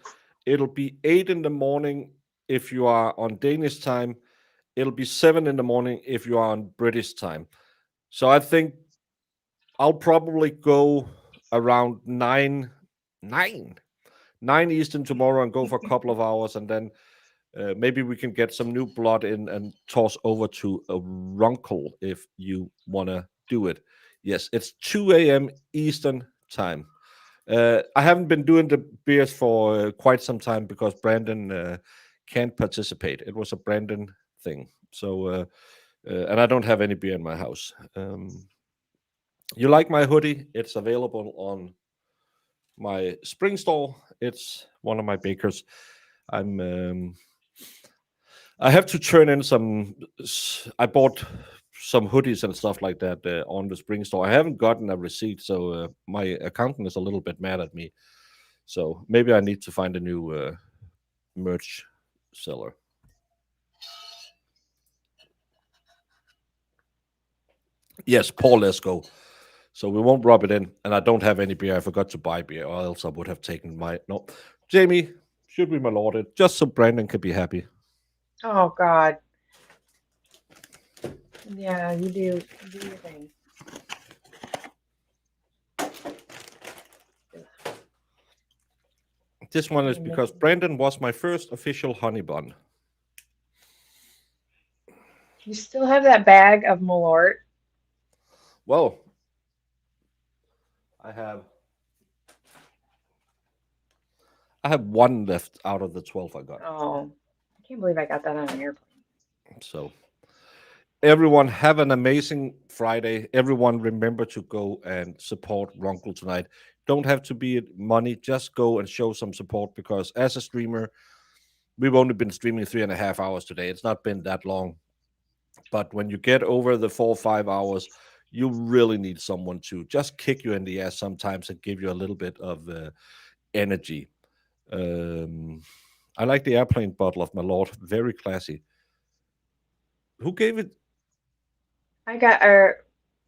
Speaker 2: It'll be 8 in the morning if you are on Danish time. It'll be 7 in the morning if you are on British time. So I think I'll probably go around 9 Eastern tomorrow and go for a couple of hours, and then maybe we can get some new blood in and toss over to a Runkle if you want to do it. Yes, it's 2 a.m. Eastern time. I haven't been doing the beers for quite some time because Brandon can't participate. It was a Brandon thing. So, and I don't have any beer in my house. You like my hoodie? It's available on my spring store. It's one of my bakers. I have to turn in some. I bought some hoodies and stuff like that on the spring store. I haven't gotten a receipt, so my accountant is a little bit mad at me. So maybe I need to find a new merch seller. Yes, Paul, let's go. So we won't rub it in. And I don't have any beer. I forgot to buy beer, or else I would have taken my. No, Jamie, should we malord it just so Brandon could be happy?
Speaker 9: Oh God. Yeah, you do. You do your thing.
Speaker 2: This one is because Brandon was my first official honey bun.
Speaker 9: You still have that bag of Malort?
Speaker 2: Well, I have one left out of the 12 I got.
Speaker 9: Oh, I can't believe I got that on an airplane.
Speaker 2: So everyone have an amazing Friday. Everyone remember to go and support Runkle tonight. Don't have to be money. Just go and show some support, because as a streamer, we've only been streaming 3.5 hours today. It's not been that long. But when you get over the 4 or 5 hours, you really need someone to just kick you in the ass sometimes and give you a little bit of energy. I like the airplane bottle of my lord. Very classy. Who gave it?
Speaker 9: I got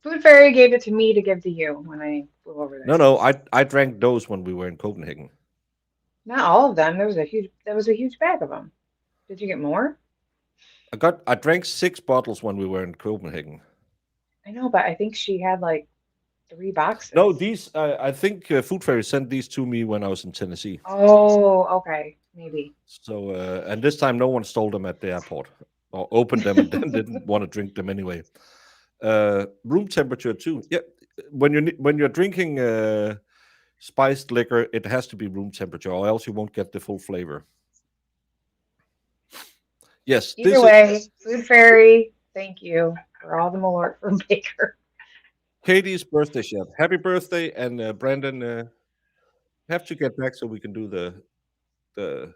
Speaker 9: Food Fairy gave it to me to give to you when I flew over there.
Speaker 2: No, I drank those when we were in Copenhagen.
Speaker 9: Not all of them. There was a huge bag of them. Did you get more?
Speaker 2: I drank 6 bottles when we were in Copenhagen.
Speaker 9: I know, but I think she had like 3 boxes.
Speaker 2: No, these I think Food Fairy sent these to me when I was in Tennessee.
Speaker 9: Oh, okay, maybe.
Speaker 2: So and this time no one stole them at the airport or opened them and then didn't want to drink them anyway. Room temperature too. Yeah, when you're drinking spiced liquor, it has to be room temperature, or else you won't get the full flavor. Yes.
Speaker 9: Either way, Food Fairy, thank you for all the Malort from Baker.
Speaker 2: Katie's birthday chef. Happy birthday, and Brandon, have to get back so we can do the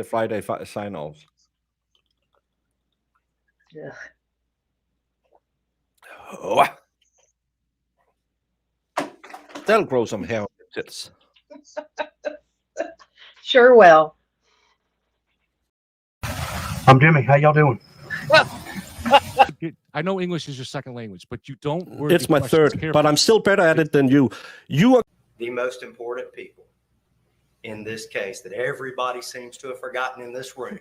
Speaker 2: Friday sign-offs. Oh. That'll grow some hair on your tits.
Speaker 9: Sure will.
Speaker 12: I'm Jimmy. How y'all doing?
Speaker 13: I know English is your second language, but you don't word
Speaker 12: It's
Speaker 13: your
Speaker 12: my
Speaker 13: questions
Speaker 12: third,
Speaker 13: carefully.
Speaker 12: but I'm still better at it than you. You are
Speaker 14: the most important people in this case that everybody seems to have forgotten in this room.